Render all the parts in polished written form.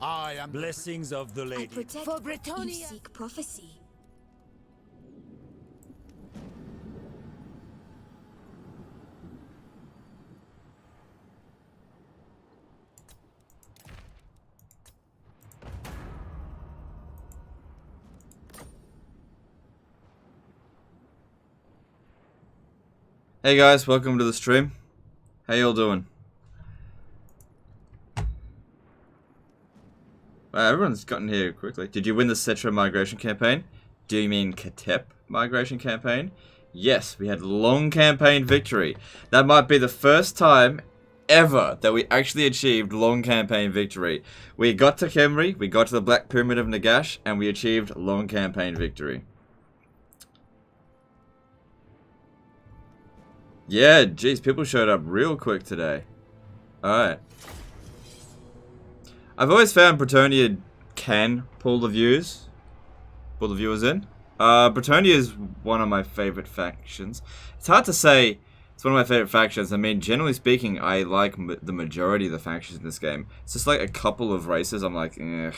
I am Blessings of the I lady. protect For Bretonia. You seek prophecy. Hey guys, welcome to the stream. How y'all doing? Wow, everyone's gotten here quickly. Did you win the Cetra migration campaign? Do you mean Katep migration campaign? Yes, we had long campaign victory. That might be the first time ever that we actually achieved long campaign victory. We got to Khemri, we got to the Black Pyramid of Nagash, and we achieved long campaign victory. Yeah, geez, people showed up real quick today. Alright. I've always found Bretonia can pull the viewers in. Bretonia is one of my favorite factions. It's hard to say it's one of my favorite factions. I mean, generally speaking, I like the majority of the factions in this game. It's just like a couple of races I'm like, ugh.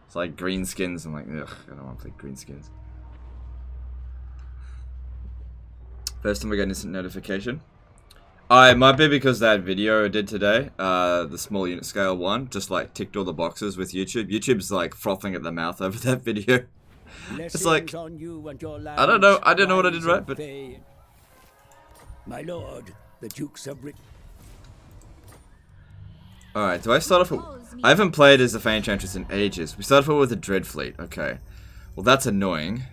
It's like greenskins. I'm like, ugh, I don't want to play greenskins. First time we got an instant notification. It might be because that video I did today, the small unit scale one, just like ticked all the boxes with YouTube. YouTube's like frothing at the mouth over that video. It's like, on you and your I don't know, I don't know what I did right, but... My lord, the Dukes of Brit... Alright, do I start off with... I haven't played as the Enchantress in ages. We started off with a Dread Fleet, okay. Well, that's annoying.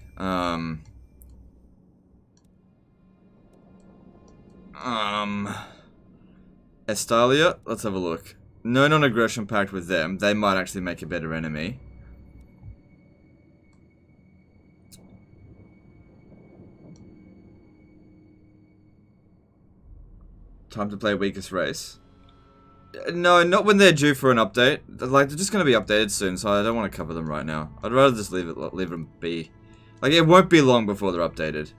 Estalia, let's have a look. No non-aggression pact with them. They might actually make a better enemy. Time to play weakest race. No, not when they're due for an update. Like, they're just going to be updated soon, so I don't want to cover them right now. I'd rather just leave them be. Like, it won't be long before they're updated.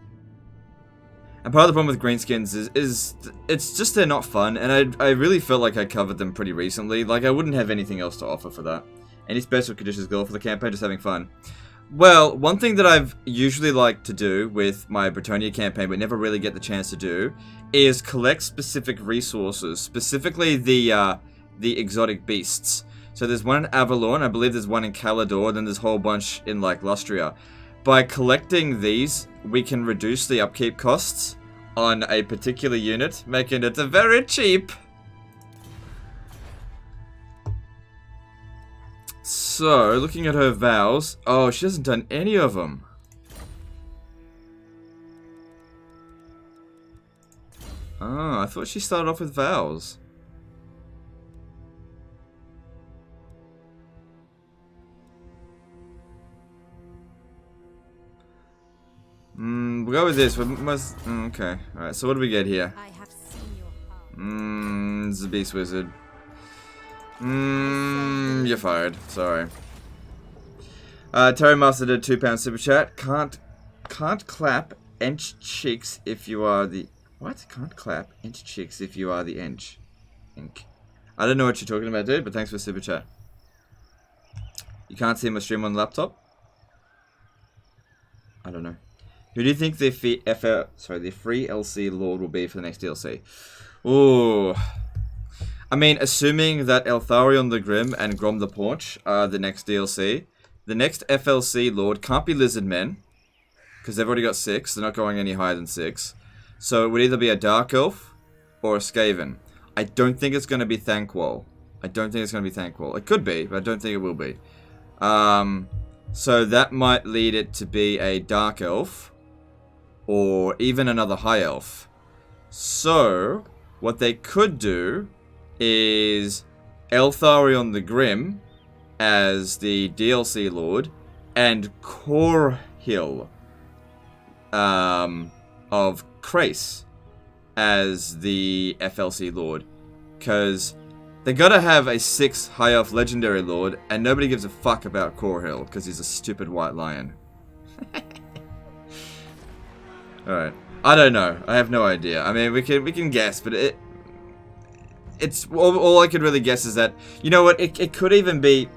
And part of the problem with greenskins is it's just they're not fun, and I really felt like I covered them pretty recently. Like, I wouldn't have anything else to offer for that. Any special conditions go for the campaign, just having fun. Well, one thing that I've usually liked to do with my Bretonia campaign, but never really get the chance to do, is collect specific resources, specifically the exotic beasts. So there's one in Avalon, I believe there's one in Calador, then there's a whole bunch in, like, Lustria. By collecting these, we can reduce the upkeep costs on a particular unit, making it very cheap. So, looking at her vows, oh, she hasn't done any of them. Oh, I thought she started off with vows. We'll go with this. We must. Okay. Alright, so what do we get here? I have seen your heart. It's a beast wizard. You're fired. Sorry. Terry Master did £2 super chat. Can't clap ench cheeks if you are the what? Can't clap ench cheeks if you are the ench. Ink. I don't know what you're talking about, dude, but thanks for the super chat. You can't see my stream on the laptop? I don't know. Who do you think the free LC Lord will be for the next DLC? Ooh. I mean, assuming that Eltharion the Grim and Grom the Paunch are the next DLC, the next FLC Lord can't be Lizard Men, because they've already got 6. They're not going any higher than 6. So it would either be a Dark Elf or a Skaven. I don't think it's going to be Thanquol. It could be, but I don't think it will be. So that might lead it to be a Dark Elf, or even another High Elf. So, what they could do is Eltharion the Grim as the DLC Lord, and Korhil of Krace as the FLC Lord. Because they gotta have a 6 High Elf Legendary Lord, and nobody gives a fuck about Korhil, because he's a stupid white lion. Alright. I don't know. I have no idea. I mean, we can guess, but it's all I could really guess is that, you know what, it could even be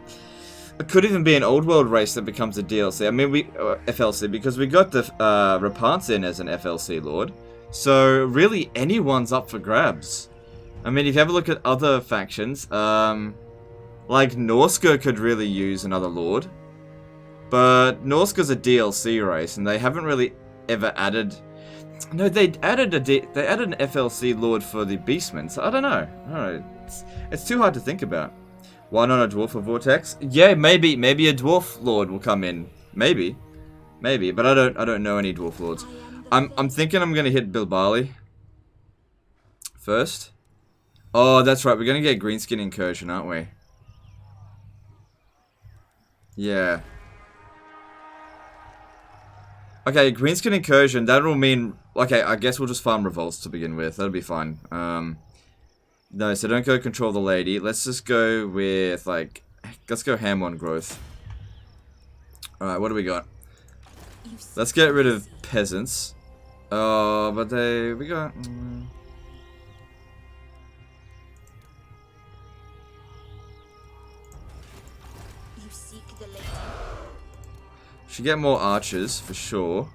an old world race that becomes a DLC. I mean, FLC, because we got the Rapance in as an FLC lord, so really anyone's up for grabs. I mean, if you have a look at other factions, like Norska could really use another lord, but Norska's a DLC race, and they haven't really ever added. No, they added an FLC lord for the Beastmen. So I don't know. It's too hard to think about. Why not a dwarf for Vortex? Yeah, maybe a dwarf lord will come in. Maybe, but I don't know any dwarf lords. I'm thinking I'm gonna hit Bilbali first. Oh, that's right. We're gonna get Greenskin Incursion, aren't we? Yeah. Okay, Greenskin Incursion. That'll mean. Okay, I guess we'll just farm revolts to begin with. That'll be fine. No, so don't go control the lady. Let's just go with like. Let's go ham on growth. All right, what do we got? Let's get rid of peasants. Oh, but we got. Should get more archers, for sure.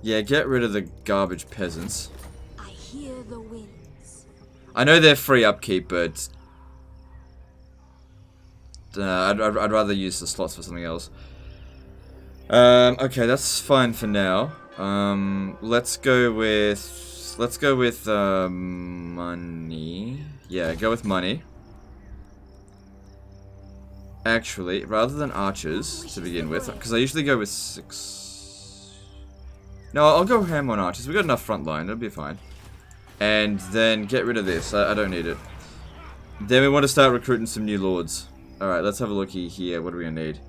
Yeah, get rid of the garbage peasants. I hear the winds. I know they're free upkeep, but... I'd rather use the slots for something else. Okay, that's fine for now. Let's go with... money. Yeah, go with money. Actually, rather than archers to begin with, because I usually go with 6. No, I'll go ham on archers. We've got enough front line, that'll be fine. And then get rid of this. I don't need it. Then we want to start recruiting some new lords. Alright, let's have a look here. What are we gonna need?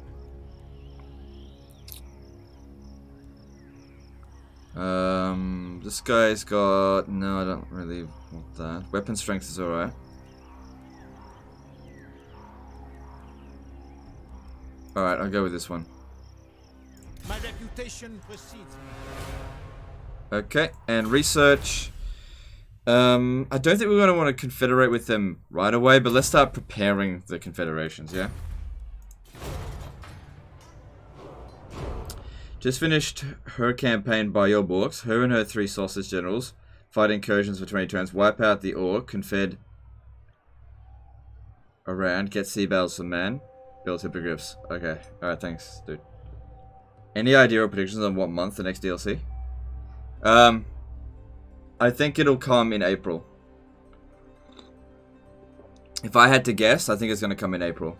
This guy's got... No, I don't really want that. Weapon strength is alright. Alright, I'll go with this one. My reputation precedes me. Okay, and research. I don't think we're going to want to confederate with them right away, but let's start preparing the confederations, yeah? Just finished her campaign by your books. Her and her 3 sausage generals fight incursions for 20 turns, wipe out the orc, confed around, get sea battles for man. Build hippogriffs. Okay. Alright, thanks, dude. Any idea or predictions on what month the next DLC? I think it'll come in April. If I had to guess, I think it's going to come in April.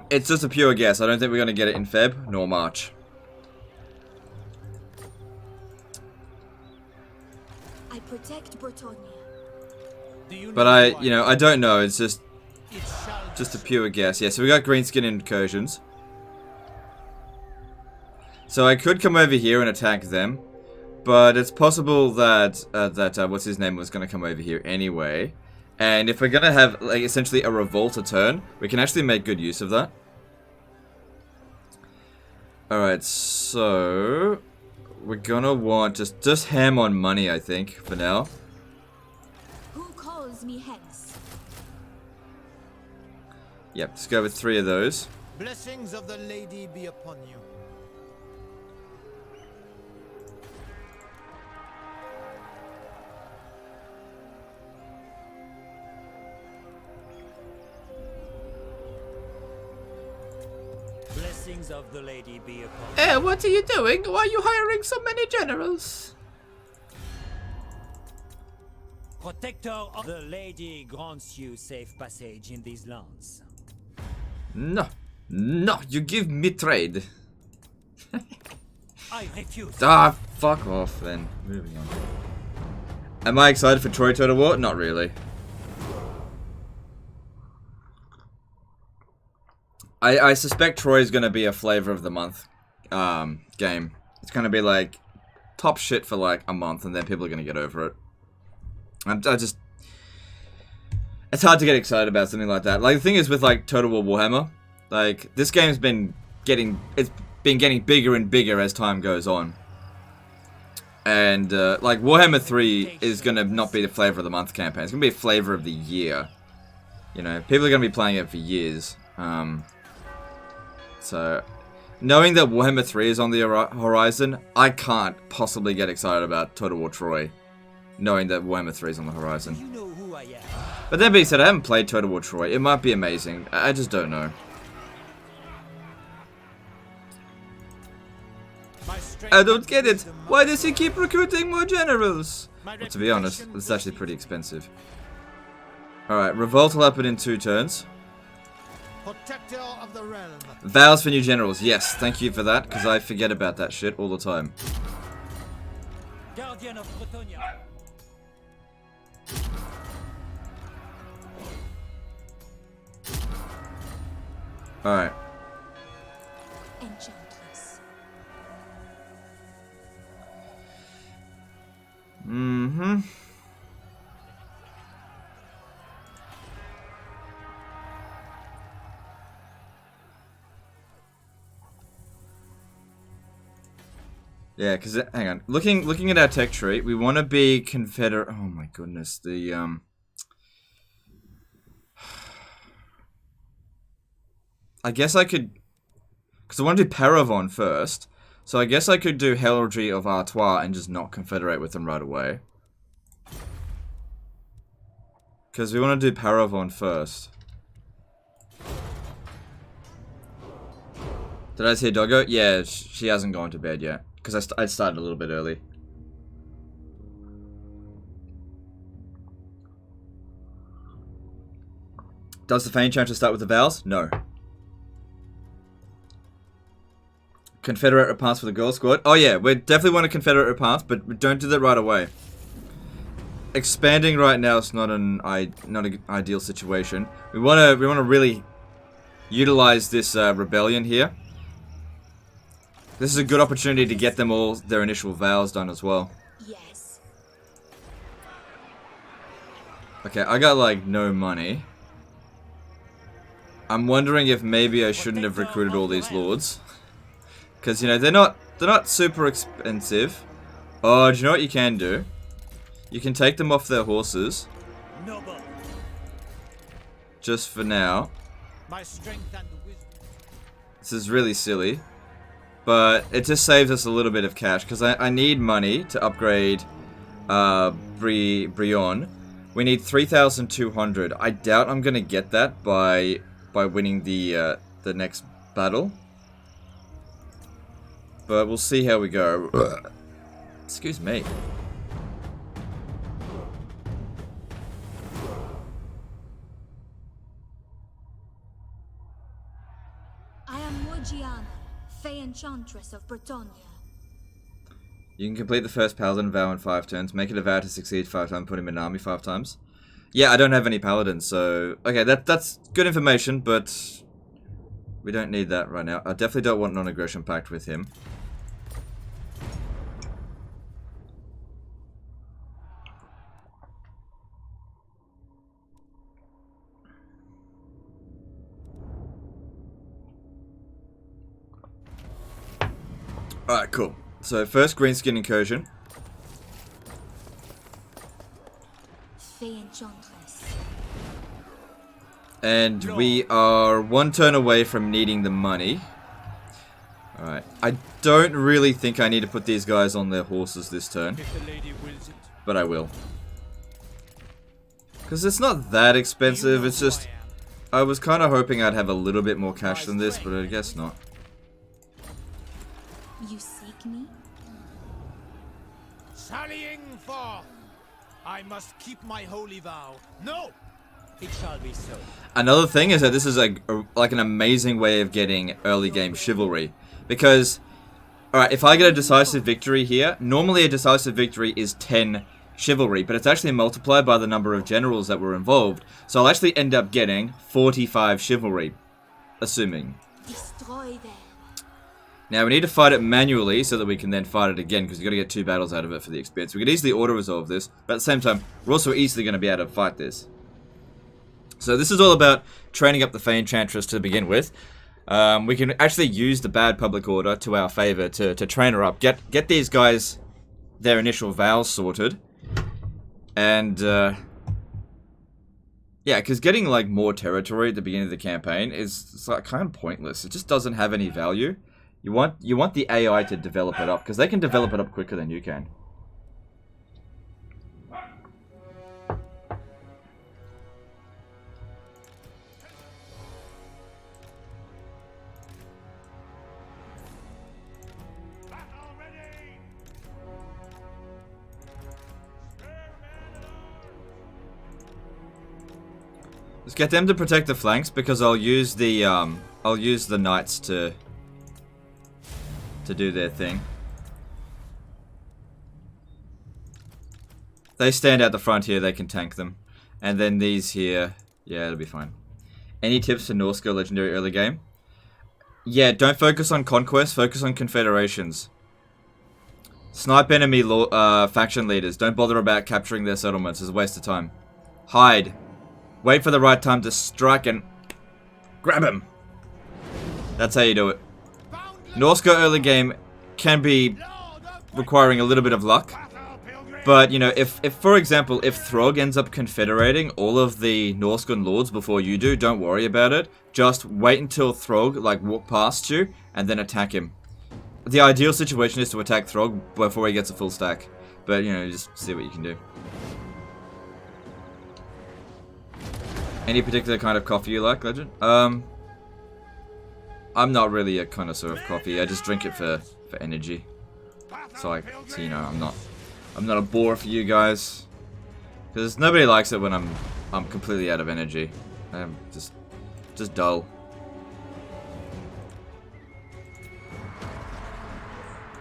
It's just a pure guess. I don't think we're going to get it in Feb, nor March. I protect Bretonnia. But I don't know. It's just a pure guess. Yeah, so we got greenskin incursions. So I could come over here and attack them, but it's possible that what's his name was going to come over here anyway. And if we're going to have like essentially a revolt a turn, we can actually make good use of that. All right, so we're gonna want just ham on money, I think, for now. Who calls me hence? Yep, let's go with 3 of those. Blessings of the lady be upon you. Blessings of the lady be upon you. Eh, what are you doing? Why are you hiring so many generals? Protector of the lady grants you safe passage in these lands. No, you give me trade. I refuse. Ah, fuck off then. Moving on. Am I excited for Troy Total War? Not really. I suspect Troy is going to be a flavor of the month game. It's going to be like top shit for like a month and then people are going to get over it. It's hard to get excited about something like that. Like the thing is with like Total War Warhammer, like this game's been getting bigger and bigger as time goes on. And, like, Warhammer 3 is gonna not be the Flavor of the Month campaign. It's gonna be a Flavor of the Year. You know, people are gonna be playing it for years. So, knowing that Warhammer 3 is on the horizon, I can't possibly get excited about Total War Troy. Knowing that Warhammer 3 is on the horizon. You know who I am. But that being said, I haven't played Total War Troy. It might be amazing. I just don't know. I don't get it. Why does he keep recruiting more generals? Well, to be honest, it's actually pretty expensive. Alright, revolt will happen in 2 turns. Protector of the realm. Vows for new generals. Yes, thank you for that, because I forget about that shit all the time. Guardian of Bretonia. Alright. Enchantress. Mm-hmm. Yeah, because hang on, looking at our tech tree, we want to be Confederate. Oh my goodness, the I guess I could, because I want to do Paravon first, so I guess I could do Heraldry of Artois and just not confederate with them right away. Because we want to do Paravon first. Did I see Doggo? Yeah, she hasn't gone to bed yet. Because I started a little bit early. Does the Enchantress start with the vowels? No. Confederate repast for the girl squad? Oh yeah, we definitely want a Confederate repast, but we don't do that right away. Expanding right now is not an ideal situation. We wanna really utilize this rebellion here. This is a good opportunity to get them all their initial vows done as well. Yes. Okay, I got like no money. I'm wondering if maybe I shouldn't have recruited all these lords. Because, you know, they're not super expensive. Oh, do you know what you can do? You can take them off their horses. Noble. Just for now. My strength and wisdom. This is really silly. But it just saves us a little bit of cash. Because I need money to upgrade Brion. We need 3,200. I doubt I'm going to get that by winning the next battle. But we'll see how we go. Excuse me. I am Morgiana, Fey Enchantress of Bretonia. You can complete the first Paladin vow in 5 turns. Make it a vow to succeed 5 times. Put him in an army 5 times. Yeah, I don't have any Paladins, so... Okay, that's good information, but... We don't need that right now. I definitely don't want non-aggression pact with him. Alright, cool. So, first Greenskin Incursion. Fey Enchantress. And we are 1 turn away from needing the money. Alright. I don't really think I need to put these guys on their horses this turn. If the lady wills it. But I will. Because it's not that expensive, it's just... I was kind of hoping I'd have a little bit more cash than this, but I guess not. You seek me? Sallying forth. I must keep my holy vow. No! It shall be so. Another thing is that this is like an amazing way of getting early game chivalry. Because, alright, if I get a decisive victory here, normally a decisive victory is 10 chivalry, but it's actually multiplied by the number of generals that were involved. So I'll actually end up getting 45 chivalry, assuming. Destroy them. Now we need to fight it manually so that we can then fight it again, because we've got to get 2 battles out of it for the experience. We could easily auto-resolve this, but at the same time, we're also easily going to be able to fight this. So this is all about training up the Fey Enchantress to begin with. We can actually use the bad public order to our favor to train her up. Get these guys their initial vows sorted. And, yeah, because getting, like, more territory at the beginning of the campaign is like, kind of pointless. It just doesn't have any value. You want the AI to develop it up, because they can develop it up quicker than you can. Let's get them to protect the flanks, because I'll use the knights to do their thing. They stand out the front here, they can tank them. And then these here, yeah, it'll be fine. Any tips for Norsko Legendary early game? Yeah, don't focus on conquest, focus on confederations. Snipe enemy faction leaders, don't bother about capturing their settlements, it's a waste of time. Hide. Wait for the right time to strike and grab him. That's how you do it. Norsko early game can be requiring a little bit of luck. But, you know, if for example, if Throg ends up confederating all of the Norskan lords before you do, don't worry about it. Just wait until Throg, like, walk past you, and then attack him. The ideal situation is to attack Throg before he gets a full stack. But, you know, just see what you can do. Any particular kind of coffee you like, Legend? I'm not really a connoisseur of coffee. I just drink it for energy. So you know, I'm not a bore for you guys. Because nobody likes it when I'm completely out of energy. I'm just dull.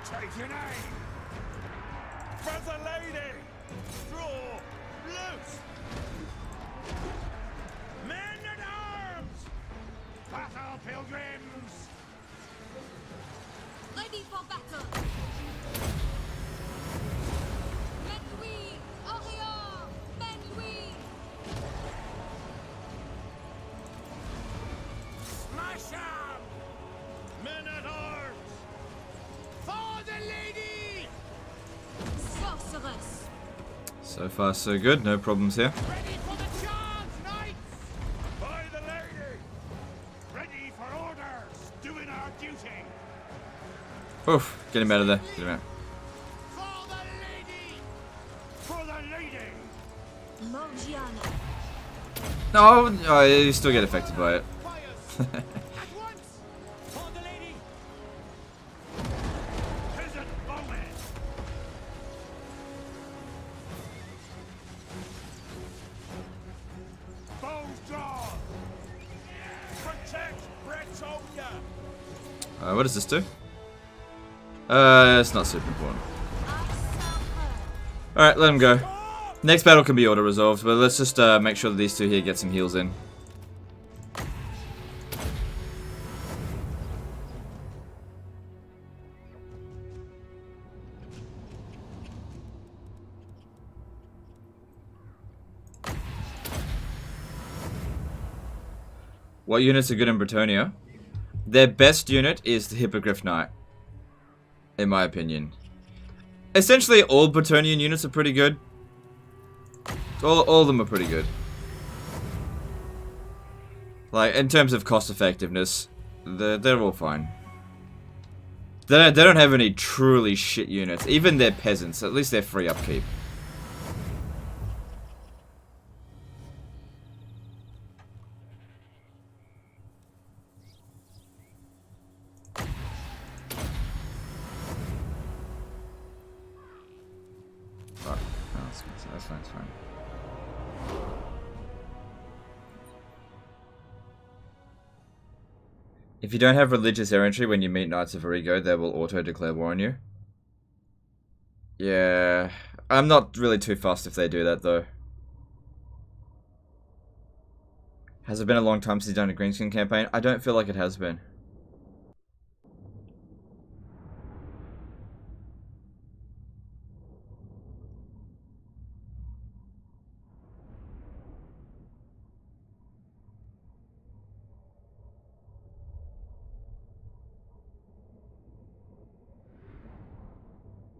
Take your name. For the lady. Draw. Loose. Men at arms. Battle pilgrims. Ready for battle. Smash 'em. Men at arms. For the lady. Sorceress. So far, so good. No problems here. Ready for the charge, knights. By the lady. Ready for orders. Doing our duty. Oof, get him out of there. Get him out. For the lady. For the lady. Morgiana. No, oh, you still get affected by it. Fires. At once. For the lady. Peasant bowmen. Bows drawn. Protect Bretonia. What does this do? It's not super important. Alright, let him go. Next battle can be auto-resolved, but let's just make sure that these two here get some heals in. What units are good in Bretonia? Their best unit is the Hippogriff Knight, in my opinion. Essentially, all Bretonian units are pretty good. All of them are pretty good. Like, in terms of cost effectiveness, they're all fine. They don't have any truly shit units. Even their peasants, at least they're free upkeep. Fuck. No, that's fine, it's fine. If you don't have religious errantry when you meet Knights of Origo, they will auto-declare war on you. Yeah, I'm not really too fussed if they do that, though. Has it been a long time since you've done a Greenskin campaign? I don't feel like it has been.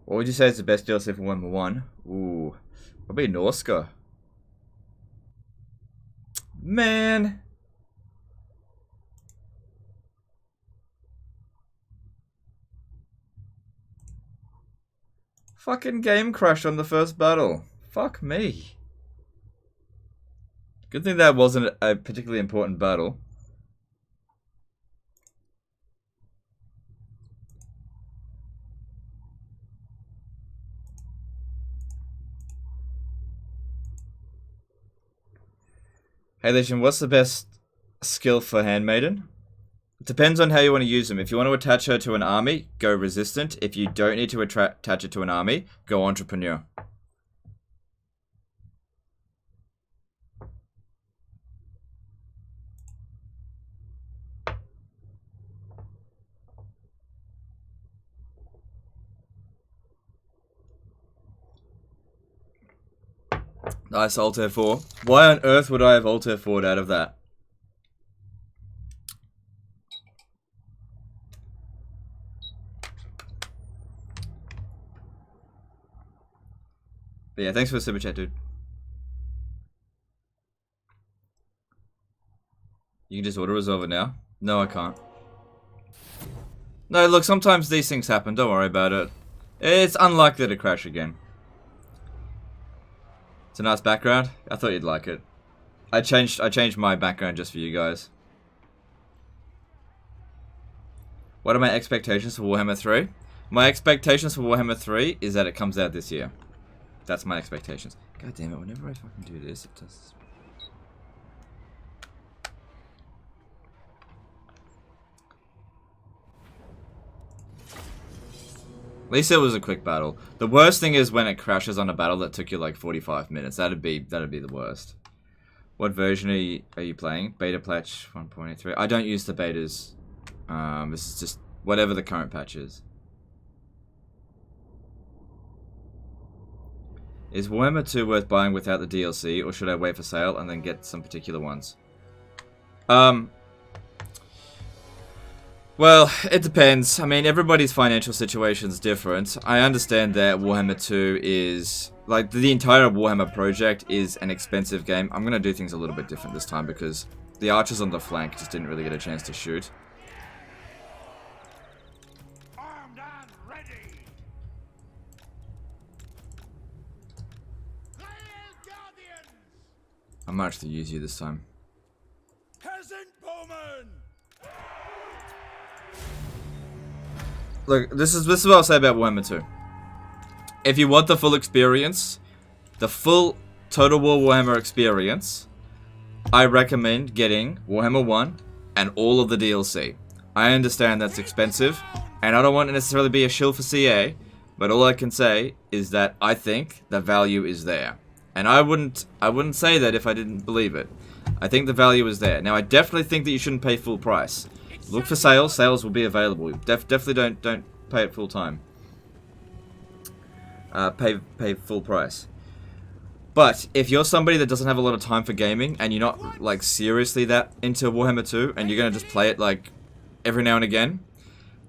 What would you say is the best DLC for Warhammer 1? Ooh, probably Norska. Man. Fucking game crashed on the first battle. Fuck me. Good thing that wasn't a particularly important battle. Hey Legion, what's the best skill for Handmaiden? It depends on how you want to use them. If you want to attach her to an army, go Resistant. If you don't need to attach it to an army, go Entrepreneur. Nice Altair 4. Why on earth would I have Altair 4'd out of that? But yeah, thanks for the super chat, dude. You can just auto resolve it now? No, I can't. No, look, sometimes these things happen. Don't worry about it. It's unlikely to crash again. It's a nice background. I thought you'd like it. I changed my background just for you guys. What are my expectations for Warhammer 3? My expectations for Warhammer 3 is that it comes out this year. That's my expectations. God damn it, whenever I fucking do this, it does. At least it was a quick battle. The worst thing is when it crashes on a battle that took you like 45 minutes. That'd be the worst. What version are you playing? Beta patch 1.83. I don't use the betas. This is just whatever the current patch is. Is Warhammer 2 worth buying without the DLC, or should I wait for sale and then get some particular ones? Well, it depends. I mean, everybody's financial situation's different. I understand that Warhammer 2 is... like, the entire Warhammer project is an expensive game. I'm gonna do things a little bit different this time because the archers on the flank just didn't really get a chance to shoot. Armed and ready. I might actually use you this time. Peasant bowman. Look, this is what I'll say about Warhammer 2. If you want the full experience, the full Total War Warhammer experience, I recommend getting Warhammer 1 and all of the DLC. I understand that's expensive, and I don't want to necessarily be a shill for CA, but all I can say is that I think the value is there. And I wouldn't say that if I didn't believe it. I think the value is there. Now, I definitely think that you shouldn't pay full price. Look for sales. Sales will be available. Definitely don't pay it full time. Pay full price. But if you're somebody that doesn't have a lot of time for gaming and you're not like seriously that into Warhammer 2 and you're gonna just play it like every now and again,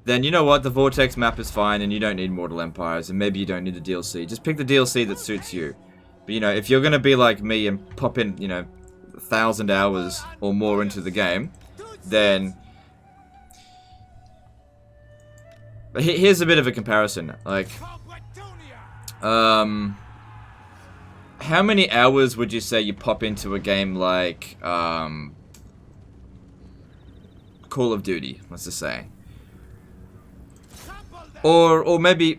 then you know what, the Vortex map is fine and you don't need Mortal Empires and maybe you don't need the DLC. Just pick the DLC that suits you. But you know, if you're gonna be like me and pop in, you know, 1,000 hours or more into the game, then here's a bit of a comparison. Like, how many hours would you say you pop into a game like Call of Duty, let's just say, or maybe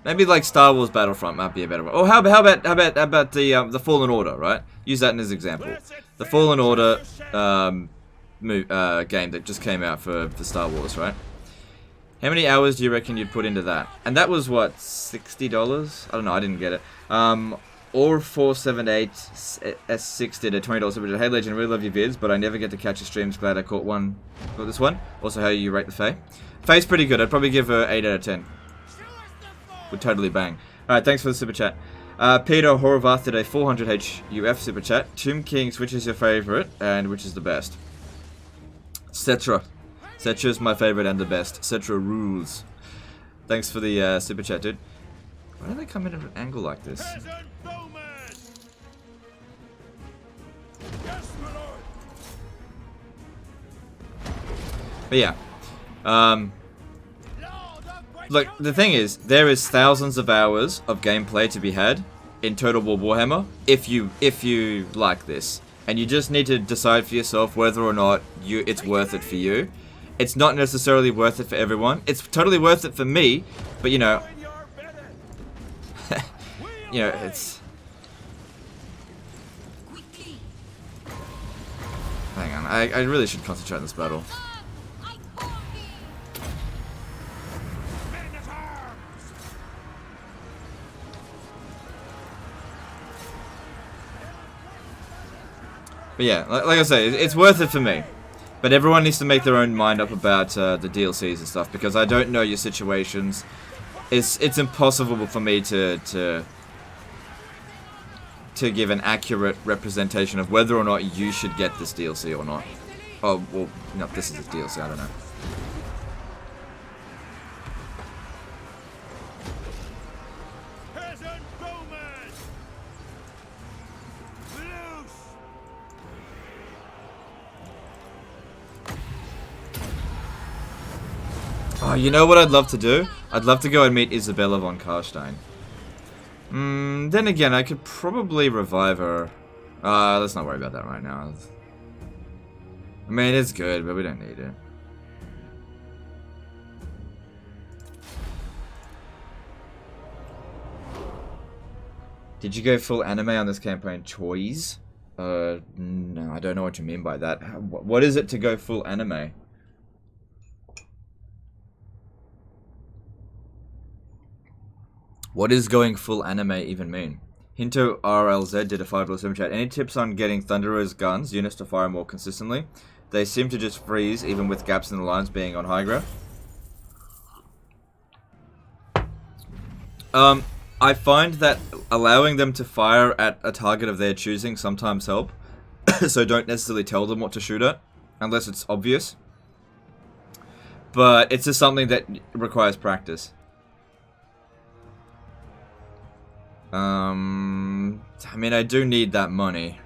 maybe like Star Wars Battlefront might be a better one. Or how about the Fallen Order, right? Use that as an example. The Fallen Order game that just came out for Star Wars, right? How many hours do you reckon you'd put into that? And that was what, $60? I don't know, I didn't get it. Or 478 S6 did a $20. Hey Legend, really love your vids, but I never get to catch your streams. Glad I caught this one. Also, how you rate the Fae? Fae's pretty good. I'd probably give her 8 out of 10. Would totally bang. Alright, thanks for the super chat. Peter Horvath did a 400 HUF super chat. Tomb Kings, which is your favorite and which is the best? Cetra. Cetra is my favorite and the best. Cetra rules. Thanks for the super chat, dude. Why do they come in at an angle like this? Peasant bowman! Yes, my lord! But yeah. Look, the thing is, there is thousands of hours of gameplay to be had in Total War Warhammer if you like this. And you just need to decide for yourself whether or not it's worth it for you. It's not necessarily worth it for everyone. It's totally worth it for me, but you know, you know, it's... Hang on, I really should concentrate on this battle. But yeah, like I say, it's worth it for me. But everyone needs to make their own mind up about the DLCs and stuff, because I don't know your situations. It's impossible for me to give an accurate representation of whether or not you should get this DLC or not. Oh, well, no, this is a DLC, I don't know. Peasant bowman! Loose! Oh, you know what I'd love to do? I'd love to go and meet Isabella von Karstein. Then again, I could probably revive her. Let's not worry about that right now. I mean, it's good, but we don't need it. Did you go full anime on this campaign? Choice? No, I don't know what you mean by that. What is it to go full anime? What does going full anime even mean? Hinto RLZ did a $5 super chat. Any tips on getting Thunderer's guns units to fire more consistently? They seem to just freeze, even with gaps in the lines being on high ground. I find that allowing them to fire at a target of their choosing sometimes help. So don't necessarily tell them what to shoot at, unless it's obvious. But it's just something that requires practice. I mean, I do need that money.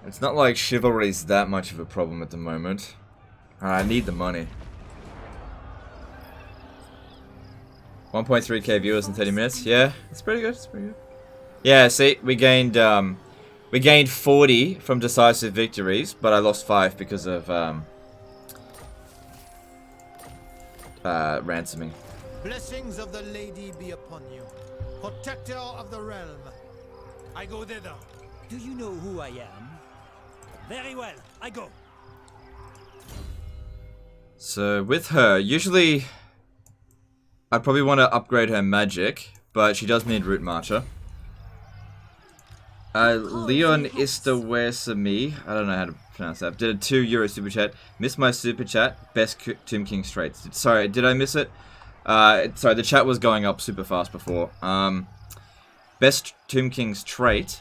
It's not like chivalry's that much of a problem at the moment. I need the money. 1.3k viewers in 30 minutes. Yeah, it's pretty good. It's pretty good. Yeah, see, we gained 40 from decisive victories, but I lost 5 because of ransoming. Blessings of the lady be upon you, protector of the realm. I go thither. Do you know who I am? Very well, I go. So with her, usually I'd probably want to upgrade her magic, but she does need Root Marcher. Leon Istawesami, I don't know how to pronounce that, did a €2 super chat. Missed my super chat. Best Tomb King traits. Sorry, did I miss it? Sorry, the chat was going up super fast before. Best Tomb King's trait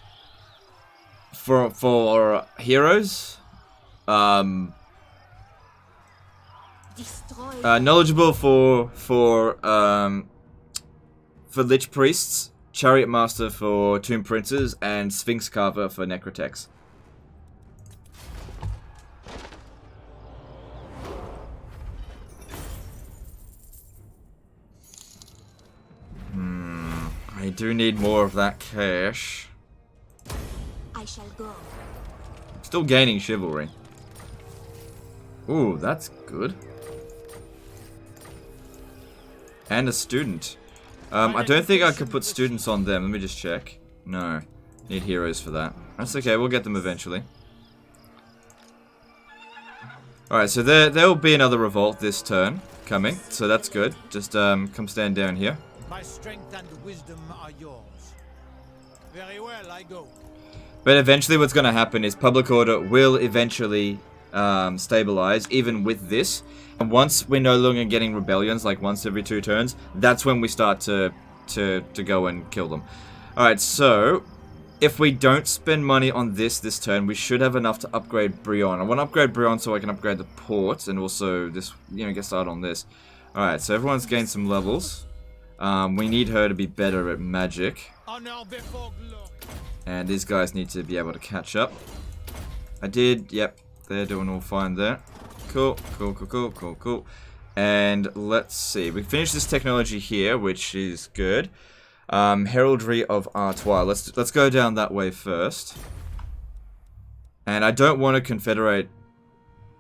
for heroes. Knowledgeable for Lich Priests, Chariot Master for Tomb Princes, and Sphinx Carver for Necrotex. I do need more of that cash. I shall go. Still gaining chivalry. Ooh, that's good. And a student. I don't think I could put students on them. Let me just check. No. Need heroes for that. That's okay, we'll get them eventually. Alright, so there will be another revolt this turn coming, so that's good. Just come stand down here. My strength and wisdom are yours. Very well, I go. But eventually what's going to happen is public order will eventually stabilize, even with this. And once we're no longer getting rebellions, like once every 2 turns, that's when we start to go and kill them. Alright, so if we don't spend money on this turn, we should have enough to upgrade Brion. I want to upgrade Brion so I can upgrade the port, and also this, you know, get started on this. Alright, so everyone's gained some levels. We need her to be better at magic. And these guys need to be able to catch up. I did, yep, they're doing all fine there. Cool, cool, cool, cool, cool, cool. And let's see, we finished this technology here, which is good. Heraldry of Artois. Let's go down that way first. And I don't want to confederate.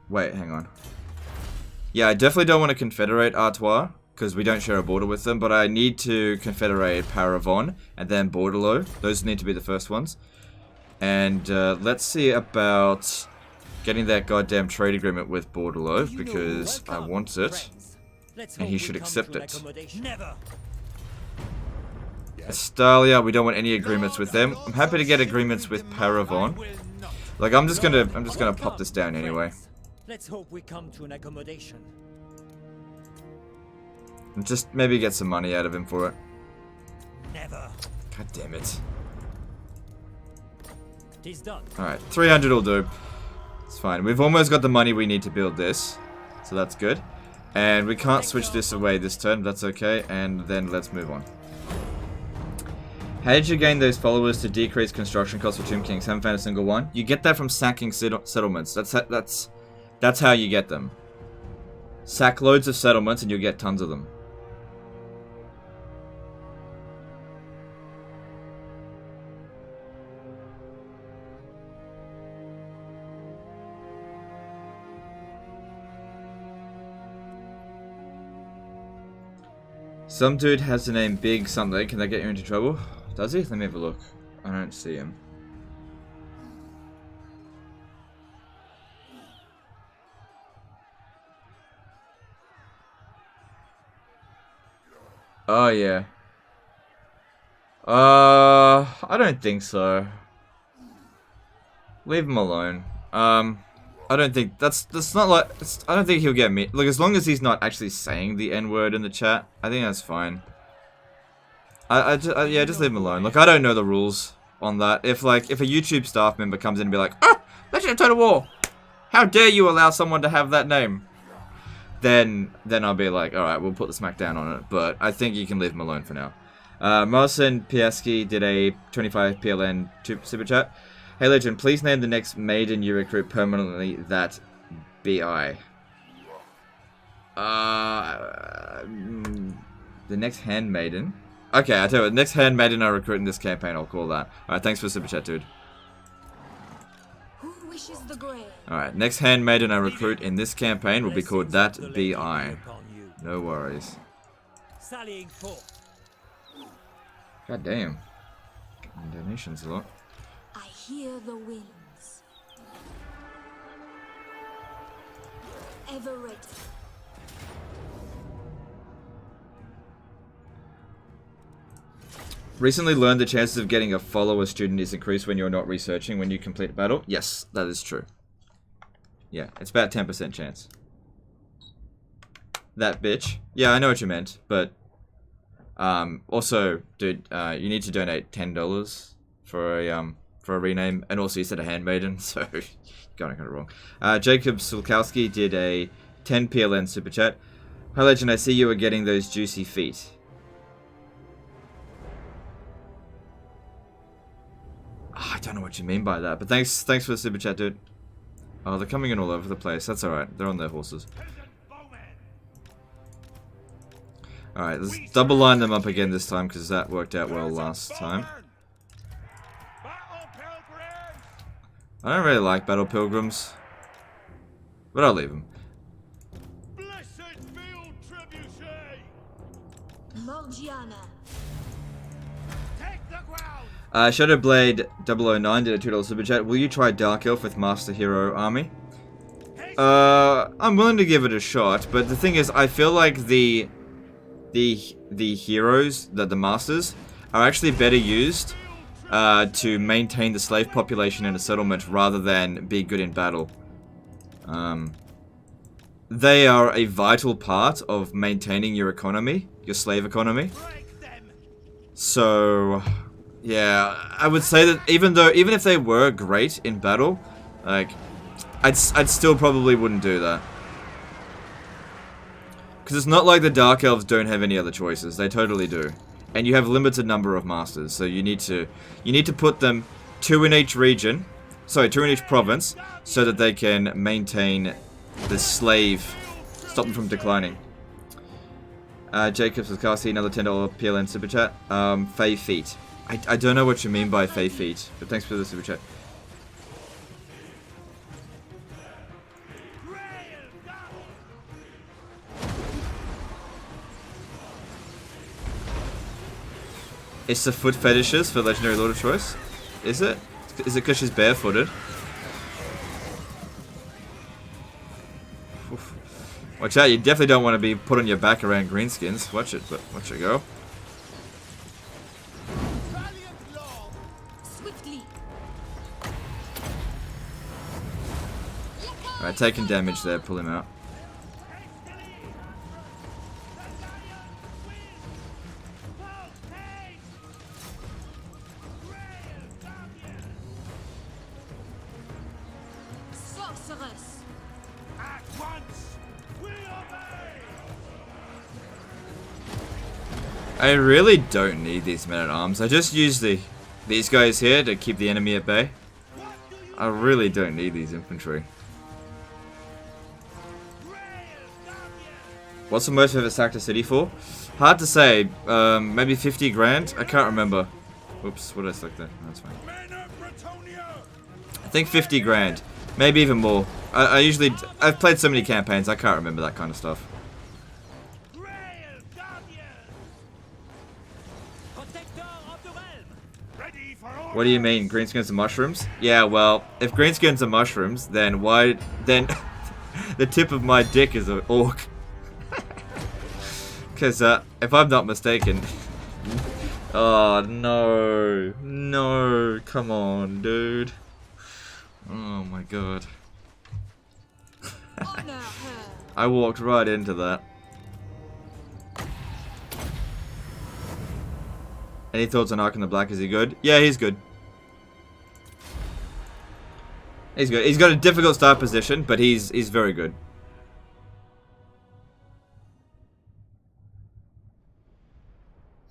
Wait, hang on. Yeah, I definitely don't want to confederate Artois because we don't share a border with them. But I need to confederate Paravon and then Bordelot. Those need to be the first ones. And let's see about getting that goddamn trade agreement with Bordelot because I want it, and he should accept it. Never. Estalia, we don't want any agreements with them. I'm happy to get agreements with Paravon. Like I'm just gonna pop this down anyway. Let's hope we come to an accommodation. And just maybe get some money out of him for it. Never. God damn it. It is done. Alright, 300 will do. It's fine. We've almost got the money we need to build this. So that's good. And we can't switch this away this turn. That's okay. And then let's move on. How did you gain those followers to decrease construction costs for Tomb Kings? Haven't found a single one. You get that from sacking settlements. That's how you get them. Sack loads of settlements and you'll get tons of them. Some dude has the name Big something. Can that get you into trouble? Does he? Let me have a look. I don't see him. Oh yeah. I don't think so. Leave him alone. I don't think that's not like I don't think he'll get me. Look, as long as he's not actually saying the N-word in the chat, I think that's fine. Yeah, just leave him alone. Look, I don't know the rules on that. If a YouTube staff member comes in and be like, "Ah, Legend of Total War, how dare you allow someone to have that name?" Then I'll be like, all right, we'll put the smack down on it. But I think you can leave him alone for now. Marcin Piaski did a 25 PLN super chat. Hey Legend, please name the next maiden you recruit permanently that BI. The next handmaiden. Okay, I tell you what, the next handmaiden I recruit in this campaign, I'll call that. Alright, thanks for the super chat, dude. Who wishes the grave? Alright, next handmaiden I recruit in this campaign will be called that BI. No worries. Sallying forth. God damn. Donations a lot. I hear the winds. Ever ready. Recently learned the chances of getting a follower student is increased when you're not researching when you complete a battle. Yes, that is true. Yeah, it's about 10% chance. That bitch. Yeah, I know what you meant, but also, dude, you need to donate $10 for a rename, and also you said a handmaiden, so you got it wrong. Jacob Sulkowski did a 10 PLN super chat. Hi Legend, I see you are getting those juicy feet. I don't know what you mean by that, but thanks for the super chat, dude. Oh, they're coming in all over the place. That's alright. They're on their horses. Alright, let's double line them up again this time, because that worked out well last time. I don't really like Battle Pilgrims, but I'll leave them. Morgiana. Shadowblade 009 did a $2 super chat. Will you try Dark Elf with Master Hero Army? I'm willing to give it a shot, but the thing is, I feel like the heroes, the masters, are actually better used to maintain the slave population in a settlement rather than be good in battle. They are a vital part of maintaining your economy, your slave economy. So, Yeah, I would say that even if they were great in battle, like, I'd still probably wouldn't do that. Because it's not like the Dark Elves don't have any other choices. They totally do. And you have a limited number of masters, so you need to put them 2 in each region, sorry, 2 in each province, so that they can maintain the slave, stop them from declining. Jacobs with Cassie, another $10 PLN super chat. Fey feet. I don't know what you mean by Fey feet, but thanks for the super chat. It's the foot fetishes for Legendary Lord of Choice? Is it? Is it because she's barefooted? Oof. Watch out, you definitely don't want to be put on your back around greenskins. Watch it, but watch it go. Alright, taking damage there, pull him out. I really don't need these men-at-arms. I just use these guys here to keep the enemy at bay. I really don't need these infantry. What's the most I've ever sacked a city for? Hard to say. Maybe 50 grand? I can't remember. Oops, what did I select there? No, that's fine. I think 50 grand. Maybe even more. I've played so many campaigns, I can't remember that kind of stuff. What do you mean, greenskins and mushrooms? Yeah, well, if greenskins are mushrooms, then why... Then the tip of my dick is an orc. Because, if I'm not mistaken... Oh, no. No, come on, dude. Oh my god. I walked right into that. Any thoughts on Ark in the Black? Is he good? Yeah, he's good. He's good. He's got a difficult start position, but he's very good.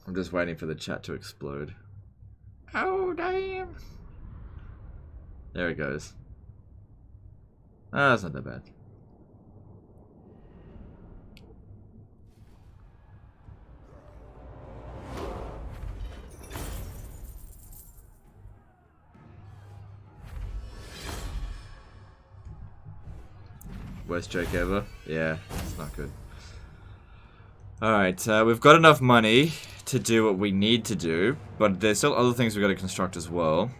I'm just waiting for the chat to explode. Oh, damn. There it goes. Ah, that's not that bad. Worst joke ever. Yeah, it's not good. Alright, we've got enough money to do what we need to do, but there's still other things we've got to construct as well.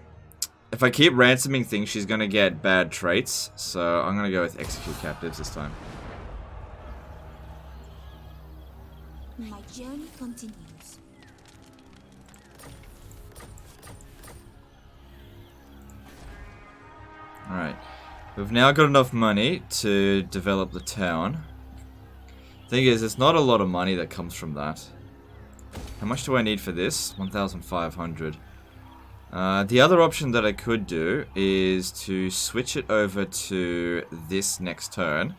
If I keep ransoming things, she's going to get bad traits, so I'm going to go with execute captives this time. My journey continues. Alright. We've now got enough money to develop the town. Thing is, there's not a lot of money that comes from that. How much do I need for this? 1,500. The other option that I could do is to switch it over to this next turn,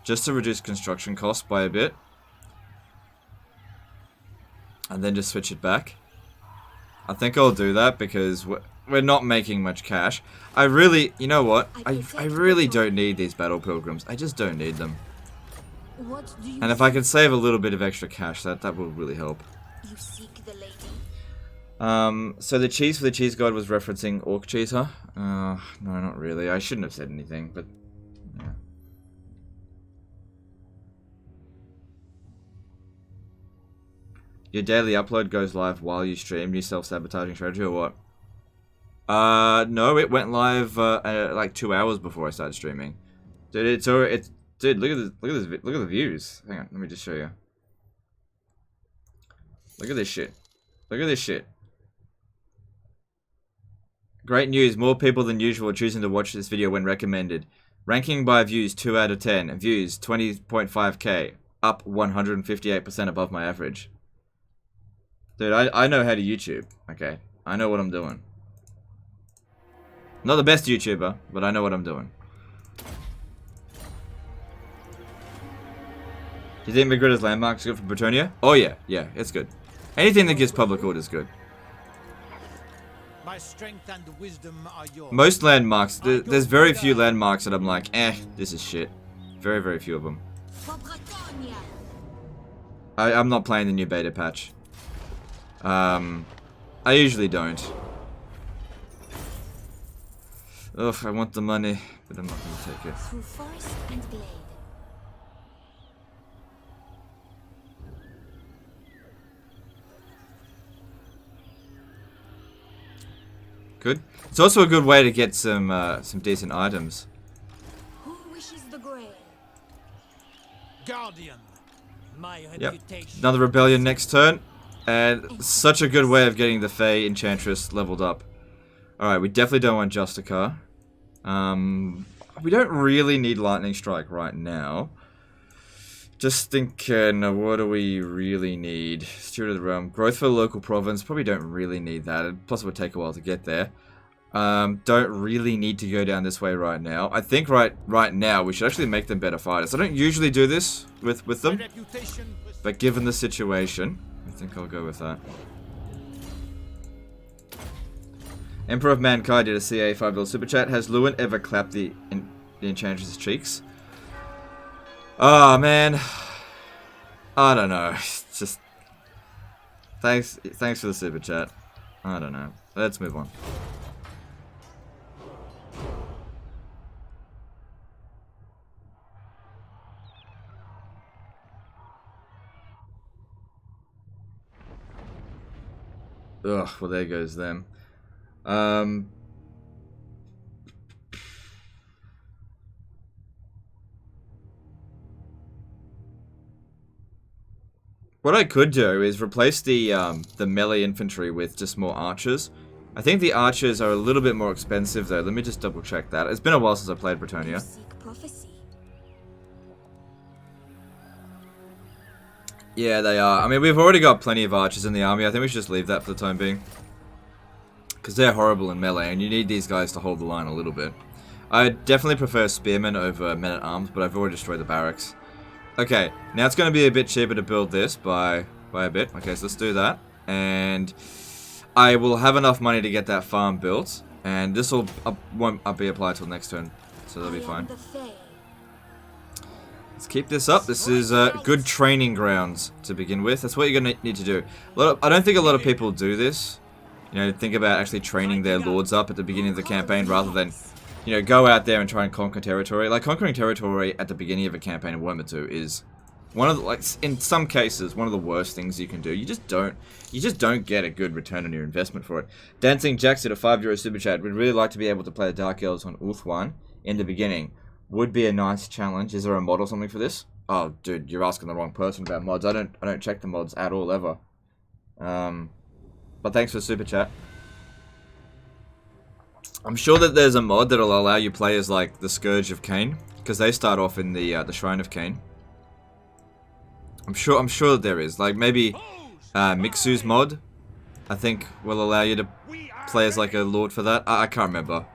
just to reduce construction costs by a bit. And then just switch it back. I think I'll do that because we're not making much cash. I really, you know what? I really don't need these battle pilgrims. I just don't need them. And if I can save a little bit of extra cash, that will really help. You seek the lady. So the cheese for the cheese god was referencing orc cheese, huh? No, not really. I shouldn't have said anything, but yeah. Your daily upload goes live while you stream. New self-sabotaging strategy or what? No, it went live like 2 hours before I started streaming. Dude, dude, look at the views. Hang on, let me just show you. Look at this shit. Look at this shit. Great news, more people than usual are choosing to watch this video when recommended. Ranking by views 2 out of 10. Views 20.5k. Up 158% above my average. Dude, I know how to YouTube. Okay. I know what I'm doing. Not the best YouTuber, but I know what I'm doing. Do you think Magritta's landmarks is good for Bretonia? Oh yeah, yeah, it's good. Anything that gives public order is good. My strength and wisdom are yours. Most landmarks, there's very few landmarks that I'm like, this is shit. Very, very few of them. For Bretonia. I'm not playing the new beta patch. I usually don't. Ugh, I want the money, but I'm not gonna take it. Through forest and glade. Good. It's also a good way to get some decent items. Who wishes the grail? Guardian. My Yep. reputation. Another rebellion next turn. And such a good way of getting the Fey Enchantress leveled up. Alright, we definitely don't want Justicar. We don't really need Lightning Strike right now. Just thinking, what do we really need? Steward of the Realm. Growth for the local province. Probably don't really need that. Plus it would take a while to get there. Don't really need to go down this way right now. I think right now we should actually make them better fighters. I don't usually do this with them. But given the situation, I think I'll go with that. Emperor of Mankind did a CA $5 super chat. Has Lewin ever clapped the Enchantress' cheeks? Oh man, I don't know. It's just thanks for the super chat. I don't know. Let's move on. Ugh, well there goes them. What I could do is replace the melee infantry with just more archers. I think the archers are a little bit more expensive though. Let me just double check that. It's been a while since I played Bretonia. Seek prophecy. Yeah, they are. I mean, we've already got plenty of archers in the army. I think we should just leave that for the time being. Because they're horrible in melee, and you need these guys to hold the line a little bit. I definitely prefer spearmen over men-at-arms, but I've already destroyed the barracks. Okay, now it's going to be a bit cheaper to build this by a bit. Okay, so let's do that. And I will have enough money to get that farm built. And this won't be applied till next turn, so that'll be fine. Let's keep this up. This is good training grounds to begin with. That's what you're going to need to do. I don't think a lot of people do this. You know, think about actually training their lords up at the beginning of the campaign rather than, you know, go out there and try and conquer territory. Like, conquering territory at the beginning of a campaign in Warhammer 2 is one of the, like, in some cases, one of the worst things you can do. You just don't get a good return on your investment for it. Dancing Jacks at a €5 super chat. Would really like to be able to play the Dark Elves on Ulthuan in the beginning. Would be a nice challenge. Is there a mod or something for this? Oh, dude, you're asking the wrong person about mods. I don't check the mods at all ever. But thanks for the super chat. I'm sure that there's a mod that'll allow you play as like the Scourge of Cain, because they start off in the Shrine of Cain. I'm sure that there is. Like maybe Mixu's mod, I think, will allow you to play as like a lord for that. I can't remember.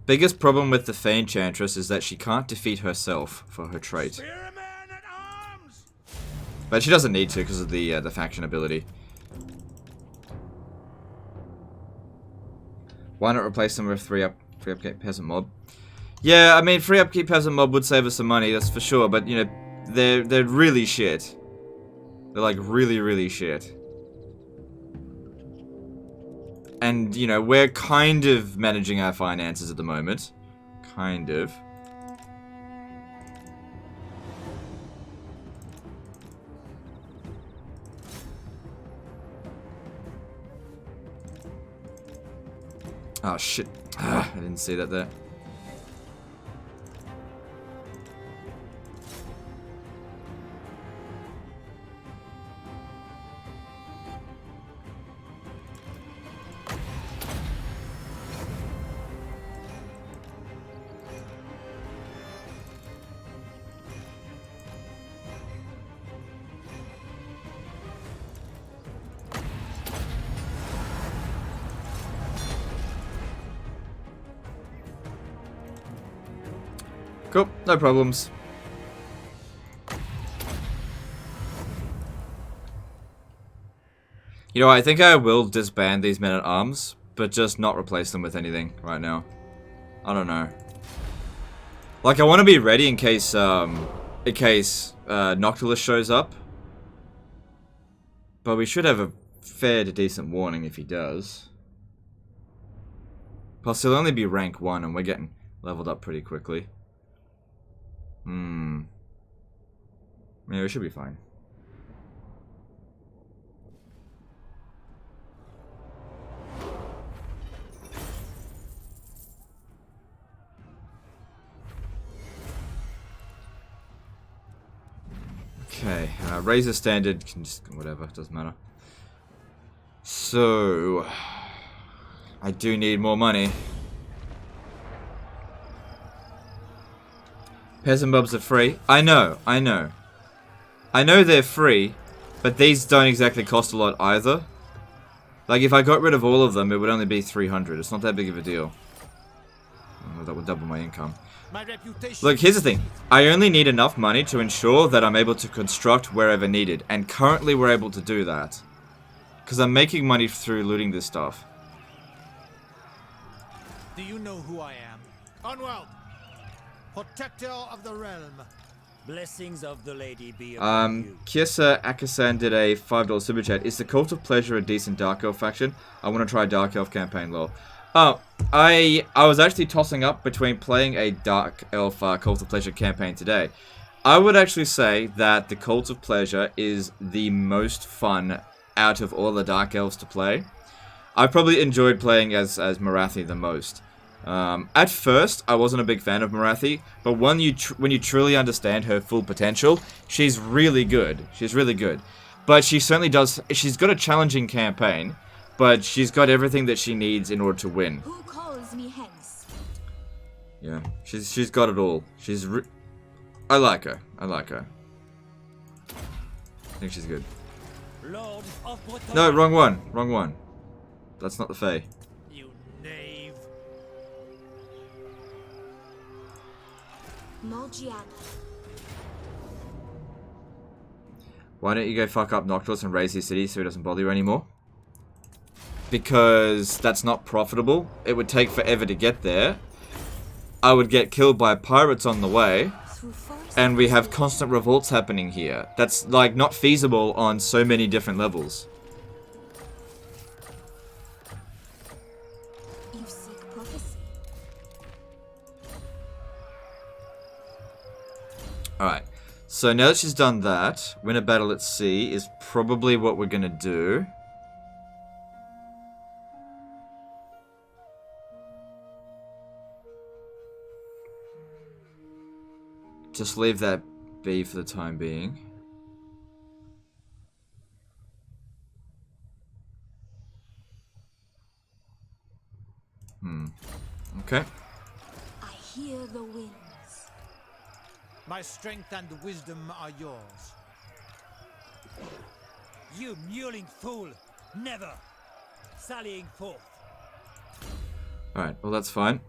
Biggest problem with the Fey Enchantress is that she can't defeat herself for her trait. But she doesn't need to because of the faction ability. Why not replace them with free upkeep peasant mob? Yeah, I mean free upkeep peasant mob would save us some money, that's for sure. But you know, they're really shit. They're like really shit. And you know, we're kind of managing our finances at the moment, kind of. Oh shit, I didn't see that there. Cool, no problems. You know, I think I will disband these men-at-arms, but just not replace them with anything right now. I don't know. Like, I want to be ready in case Noctilus shows up. But we should have a fair to decent warning if he does. Plus, he'll only be rank 1, and we're getting leveled up pretty quickly. Yeah, we should be fine. Okay, raise the standard, can just, whatever, doesn't matter. So, I do need more money. Peasant bubs are free. I know. I know they're free, but these don't exactly cost a lot either. Like, if I got rid of all of them, it would only be 300. It's not that big of a deal. Well, that would double my income. Look, here's the thing. I only need enough money to ensure that I'm able to construct wherever needed. And currently we're able to do that. Because I'm making money through looting this stuff. Do you know who I am? Onward! Protector of the realm. Blessings of the lady be upon you. Kiesa Akasan did a $5 super chat. Is the Cult of Pleasure a decent Dark Elf faction? I want to try Dark Elf campaign, lol. Oh, I was actually tossing up between playing a Dark Elf Cult of Pleasure campaign today. I would actually say that the Cult of Pleasure is the most fun out of all the Dark Elves to play. I probably enjoyed playing as Morathi the most. At first, I wasn't a big fan of Morathi, but when you truly understand her full potential, she's really good. She's really good. But she certainly does. She's got a challenging campaign. But she's got everything that she needs in order to win. Who calls me hence? Yeah, she's got it all. I like her. I like her. I think she's good. Lord of Bretagne. No, wrong one. Wrong one. That's not the Fae. You knave. Morgiana. Why don't you go fuck up Noctilus and raise his city so he doesn't bother you anymore? Because that's not profitable. It would take forever to get there. I would get killed by pirates on the way. And we have constant revolts happening here. That's, like, not feasible on so many different levels. You seek prophecy. Alright. So now that she's done that, win a battle at sea is probably what we're gonna do. Just leave that be for the time being. Okay. I hear the winds. My strength and wisdom are yours. You mewling fool. Never. Sallying forth. Alright, well that's fine.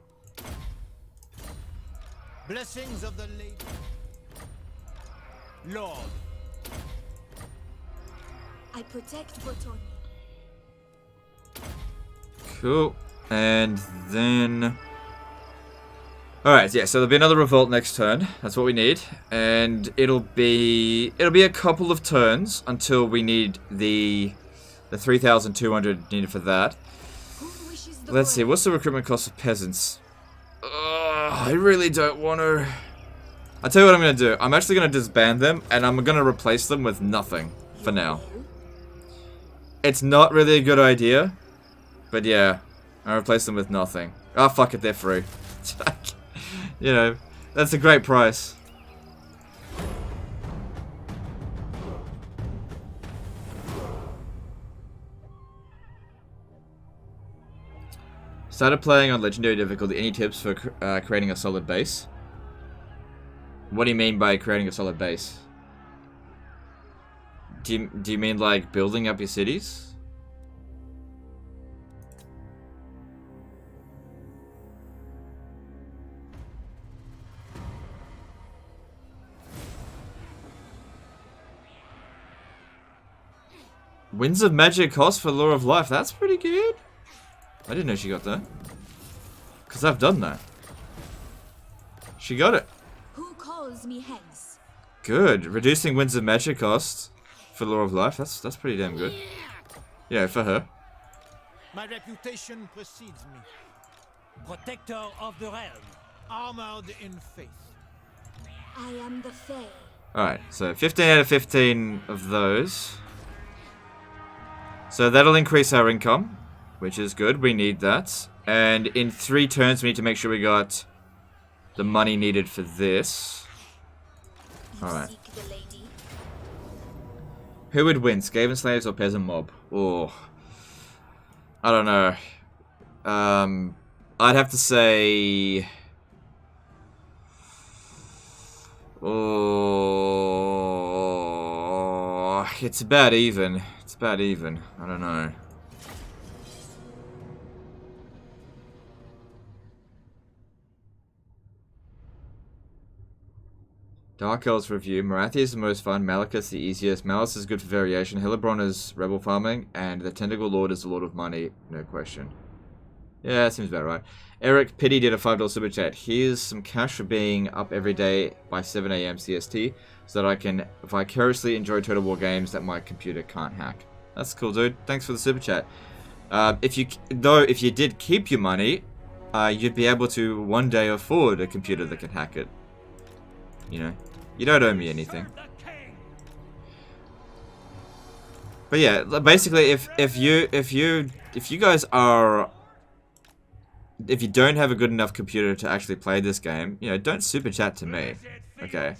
Blessings of the lady. Lord. I protect Bretagne. Cool. And then... Alright, yeah, so there'll be another revolt next turn. That's what we need. And it'll be a couple of turns until we need the 3,200 needed for that. Who wishes the Let's see, bread? what's the recruitment cost of peasants? I really don't want to... I'll tell you what I'm going to do. I'm actually going to disband them, and I'm going to replace them with nothing for now. It's not really a good idea, but yeah, I'll replace them with nothing. Oh, fuck it, they're free. You know, that's a great price. Started playing on Legendary difficulty. Any tips for creating a solid base? What do you mean by creating a solid base? Do you mean like building up your cities? Winds of Magic cost for Law of Life. That's pretty good. I didn't know she got that. Because I've done that. She got it. Who calls me hence? Good. Reducing Winds of Magic cost for Law of Life. That's pretty damn good. Yeah, for her. My reputation precedes me. Protector of the realm. Armored in faith. I am the Fae. Alright, so 15 out of 15 of those. So that'll increase our income, which is good. We need that. And in 3 turns, we need to make sure we got the money needed for this. You Alright. seek the lady. Who would win, Skaven Slaves or Peasant Mob? Oh, I don't know. I'd have to say... Oh, it's about even. It's about even. I don't know. Dark Elves review. Marathi is the most fun. Malekith the easiest. Malice is good for variation. Hillebron is rebel farming. And the Tentacle Lord is the Lord of Money. No question. Yeah, that seems about right. Eric Pity did a $5 super chat. Here's some cash for being up every day by 7 AM CST so that I can vicariously enjoy Total War games that my computer can't hack. That's cool, dude. Thanks for the super chat. If you did keep your money, you'd be able to one day afford a computer that can hack it. You know, you don't owe me anything. But yeah, basically, if you guys are, if you don't have a good enough computer to actually play this game, you know, don't super chat to me. Okay.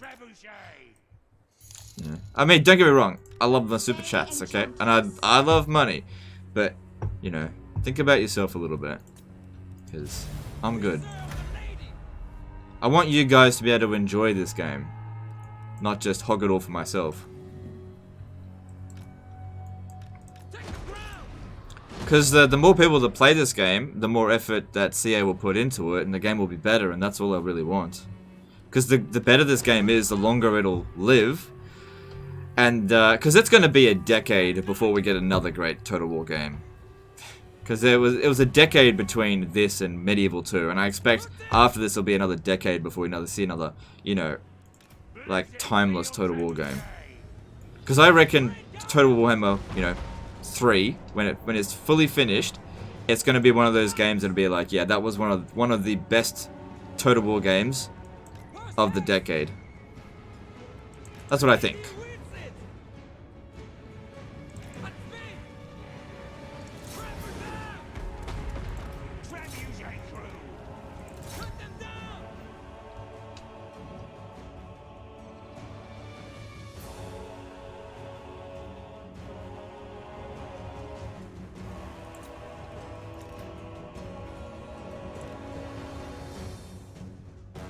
Yeah. I mean, don't get me wrong. I love the super chats, okay, and I love money, but you know, think about yourself a little bit, because I'm good. I want you guys to be able to enjoy this game, not just hog it all for myself. Because the more people that play this game, the more effort that CA will put into it, and the game will be better, and that's all I really want. Because the better this game is, the longer it'll live. And, because it's going to be a decade before we get another great Total War game. Because it was a decade between this and Medieval 2, and I expect after this will be another decade before we see another, you know, like, timeless Total War game. Because I reckon Total Warhammer, you know, 3, when it's fully finished, it's going to be one of those games that'll be like, yeah, that was one of the best Total War games of the decade. That's what I think.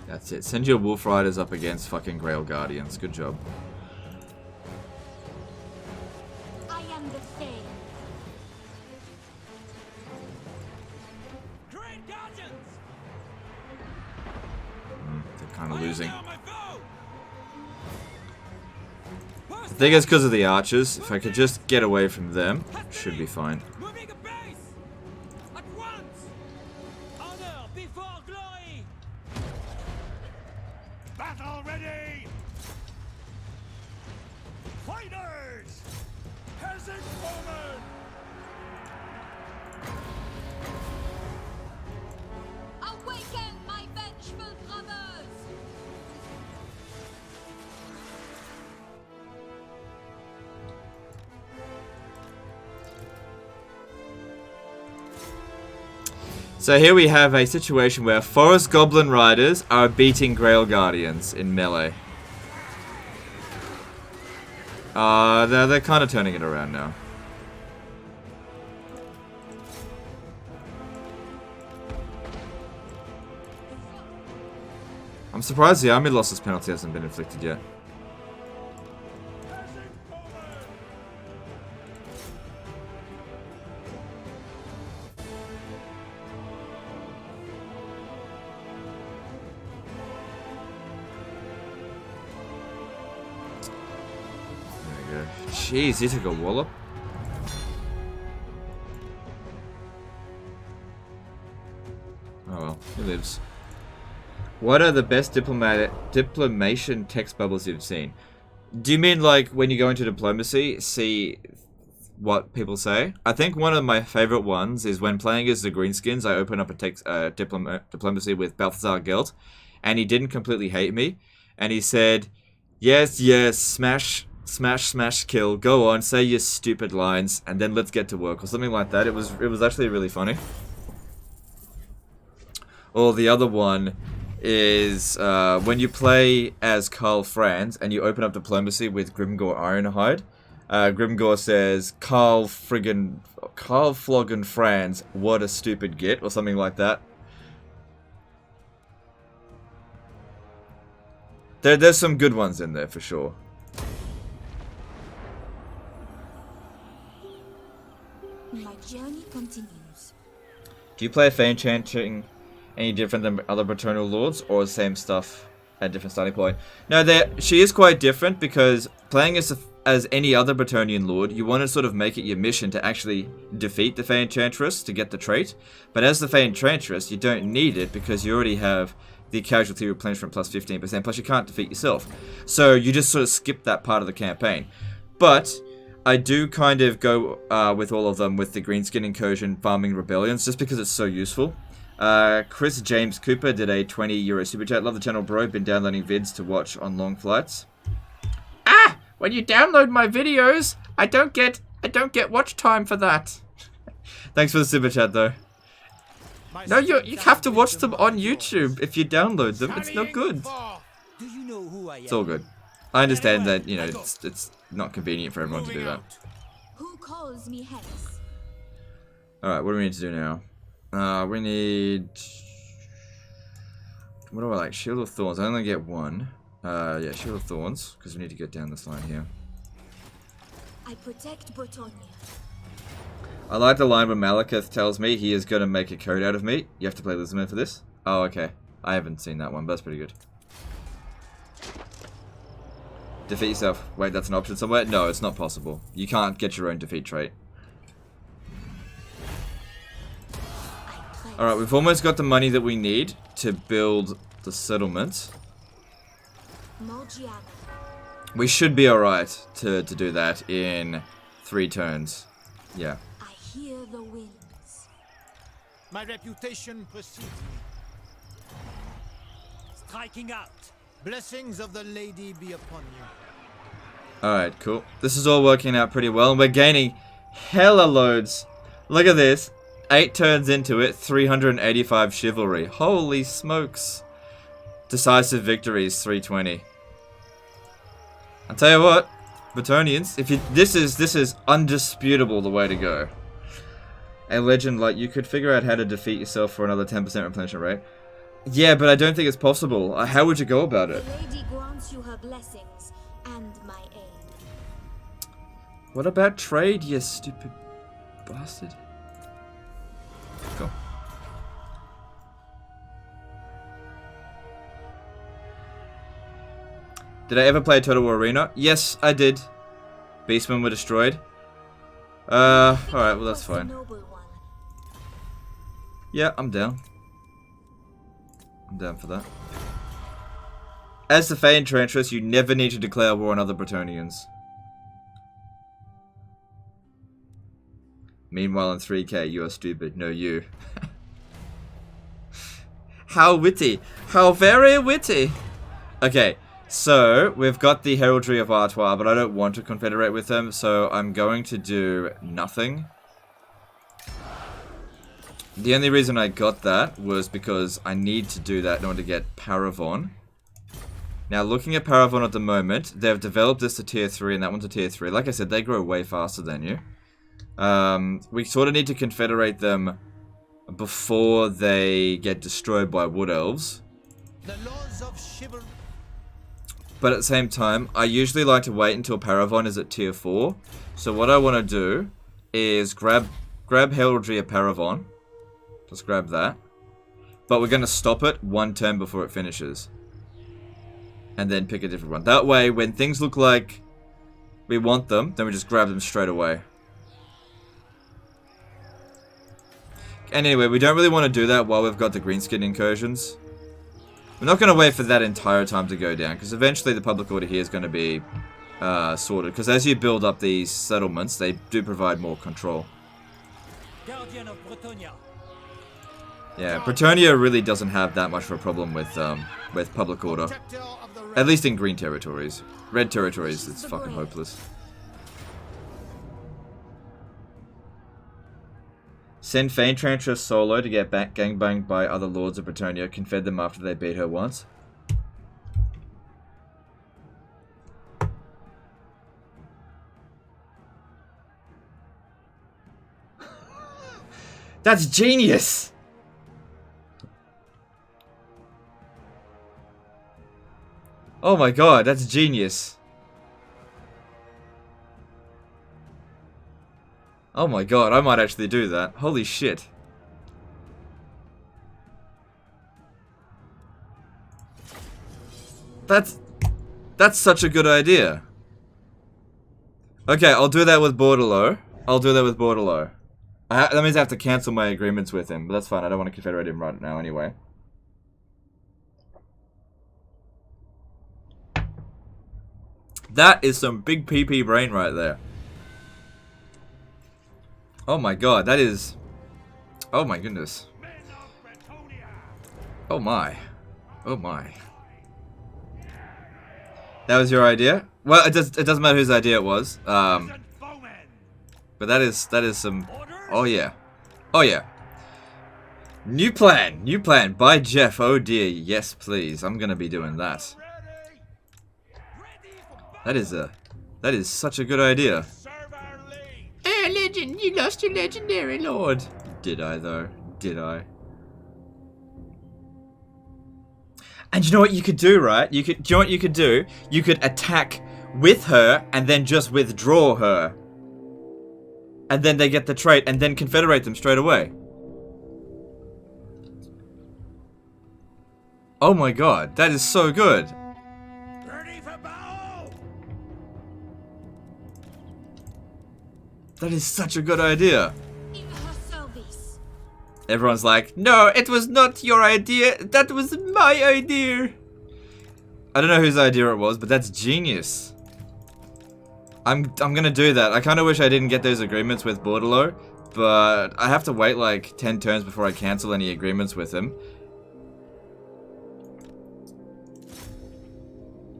That's it. Send your Wolf Riders up against fucking Grail Guardians. Good job. I am the Fae. They're kind of losing. I think it's because of the archers. If I could just get away from them, should be fine. Battle ready! Fighters! Peasant woman! Awaken, my vengeful brothers! So here we have a situation where Forest Goblin Riders are beating Grail Guardians in melee. They're kind of turning it around now. I'm surprised the army losses penalty hasn't been inflicted yet. Jeez, he took a wallop. He lives. What are the best diplomation text bubbles you've seen? Do you mean like when you go into diplomacy, see what people say? I think one of my favorite ones is when playing as the Greenskins, I open up a diplomacy with Balthazar Gelt, and he didn't completely hate me, and he said, yes, yes, smash, smash, smash, kill, go on, say your stupid lines, and then let's get to work, or something like that. It was actually really funny. Or the other one is when you play as Karl Franz and you open up diplomacy with Grimgor Ironhide. Grimgor says, Karl Floggin Franz, what a stupid git, or something like that. There's some good ones in there for sure. My journey continues. Do you play Fey Enchanting any different than other Bretonial Lords, or the same stuff at a different starting point? No, she is quite different, because playing as any other Bretonian Lord, you want to sort of make it your mission to actually defeat the Fey Enchantress to get the trait. But as the Fey Enchantress, you don't need it, because you already have the casualty replenishment plus 15%, plus you can't defeat yourself. So you just sort of skip that part of the campaign. But I do kind of go with all of them with the Greenskin Incursion farming rebellions, just because it's so useful. Chris James Cooper did a €20 super chat. Love the channel, bro. Been downloading vids to watch on long flights. Ah! When you download my videos, I don't get watch time for that. Thanks for the super chat, though. No, you have to watch them on YouTube if you download them. It's not good. Do you know who I am? It's all good. I understand that, you know, it's not convenient for everyone to do that. Who calls me Hex? Alright, what do we need to do now? We need... What do I like? Shield of Thorns. I only get one. Yeah, Shield of Thorns, because we need to get down this line here. I protect Bretonia. I like the line where Malekith tells me he is going to make a code out of me. You have to play Lizman for this? Oh, okay. I haven't seen that one, but that's pretty good. Defeat yourself. Wait, that's an option somewhere? No, it's not possible. You can't get your own defeat trait. Alright, we've almost got the money that we need to build the settlement. We should be alright to do that in 3 turns. Yeah. I hear the winds. My reputation precedes me. Striking out. Blessings of the lady be upon you. Alright, cool. This is all working out pretty well, and we're gaining hella loads. Look at this. 8 turns into it, 385 chivalry. Holy smokes. Decisive victories, 320. I'll tell you what, Bretonians, if you this is undisputable the way to go. A legend, like, you could figure out how to defeat yourself for another 10% replenishment rate. Yeah, but I don't think it's possible. How would you go about it? The lady grants you her blessings and my aid. What about trade, you stupid bastard? Cool. Did I ever play Total War Arena? Yes, I did. Beastmen were destroyed. Alright, well that's fine. Yeah, I'm down. I'm down for that. As the Fey Enchantress, you never need to declare war on other Bretonians. Meanwhile, in 3K, you are stupid. No, you. How witty. How very witty. Okay, so we've got the Heraldry of Artois, but I don't want to confederate with them, so I'm going to do nothing. The only reason I got that was because I need to do that in order to get Paravon. Now, looking at Paravon at the moment, they've developed this to tier 3 and that one to tier 3. Like I said, they grow way faster than you. We sort of need to confederate them before they get destroyed by Wood Elves. The laws of chivalry. But at the same time, I usually like to wait until Paravon is at tier 4. So what I want to do is grab Heraldry of Paravon. Just grab that. But we're going to stop it 1 turn before it finishes. And then pick a different one. That way, when things look like we want them, then we just grab them straight away. And anyway, we don't really want to do that while we've got the greenskin incursions. We're not going to wait for that entire time to go down, because eventually the public order here is going to be sorted. Because as you build up these settlements, they do provide more control. Guardian of Bretonia. Yeah, Bretonia really doesn't have that much of a problem with public order. At least in green territories. Red territories, it's fucking hopeless. Send Enchantress solo to get back gangbanged by other lords of Bretonia. Confed them after they beat her once. That's genius! Oh my god, that's genius. Oh my god, I might actually do that. Holy shit. That's such a good idea. Okay, I'll do that with Bordello. That means I have to cancel my agreements with him, but that's fine. I don't want to confederate him right now anyway. That is some big PP brain right there. Oh my god, that is... Oh my goodness. Oh my. Oh my. That was your idea? Well, it doesn't matter whose idea it was. But that is some... Oh yeah. Oh yeah. New plan by Jeff. Oh dear, yes please. I'm gonna be doing that. That is such a good idea. Legend, you lost your legendary lord. Did I though? Did I? And you know what you could do, right? Do you know what you could do? You could attack with her and then just withdraw her. And then they get the trait and then confederate them straight away. Oh my god, that is so good. That is such a good idea. Everyone's like, no, it was not your idea. That was my idea. I don't know whose idea it was, but that's genius. I'm gonna do that. I kind of wish I didn't get those agreements with Bordello, but I have to wait like 10 turns before I cancel any agreements with him.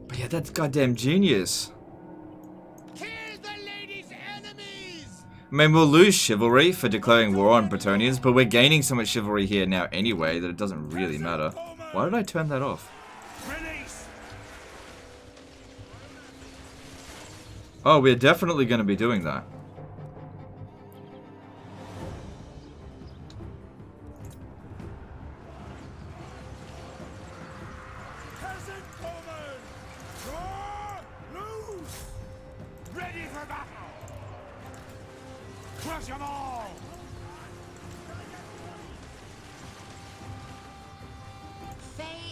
But yeah, that's goddamn genius. I mean, we'll lose chivalry for declaring war on Bretonians, but we're gaining so much chivalry here now anyway that it doesn't really matter. Why did I turn that off? Oh, we're definitely going to be doing that.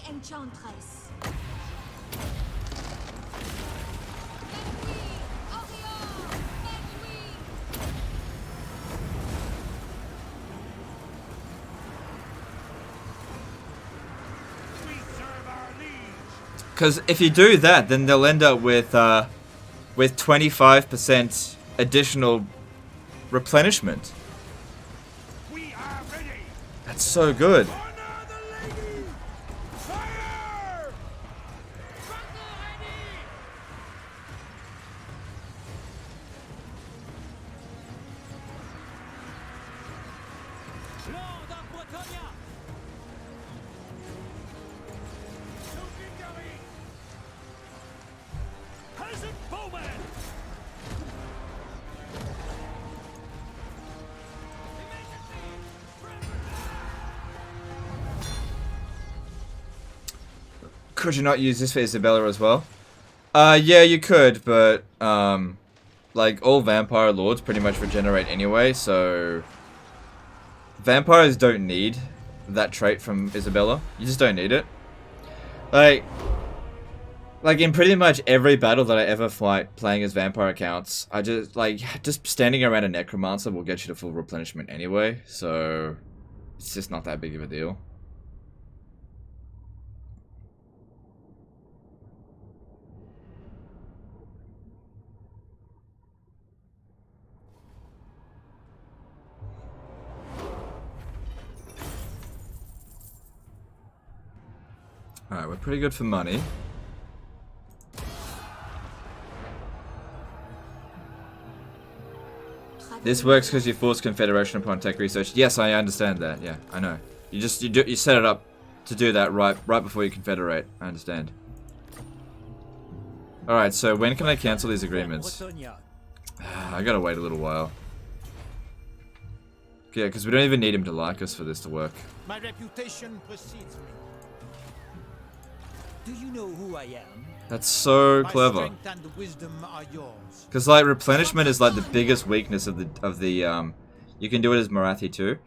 Enchantress. Because if you do that, then they'll end up with 25% additional replenishment. That's so good. Could you not use this for Isabella as well? Yeah, you could, but, like, all vampire lords pretty much regenerate anyway, so... Vampires don't need that trait from Isabella. You just don't need it. Like, in pretty much every battle that I ever fight playing as vampire accounts, I just, like, just standing around a necromancer will get you to full replenishment anyway, so... It's just not that big of a deal. Alright, we're pretty good for money. This works because you force Confederation upon tech research. Yes, I understand that. Yeah, I know. You set it up to do that right before you confederate. I understand. All right, so when can I cancel these agreements? I gotta wait a little while. Yeah, because we don't even need him to like us for this to work. My reputation precedes me. Do you know who I am? That's so My clever. strength and wisdom are yours. Because like replenishment is like the biggest weakness of the you can do it as Marathi too.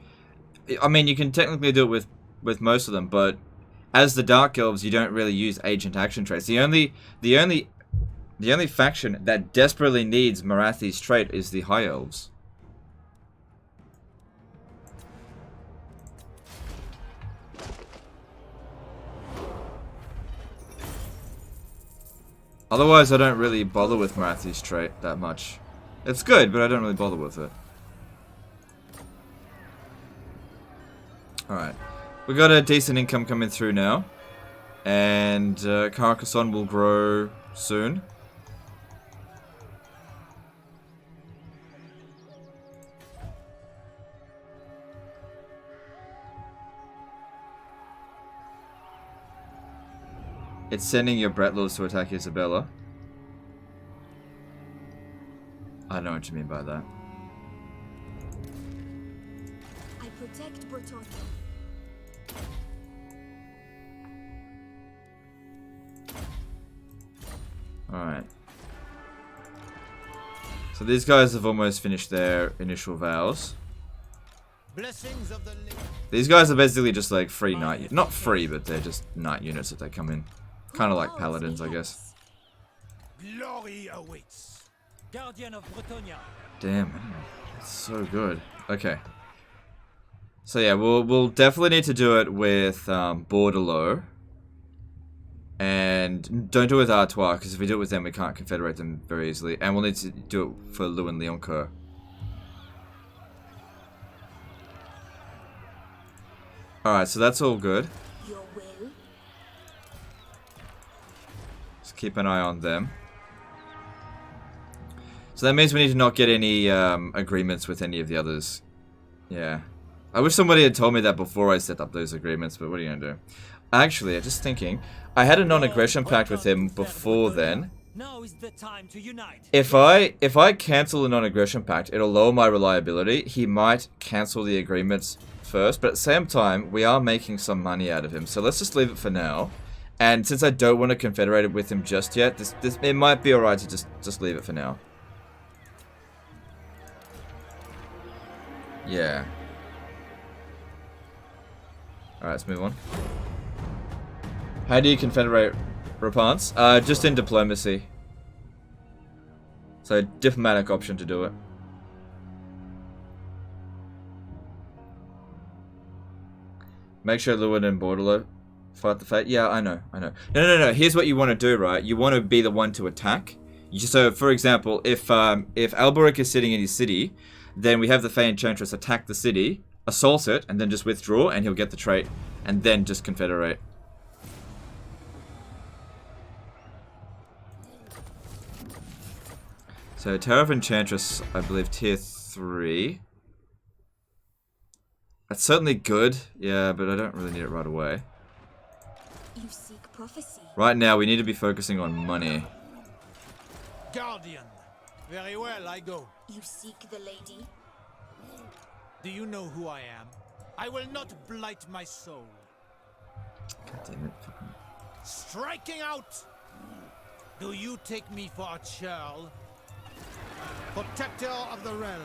I mean, you can technically do it with most of them, but as the Dark Elves, you don't really use agent action traits. The only faction that desperately needs Marathi's trait is the High Elves. Otherwise, I don't really bother with Marathi's trait that much. It's good, but I don't really bother with it. Alright. We got a decent income coming through now. And Carcassonne will grow soon. It's sending your Bretlords to attack Isabella. I don't know what you mean by that. I protect Bretonia. Alright. So these guys have almost finished their initial vows. Blessings of the These guys are basically just like free knight. Not free, but they're just knight units that they come in. Kind of like paladins, I guess. glory awaits. Guardian of Bretonia. Damn, it's so good. Okay. So yeah, we'll definitely need to do it with Bordelot. And don't do it with Artois, because if we do it with them, we can't confederate them very easily. And we'll need to do it for Lou and Leoncoeur. Alright, so that's all good. Your will? Just keep an eye on them. So that means we need to not get any agreements with any of the others. Yeah. I wish somebody had told me that before I set up those agreements, but what are you going to do? Actually, I'm just thinking, I had a non-aggression pact with him before then. Now is the time to unite. If I cancel the non-aggression pact, it'll lower my reliability. He might cancel the agreements first, but at the same time, we are making some money out of him. So let's just leave it for now. And since I don't want to confederate it with him just yet, it might be alright to just leave it for now. Yeah. Alright, let's move on. How do you confederate Rapance? Just in diplomacy. So, diplomatic option to do it. Make sure Lewin and Bordelot fight the fate. Yeah, I know. No. Here's what you want to do, right? You want to be the one to attack. So, for example, if Alberic is sitting in his city, then we have the Fey Enchantress attack the city, assault it, and then just withdraw, and he'll get the trait, and then just confederate. So, Tower of Enchantress, I believe, tier 3. That's certainly good, yeah, but I don't really need it right away. You seek prophecy. Right now, we need to be focusing on money. Guardian. Very well, I go. You seek the lady. Do you know who I am? I will not blight my soul. God damn it. Striking out! Do you take me for a churl? Protector of the realm.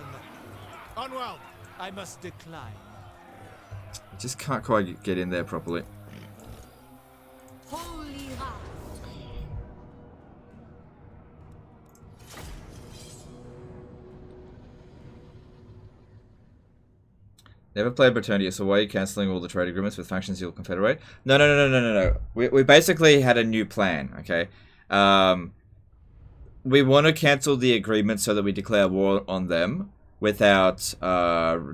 Onward! I must decline. I just can't quite get in there properly. Holy wrath. Never played Britannia, so why are you cancelling all the trade agreements with factions you'll confederate? No. We basically had a new plan, okay? We want to cancel the agreement so that we declare war on them without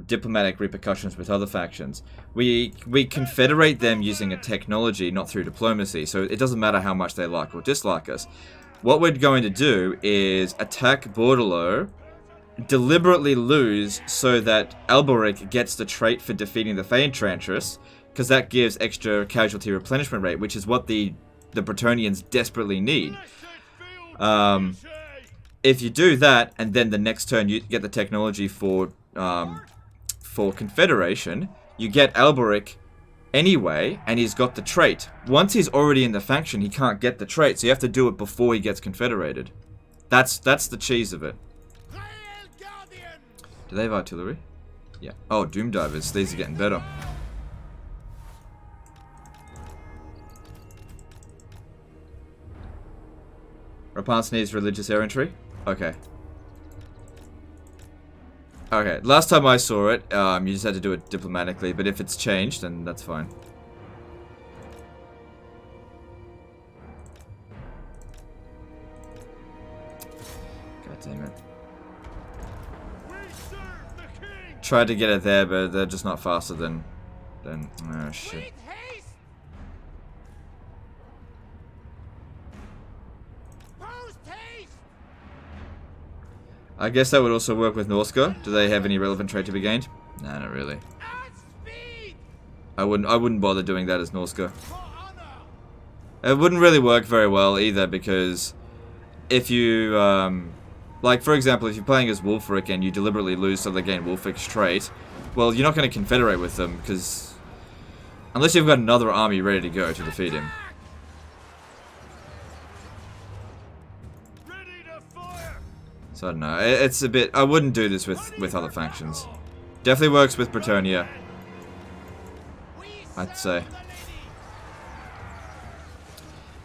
diplomatic repercussions with other factions. We confederate them using a technology, not through diplomacy, so it doesn't matter how much they like or dislike us. What we're going to do is attack Bordello, deliberately lose so that Alberic gets the trait for defeating the Enchantress, because that gives extra casualty replenishment rate, which is what the Bretonnians desperately need. If you do that, and then the next turn you get the technology for Confederation, you get Alberic anyway, and he's got the trait. Once he's already in the faction, he can't get the trait, so you have to do it before he gets confederated. That's the cheese of it. Do they have artillery? Yeah. Oh, Doom Divers. These are getting better. Rapance needs religious errantry? Okay. Okay, last time I saw it, you just had to do it diplomatically, but if it's changed, then that's fine. God damn it. Tried to get it there, but they're just not faster than oh shit. I guess that would also work with Norska. Do they have any relevant trait to be gained? Nah, not really. I wouldn't bother doing that as Norska. It wouldn't really work very well either, because if you like, for example, if you're playing as Wulfric and you deliberately lose so they gain Wulfric's trait, well, you're not going to confederate with them, because unless you've got another army ready to go to defeat him. So I don't know, it's a bit, I wouldn't do this with other factions. Definitely works with Bretonnia, I'd say.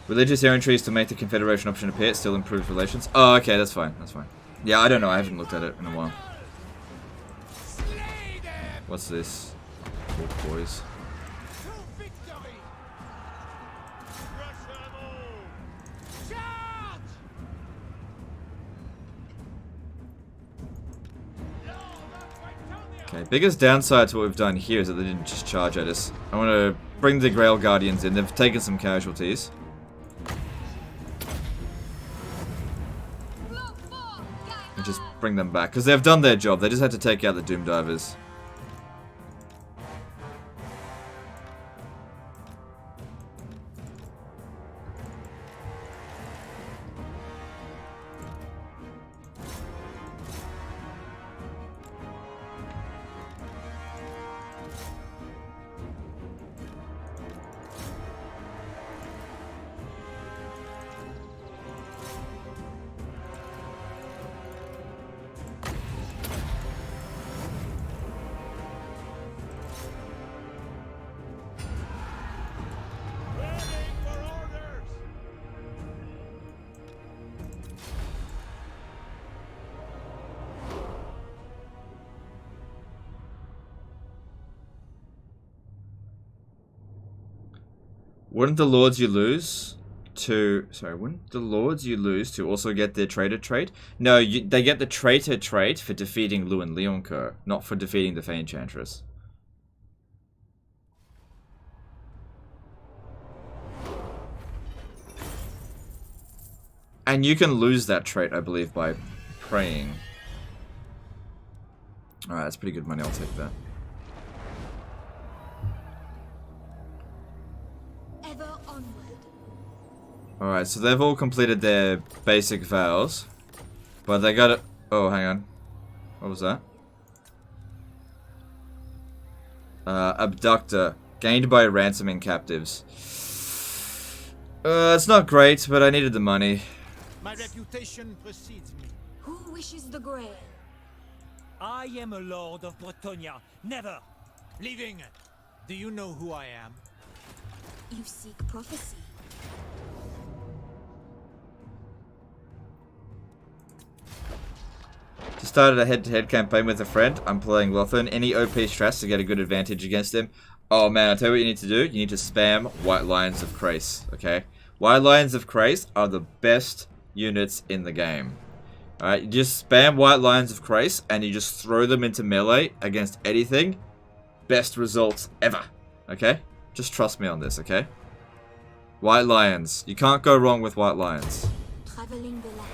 Religious errantry is to make the Confederation option appear, it still improves relations. Oh, okay, that's fine, that's fine. Yeah, I don't know, I haven't looked at it in a while. What's this? Wolf boys. Okay, biggest downside to what we've done here is that they didn't just charge at us. I want to bring the Grail Guardians in. They've taken some casualties. And just bring them back, because they've done their job. They just had to take out the Doom Divers. Wouldn't the lords you lose to... Sorry, wouldn't the lords you lose to also get their traitor trait? No, they get the traitor trait for defeating Lu and Leoncoeur, not for defeating the Enchantress. And you can lose that trait, I believe, by praying. Alright, that's pretty good money, I'll take that. Alright, so they've all completed their basic vows. But they got it. Oh, hang on. What was that? Abductor. Gained by ransoming captives. It's not great, but I needed the money. My reputation precedes me. Who wishes the Grail? I am a lord of Bretonnia. Never! Leaving. Do you know who I am? You seek prophecy. started a head-to-head campaign with a friend. I'm playing Lothan. Any OP strats to get a good advantage against him. Oh man, I'll tell you what you need to do. You need to spam White Lions of Krace, okay? White Lions of Krace are the best units in the game. Alright, you just spam White Lions of Krace and you just throw them into melee against anything. Best results ever, okay? Just trust me on this, okay? White Lions. You can't go wrong with White Lions. Traveling the land.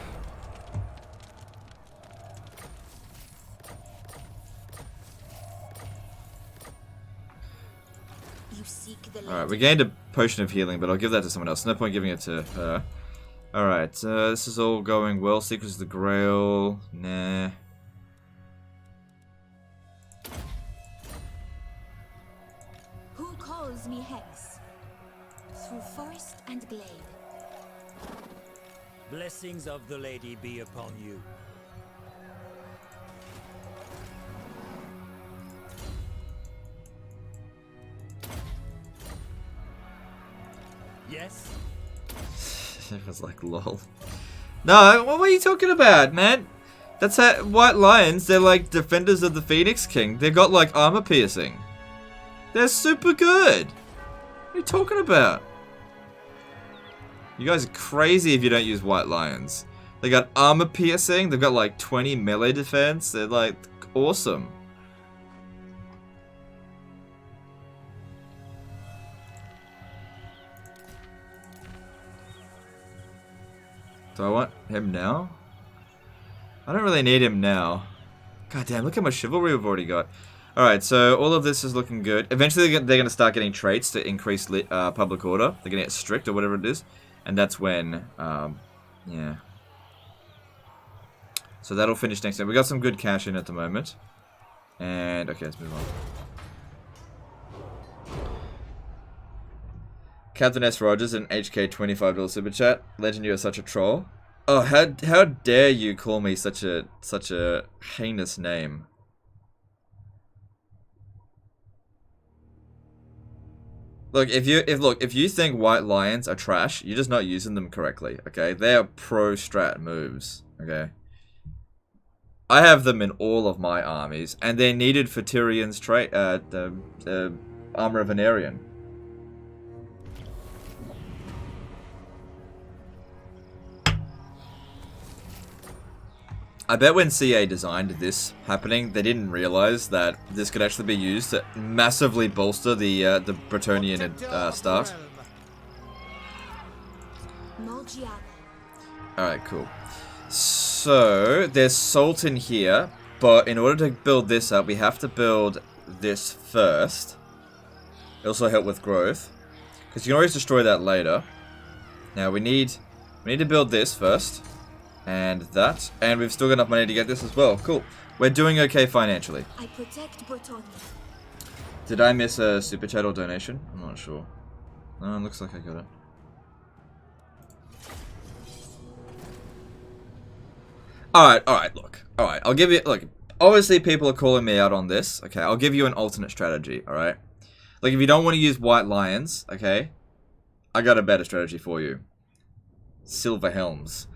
You seek the land. Alright, we gained a potion of healing, but I'll give that to someone else. No point giving it to her. Alright, this is all going well. Secrets of the Grail. Nah. Who calls me Hex? Through forest and glade. Blessings of the lady be upon you. Yes? It was like, lol. No, what are you talking about, man? That's how White Lions, they're like defenders of the Phoenix King. They've got like armor piercing. They're super good. What are you talking about? You guys are crazy if you don't use White Lions. They got armor piercing. They've got like 20 melee defense. They're like awesome. Do I want him now? I don't really need him now. God damn, look how much chivalry we've already got. Alright, so all of this is looking good. Eventually they're going to start getting traits to increase public order. They're going to get strict or whatever it is. And that's when, yeah. So that'll finish next time. We got some good cash in at the moment. And, okay, let's move on. Captain S. Rogers and HK $25 super chat. Legend, you are such a troll. Oh, how dare you call me such a heinous name? Look, if you think White Lions are trash, you're just not using them correctly. Okay, they are pro strat moves. Okay, I have them in all of my armies, and they're needed for Tyrion's trait. The armor of Venerian. I bet when CA designed this happening, they didn't realize that this could actually be used to massively bolster the Bretonnian start. Alright, cool. So, there's salt in here, but in order to build this up, we have to build this first. It also help with growth, because you can always destroy that later. Now, we need to build this first. And that. And we've still got enough money to get this as well. Cool. We're doing okay financially. I protect Bretonnia. Did I miss a super chat or donation? I'm not sure. No, it looks like I got it. Alright, look. Alright, I'll give you, look, obviously people are calling me out on this. Okay, I'll give you an alternate strategy, alright? Like, if you don't want to use White Lions, okay, I got a better strategy for you. Silver Helms.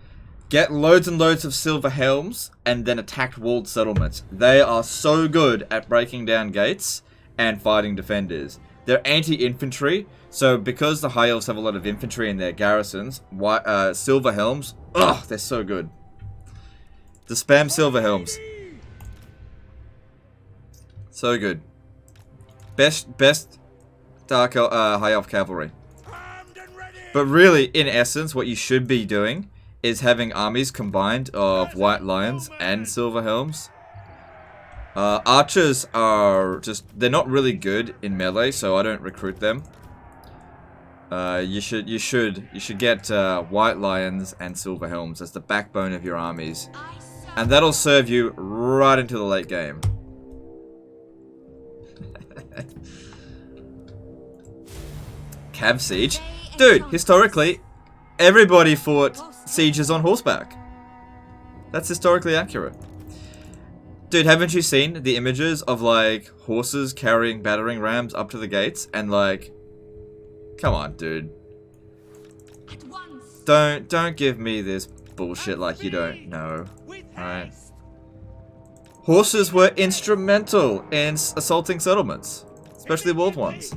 Get loads and loads of silver helms and then attack walled settlements. They are so good at breaking down gates and fighting defenders. They're anti-infantry, so because the high elves have a lot of infantry in their garrisons, silver helms, ugh, they're so good. The spam silver helms. So good. Best dark high elf cavalry. But really, in essence, what you should be doing is having armies combined of White Lions and Silver Helms. Archers are just, they're not really good in melee, so I don't recruit them. You should get White Lions and Silver Helms as the backbone of your armies. And that'll serve you right into the late game. Cav Siege? Dude, historically, everybody fought sieges on horseback. That's historically accurate. Dude, haven't you seen the images of, like, horses carrying battering rams up to the gates? And, like, come on, dude. Don't give me this bullshit like you don't know. Alright? Horses were instrumental in assaulting settlements, especially walled ones.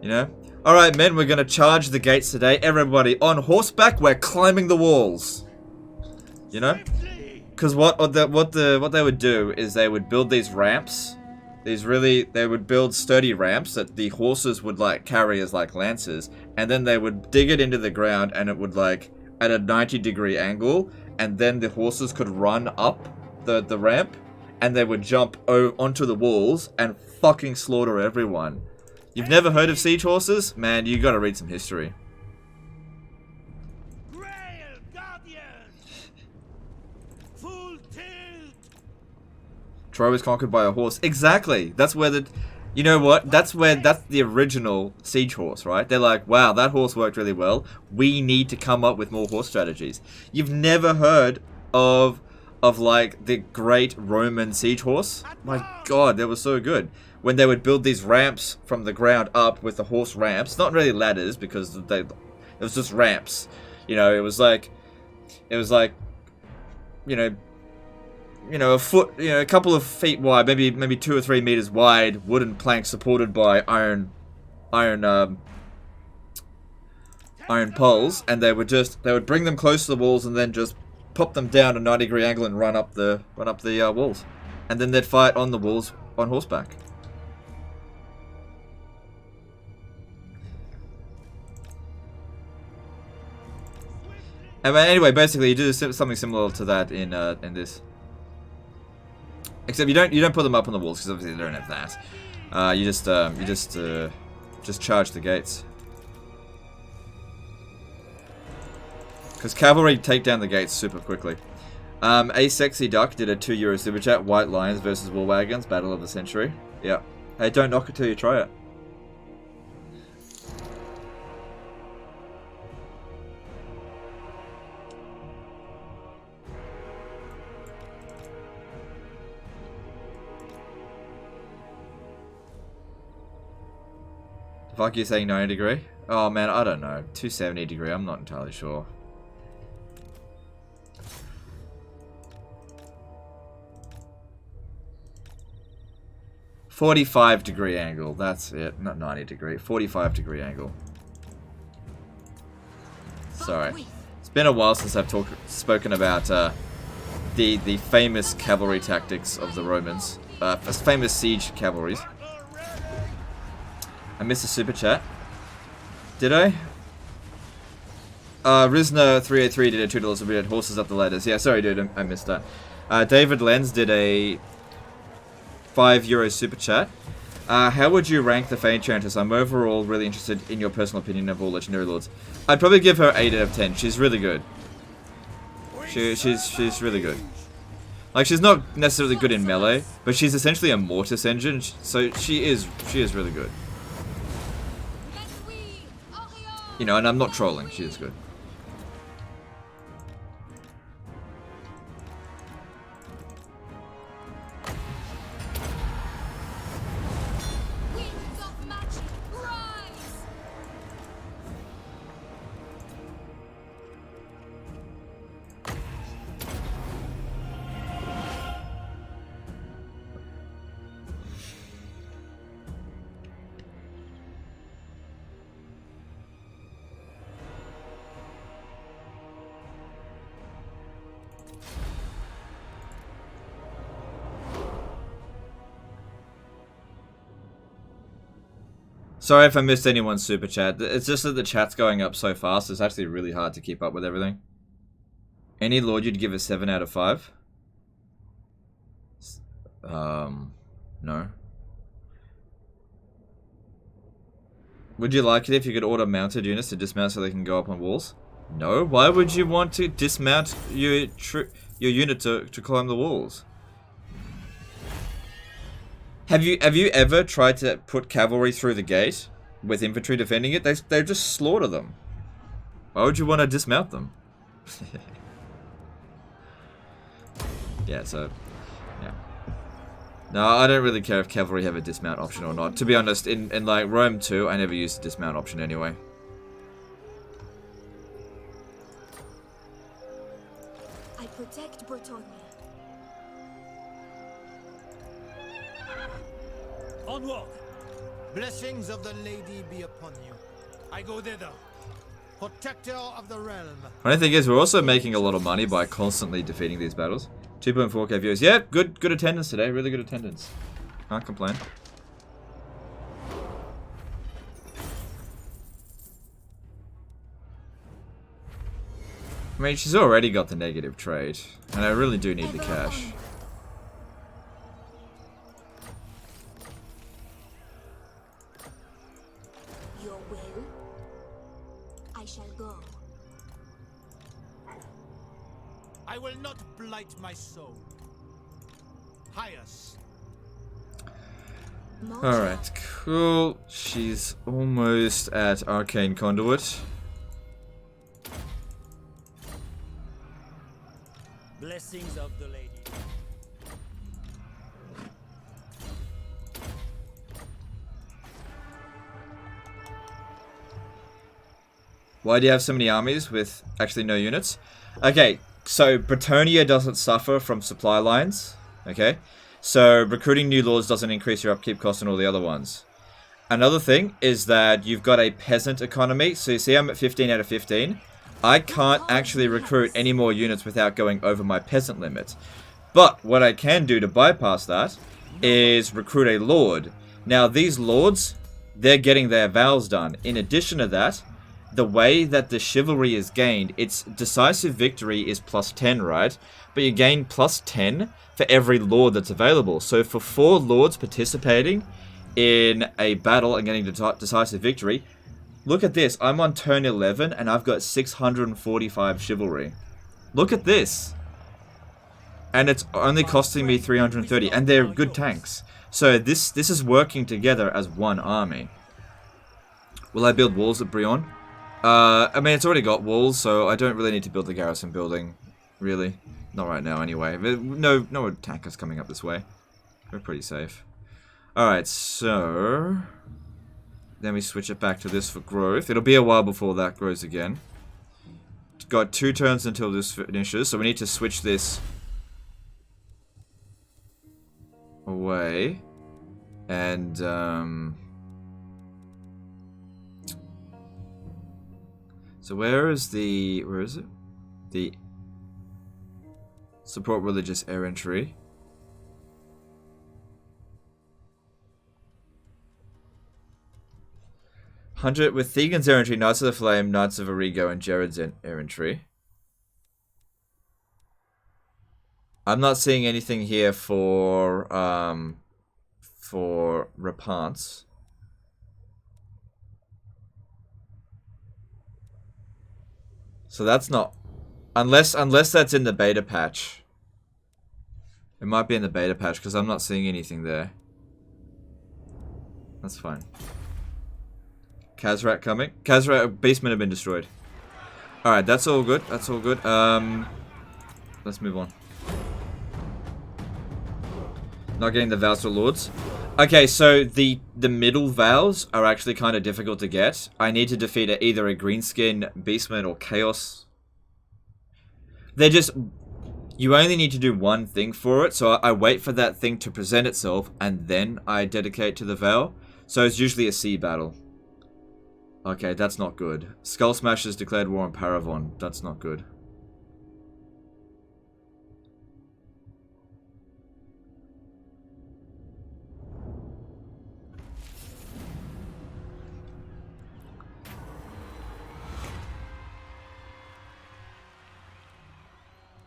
You know? Alright men, we're gonna charge the gates today. Everybody on horseback, we're climbing the walls. You know? Because what they would do is they would build these ramps. They would build sturdy ramps that the horses would like carry as like lances. And then they would dig it into the ground and it would like at a 90-degree angle. And then the horses could run up the ramp. And they would jump onto the walls and fucking slaughter everyone. You've never heard of siege horses? Man, you gotta read some history. Grail Guardian! Full tilt! Troy was conquered by a horse. Exactly! That's where the... You know what? That's the original siege horse, right? They're like, wow, that horse worked really well. We need to come up with more horse strategies. You've never heard of like the great Roman siege horse? My god, they were so good. When they would build these ramps from the ground up with the horse ramps, not really ladders because it was just ramps. You know, it was like, you know, a foot, you know, a couple of feet wide, maybe 2 or 3 meters wide, wooden planks supported by iron poles, and they would bring them close to the walls and then just pop them down a 90-degree angle and run up the walls, and then they'd fight on the walls on horseback. And anyway, basically, you do something similar to that in this. Except you don't put them up on the walls because obviously they don't have that. You just charge the gates. Because cavalry take down the gates super quickly. A Sexy Duck did a €2 super chat. White Lions versus War Wagons, Battle of the Century. Yeah. Hey, don't knock it till you try it. Fuck you saying 90-degree? Oh man, I don't know. 270-degree, I'm not entirely sure. "45-degree angle, that's it. Not 90-degree. 45-degree angle. Sorry. It's been a while since I've spoken about the famous cavalry tactics of the Romans. Famous siege cavalries. I missed a super chat. Did I? Rizna383 did a $2 super chat. Horses up the ladders. Yeah, sorry dude, I missed that. David Lenz did a €5 super chat. How would you rank the Enchantress? I'm overall really interested in your personal opinion of all legendary lords. I'd probably give her 8 out of 10. She's really good. She's really good. Like, she's not necessarily good in melee, but she's essentially a mortis engine, so she is really good. You know, and I'm not trolling, she is good. Sorry if I missed anyone's super chat. It's just that the chat's going up so fast, it's actually really hard to keep up with everything. Any lord you'd give a 7 out of 5? No. Would you like it if you could order mounted units to dismount so they can go up on walls? No. Why would you want to dismount your unit to climb the walls? Have you ever tried to put cavalry through the gate with infantry defending it? They just slaughter them. Why would you want to dismount them? Yeah, so yeah. No, I don't really care if cavalry have a dismount option or not. To be honest, in like Rome 2, I never used the dismount option anyway. I Protect Bretonia. Onward! Blessings of the lady be upon you. I go thither. Protector of the realm. Funny thing is, we're also making a lot of money by constantly defeating these battles. 2.4k viewers. Yeah, good attendance today. Really good attendance. Can't complain. I mean, she's already got the negative trade, and I really do need the cash. Your will? I shall go. I will not blight my soul. Highest. Alright, cool. She's almost at Arcane Conduit. Blessings of the lady. Why do you have so many armies with actually no units? Okay, so Bretonia doesn't suffer from supply lines. Okay, so recruiting new lords doesn't increase your upkeep cost and all the other ones. Another thing is that you've got a peasant economy. So you see I'm at 15 out of 15. I can't actually recruit any more units without going over my peasant limit. But what I can do to bypass that is recruit a lord. Now these lords, they're getting their vows done. In addition to that, the way that the chivalry is gained, its decisive victory is +10, right? But you gain +10 for every lord that's available. So for 4 lords participating in a battle and getting decisive victory, look at this. I'm on turn 11 and I've got 645 chivalry. Look at this. And it's only costing me 330, and they're good tanks. So this is working together as one army. Will I build walls at Brionne? I mean, it's already got walls, so I don't really need to build the garrison building. Really. Not right now, anyway. No attackers coming up this way. We're pretty safe. Alright, so... then we switch it back to this for growth. It'll be a while before that grows again. Got 2 turns until this finishes, so we need to switch this away. And, so where is it? The support religious errantry. With Thegan's errantry, Knights of the Flame, Knights of Arrigo, and Jared's errantry. I'm not seeing anything here for Repants. So that's not, unless that's in the beta patch. It might be in the beta patch because I'm not seeing anything there. That's fine. Khazrak coming. Khazrak basement have been destroyed. Alright, that's all good. That's all good. Let's move on. Not getting the vows to lords. Okay, so the middle vows are actually kind of difficult to get. I need to defeat either a greenskin, beastman, or chaos. They're just... you only need to do one thing for it, so I wait for that thing to present itself, and then I dedicate to the vow. So it's usually a sea battle. Okay, that's not good. Skull Smashers declared war on Paravon. That's not good.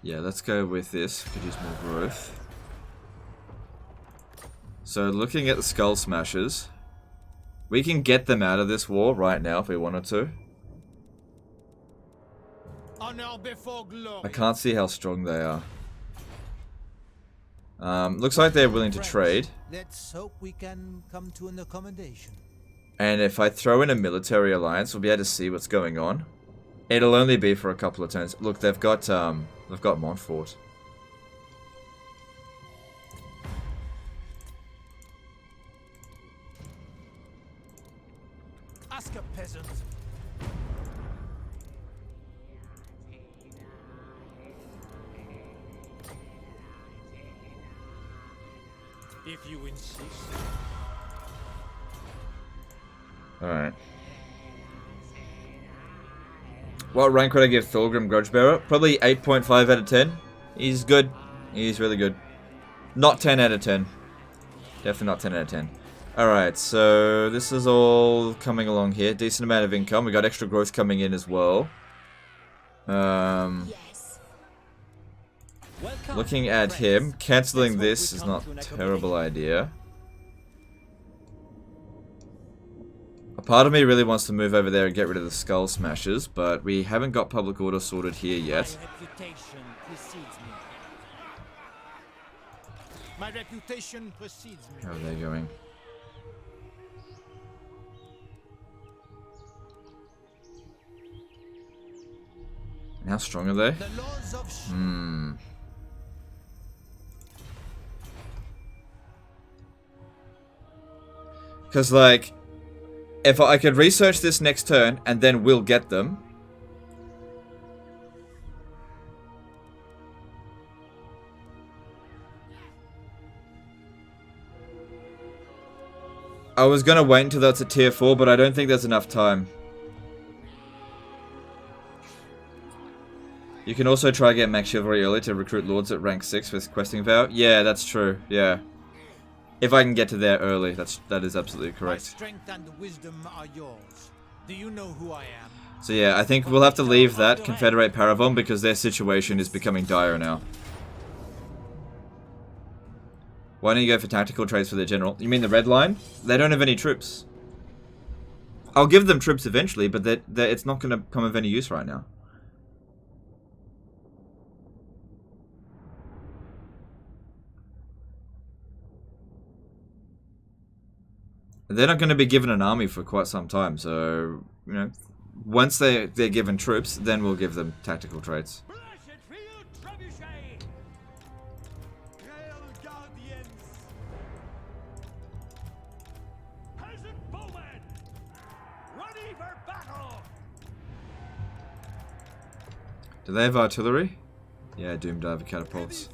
Yeah, let's go with this. Could use more growth. So looking at the Skull Smashers, we can get them out of this war right now if we wanted to. Honor before glory. I can't see how strong they are. Looks like they're willing to trade. Let's hope we can come to an accommodation. And if I throw in a military alliance, we'll be able to see what's going on. It'll only be for a couple of turns. Look, they've got Montfort. Ask a peasant. If you insist. Alright. What rank would I give Thorgrim Grudgebearer? Probably 8.5 out of 10. He's good. He's really good. Not 10 out of 10. Definitely not 10 out of 10. Alright, so this is all coming along here. Decent amount of income. We got extra growth coming in as well. Yes. Looking at him, cancelling this is not a terrible idea. A part of me really wants to move over there and get rid of the Skull Smashers, but we haven't got public order sorted here yet. My reputation precedes me. How are they going? And how strong are they? The laws of Because, like, if I could research this next turn and then we'll get them. I was gonna wait until that's a tier 4, but I don't think there's enough time. You can also try get max chivalry early to recruit lords at rank 6 with questing vow. Yeah, that's true. Yeah. If I can get to there early, that is absolutely correct. My strength and wisdom are yours. Do you know who I am? So yeah, I think we'll have to leave that Confederate Paravon because their situation is becoming dire now. Why don't you go for tactical trades for their general? You mean the red line? They don't have any troops. I'll give them troops eventually, but it's not going to come of any use right now. They're not going to be given an army for quite some time, so, you know, once they're given troops, then we'll give them tactical trades. Do they have artillery? Yeah, Doom Diver catapults.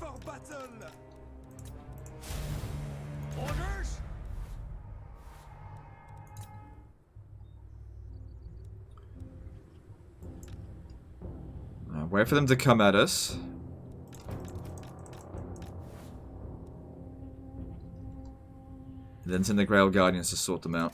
Wait for them to come at us. Then send the Grail Guardians to sort them out.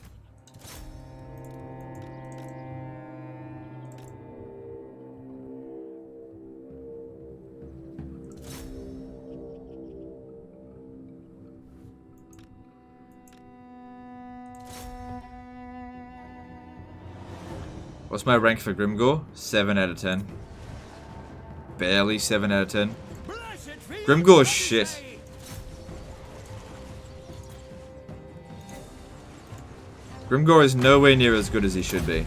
What's my rank for Grimgore? 7 out of 10. Barely 7 out of 10. Grimgore's shit. Grimgore is nowhere near as good as he should be.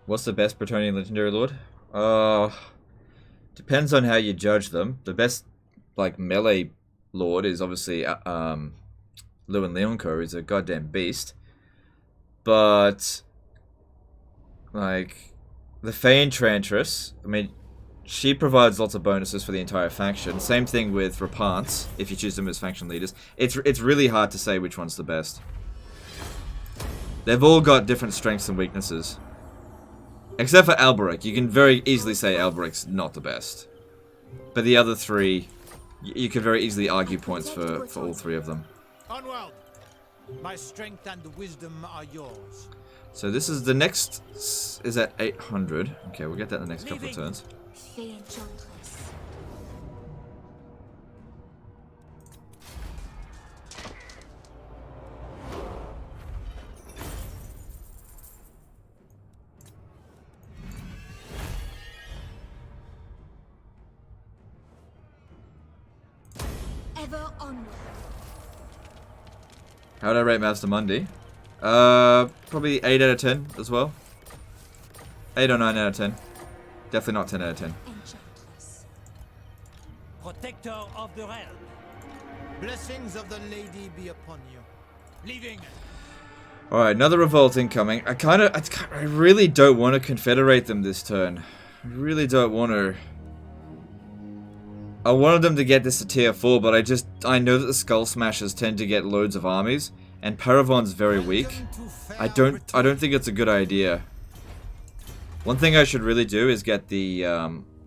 What's the best Bretonnian Legendary Lord? Depends on how you judge them. The best, like, melee Lord is obviously Lewin Leoncoeur. He's a goddamn beast. But, like, the Enchantress, I mean, she provides lots of bonuses for the entire faction. Same thing with Rapants, if you choose them as faction leaders. It's really hard to say which one's the best. They've all got different strengths and weaknesses. Except for Alberic. You can very easily say Alberic's not the best. But the other three, you could very easily argue points for all three of them. Onward. My strength and wisdom are yours. So this is the next is at 800. Okay, we'll get that in the next couple of turns. Enchantress. Ever onward. How would I rate Master Mundi? Probably 8 out of 10 as well. 8 or 9 out of 10. Definitely not 10 out of 10. Enchantress. Protector of the realm. Blessings of the lady be upon you. Leaving. Alright, another revolt incoming. I really don't want to confederate them this turn. I really don't want to. I wanted them to get this to tier 4, but I know that the Skull Smashers tend to get loads of armies, and Paravon's very weak. I don't think it's a good idea. One thing I should really do is get the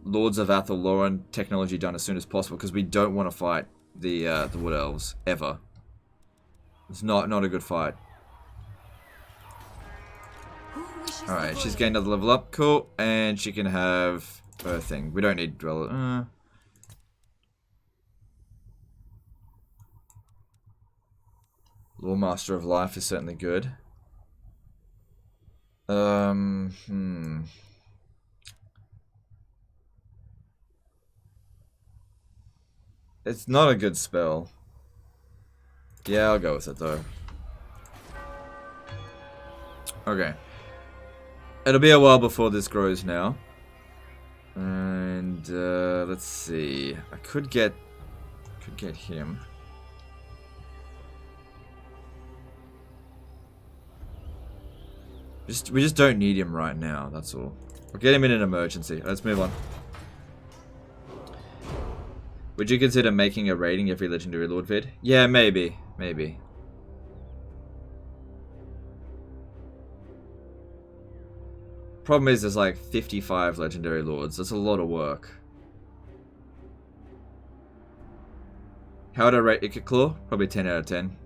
Lords of Athel Loren technology done as soon as possible, because we don't want to fight the Wood Elves ever. It's not a good fight. Alright, she's getting another level up, cool, and she can have her thing. We don't need Dweller. Lawmaster of Life is certainly good. It's not a good spell. Yeah, I'll go with it though. Okay. It'll be a while before this grows now. And let's see. I could get him. We just don't need him right now, that's all. We'll get him in an emergency. Let's move on. Would you consider making a rating every Legendary Lord vid? Yeah, maybe. Maybe. Problem is there's like 55 Legendary Lords. That's a lot of work. How would I rate Ikaclaw? Probably 10 out of 10.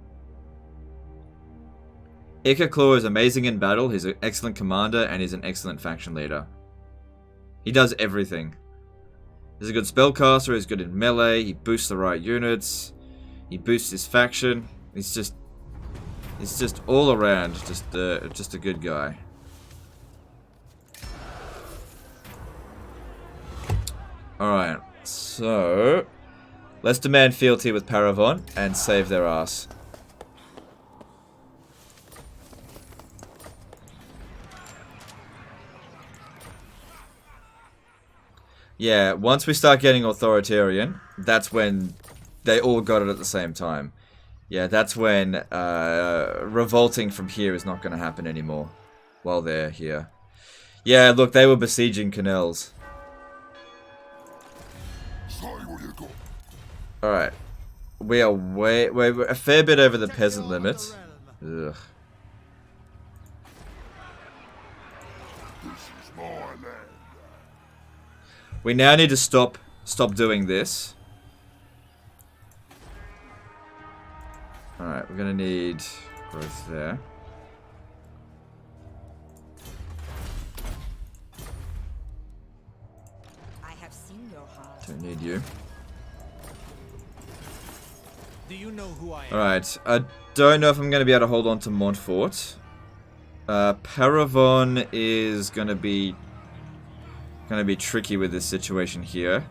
Ikaclaw is amazing in battle, he's an excellent commander, and he's an excellent faction leader. He does everything. He's a good spellcaster, he's good in melee, he boosts the right units, he boosts his faction. He's just all around just a good guy. Alright, so let's demand fealty with Paravon and save their ass. Yeah, once we start getting authoritarian, that's when they all got it at the same time. Yeah, that's when revolting from here is not going to happen anymore while they're here. Yeah, look, they were besieging canals. Alright. We are we're a fair bit over the peasant limit. Ugh. We now need to stop doing this. Alright, we're gonna need growth there. I have seen your heart. Don't need you. Do you know who I am? Alright, I don't know if I'm gonna be able to hold on to Montfort. Paravon is gonna be tricky with this situation here.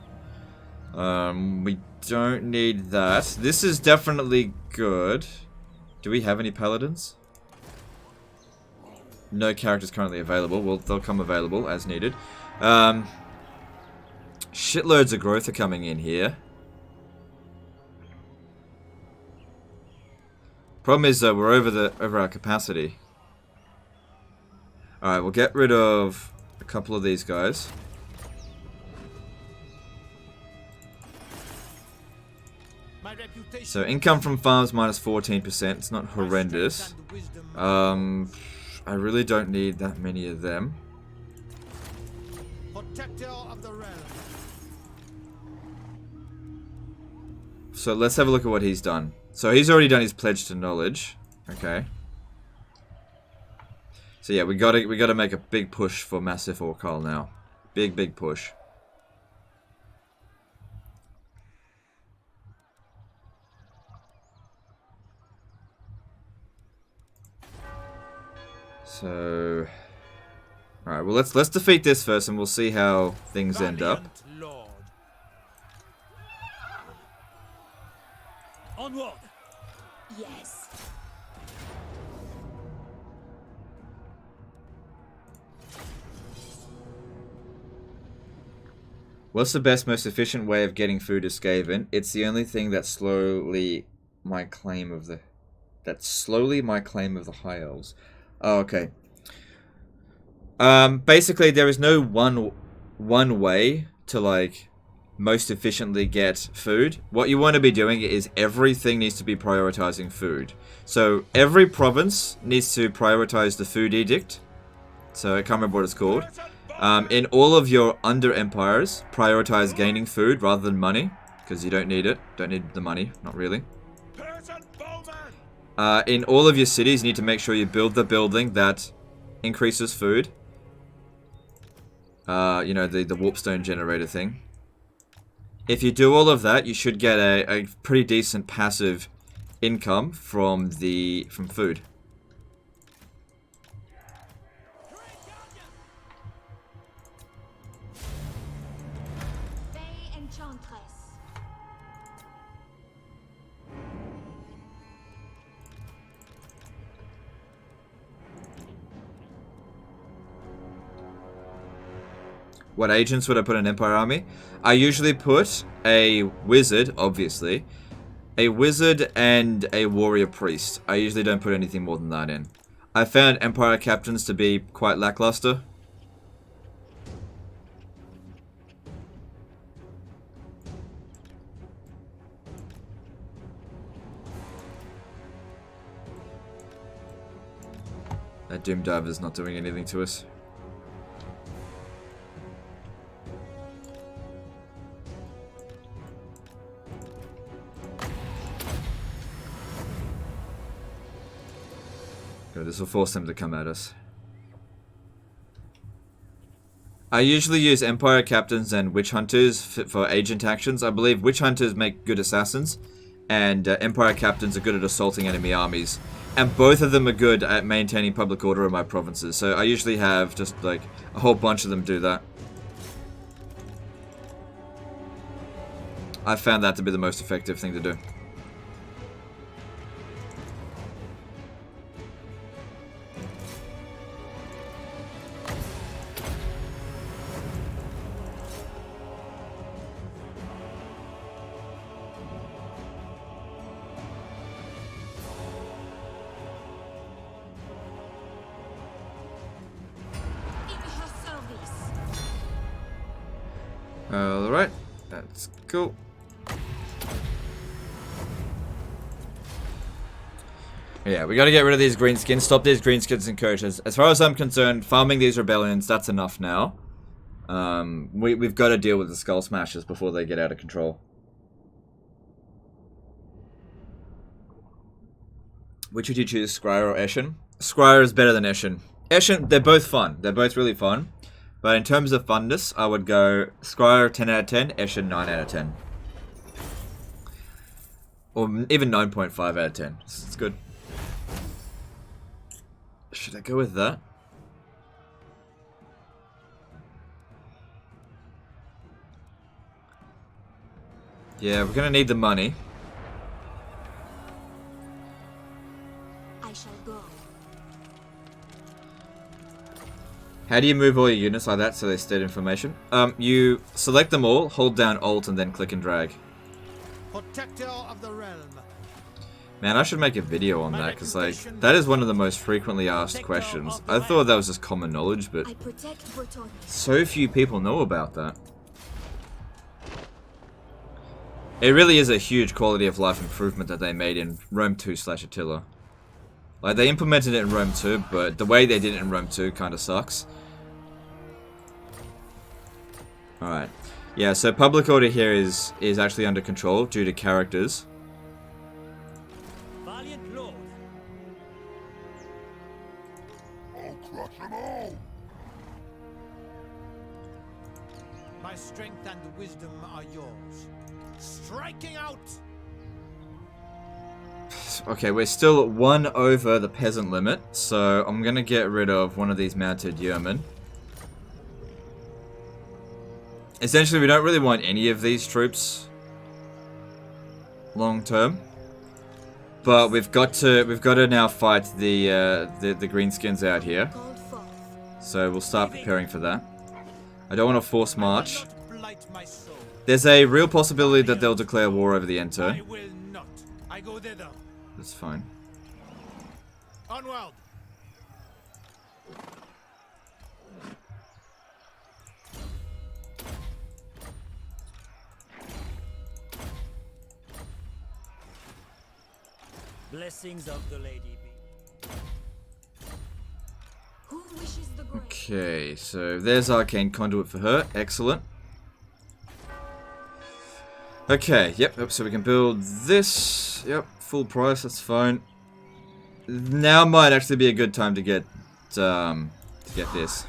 We don't need that. This is definitely good. Do we have any paladins? No characters currently available. Well, they'll come available as needed. Shitloads of growth are coming in here. Problem is though, we're over our capacity. Alright, we'll get rid of a couple of these guys. So income from farms minus 14%. It's not horrendous. I really don't need that many of them. So let's have a look at what he's done. So he's already done his pledge to knowledge. Okay. So yeah, we gotta make a big push for Massif Orcal now. Big push. So, all right. Well, let's defeat this first, and we'll see how things end up. Onward. Yes. What's the best, most efficient way of getting food to Skaven? It's the only thing that slowly my claim of the High Elves. Oh, okay. Basically, there is no one way to like most efficiently get food. What you want to be doing is everything needs to be prioritizing food. So every province needs to prioritize the food edict. So I can't remember what it's called. In all of your under empires, prioritize gaining food rather than money, because you don't need it. Don't need the money, not really. In all of your cities, you need to make sure you build the building that increases food. You know, the warpstone generator thing. If you do all of that, you should get a pretty decent passive income from food. Enchantress. What agents would I put in Empire Army? I usually put a wizard, obviously. A wizard and a warrior priest. I usually don't put anything more than that in. I found Empire captains to be quite lackluster. That Doom Diver's not doing anything to us. This will force them to come at us. I usually use Empire Captains and Witch Hunters for agent actions. I believe Witch Hunters make good assassins, and Empire Captains are good at assaulting enemy armies. And both of them are good at maintaining public order in my provinces. So I usually have just like a whole bunch of them do that. I found that to be the most effective thing to do. Alright, that's cool. Yeah, we gotta get rid of these greenskins, stop these greenskins and coaches. As far as I'm concerned, farming these rebellions, that's enough now. We've got to deal with the Skull Smashers before they get out of control. Which would you choose, Scryer or Eshin? Scryer is better than Eshin. Eshin, they're both fun. They're both really fun. But in terms of funness, I would go Scryer 10 out of 10, Eshin 9 out of 10. Or even 9.5 out of 10. It's good. Should I go with that? Yeah, we're gonna need the money. I shall go. How do you move all your units like that so they stay in formation? You select them all, hold down Alt, and then click and drag. Protector of the realm. Man, I should make a video on that, because like, that is one of the most frequently asked questions. I thought that was just common knowledge, but so few people know about that. It really is a huge quality of life improvement that they made in Rome 2/Attila. Like, they implemented it in Rome 2, but the way they did it in Rome 2 kind of sucks. Alright. Yeah, so public order here is actually under control due to characters. Valiant Lord. I'll crush them all! My strength and wisdom are yours. Striking out! Okay, we're still one over the peasant limit, so I'm gonna get rid of one of these mounted yeomen. Essentially, we don't really want any of these troops long term, but we've got to now fight the greenskins out here. So we'll start preparing for that. I don't want to force march. light my soul. There's a real possibility that they'll declare war over the end I turn. will not. I go thither. That's fine. Onward. Blessings of the Lady be. Who wishes the grave? Okay, so there's Arcane Conduit for her. Excellent. Okay, yep, so we can build this. Yep, full price, that's fine. Now might actually be a good time to get this.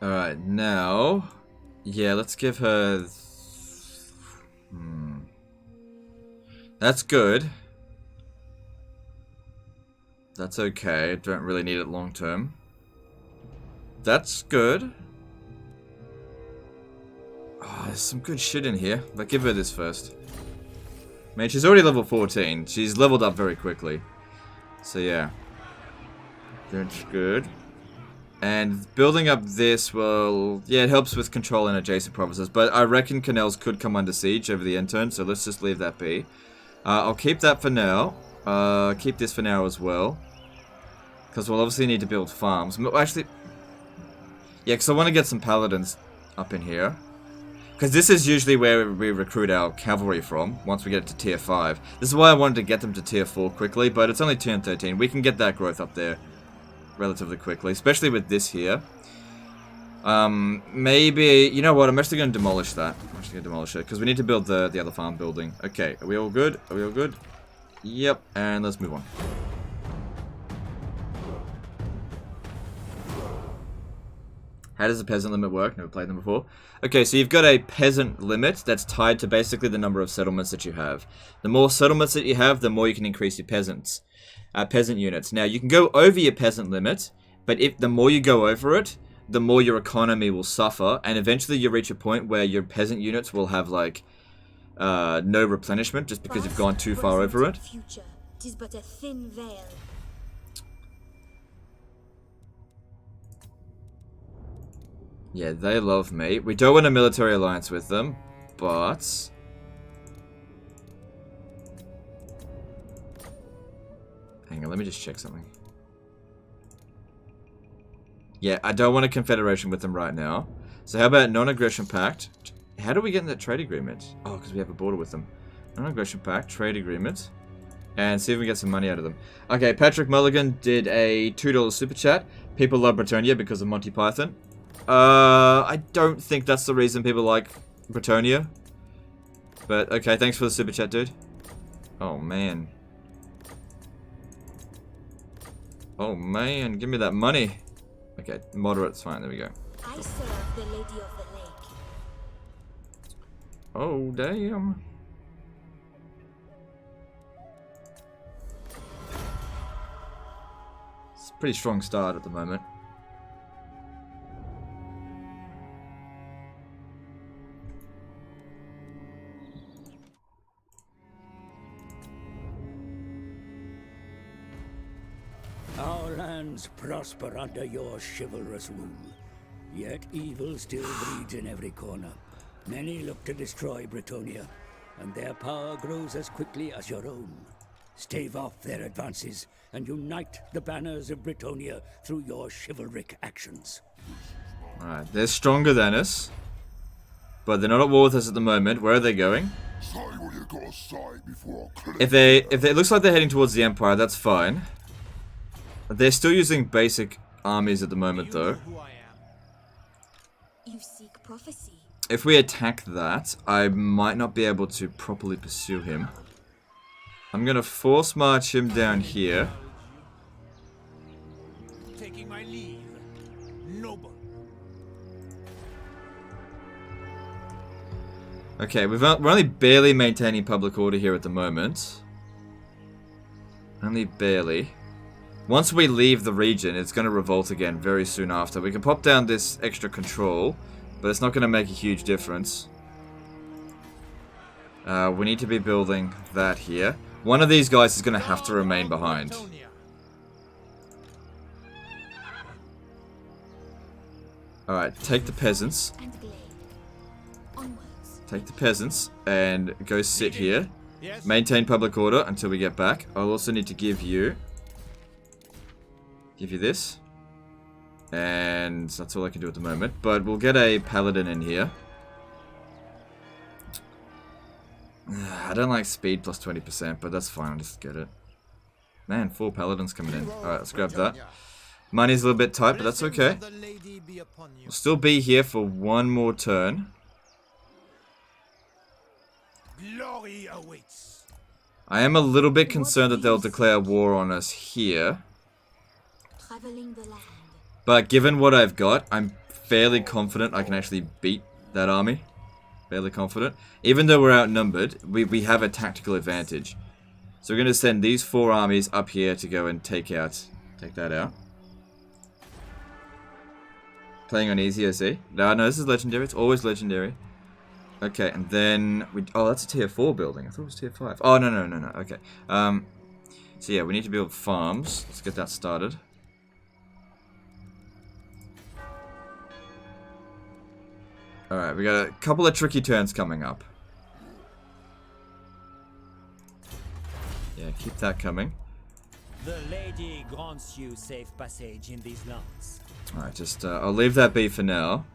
Alright, now... Yeah, let's give her... That's good. That's okay. Don't really need it long term. That's good. Oh, there's some good shit in here. But give her this first. I mean, she's already level 14. She's leveled up very quickly. So yeah. That's good. And building up this, well, yeah, it helps with control in adjacent provinces. But I reckon canals could come under siege over the end turn, so let's just leave that be. I'll keep that for now. Keep this for now as well. Because we'll obviously need to build farms. Actually, yeah, because I want to get some paladins up in here. Because this is usually where we recruit our cavalry from, once we get to tier 5. This is why I wanted to get them to tier 4 quickly, but it's only turn 13. We can get that growth up there relatively quickly, especially with this here. Maybe, you know what, I'm actually going to demolish that. I'm actually going to demolish it, because we need to build the other farm building. Okay, are we all good? Are we all good? Yep, and let's move on. How does the peasant limit work? Never played them before. Okay, so you've got a peasant limit that's tied to basically the number of settlements that you have. The more settlements that you have, the more you can increase your peasant units. Now, you can go over your peasant limit, but if the more you go over it, the more your economy will suffer, and eventually you reach a point where your peasant units will have, like, no replenishment just because you've gone too far over it. Future, 'tis but a thin veil. Yeah, they love me. We don't want a military alliance with them, but... Hang on, let me just check something. Yeah, I don't want a confederation with them right now. So how about non-aggression pact? How do we get in that trade agreement? Oh, because we have a border with them. Non-aggression pact, trade agreement. And see if we can get some money out of them. Okay, Patrick Mulligan did a $2 super chat. People love Bretonia because of Monty Python. I don't think that's the reason people like Bretonia. But, okay, thanks for the super chat, dude. Oh, man. Oh, man, give me that money. Okay, moderate's fine, there we go. I serve the Lady of the Lake. Oh, damn. It's a pretty strong start at the moment. Our lands prosper under your chivalrous rule. Yet evil still breeds in every corner. Many look to destroy Bretonia, and their power grows as quickly as your own. Stave off their advances, and unite the banners of Bretonia through your chivalric actions. Alright, they're stronger than us. But they're not at war with us at the moment. Where are they going? If it looks like they're heading towards the Empire, that's fine. They're still using basic armies at the moment, though. You seek prophecy. If we attack that, I might not be able to properly pursue him. I'm gonna force march him down here. Taking my leave. Noble. Okay, we're only barely maintaining public order here at the moment. Only barely. Once we leave the region, it's going to revolt again very soon after. We can pop down this extra control, but it's not going to make a huge difference. We need to be building that here. One of these guys is going to have to remain behind. Alright, take the peasants. And glade. Onwards. Take the peasants and go sit here. Maintain public order until we get back. I'll also need to give you this. And that's all I can do at the moment. But we'll get a paladin in here. I don't like speed plus 20%, but that's fine. I'll just get it. Man, 4 paladins coming in. Alright, let's grab that. Money's a little bit tight, but that's okay. We'll still be here for one more turn. Glory awaits. I am a little bit concerned that they'll declare war on us here. Traveling the land. But given what I've got, I'm fairly confident I can actually beat that army. Fairly confident. Even though we're outnumbered, we have a tactical advantage. So we're going to send these 4 armies up here to go and take that out. Playing on easy, I see. No, this is legendary. It's always legendary. Okay, and then oh, that's a tier 4 building. I thought it was tier 5. Oh, no. Okay. So yeah, we need to build farms. Let's get that started. Alright, we got a couple of tricky turns coming up. Yeah, keep that coming. The lady grants you safe passage in these lands. Alright, just I'll leave that be for now.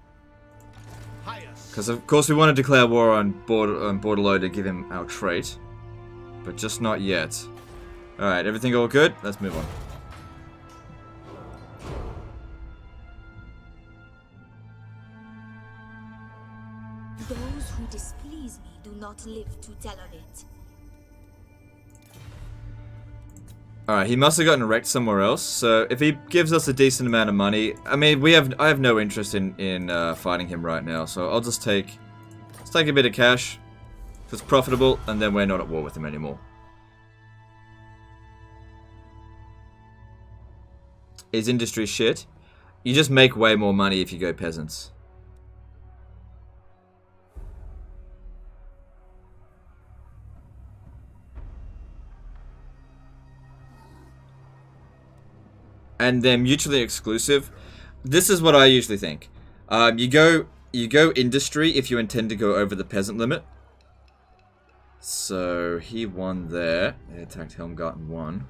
Because of course we want to declare war on Bordello to give him our trait. But just not yet. Alright, everything all good? Let's move on. Those who displease me do not live to tell of it. Alright, he must have gotten wrecked somewhere else. So if he gives us a decent amount of money, I mean, I have no interest in fighting him right now. So I'll just take a bit of cash if it's profitable, and then we're not at war with him anymore. Is industry shit? You just make way more money if you go peasants. And they're mutually exclusive. This is what I usually think. You go industry if you intend to go over the peasant limit. So he won there. They attacked Helmgart and won.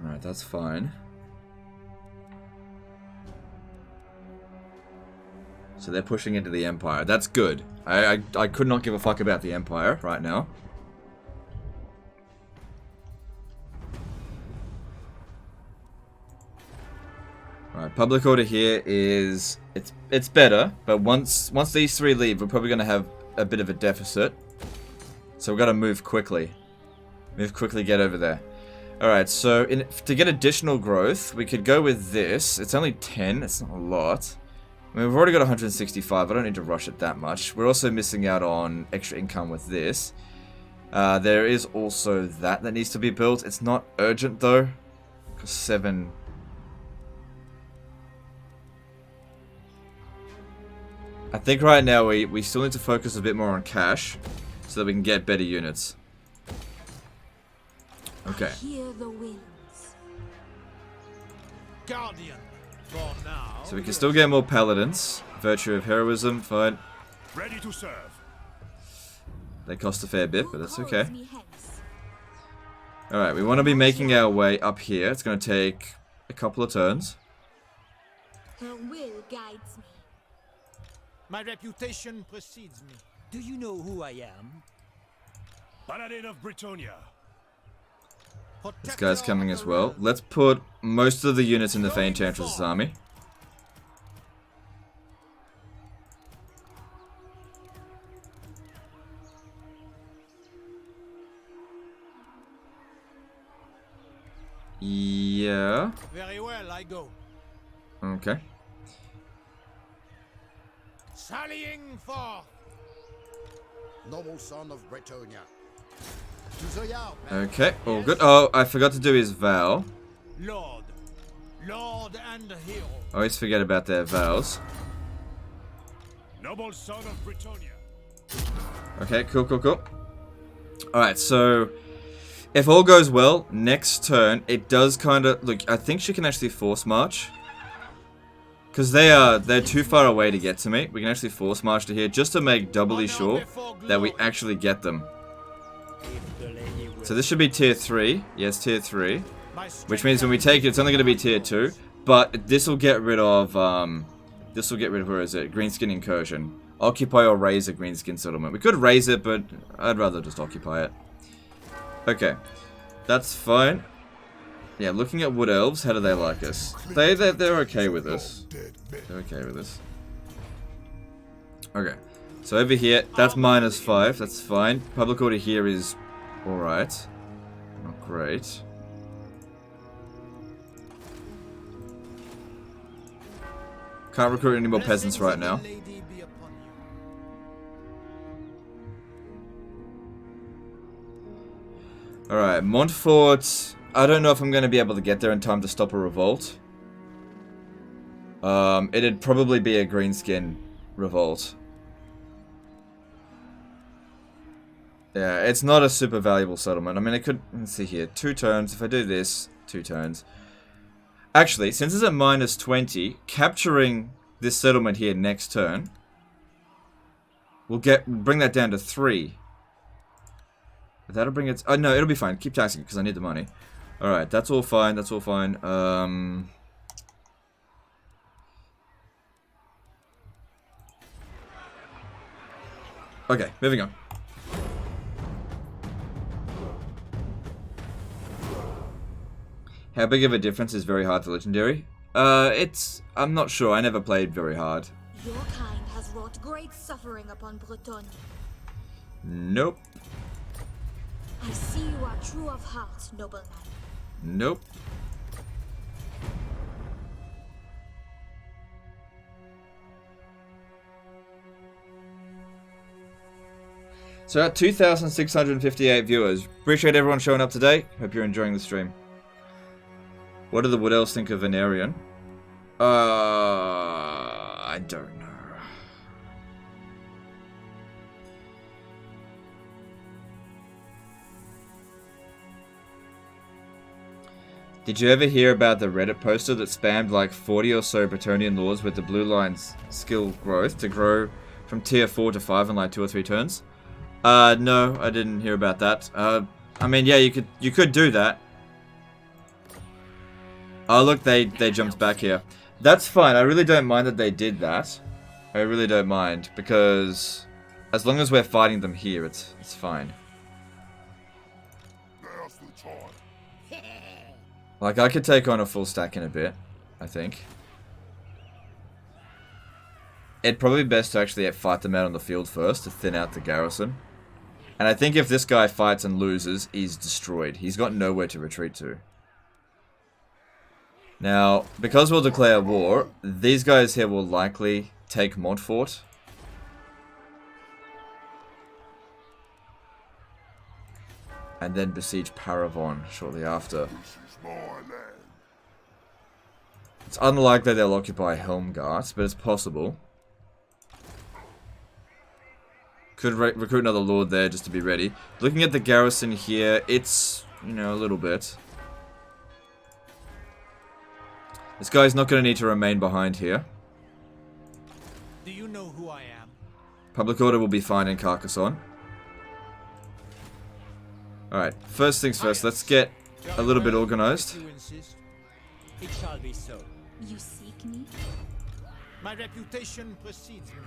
Alright, that's fine. So they're pushing into the Empire. That's good. I could not give a fuck about the Empire right now. Alright, public order here is it's better, but once these 3 leave, we're probably gonna have a bit of a deficit. So we've got to move quickly. Get over there. Alright, so to get additional growth, we could go with this. It's only 10, it's not a lot. I mean, we've already got 165, I don't need to rush it that much. We're also missing out on extra income with this. There is also that needs to be built. It's not urgent though, because 7... I think right now we still need to focus a bit more on cash so that we can get better units. Okay. Hear the winds. Guardian for now. So we can still get more paladins. Virtue of heroism, fine. Ready to serve. They cost a fair bit, but that's okay. Alright, we want to be making our way up here. It's going to take a couple of turns. Her will guides me. My reputation precedes me. Do you know who I am? Paladin of Britannia. This guy's coming as well. Let's put most of the units in the Enchantress' army. Yeah. Very well, I go. Okay. Sallying forth. Noble son of Britannia. To the yard, man. Okay, all good. Oh, I forgot to do his vow. Lord and hero. I always forget about their vows. Noble son of Britannia. Okay, cool, cool, cool. Alright, so if all goes well, next turn, it does kind of... Look, I think she can actually force march. Because they're too far away to get to me. We can actually force march to here just to make doubly sure that we actually get them. So this should be tier 3. Yes, tier 3. Which means when we take it, it's only going to be tier 2. But this will get rid of... where is it? Greenskin Incursion. Occupy or raise a greenskin settlement. We could raise it, but I'd rather just occupy it. Okay. That's fine. Yeah, looking at Wood Elves, how do they like us? They're okay with us. They're okay with us. Okay. So over here, that's -5. That's fine. Public order here is alright. Not great. Can't recruit any more peasants right now. Alright, Montfort. I don't know if I'm going to be able to get there in time to stop a revolt. It'd probably be a greenskin revolt. Yeah, it's not a super valuable settlement. I mean, it could... Let's see here. 2 turns. If I do this, 2 turns. Actually, since it's at -20, capturing this settlement here next turn will bring that down to 3. That'll bring it... Oh, no, it'll be fine. Keep taxing because I need the money. Alright, that's all fine. That's all fine. Okay, moving on. How big of a difference is very hard to legendary? I'm not sure. I never played very hard. Your kind has wrought great suffering upon Bretagne. Nope. I see you are true of heart, nobleman. Nope. So at 2,658 viewers. Appreciate everyone showing up today. Hope you're enjoying the stream. What do the Wood Elves think of Venerian? I don't know. Did you ever hear about the Reddit poster that spammed like 40 or so Bretonian lords with the blue line's skill growth to grow from tier 4 to 5 in like 2 or 3 turns? No, I didn't hear about that. I mean, yeah, you could do that. Oh, look, they jumped back here. That's fine. I really don't mind that they did that. I really don't mind because as long as we're fighting them here, it's fine. Like, I could take on a full stack in a bit, I think. It'd probably be best to actually fight them out on the field first to thin out the garrison. And I think if this guy fights and loses, he's destroyed. He's got nowhere to retreat to. Now, because we'll declare war, these guys here will likely take Montfort. And then besiege Paravon shortly after. It's unlikely they'll occupy Helmgart, but it's possible. Could recruit another lord there just to be ready. Looking at the garrison here, it's, you know, a little bit. This guy's not going to need to remain behind here. Do you know who I am? Public order will be fine in Carcassonne. Alright, first things first, let's get a little bit organized. It shall be so. You seek me? My reputation precedes me.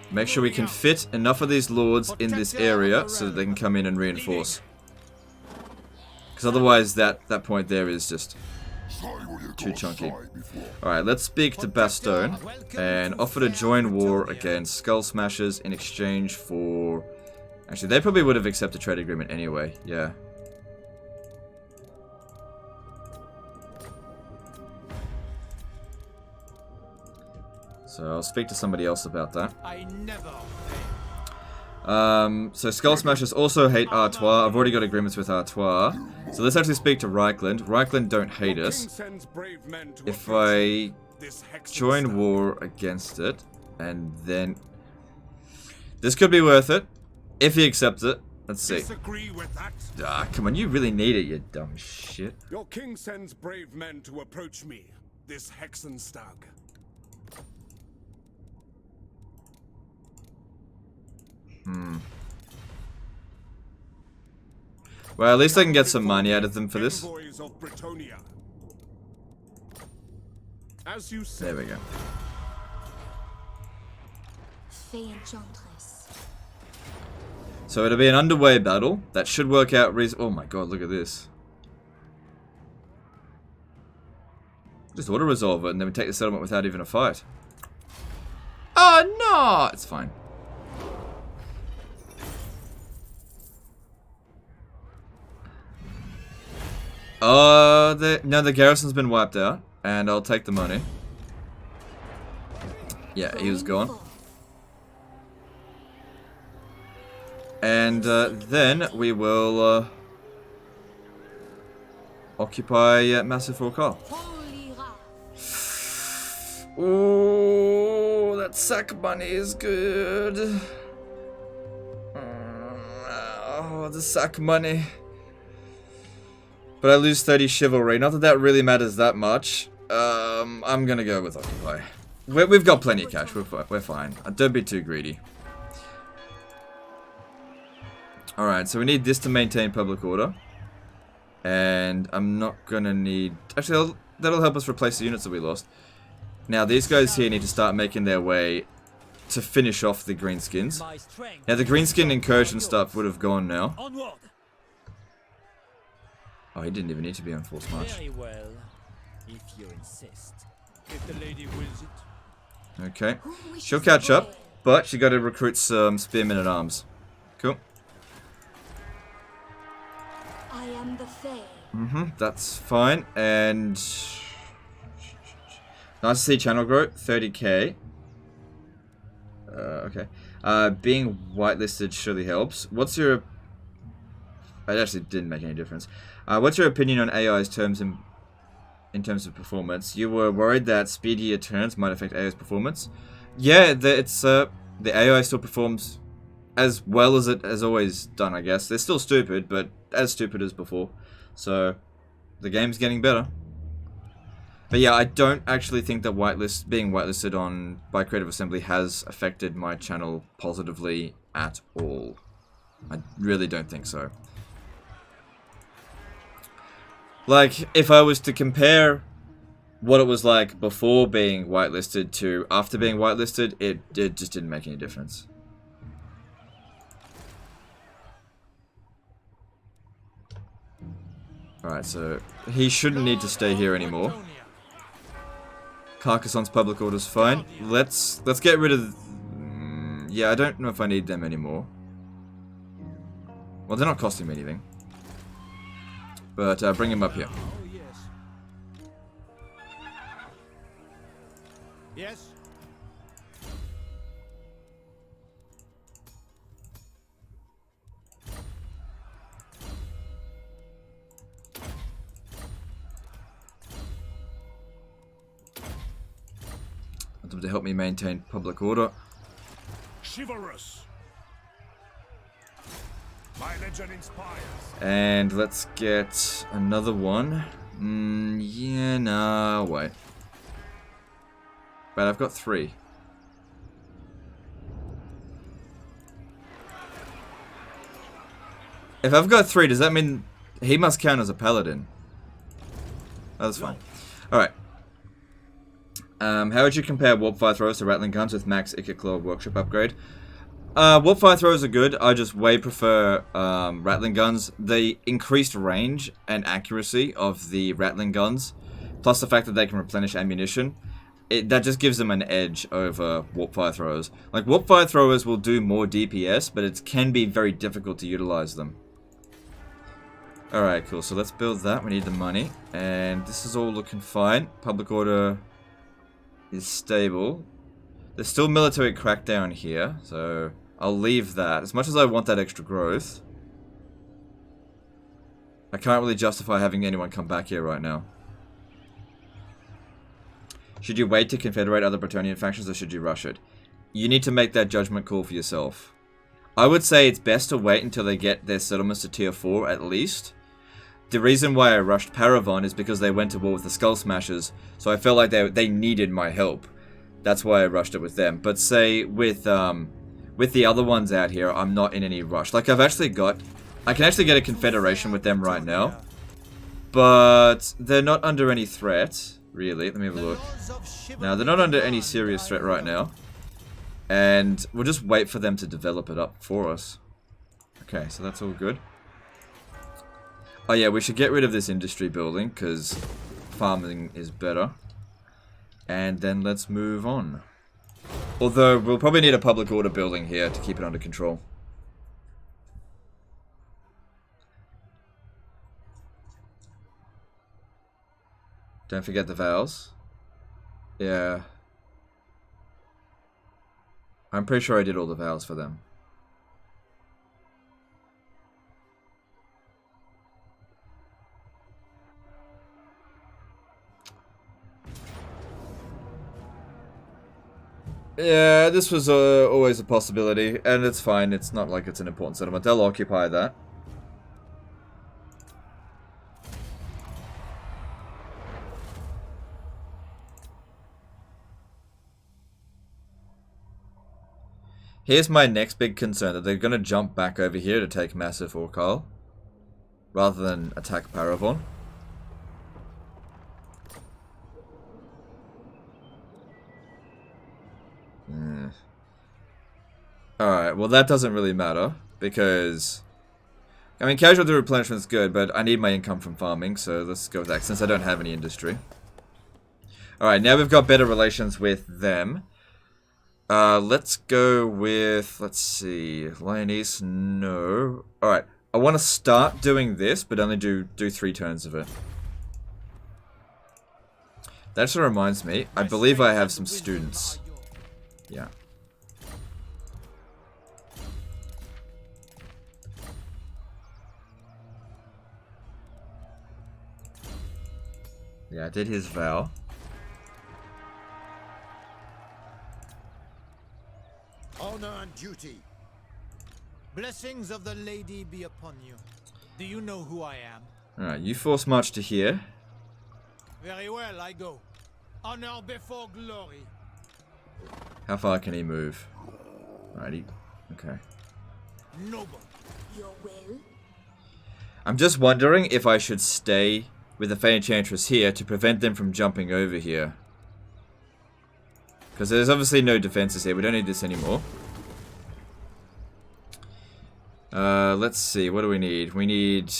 Make sure we can fit enough of these lords in this area so that they can come in and reinforce. Because otherwise that point there is just too chunky. Alright, let's speak to Bastogne and offer to join war against Skull Smashers in exchange for... Actually, they probably would have accepted trade agreement anyway, yeah. So I'll speak to somebody else about that. I never. So Skull Smashers also hate Artois. I've already got agreements with Artois. So let's actually speak to Reichland. Reichland don't hate us. If I join war against it, and then... This could be worth it. If he accepts it. Let's see. Disagree with that? Ah, come on, you really need it, you dumb shit. Your king sends brave men to approach me, this Hexen stag. Well, at least I can get some money out of them for this. Envoys of Bretonnia. As you There said, we go. Fey Enchantress. So it'll be an underway battle. That should work out oh my god, look at this. Just auto-resolve it and then we take the settlement without even a fight. Oh no! It's fine. No, the garrison's been wiped out. And I'll take the money. Yeah, he was gone. And then we will occupy Massive Orcal. Ooh, that sack money is good. Oh, the sack money. But I lose 30 chivalry. Not that that really matters that much. I'm gonna go with occupy. We've got plenty of cash. We're fine. Don't be too greedy. Alright, so we need this to maintain public order. And I'm not gonna need... Actually, that'll help us replace the units that we lost. Now, these guys here need to start making their way to finish off the greenskins. Now, the greenskin incursion stuff would have gone now. Oh, he didn't even need to be on force march. Very well, if you insist. If the lady wills it. Okay. She'll catch up, but she got to recruit some spearmen at arms. Cool. I am the Fae. That's fine. And nice to see channel growth, 30k. Okay. Being whitelisted surely helps. What's your... It actually didn't make any difference. What's your opinion on AI's terms in terms of performance? You were worried that speedier turns might affect AI's performance. Yeah, the AI still performs as well as it has always done, I guess. They're still stupid, but as stupid as before. So, the game's getting better. But yeah, I don't actually think that being whitelisted by Creative Assembly has affected my channel positively at all. I really don't think so. Like, if I was to compare what it was like before being whitelisted to after being whitelisted, it just didn't make any difference. Alright, so he shouldn't need to stay here anymore. Carcassonne's public order's fine. Let's get rid of... yeah, I don't know if I need them anymore. Well, they're not costing me anything. But bring him up here. Yes? Want them to help me maintain public order. chivalrous. My legend inspires. And let's get another one. Yeah, no, wait. But I've got 3. If I've got 3, does that mean he must count as a paladin? Oh, that's fine. Alright. How would you compare warp fire throwers to rattling guns with max Claw workshop upgrade? Warp fire throwers are good. I just way prefer rattling guns. The increased range and accuracy of the rattling guns, plus the fact that they can replenish ammunition, that just gives them an edge over warp fire throwers. Like, warp fire throwers will do more DPS, but it can be very difficult to utilize them. Alright, cool. So let's build that. We need the money. And this is all looking fine. Public order is stable. There's still military crackdown here, so I'll leave that. As much as I want that extra growth, I can't really justify having anyone come back here right now. Should you wait to confederate other Bretonnian factions, or should you rush it? you need to make that judgment call for yourself. I would say it's best to wait until they get their settlements to tier 4 at least. The reason why I rushed Paravon is because they went to war with the Skull Smashers, so I felt like they needed my help. That's why I rushed it with them. But say with the other ones out here, I'm not in any rush. Like I can actually get a confederation with them right now. But they're not under any threat, really. Let me have a look. Now, they're not under any serious threat right now. And we'll just wait for them to develop it up for us. Okay, so that's all good. Oh yeah, we should get rid of this industry building, because farming is better. And then let's move on. Although, we'll probably need a public order building here to keep it under control. Don't forget the vows. Yeah. I'm pretty sure I did all the vows for them. Yeah, this was always a possibility, and it's fine. It's not like it's an important settlement. They'll occupy that. Here's my next big concern, that they're going to jump back over here to take Massive Orcal, rather than attack Paravon. Alright, well that doesn't really matter, because... I mean, casualty replenishment is good, but I need my income from farming, so let's go with that, since I don't have any industry. Alright, now we've got better relations with them. Let's go with, let's see, Lionese, no. Alright, I want to start doing this, but only do 3 turns of it. That actually reminds me, I believe I have some students. Yeah. Yeah, I did his vow. Honor and duty. Blessings of the lady be upon you. Do you know who I am? Alright, you force march to here. Very well, I go. Honor before glory. How far can he move? Alrighty. Okay. Noble. Your will? I'm just wondering if I should stay with the Enchantress here to prevent them from jumping over here. Because there's obviously no defenses here. We don't need this anymore. Let's see. What do we need? We need...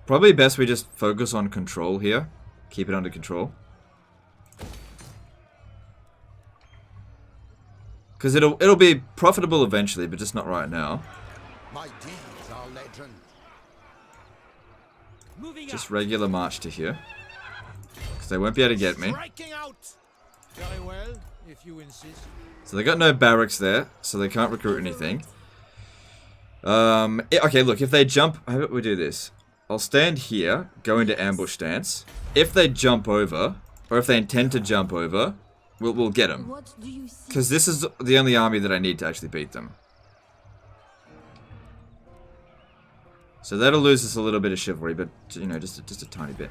Probably best we just focus on control here. Keep it under control. Because it'll be profitable eventually, but just not right now. My deeds are legend. Just regular march to here. Because they won't be able to get me. Striking out. Very well, if you insist. So they got no barracks there, so they can't recruit anything. Okay, look, if they jump... How about we do this? I'll stand here, go into ambush stance. If they jump over, or if they intend to jump over, we'll get them. Because this is the only army that I need to actually beat them. So that'll lose us a little bit of chivalry, but, you know, just a tiny bit.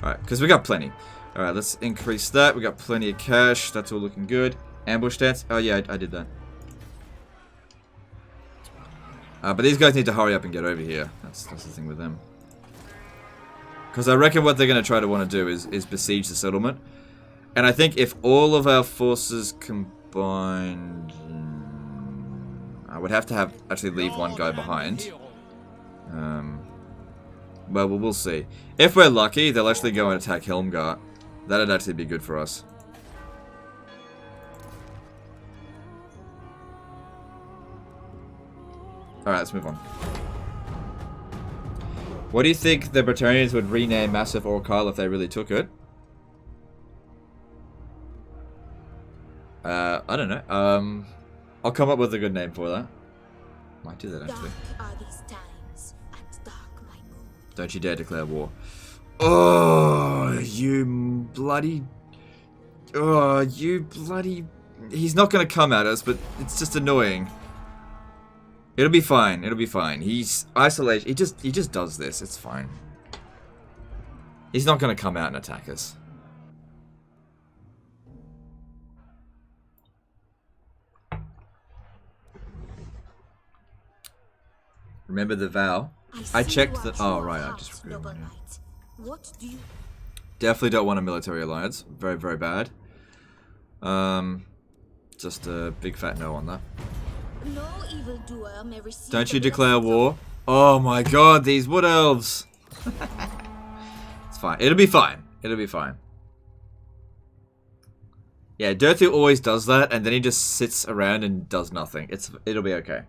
Alright, because we got plenty. Alright, let's increase that. We got plenty of cash. That's all looking good. Ambush stance. Oh, yeah, I did that. But these guys need to hurry up and get over here. That's the thing with them. Because I reckon what they're going to try to want to do is besiege the settlement. And I think if all of our forces combined... I would have to actually leave one guy behind. Well, we'll see. If we're lucky, they'll actually go and attack Helmgart. That'd actually be good for us. Alright, let's move on. What do you think the Bretonnians would rename Massive Orcal if they really took it? I don't know. I'll come up with a good name for that. Might do that, actually. Dark are these times, and dark my mood. Don't you dare declare war. Oh, you bloody... Oh, you bloody he's not going to come at us, but it's just annoying. It'll be fine. It'll be fine. He's isolation. He just does this. It's fine. He's not going to come out and attack us. Remember the vow? I checked the. Oh right, I just forgot. What do you? Definitely don't want a military alliance. Very, very bad. Just a big fat no on that. No evildoer may receive. Don't you declare war? Oh my god, these wood elves! It's fine. It'll be fine. It'll be fine. Yeah, Dirthu always does that, and then he just sits around and does nothing. It'll be okay.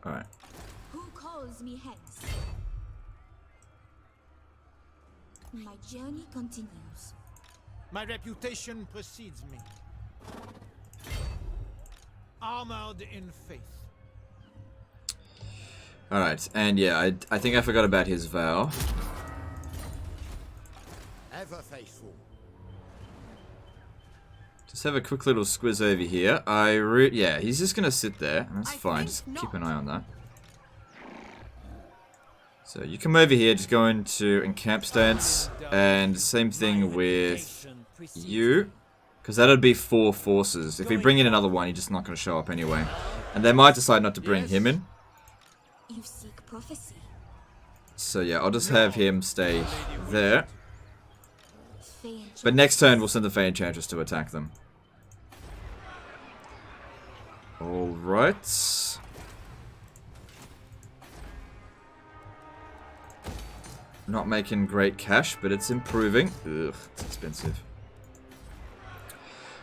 Alright. Who calls me Hex? My journey continues. My reputation precedes me. Armored in faith. Alright, and yeah, I think I forgot about his vow. Ever faithful. Just have a quick little squiz over here. Yeah, he's just gonna sit there. That's fine. Just keep an eye on that. So you come over here, just go into encamp stance, and same thing with you, because that'd be 4 forces. If we bring in another one, he's just not gonna show up anyway, and they might decide not to bring him in. You seek prophecy. So yeah, I'll just have him stay there. But next turn, we'll send the Fey Enchantress to attack them. Alright. Not making great cash, but it's improving. Ugh, it's expensive.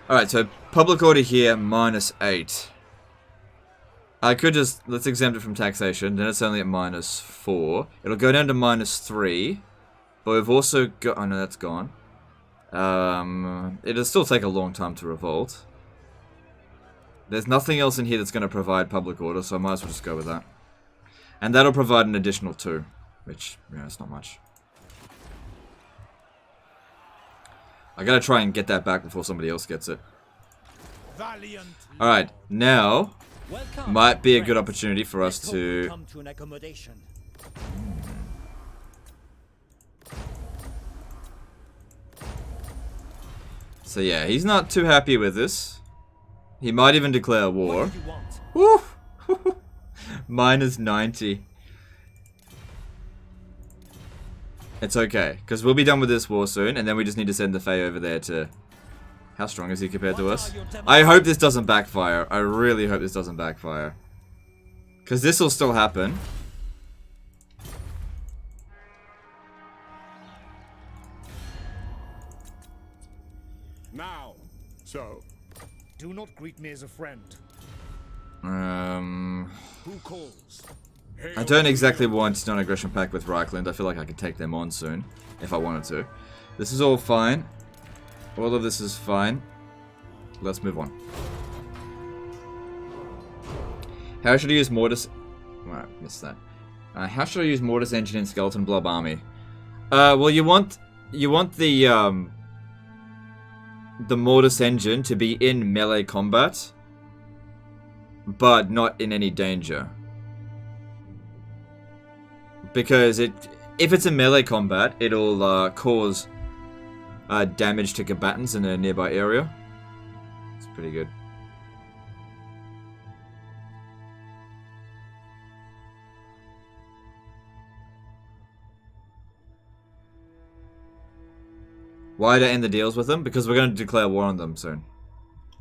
Alright, so public order here, -8. I could just, let's exempt it from taxation, then it's only at -4. It'll go down to -3. But we've also got, oh no, that's gone. It'll still take a long time to revolt. There's nothing else in here that's going to provide public order, so I might as well just go with that. And that'll provide an additional 2, which, yeah, it's not much. I gotta try and get that back before somebody else gets it. Alright, now might be a good opportunity for us to... So yeah, he's not too happy with this. He might even declare war. Woo! -90. It's okay, because we'll be done with this war soon, and then we just need to send the Fae over there to... How strong is he compared to us? I hope this doesn't backfire. I really hope this doesn't backfire. Because this will still happen. Now, so, do not greet me as a friend. Who calls? I don't exactly want non-aggression pact with Reichland. I feel like I could take them on soon, if I wanted to. This is all fine. All of this is fine. Let's move on. How should I use Mortis... Oh, I missed that. How should I use Mortis Engine in Skeleton Blob Army? Well, you want the Mortis Engine to be in melee combat, but not in any danger. Because if it's in melee combat, it'll cause damage to combatants in a nearby area. It's pretty good. Why did I end the deals with them? Because we're going to declare war on them soon.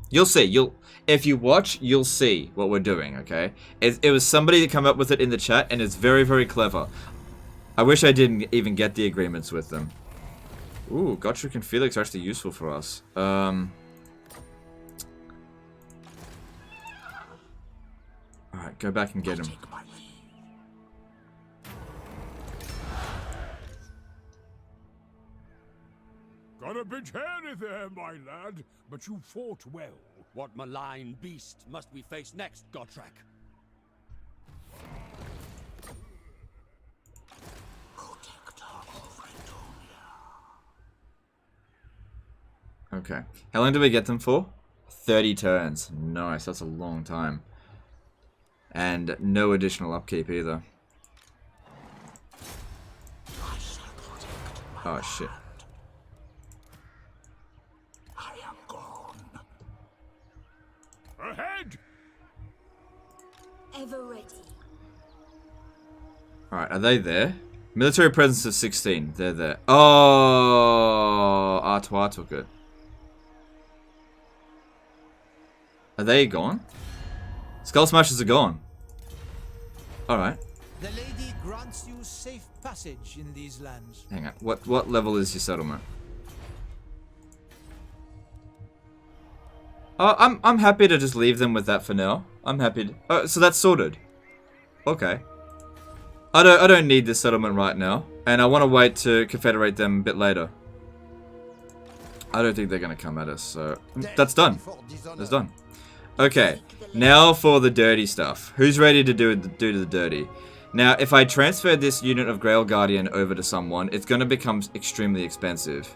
You'll see. If you watch, you'll see what we're doing, okay? It was somebody that came up with it in the chat, and it's very, very clever. I wish I didn't even get the agreements with them. Ooh, Gottschalk and Felix are actually useful for us. Alright, go back and get him. Got a bit hairy there, my lad, but you fought well. What malign beast must we face next, Gottschalk? Okay. How long do we get them for? 30 turns. Nice, that's a long time. And no additional upkeep either. Oh shit. I am gone. Ahead! Ever ready. Alright, are they there? Military presence of 16. They're there. Oh, Artois took it. Are they gone? Skull Smashers are gone. Alright. The lady grants you safe passage in these lands. Hang on. What level is your settlement? Oh, I'm happy to just leave them with that for now. I'm happy to, oh, so that's sorted. Okay. I don't need this settlement right now, and I want to wait to confederate them a bit later. I don't think they're gonna come at us, so that's done. That's done. Okay, now for the dirty stuff. Who's ready to do the dirty? Now, if I transfer this unit of Grail Guardian over to someone, it's gonna become extremely expensive.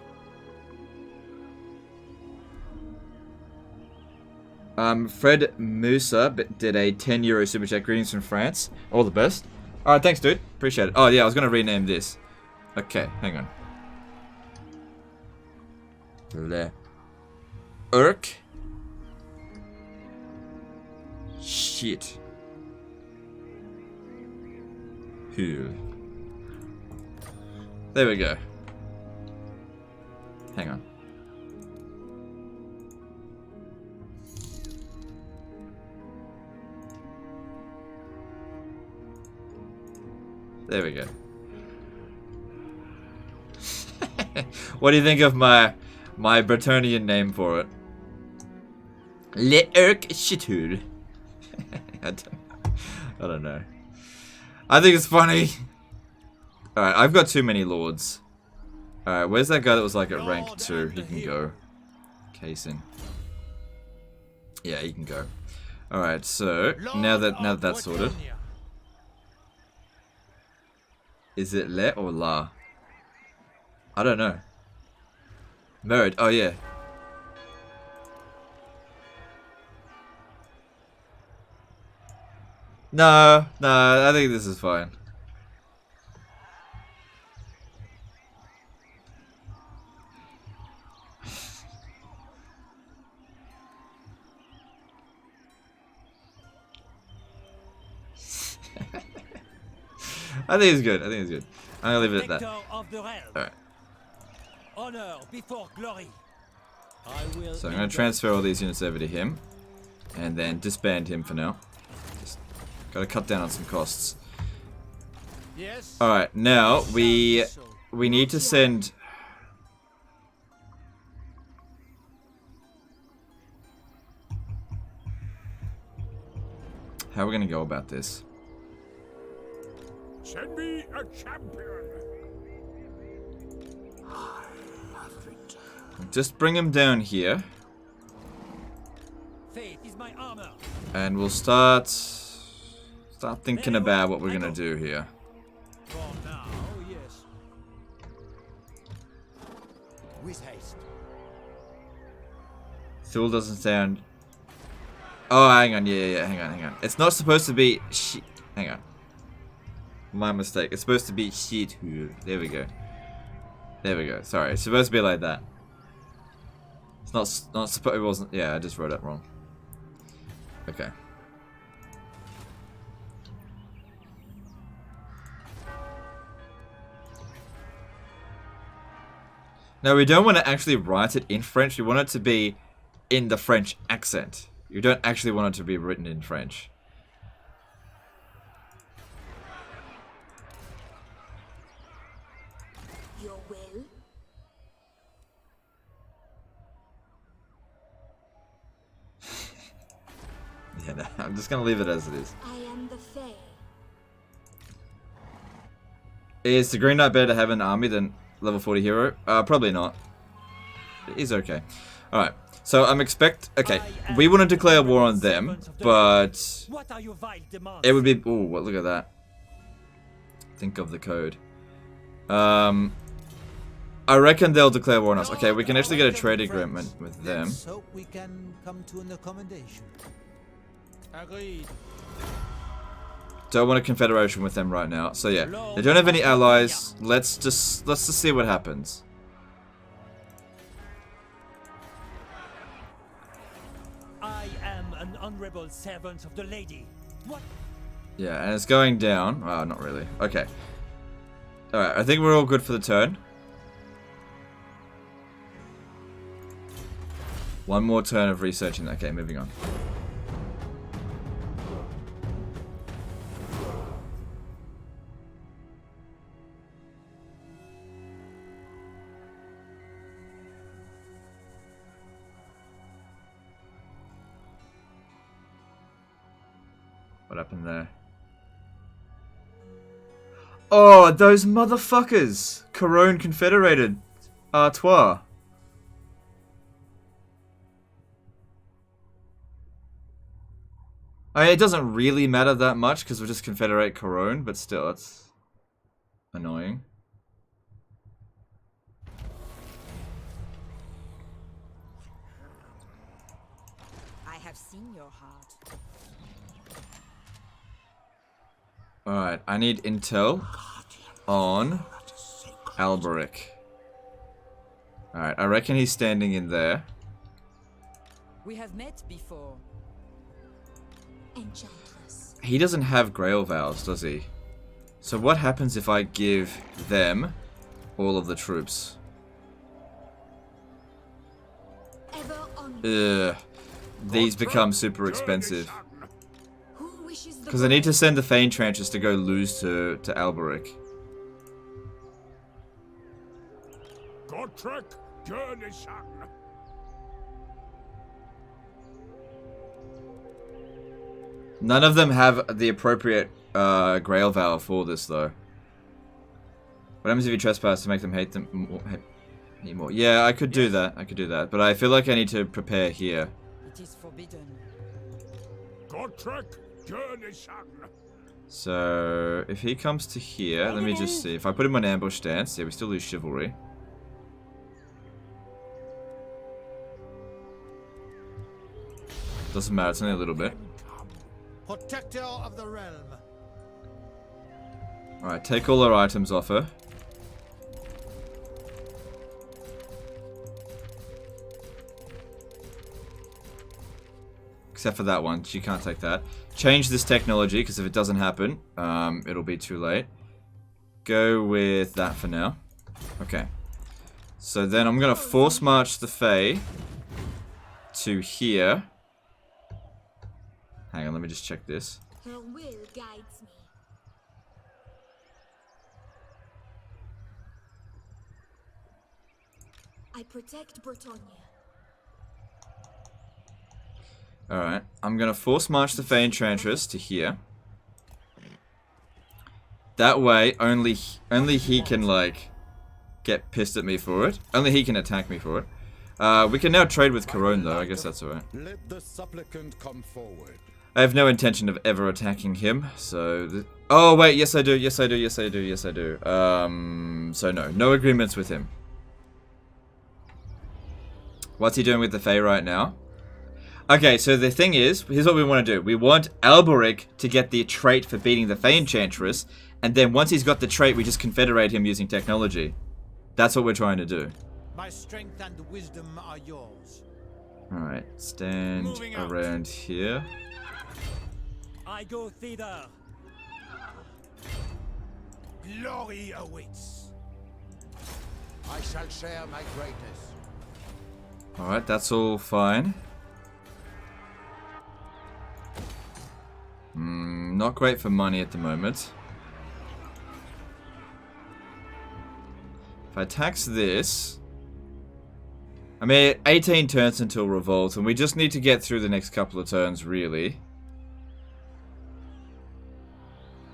Fred Musa did a €10 super chat. Greetings from France. All the best. Alright, thanks, dude. Appreciate it. Oh, yeah, I was going to rename this. Okay, hang on. Le Urk. Shit. Who? There we go. Hang on. There we go. What do you think of my Bretonian name for it? Le Urk Shithul. I don't know. I think it's funny. Alright, I've got too many lords. Alright, where's that guy that was like at rank 2? He can go. Casein. Yeah, he can go. Alright, so now that that's sorted. Is it Le or La? I don't know. Married. Oh, yeah. No, I think this is fine. I think it's good. I think it's good. I'm gonna leave it at that. Alright. Honor before glory. So I'm gonna transfer all these units over to him. And then disband him for now. Just gotta cut down on some costs. Yes. Alright, now we need to send. How are we gonna go about this? Send me a champion. I have returned. Just bring him down here. Faith is my armor. And we'll start thinking about what we're gonna do here. For now, yes. With haste. Thule doesn't sound. Oh, hang on, yeah, hang on. It's not supposed to be shit. Hang on. My mistake. It's supposed to be shit. There we go. There we go. Sorry, it's supposed to be like that. It's not supposed. It wasn't. Yeah, I just wrote it wrong. Okay. Now we don't want to actually write it in French. We want it to be in the French accent. You don't actually want it to be written in French. Your will? Yeah, no, I'm just gonna leave it as it is. I am the Fae. Is the Green Knight better to have an army than level 40 hero? Probably not. It is okay. Alright, so okay, we want to declare war on them, but What are your vile demands? it would be, ooh, look at that. Think of the code. I reckon they'll declare war on us. Okay, we can actually get a trade agreement with them. Let's hope we can come to an accommodation. Agreed. Don't want a confederation with them right now. So yeah, they don't have any allies. Let's just see what happens. I am an honorable servant of the lady. What? Yeah, and it's going down. Oh, not really. Okay. Alright, I think we're all good for the turn. One more turn of researching. Okay, moving on. What happened there? Oh, those motherfuckers! Carcassonne Confederated Artois. I mean, it doesn't really matter that much because we just confederate Carcassonne, but still, it's annoying. I have seen your heart. Alright, I need intel on Alberic. Alright, I reckon he's standing in there. We have met before. Enchantress. He doesn't have Grail Vows, does he? So what happens if I give them all of the troops? Ever on. Ugh. These become super expensive. Because I need to send the Enchantress to go lose to Alberic. None of them have the appropriate Grail Vow for this, though. What happens if you trespass to make them hate them more? Yeah, I could do that. I could do that. But I feel like I need to prepare here. It is forbidden. So, if he comes to here, let me just see. If I put him on ambush stance, yeah, we still lose chivalry. Doesn't matter, it's only a little bit. Protector of the realm. Alright, take all our items off her. Except for that one, she can't take that. Change this technology, because if it doesn't happen, it'll be too late. Go with that for now. Okay. So then I'm going to force march the Fae to here. Hang on, let me just check this. Her will guides me. I protect Bretonia. Alright, I'm gonna force march the Enchantress to here. That way, only he can, like, get pissed at me for it. Only he can attack me for it. We can now trade with Carcassonne, though. I guess that's alright. Let the supplicant come forward. I have no intention of ever attacking him, so... Oh, wait, yes I do, yes I do, yes I do, yes I do. So no agreements with him. What's he doing with the Fae right now? Okay, so the thing is, here's what we want to do. We want Alberic to get the trait for beating the Enchantress, and then once he's got the trait, we just confederate him using technology. That's what we're trying to do. My strength and wisdom are yours. Alright, stand around here. I go thither. Glory awaits. I shall share my greatness. Alright, that's all fine. Not great for money at the moment. If I tax this... I mean, 18 turns until revolt, and we just need to get through the next couple of turns, really.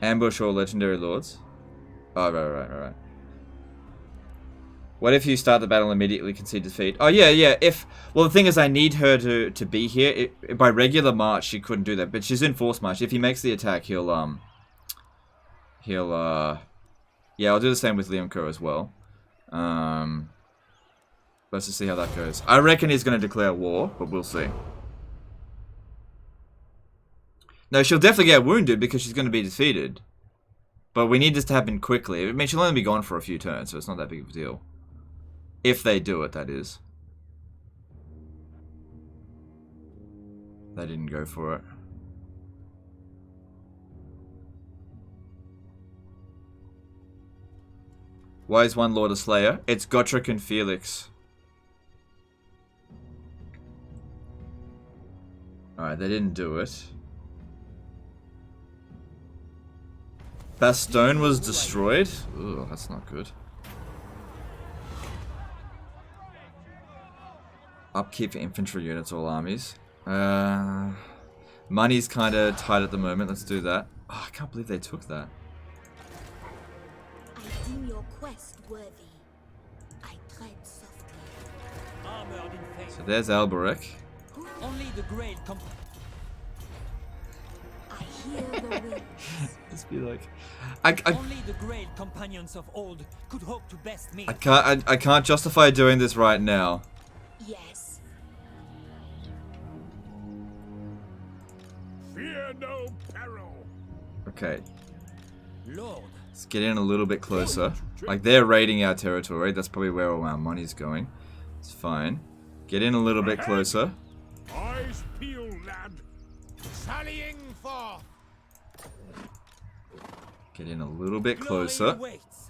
Ambush all legendary lords. Oh, right. What if you start the battle and immediately concede defeat? Oh, yeah. Well, the thing is, I need her to be here. By regular march, she couldn't do that. But she's in force march. If he makes the attack, yeah, I'll do the same with Liamco as well. Let's just see how that goes. I reckon he's going to declare war, but we'll see. No, she'll definitely get wounded because she's going to be defeated. But we need this to happen quickly. I mean, she'll only be gone for a few turns, so it's not that big of a deal. If they do it, that is. They didn't go for it. Why is one Lord a Slayer? It's Gotrek and Felix. Alright, they didn't do it. Bastogne was destroyed? Ugh, that's not good. Upkeep for infantry units, all armies. Money's kind of tight at the moment. Let's do that. Oh, I can't believe they took that. I deem your quest worthy. I tread softly. Armored in faith. So there's Alberic. Only the great I hear the winds. Just be like, only the great companions of old could hope to best me. I can't justify doing this right now. Yes. Fear no peril. Okay, Lord, let's get in a little bit closer. Like, they're raiding our territory. That's probably where all our money's going. It's fine. Get in a little bit closer. Eyes peeled, lad. Sallying forth. Get in a little bit glory closer. awaits.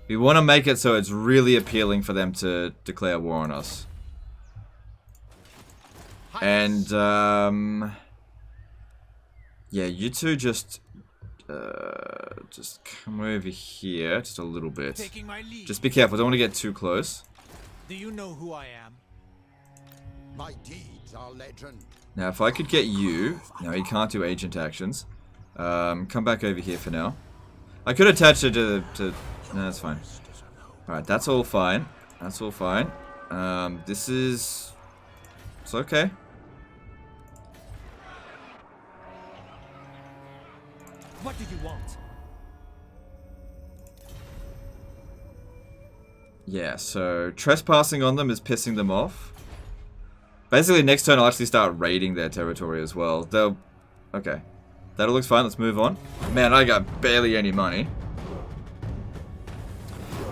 We want to make it so it's really appealing for them to declare war on us. And, yeah, you two just come over here just a little bit. Taking my lead. Just be careful, don't want to get too close. Do you know who I am? My deeds are legend. Now, if I could get you... No, you can't do agent actions. Come back over here for now. I could attach it to... No, that's fine. Alright, that's all fine. That's all fine. This is... It's okay. What do you want? Yeah, so trespassing on them is pissing them off. Basically, next turn I'll actually start raiding their territory as well. They'll... Okay. That all looks fine, let's move on. Man, I got barely any money.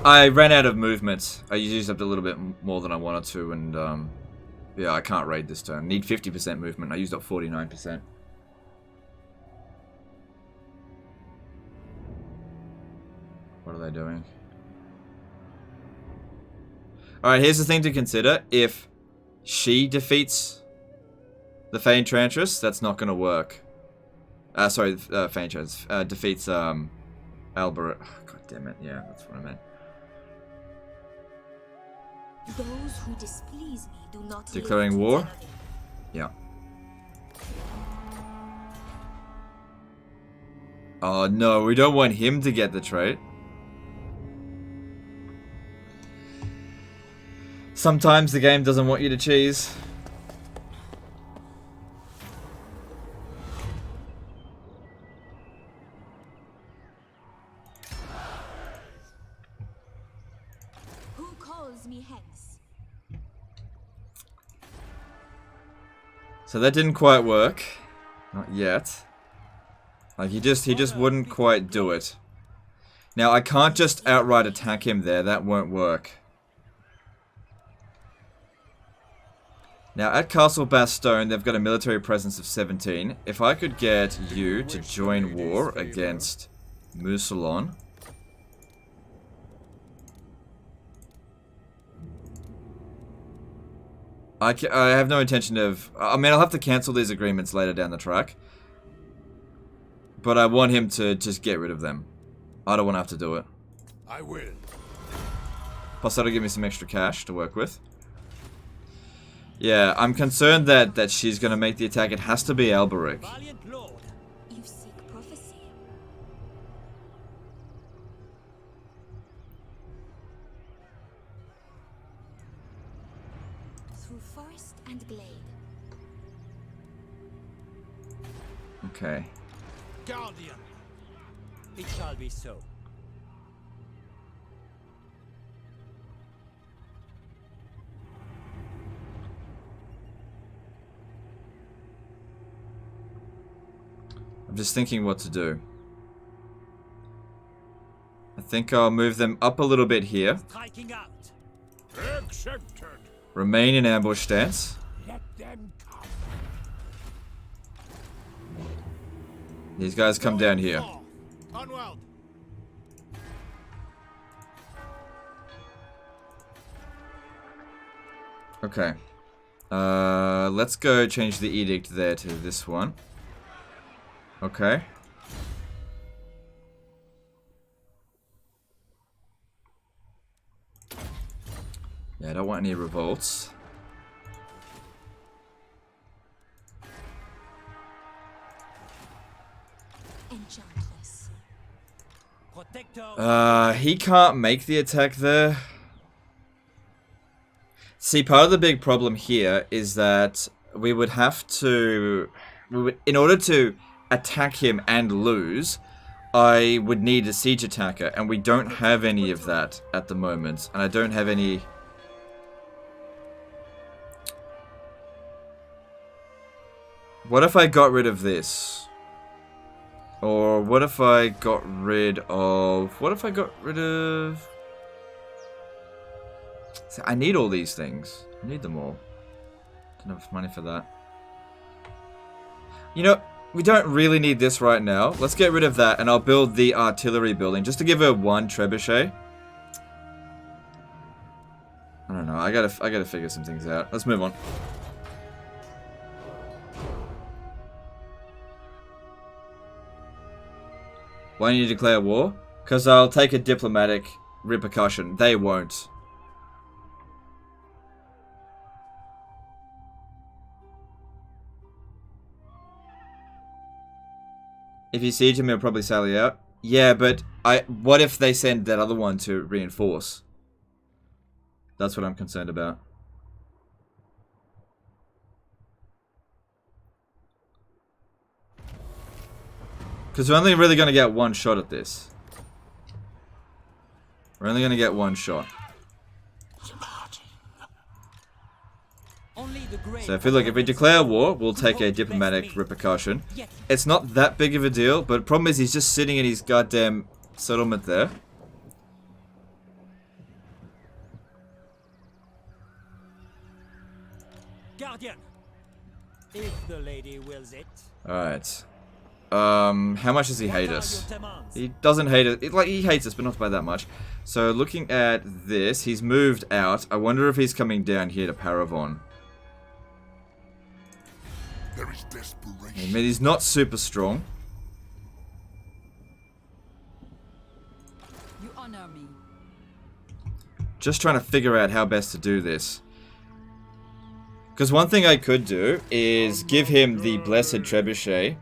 I ran out of movement. I used up a little bit more than I wanted to, and yeah, I can't raid this turn. Need 50% movement. I used up 49%. What are they doing? Alright, here's the thing to consider. If she defeats the Enchantress, that's not going to work. Sorry, Enchantress defeats Albert. Oh, God damn it. Yeah, that's what I meant. Those who displease me do not Declaring live war? eternally. Yeah. Oh no, we don't want him to get the trait. Sometimes the game doesn't want you to cheese. Who calls me Hex? So that didn't quite work. Not yet. Like, he just wouldn't quite do it. Now, I can't just outright attack him there. That won't work. Now, at Castle Bastogne, they've got a military presence of 17. If I could get you to join war against Mousillon. I have no intention of... I mean, I'll have to cancel these agreements later down the track. But I want him to just get rid of them. I don't want to have to do it. I will. Plus, that'll give me some extra cash to work with. Yeah, I'm concerned that she's going to make the attack. It has to be Alberic. Valiant Lord. You seek prophecy. Through forest and glade. Okay. Guardian. It shall be so. just thinking what to do. I think I'll move them up a little bit here. Striking out. Accepted. Remain in ambush stance. Let them come. These guys come down here. Onward. Okay. Let's go change the edict there to this one. Okay. Yeah, I don't want any revolts. Enchantress. Protector. He can't make the attack there. See, part of the big problem here is that we would have to... in order to attack him and lose, I would need a siege attacker, and we don't have any of that at the moment. And I don't have any... What if I got rid of this? Or what if I got rid of... What if I got rid of... See, I need all these things. I need them all. Don't have enough money for that. You know, we don't really need this right now. Let's get rid of that, and I'll build the artillery building just to give her one trebuchet. I don't know. I gotta figure some things out. Let's move on. Why do you declare war? Because I'll take a diplomatic repercussion. They won't. If you siege him, he'll probably sally out. Yeah, but what if they send that other one to reinforce? That's what I'm concerned about. Because we're only really going to get one shot at this. We're only going to get one shot. So if we declare war, we'll take a diplomatic repercussion. It's not that big of a deal, but the problem is he's just sitting in his goddamn settlement there. Guardian. If the lady wills it. Alright. How much does he hate us? He doesn't hate it. Like, he hates us, but not by that much. So looking at this, he's moved out. I wonder if he's coming down here to Paravon. There is desperation. I mean, he's not super strong. You honor me. Just trying to figure out how best to do this. Because one thing I could do is give him the Blessed Trebuchet.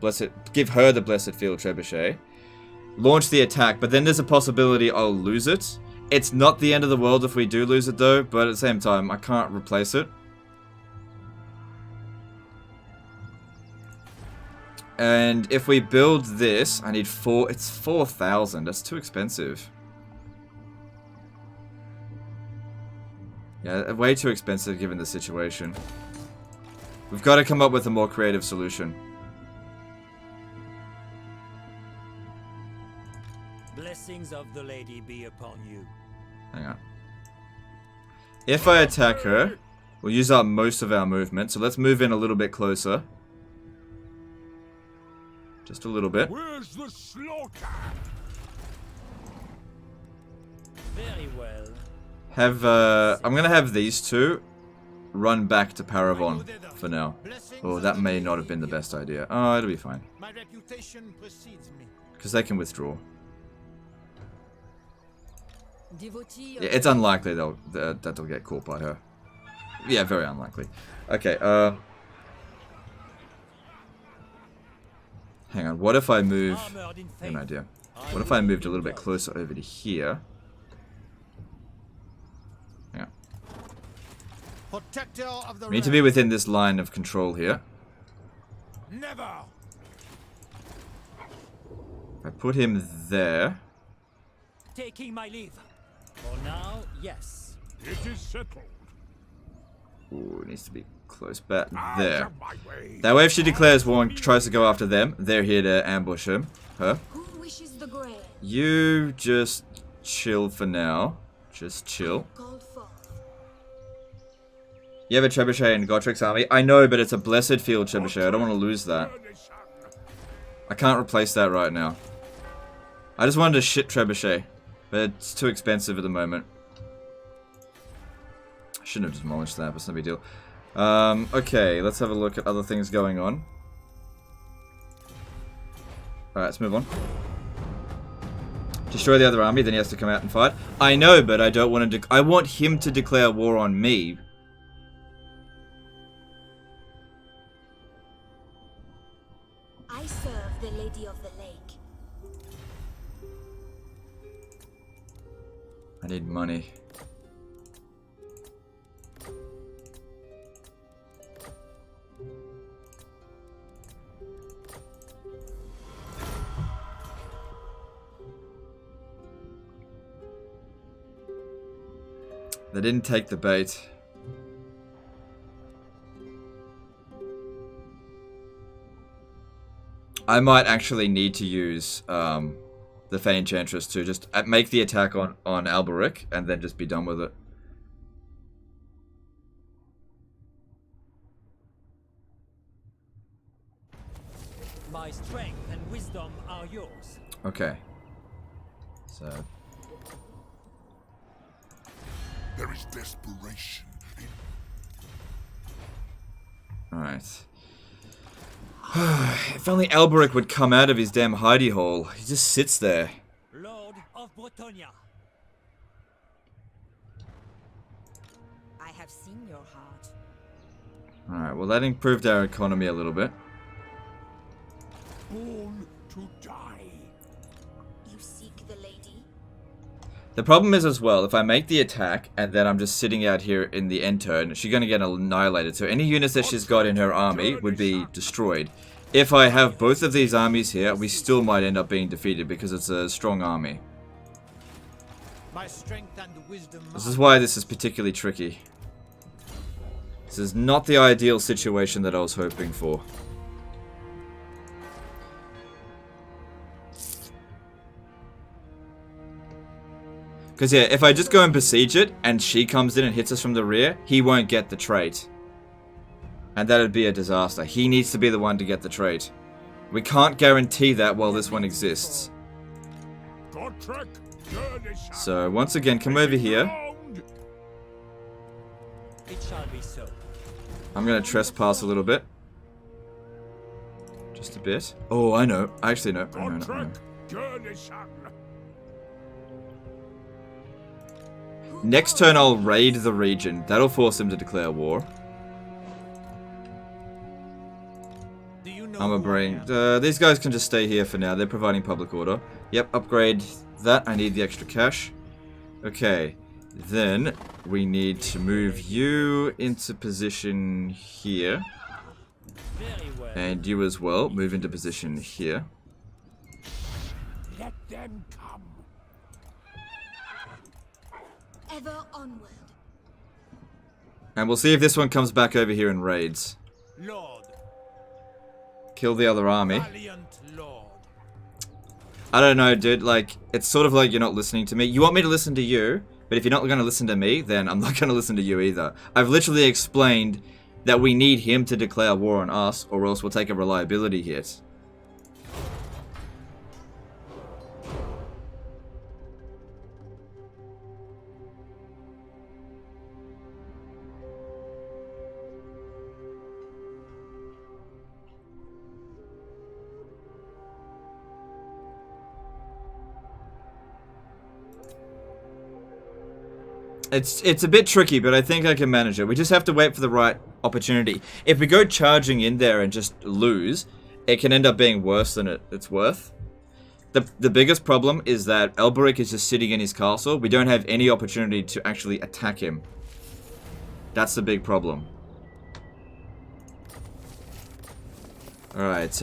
Give her the Blessed Field Trebuchet. Launch the attack, but then there's a possibility I'll lose it. It's not the end of the world if we do lose it though, but at the same time, I can't replace it. And if we build this, I need it's 4,000. That's too expensive. Yeah, way too expensive given the situation. We've got to come up with a more creative solution. Blessings of the lady be upon you. Hang on. If I attack her, we'll use up most of our movement. So let's move in a little bit closer. Just a little bit. Where's the slaughter? Very well. I'm gonna have these two run back to Paravon for now. Oh, that may not have been the best idea. Oh, it'll be fine. My reputation precedes me. Because they can withdraw. Devotee. Yeah, it's unlikely that they'll get caught by her. Yeah, very unlikely. Okay, hang on, what if I move... I have an idea. What if I moved a little bit closer over to here? Hang on. Protector of the We need to be within this line of control here. Never. If I put him there... Taking my leave. For now, yes. It is settled. Ooh, it needs to be Close bat there. That way if she declares war and tries to go after them, they're here to ambush her. Who wishes the grail? You just chill for now. Just chill. Called forth. You have a trebuchet in Gotrik's army? I know, but it's a blessed field trebuchet. I don't want to lose that. I can't replace that right now. I just wanted a shit trebuchet, but it's too expensive at the moment. I shouldn't have demolished that, but it's no big deal. Okay, let's have a look at other things going on. Alright, let's move on. Destroy the other army, then he has to come out and fight. I know, but I don't want to. I want him to declare war on me. I serve the Lady of the Lake. I need money. They didn't take the bait. I might actually need to use the Enchantress to just make the attack on Alberic and then just be done with it. My strength and wisdom are yours. Okay. So... There is desperation. Alright. If only Alberic would come out of his damn hidey hole. He just sits there. Lord of Bretonia. I have seen your heart. Alright, well that improved our economy a little bit. Born to die. You seek the lady? The problem is as well, if I make the attack and then I'm just sitting out here in the end turn, she's going to get annihilated. So any units that she's got in her army would be destroyed. If I have both of these armies here, we still might end up being defeated because it's a strong army. My strength and wisdom. This is why this is particularly tricky. This is not the ideal situation that I was hoping for. Because yeah, if I just go and besiege it, and she comes in and hits us from the rear, he won't get the trait. And that'd be a disaster. He needs to be the one to get the trait. We can't guarantee that while this one exists. So, once again, come over here. It shall be so. I'm going to trespass a little bit. Just a bit. Oh, I know. Actually, no. I know. Next turn, I'll raid the region. That'll force him to declare war. I'm gonna bring... these guys can just stay here for now. They're providing public order. Yep, upgrade that. I need the extra cash. Okay. Then, we need to move you into position here. Very well. And you as well. Move into position here. Let them come. Ever onward. And we'll see if this one comes back over here and raids. Lord. Kill the other army. Valiant Lord. I don't know, dude. Like, it's sort of like you're not listening to me. You want me to listen to you, but if you're not going to listen to me, then I'm not going to listen to you either. I've literally explained that we need him to declare war on us, or else we'll take a reliability hit. It's a bit tricky, but I think I can manage it. We just have to wait for the right opportunity. If we go charging in there and just lose, it can end up being worse than it's worth. The biggest problem is that Alberic is just sitting in his castle. We don't have any opportunity to actually attack him. That's the big problem. Alright,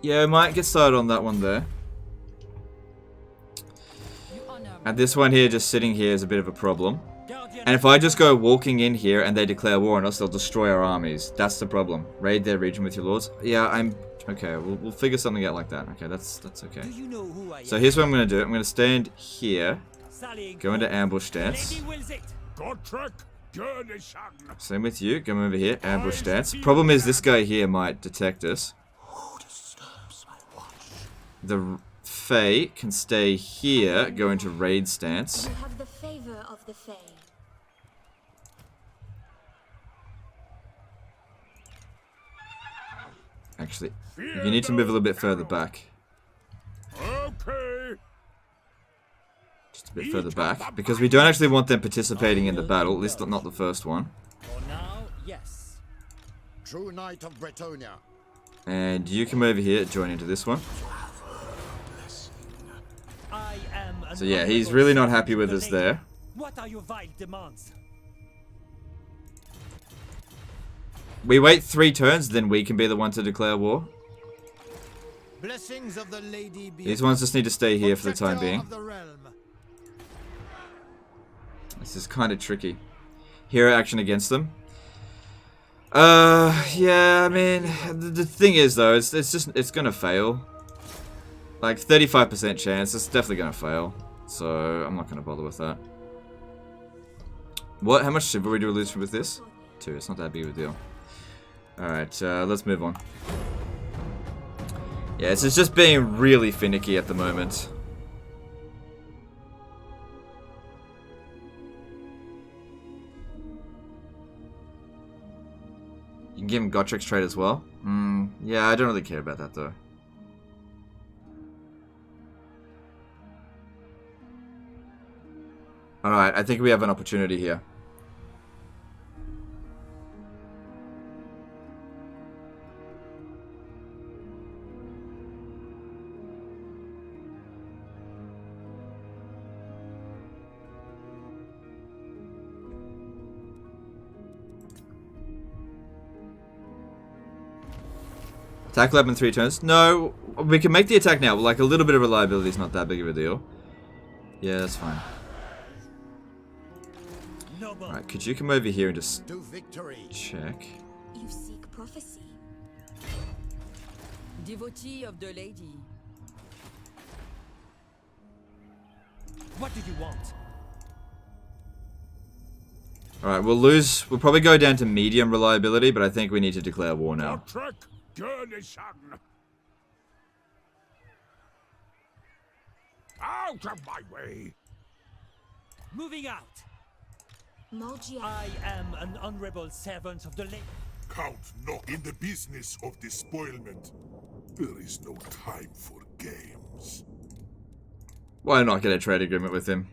yeah, I might get started on that one there. And this one here, just sitting here, is a bit of a problem. And if I just go walking in here and they declare war on us, they'll destroy our armies. That's the problem. Raid their region with your lords. Yeah, I'm... Okay, we'll figure something out like that. Okay, that's okay. Do you know who I am? So here's what I'm going to do. I'm going to stand here. Go into ambush stance. Lady wills it. Same with you. Come over here. Ambush stance. Problem is this guy here might detect us. The Fae can stay here. Go into raid stance. You have the favor of the Fae. Actually, you need to move a little bit further back. Okay. Just a bit further back. Because we don't actually want them participating in the battle. At least not the first one. For now, yes. True Knight of Bretonia. And you come over here, join into this one. I am an So yeah, he's really not happy with us lady. there. What are your vile demands? We wait 3 turns, then we can be the one to declare war. Blessings of the lady be These ones just need to stay here for the time protector being. of the realm. This is kind of tricky. Hero action against them. Yeah, I mean, the thing is though, it's gonna fail. Like 35% chance, it's definitely gonna fail. So I'm not gonna bother with that. What? How much chivalry do we lose with this? 2. It's not that big of a deal. All right, let's move on. Yeah, it's just being really finicky at the moment. You can give him Gotrek's trade as well. Yeah, I don't really care about that though. Alright, I think we have an opportunity here. Attack lab in 3 turns. No, we can make the attack now. Like, a little bit of reliability is not that big of a deal. Yeah, that's fine. Alright, could you come over here and just To victory. check? You seek prophecy. Devotee of the lady. What do you want? Alright, we'll probably go down to medium reliability, but I think we need to declare war now. Out of my way! Moving out. Mogia. I am an honorable servant of the lady. Count not in the business of despoilment. There is no time for games. Why not get a trade agreement with him?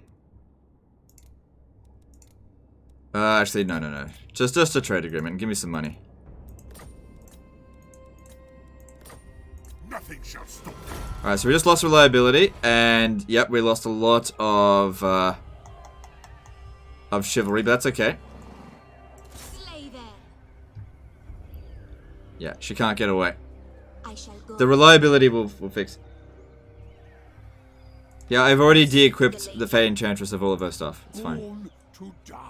Actually, no. Just a trade agreement. Give me some money. Nothing shall stop me. Alright, so we just lost reliability, and yep, we lost a lot of chivalry, but that's okay. Slay there. Yeah, she can't get away. I shall go. The reliability will fix. Yeah, I've already de-equipped the Fey Enchantress of all of her stuff. It's fine. Born to die.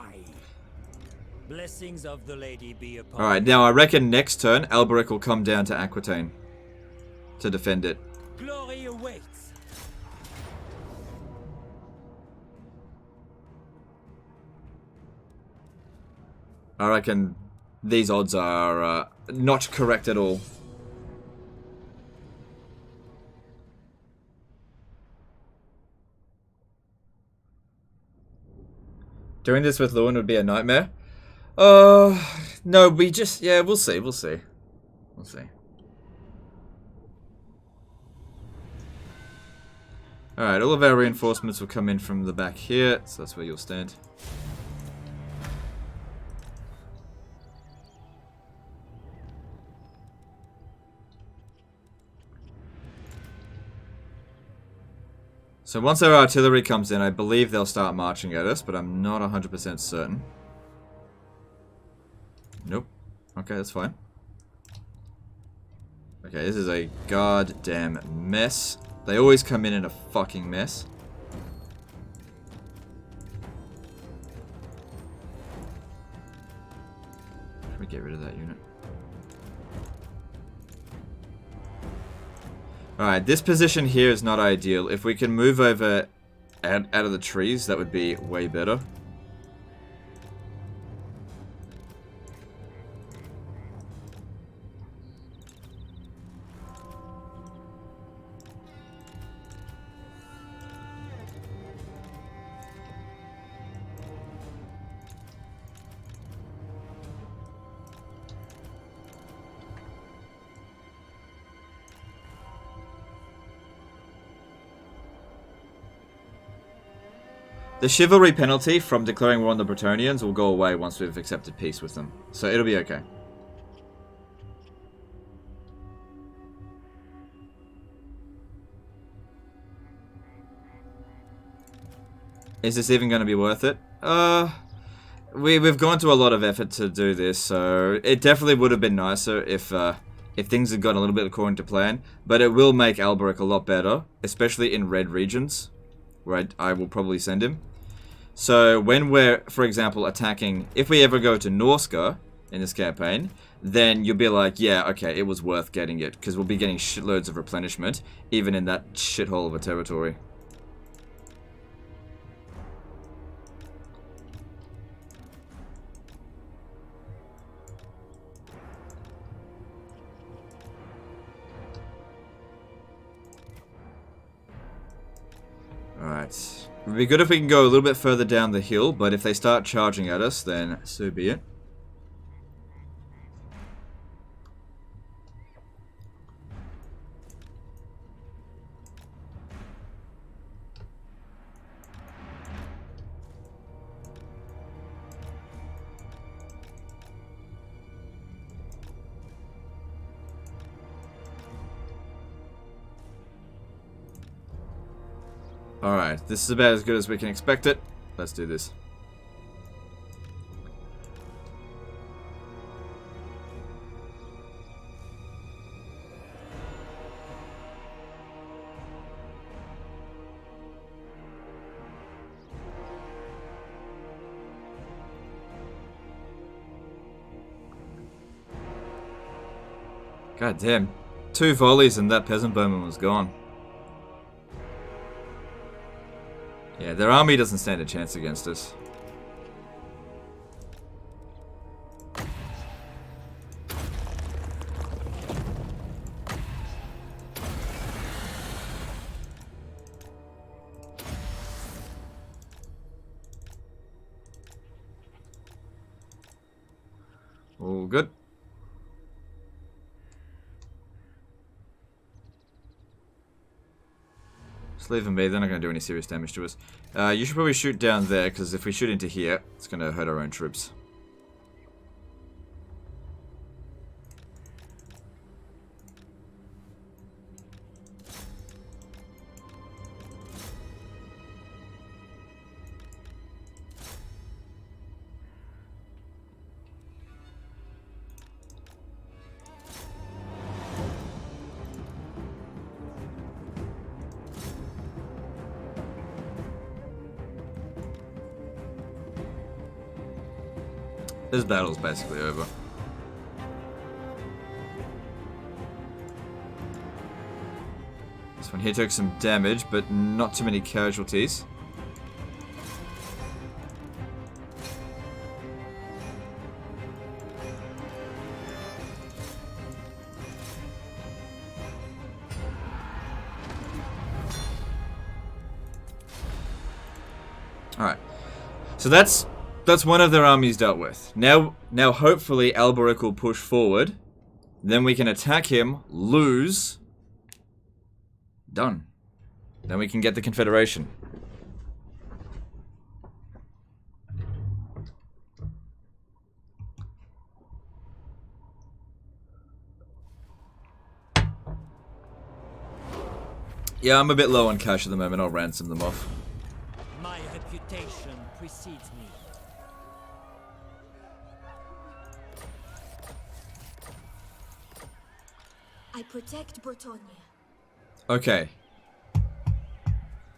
Blessings of the lady be upon Alright, now I reckon next turn, Alberic will come down to Aquitaine to defend it. Glory awaits. I reckon these odds are not correct at all. Doing this with Lewin would be a nightmare. No, we just, yeah, we'll see. Alright, all of our reinforcements will come in from the back here, so that's where you'll stand. So once our artillery comes in, I believe they'll start marching at us, but I'm not 100% certain. Nope. Okay, that's fine. Okay, this is a goddamn mess. They always come in a fucking mess. me get rid of that unit. Alright, this position here is not ideal. If we can move over out of the trees, that would be way better. The chivalry penalty from declaring war on the Bretonnians will go away once we've accepted peace with them. So it'll be okay. Is this even going to be worth it? We've gone to a lot of effort to do this, so it definitely would have been nicer if things had gone a little bit according to plan. But it will make Alberic a lot better, especially in red regions, where I will probably send him. So when we're, for example, attacking, if we ever go to Norska in this campaign, then you'll be like, yeah, okay, it was worth getting it, because we'll be getting shitloads of replenishment, even in that shithole of a territory. Alright. It would be good if we can go a little bit further down the hill, but if they start charging at us, then so be it. Alright, this is about as good as we can expect it. Let's do this. God damn. 2 volleys and that peasant bowman was gone. Yeah, their army doesn't stand a chance against us. All good. Just leave them be, they're not going to do any serious damage to us. You should probably shoot down there, because if we shoot into here, it's going to hurt our own troops. This battle's basically over. This one here took some damage, but not too many casualties. Alright. So that's one of their armies dealt with. Now hopefully Alberic will push forward. Then we can attack him, lose. Done. Then we can get the Confederation. Yeah, I'm a bit low on cash at the moment. I'll ransom them off. My reputation precedes me. I protect Bretonnia. Okay.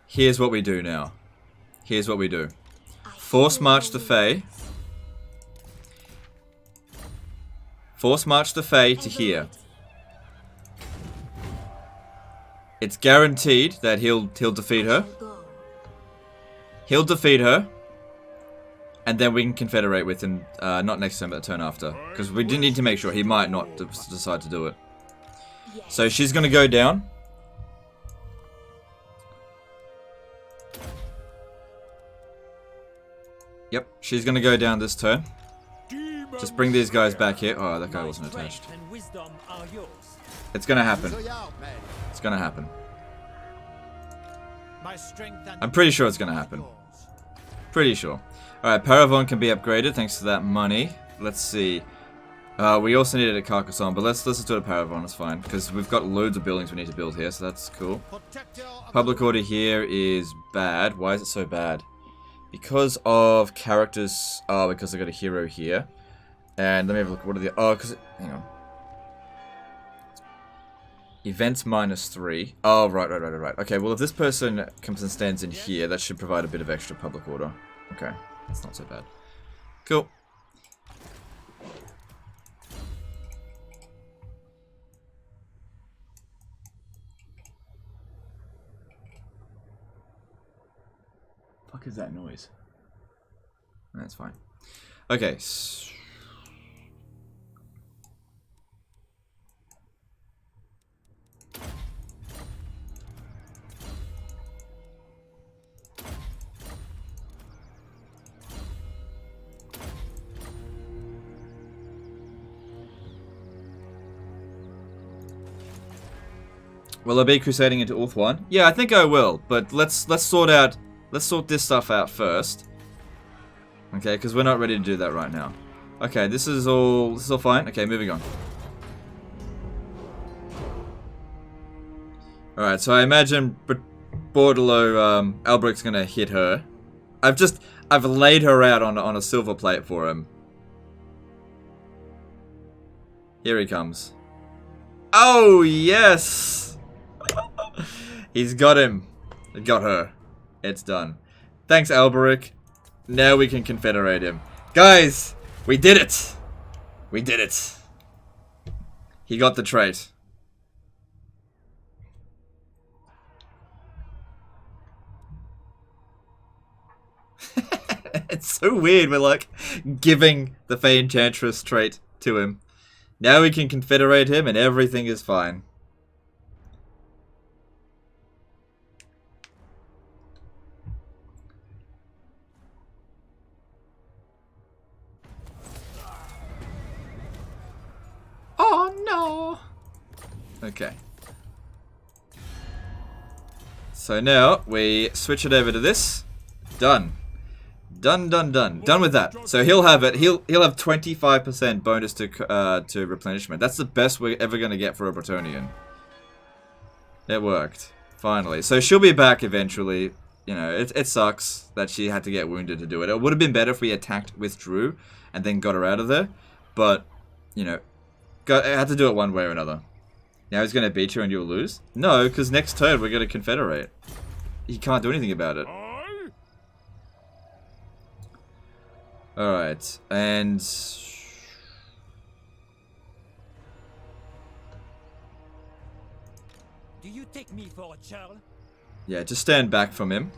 Here's what we do now. Here's what we do. Force march the Fae. Force march the Fae to here. It's guaranteed that he'll defeat her. He'll defeat her. And then we can confederate with him, not next turn, but the turn after. Because we do need to make sure he might not decide to do it. So she's going to go down. Yep, she's going to go down this turn. Just bring these guys back here. Oh, that guy wasn't attached. It's going to happen. It's going to happen. I'm pretty sure it's going to happen. Pretty sure. Alright, Paravon can be upgraded thanks to that money. Let's see. We also needed a Carcassonne, but let's just do a Paravon, it's fine. Because we've got loads of buildings we need to build here, so that's cool. Public order here is bad. Why is it so bad? Because of characters... Oh, because I got a hero here. And let me have a look. What are the... Oh, because... Hang on. Events -3. Oh, right. Okay, well, if this person comes and stands in here, that should provide a bit of extra public order. Okay, that's not so bad. Cool. Fuck is that noise? That's fine. Okay. Will I be crusading into Ulth 1? Yeah, I think I will, but let's sort this stuff out first. Okay, because we're not ready to do that right now. Okay, this is all fine. Okay, moving on. Alright, so I imagine Bordello Alberic's gonna hit her. I've laid her out on a silver plate for him. Here he comes. Oh yes! He's got him. Got her. It's done. Thanks, Alberic. Now we can confederate him. Guys, we did it. We did it. He got the trait. It's so weird. We're like giving the Fey Enchantress trait to him. Now we can confederate him and everything is fine. Oh no! Okay. So now we switch it over to this. Done. Done with that. So he'll have it. He'll have 25% bonus to replenishment. That's the best we're ever gonna get for a Bretonnian. It worked. Finally. So she'll be back eventually. You know, it sucks that she had to get wounded to do it. It would have been better if we attacked, withdrew, and then got her out of there. But, you know, I had to do it one way or another. Now he's gonna beat you and you'll lose? No, because next turn we're gonna confederate. He can't do anything about it. Alright, and... Do you take me for a churl? Yeah, just stand back from him.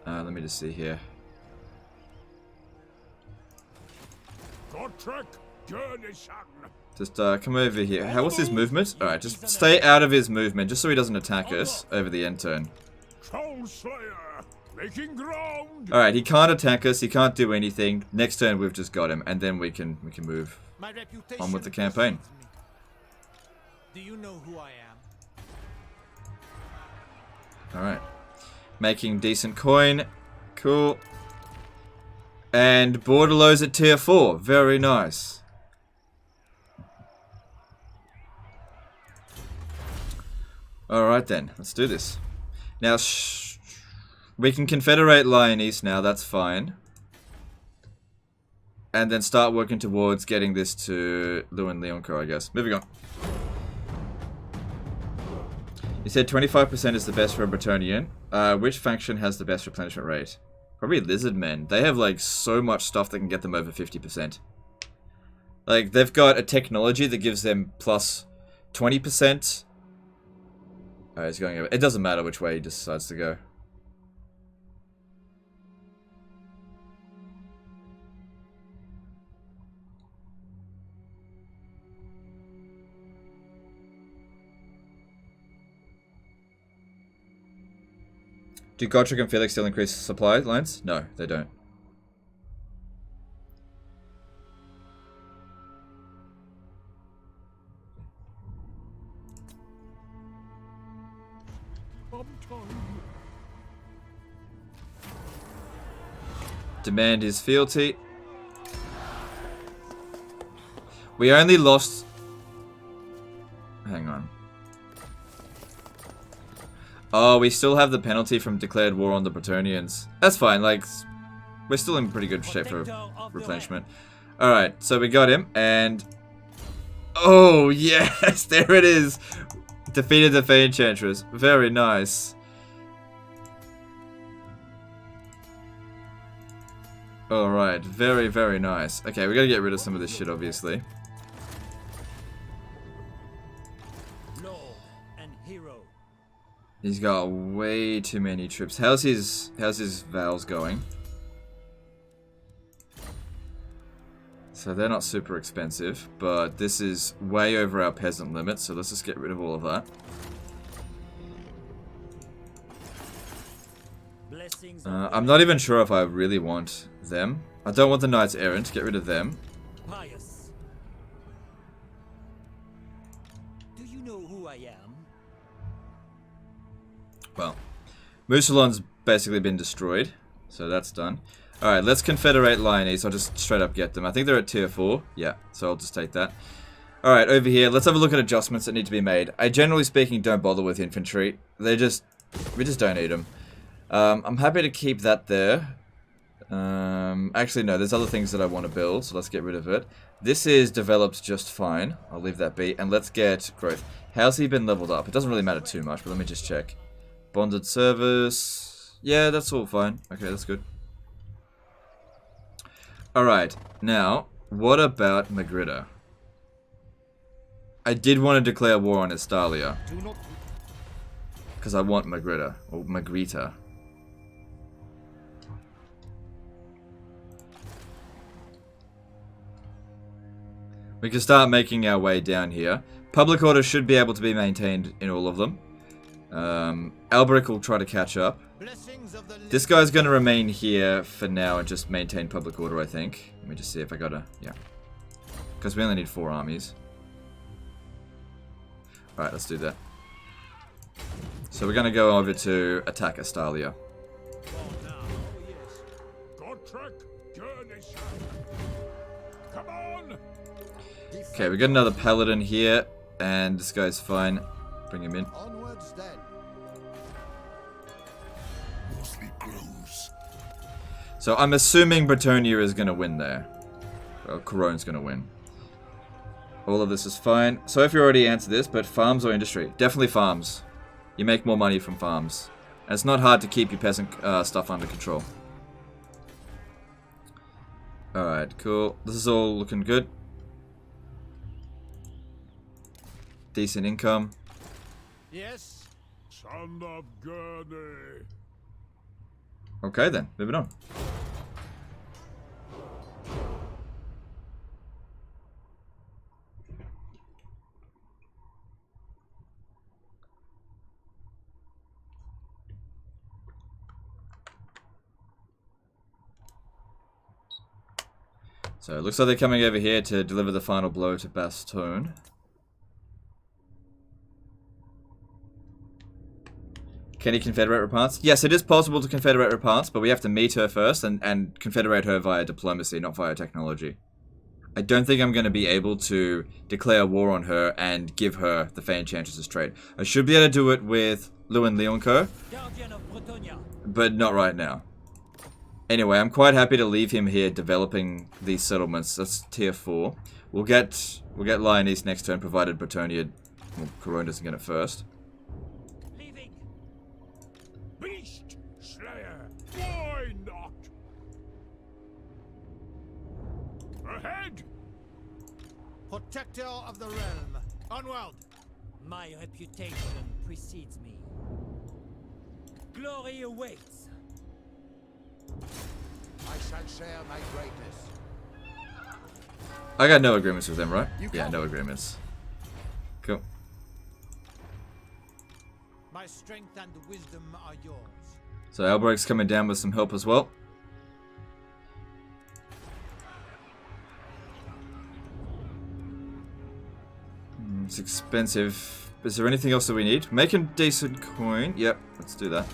Let me just see here. Just come over here. What's his movement? Alright, just stay out of his movement, just so he doesn't attack us over the end turn. Alright, he can't attack us, he can't do anything. Next turn we've just got him, and then we can move on with the campaign. Do you know who I am? Alright. Making decent coin. Cool. And Bordello's at tier 4. Very nice. Alright then, let's do this. Now, we can confederate Lyonese now, that's fine. And then start working towards getting this to Lewin Leonco, I guess. Moving on. You said 25% is the best for a Bretonnian. Which faction has the best replenishment rate? Probably Lizardmen. They have like so much stuff that can get them over 50%. Like, they've got a technology that gives them plus 20%. Alright, he's going over. It doesn't matter which way he decides to go. Do Gotrek and Felix still increase supply lines? No, they don't. Demand his fealty. We only lost... Hang on. Oh, we still have the penalty from declared war on the Bretonnians. That's fine, like... We're still in pretty good shape for replenishment. Alright, so we got him, and... Oh, yes! There it is! Defeated the Enchantress. Very nice. Alright, very, very nice. Okay, we gotta get rid of some of this shit, obviously. Lord and hero. He's got way too many troops. How's his vowels going? So they're not super expensive, but this is way over our peasant limit, so let's just get rid of all of that. I'm not even sure if I really want them. I don't want the Knights Errant, get rid of them. Pious. Do you know who I am? Well, Mousillon's basically been destroyed, so that's done. Alright, let's confederate Lyonese. I'll just straight up get them. I think they're at tier 4. Yeah, so I'll just take that. Alright, over here, let's have a look at adjustments that need to be made. I generally speaking don't bother with infantry. We just don't need them. I'm happy to keep that there. Actually, no, there's other things that I want to build, so let's get rid of it. This is developed just fine. I'll leave that be. And let's get growth. How's he been leveled up? It doesn't really matter too much, but let me just check. Bonded service. Yeah, that's all fine. Okay, that's good. Alright, now, what about Magritta? I did want to declare war on Estalia. Because I want Magritta, or Magritta. We can start making our way down here. Public order should be able to be maintained in all of them. Alberic will try to catch up. This guy's going to remain here for now and just maintain public order, I think. Let me just see if I got a... Yeah. Because we only need 4 armies. Alright, let's do that. So we're going to go over to attack Estalia. Okay, we got another paladin here, and this guy's fine. Bring him in. So I'm assuming Bretonia is going to win there. Well, Coron's going to win. All of this is fine. So if you already answered this, but farms or industry? Definitely farms. You make more money from farms. And it's not hard to keep your peasant stuff under control. Alright, cool. This is all looking good. Decent income. Yes, son of Gurney. Okay then, moving on. So it looks like they're coming over here to deliver the final blow to Bastogne. Can he confederate Repants? Yes, it is possible to confederate Repants, but we have to meet her first and confederate her via diplomacy, not via technology. I don't think I'm going to be able to declare war on her and give her the Enchantress trait. I should be able to do it with Lewin Leoncoeur, but not right now. Anyway, I'm quite happy to leave him here developing these settlements. That's tier 4. We'll get Lyonese next turn, provided Bretonia, well, Coron doesn't get it first. Beast Slayer, why not? Ahead! Protector of the realm. Onward! My reputation precedes me. Glory awaits. I shall share my greatness. I got no agreements with them, right? Yeah, no agreements. Cool. My strength and wisdom are yours. So Alberic's coming down with some help as well. It's expensive. Is there anything else that we need? Making decent coin. Yep, let's do that.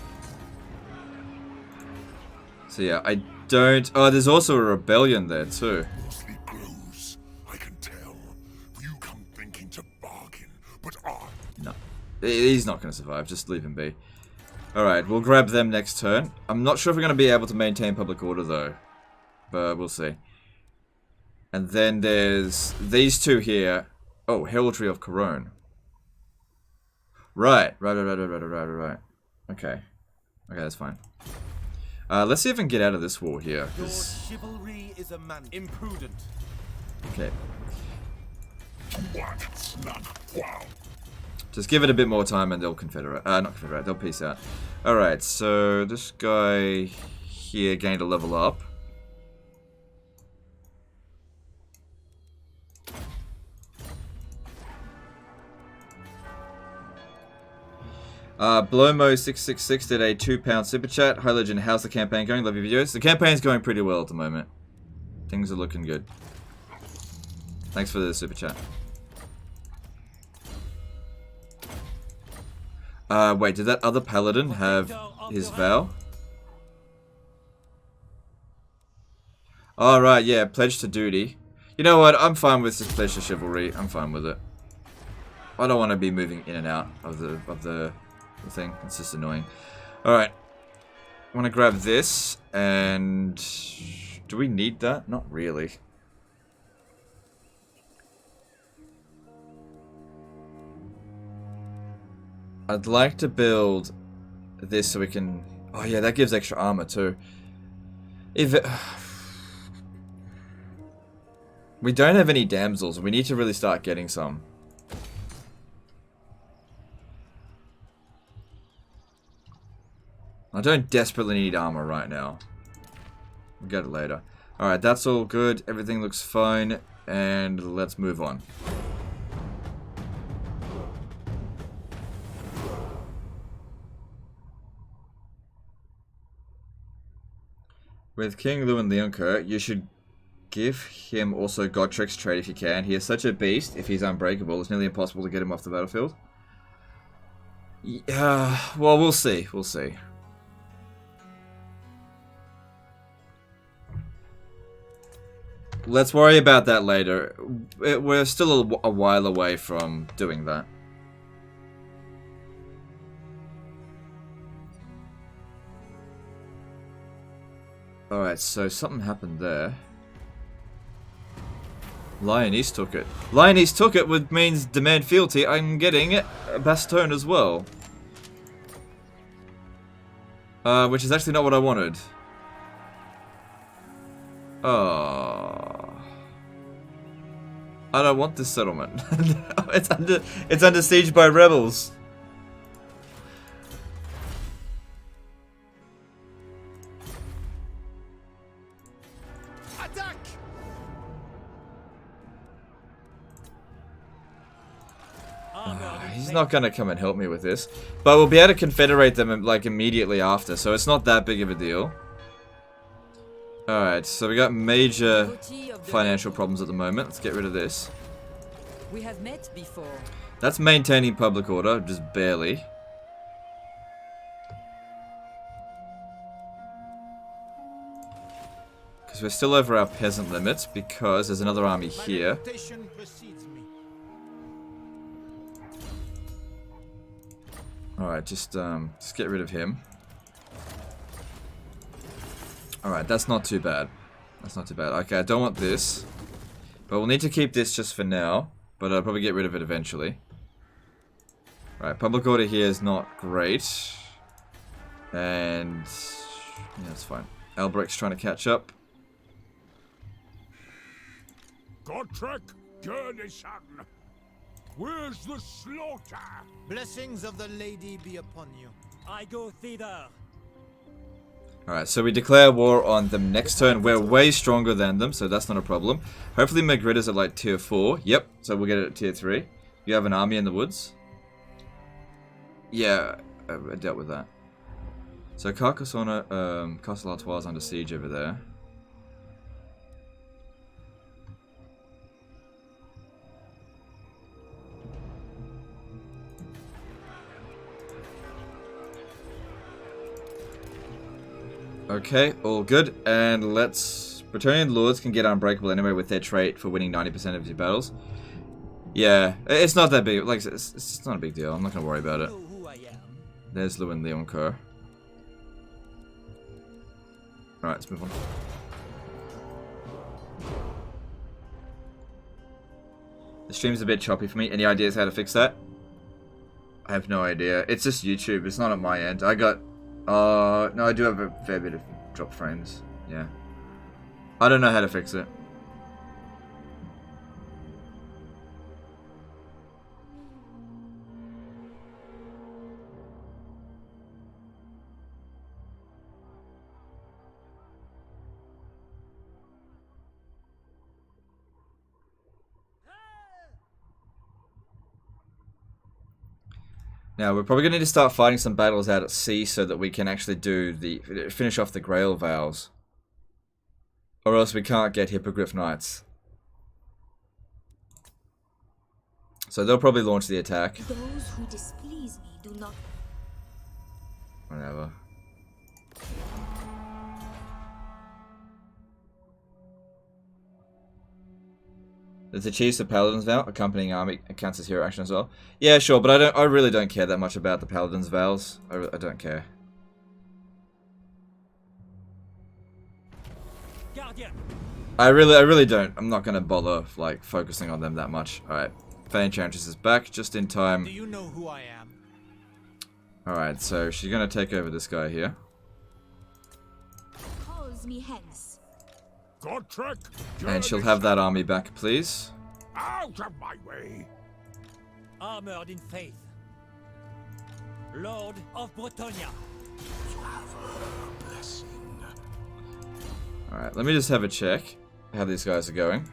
So yeah, I don't... Oh, there's also a rebellion there too. It grows. I can tell. You come thinking to bargain, but I... No. He's not going to survive. Just leave him be. Alright, we'll grab them next turn. I'm not sure if we're going to be able to maintain public order though. But we'll see. And then there's these two here. Oh, Heraldry of Corone. Right. Okay. Okay, that's fine. Let's see if we can get out of this war here. Your chivalry is a man imprudent. Okay. Just give it a bit more time and they'll confederate. Not confederate, they'll peace out. Alright, so this guy here gained a level up. Blowmo666 did a £2 super chat. Hi Legend, how's the campaign going? Love your videos. The campaign's going pretty well at the moment. Things are looking good. Thanks for the super chat. Wait, did that other paladin have his vow? Alright, yeah, pledge to duty. You know what, I'm fine with this pledge to chivalry. I'm fine with it. I don't want to be moving in and out of the thing. It's just annoying. Alright. I want to grab this, and... Do we need that? Not really. I'd like to build this so we can... Oh yeah, that gives extra armor too. If it... We don't have any damsels. We need to really start getting some. I don't desperately need armor right now. We'll get it later. Alright, that's all good. Everything looks fine. And let's move on. With King Lewin Leoncoeur, you should give him also Godric's trait if you can. He is such a beast. If he's unbreakable, it's nearly impossible to get him off the battlefield. Yeah, well, we'll see. We'll see. Let's worry about that later. We're still a while away from doing that. Alright, so something happened there. Lionese took it. Lionese took it, which means demand fealty. I'm getting a Bastogne as well. Which is actually not what I wanted. Oh. I don't want this settlement. It's under siege by rebels. Attack! He's not gonna come and help me with this, but we'll be able to confederate them like immediately after, so it's not that big of a deal. Alright, so we got major financial problems at the moment. Let's get rid of this. We have met before. That's maintaining public order, just barely. Because we're still over our peasant limits, because there's another army here. Alright, just get rid of him. Alright, that's not too bad. That's not too bad. Okay, I don't want this. But we'll need to keep this just for now. But I'll probably get rid of it eventually. Alright, public order here is not great. And... yeah, that's fine. Alberic's trying to catch up. Godric, Journey, son. Where's the slaughter? Blessings of the lady be upon you. I go thither. Alright, so we declare war on them next turn. We're way stronger than them, so that's not a problem. Hopefully Magritta's at like tier 4. Yep, so we'll get it at tier 3. You have an army in the woods? Yeah, I dealt with that. So Carcassonne, Castle Artois is under siege over there. Okay, all good. And let's... Bretonnian Lords can get unbreakable anyway with their trait for winning 90% of your battles. Yeah, it's not that big. Like, it's not a big deal. I'm not going to worry about it. There's Lewin Leoncoeur. Alright, let's move on. The stream's a bit choppy for me. Any ideas how to fix that? I have no idea. It's just YouTube. It's not on my end. I got... no, I do have a fair bit of drop frames. Yeah. I don't know how to fix it. Now, we're probably going to need to start fighting some battles out at sea so that we can actually finish off the Grail vows. Or else we can't get Hippogriff Knights. So they'll probably launch the attack. Those who displease me do not... Whatever. There's the Chiefs of Paladins vow, accompanying army counts as hero action as well. Yeah, sure, but I really don't care that much about the Paladins vows. I don't care. I really don't. I'm not gonna bother like focusing on them that much. All right, Enchantress is back just in time. Do you know who I am? All right, so she's gonna take over this guy here. Calls me hence. Godtrek, And she'll have that army back, please. out of my way. Armored in faith. Lord of Bretonia. Alright, let me just have a check how these guys are going.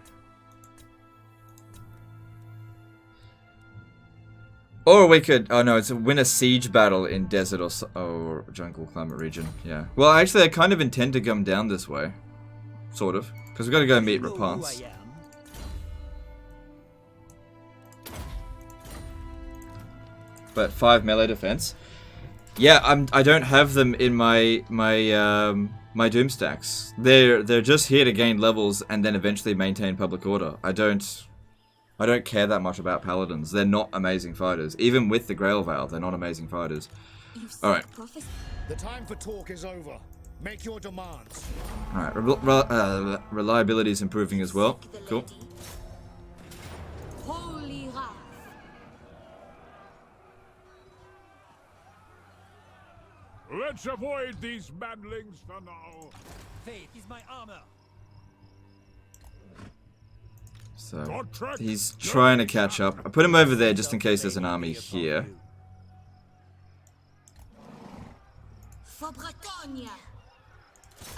Or we could... Oh no, it's a win a siege battle in desert or jungle climate region. Yeah. Well, actually, I kind of intend to come down this way. Sort of. Because we've got to go meet Rapance. But 5 melee defense. Yeah, I don't have them in my Doom stacks. They're just here to gain levels and then eventually maintain public order. I don't care that much about paladins. They're not amazing fighters. Even with the Grail Veil, they're not amazing fighters. All right. The time for talk is over. Make your demands. All right. Reliability is improving as well. Cool. Holy wrath. Let's avoid these manlings for now. Faith is my armor. So he's trying to catch up. I put him over there just in case there's an army here. For Bretonia.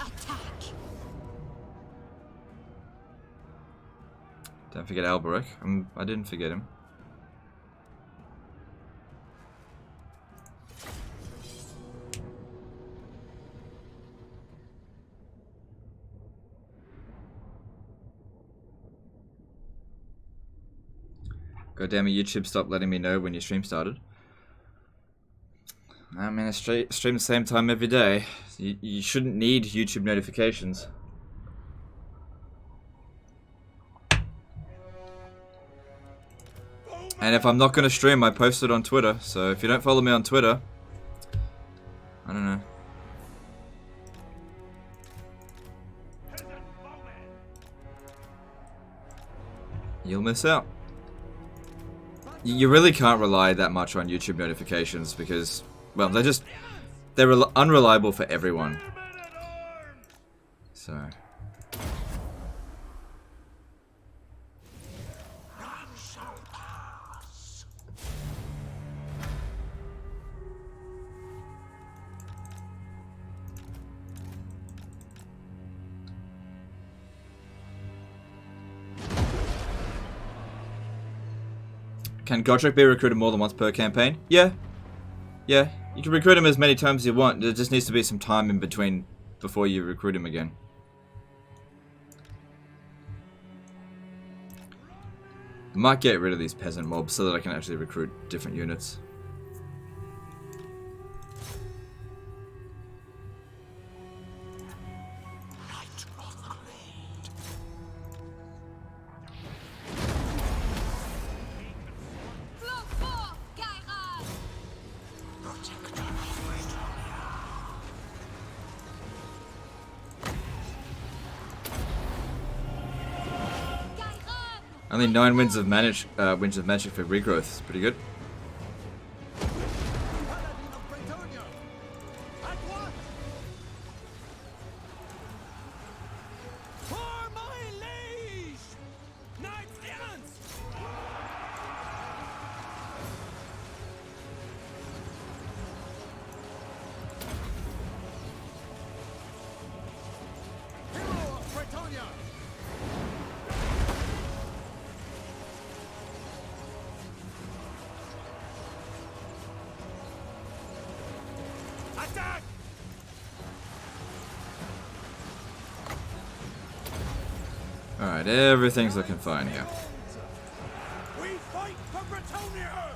Attack. Don't forget Alberic. I didn't forget him. God damn it, YouTube, stop letting me know when your stream started. I mean, I stream the same time every day. You shouldn't need YouTube notifications. And if I'm not going to stream, I post it on Twitter. So if you don't follow me on Twitter, I don't know. You'll miss out. You really can't rely that much on YouTube notifications because, well, they're unreliable for everyone. So. Can Godric be recruited more than once per campaign? Yeah. Yeah. You can recruit him as many times as you want. There just needs to be some time in between before you recruit him again. Might get rid of these peasant mobs so that I can actually recruit different units. Only 9 wins of magic for regrowth. It's pretty good. Alright, everything's looking fine here. We fight for Bretonia!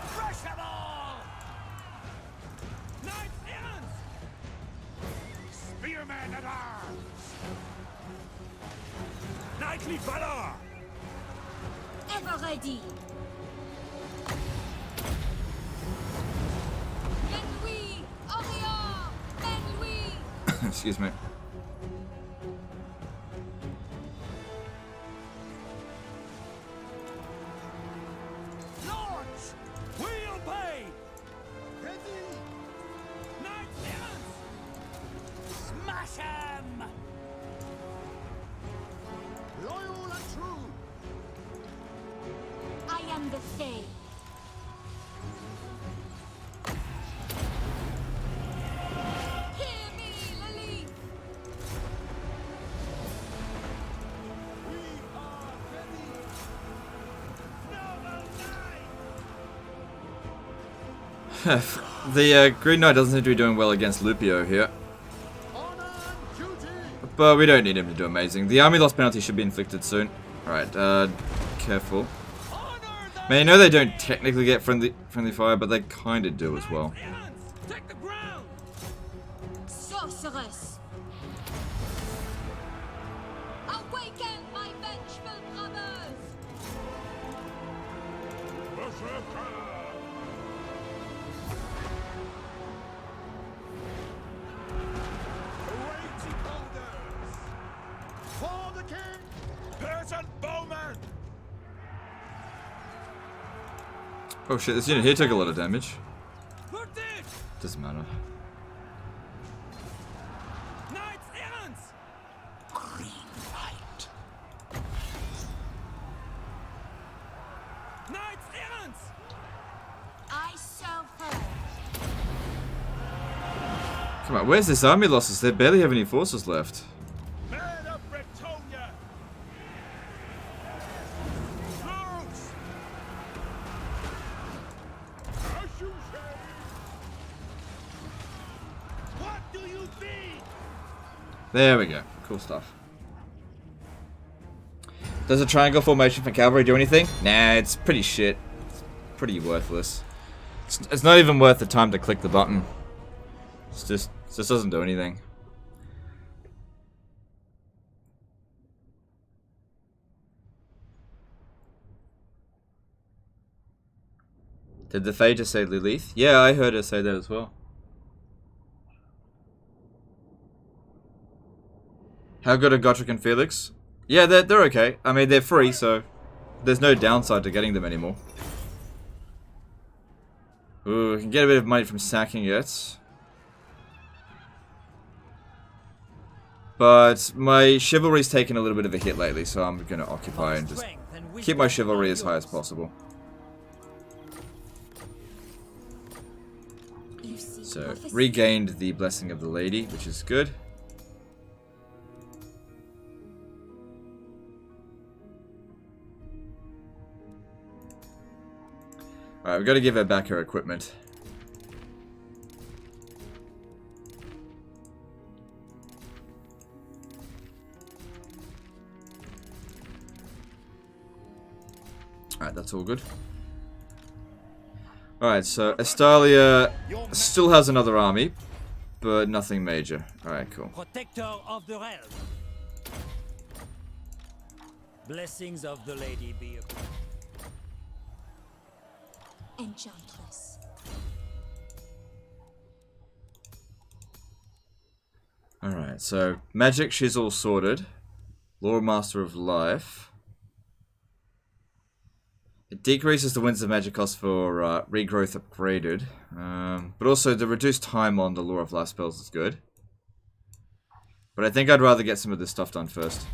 Crush them all! Knights errant! Spearmen at arms! Knightly valor! Ever ready. Menui! Orient! Menui! Excuse me. The Green Knight doesn't seem to be doing well against Lupio here. But we don't need him to do amazing. The army loss penalty should be inflicted soon. Alright, careful. I mean, I know they don't technically get friendly fire, but they kind of do as well. Sorceress! Awaken my vengeful brothers! For the king! Peasant bowman! Oh shit, this unit here took a lot of damage. Doesn't matter. Knights errant! Green light. Knights errant! I shall fall. Come on, where's this army losses? They barely have any forces left. Men of Bretonia! Close! As you say! What do you think? There we go. Cool stuff. Does a triangle formation for cavalry do anything? Nah, it's pretty shit. It's pretty worthless. It's not even worth the time to click the button. It just doesn't do anything. Did the Fae just say Lilith? Yeah, I heard her say that as well. How good are Godric and Felix? Yeah, they're okay. I mean, they're free, so there's no downside to getting them anymore. Ooh, we can get a bit of money from sacking it. But my chivalry's taken a little bit of a hit lately, so I'm going to occupy and just keep my chivalry as high as possible. So, regained the Blessing of the Lady, which is good. Alright, we've got to give her back her equipment. Alright, that's all good. Alright, so Estalia still has another army, but nothing major. Alright, cool. Protector of the realm. Blessings of the lady be upon Enchantress. Alright, so magic, she's all sorted. Lord Master of Life. It decreases the Winds of Magic cost for regrowth upgraded. But also the reduced time on the Lore of Life spells is good. But I think I'd rather get some of this stuff done first.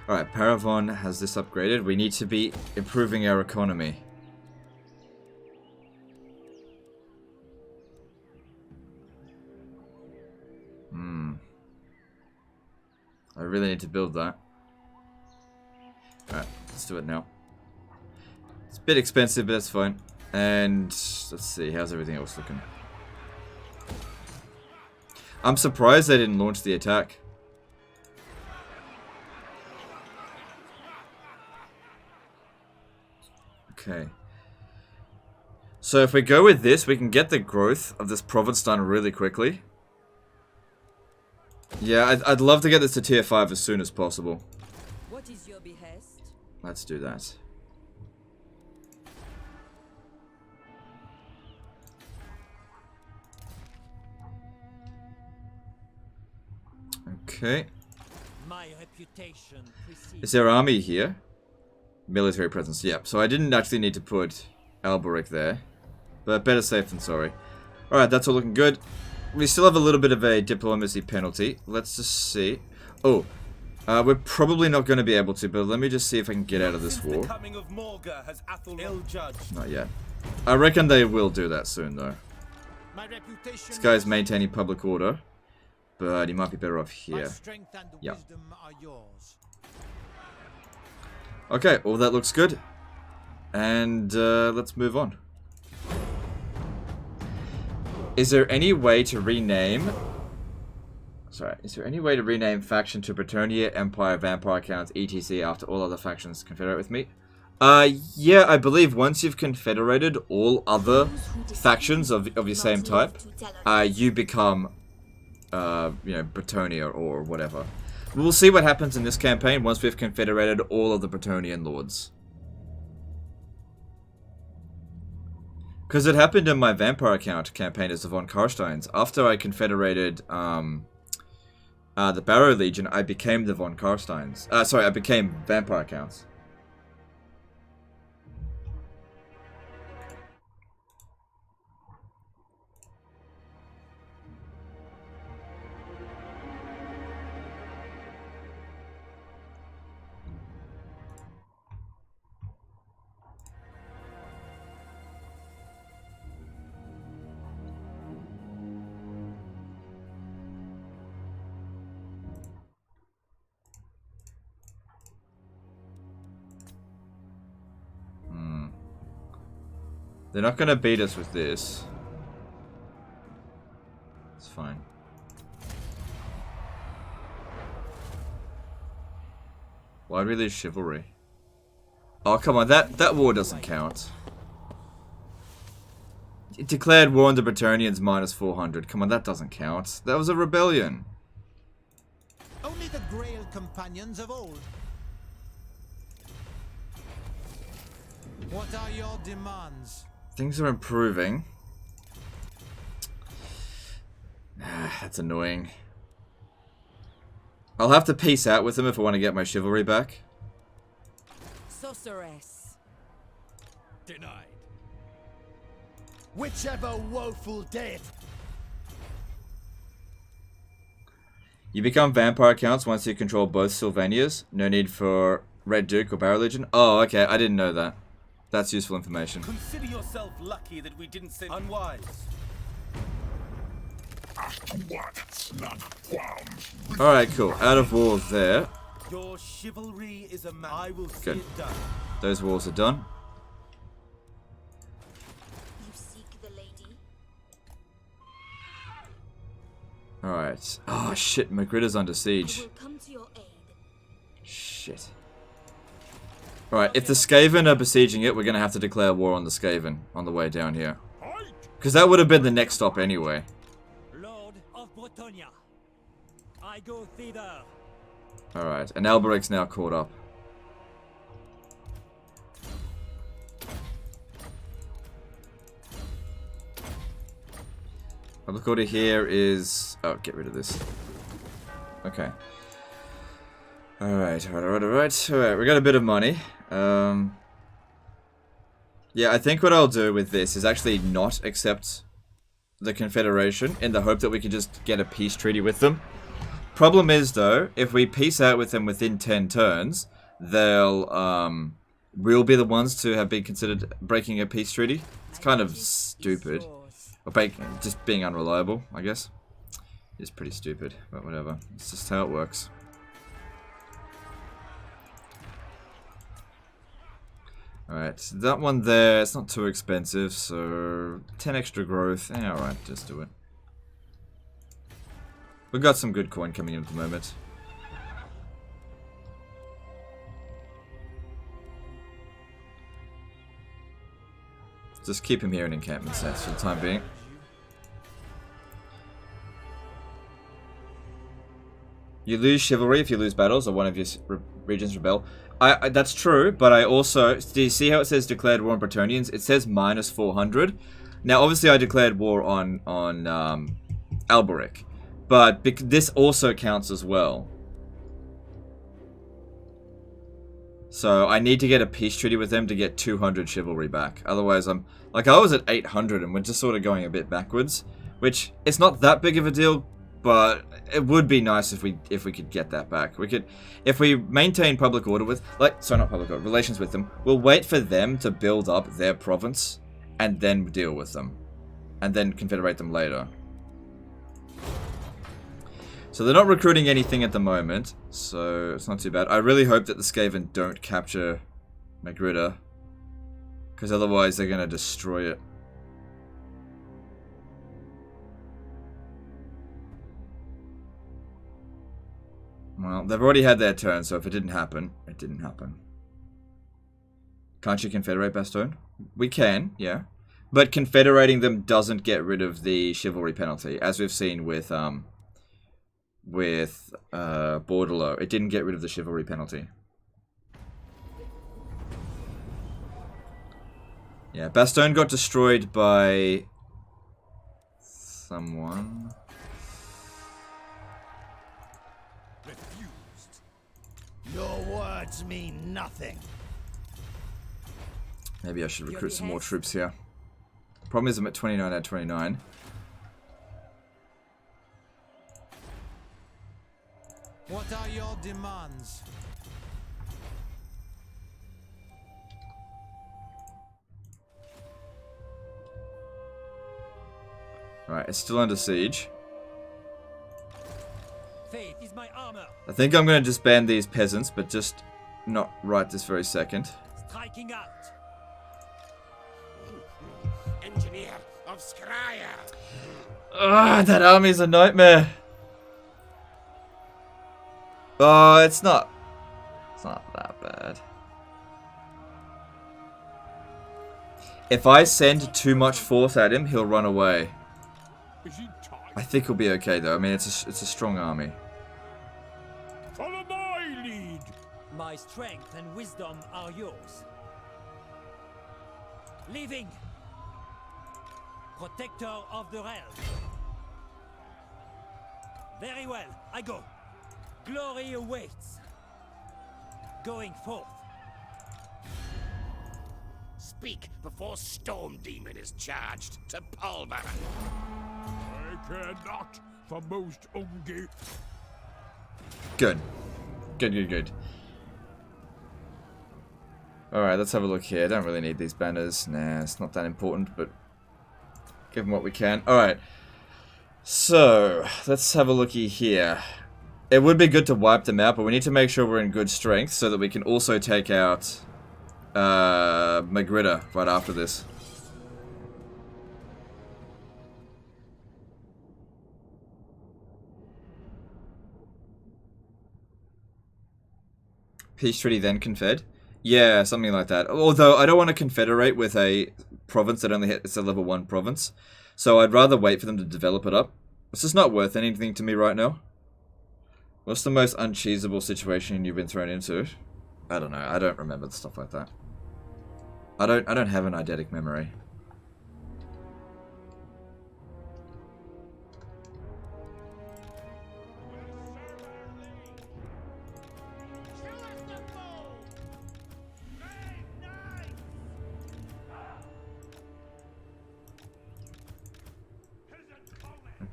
Alright, Paravon has this upgraded. We need to be improving our economy. I really need to build that. Alright, let's do it now. It's a bit expensive, but that's fine. And let's see, how's everything else looking? I'm surprised they didn't launch the attack. Okay. So if we go with this, we can get the growth of this province done really quickly. Yeah, I'd love to get this to tier 5 as soon as possible. What is your behest? Let's do that. Okay. my reputation precedes. Is there army here? Military presence, yep. So I didn't actually need to put Alberic there. But better safe than sorry. Alright, that's all looking good. We still have a little bit of a diplomacy penalty. Let's just see. Oh, we're probably not going to be able to, but let me just see if I can get out of this war. Not yet. I reckon they will do that soon, though. This guy's maintaining public order, but he might be better off here. Yeah. Okay, all that looks good. And let's move on. Is there any way to rename... Sorry, is there any way to rename faction to Bretonnia, Empire, Vampire Counts, etc. after all other factions confederate with me? Yeah, I believe once you've confederated all other factions of your same type, you become, you know, Bretonnia or whatever. We'll see what happens in this campaign once we've confederated all of the Bretonian lords. Because it happened in my Vampire Count campaign as the Von Karsteins. After I confederated the Barrow Legion, I became the Von Karsteins. Sorry, I became Vampire Counts. They're not going to beat us with this. It's fine. Why'd we lose chivalry? Oh, come on. That war doesn't count. It declared war on the Bretonians minus 400. Come on, that doesn't count. That was a rebellion. Only the Grail companions of old. What are your demands? Things are improving. That's annoying. I'll have to peace out with them if I want to get my chivalry back. Sorceress. Denied. Whichever woeful death. You become Vampire Counts once you control both Sylvanias. No need for Red Duke or Barrow Legion. Oh, okay. I didn't know that. That's useful information. Consider yourself lucky that we didn't send unwise. Alright, cool. Out of walls there. Your chivalry is a man. I will see Good. it done. Those walls are done. You seek the lady? Alright. Oh shit, Magritta's under I siege. will come to your aid. Shit. Alright, if the Skaven are besieging it, we're gonna have to declare war on the Skaven on the way down here. Because that would have been the next stop anyway. Lord of Bretonia, I go thither. Alright, and Alberic's now caught up. Public order here is... Oh, get rid of this. Okay. Alright, alright. We got a bit of money. Yeah, I think what I'll do with this is actually not accept the Confederation in the hope that we can just get a peace treaty with them. Problem is, though, if we peace out with them within 10 turns, they'll, we'll be the ones to have been considered breaking a peace treaty. It's kind of stupid. Or just being unreliable, I guess. It's pretty stupid, but whatever. It's just how it works. Alright, so that one there, it's not too expensive, so 10 extra growth. Yeah, alright, just do it. We've got some good coin coming in at the moment. Just keep him here in encampment sets for the time being. You lose chivalry if you lose battles or one of your regions rebel. That's true, but I also... Do you see how it says declared war on Bretonians? It says minus 400. Now, obviously, I declared war on Alberic, but this also counts as well. So, I need to get a peace treaty with them to get 200 chivalry back. Otherwise, I'm... Like, I was at 800 and we're just sort of going a bit backwards, which, it's not that big of a deal, but it would be nice if we could get that back. We could, if we maintain public order with, not public order, relations with them, we'll wait for them to build up their province, and then deal with them. And then confederate them later. So they're not recruiting anything at the moment, so it's not too bad. I really hope that the Skaven don't capture Magritta, because otherwise they're going to destroy it. Well, they've already had their turn, so if it didn't happen, it didn't happen. Can't you confederate Bastogne? We can, yeah. But confederating them doesn't get rid of the chivalry penalty, as we've seen with Bordelot. It didn't get rid of the chivalry penalty. Yeah, Bastogne got destroyed by someone. Your words mean nothing. Maybe I should recruit some more troops here. Problem is I'm at 29 out of 29. What are your demands? Alright, it's still under siege. Faith is my armor. I think I'm going to just ban these peasants, but just not right this very second. Striking out. Engineer of Scryer. Ugh, that army's a nightmare. Oh, it's not that bad. If I send too much force at him, he'll run away. I think he'll be okay though. I mean, it's a strong army. Follow my lead. My strength and wisdom are yours. Leaving. Protector of the realm. Very well, I go. Glory awaits. Going forth. Speak before Storm Demon is charged to Palmer. I care not for most Ungi. Good. Good. Alright, let's have a look here. Don't really need these banners. Nah, it's not that important, but give them what we can. Alright. So, let's have a looky here. It would be good to wipe them out, but we need to make sure we're in good strength so that we can also take out Magritta right after this. Peace treaty then confed? Yeah, something like that. Although I don't want to confederate with a province that only hits a level 1 province. So I'd rather wait for them to develop it up. It's just not worth anything to me right now. What's the most uncheesable situation you've been thrown into? I don't know. I don't remember stuff like that. I don't have an eidetic memory.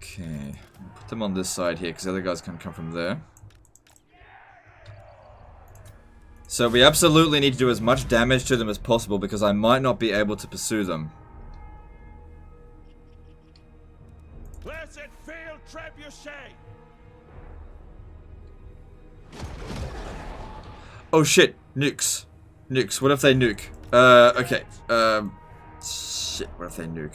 Okay, put them on this side here because the other guys can come from there. So we absolutely need to do as much damage to them as possible because I might not be able to pursue them. Blessed field trebuchet. Oh shit, nukes. Nukes, what if they nuke? Okay. Shit, what if they nuke?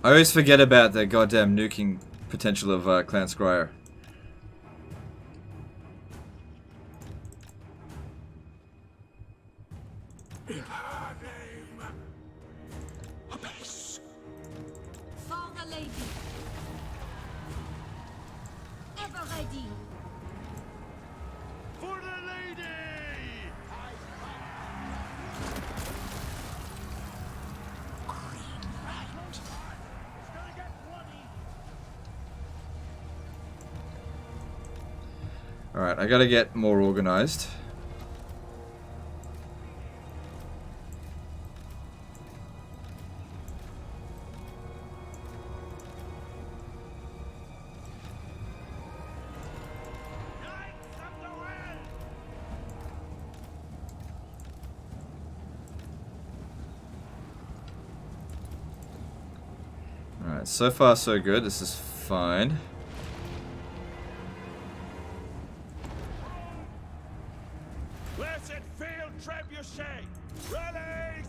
I always forget about the goddamn nuking potential of Clan Scryer. In her name. Abyss. For the lady. Ever ready. For the lady. Alright, I gotta get more organized. Alright, so far so good. This is fine. Blessed field trebuchet. Release.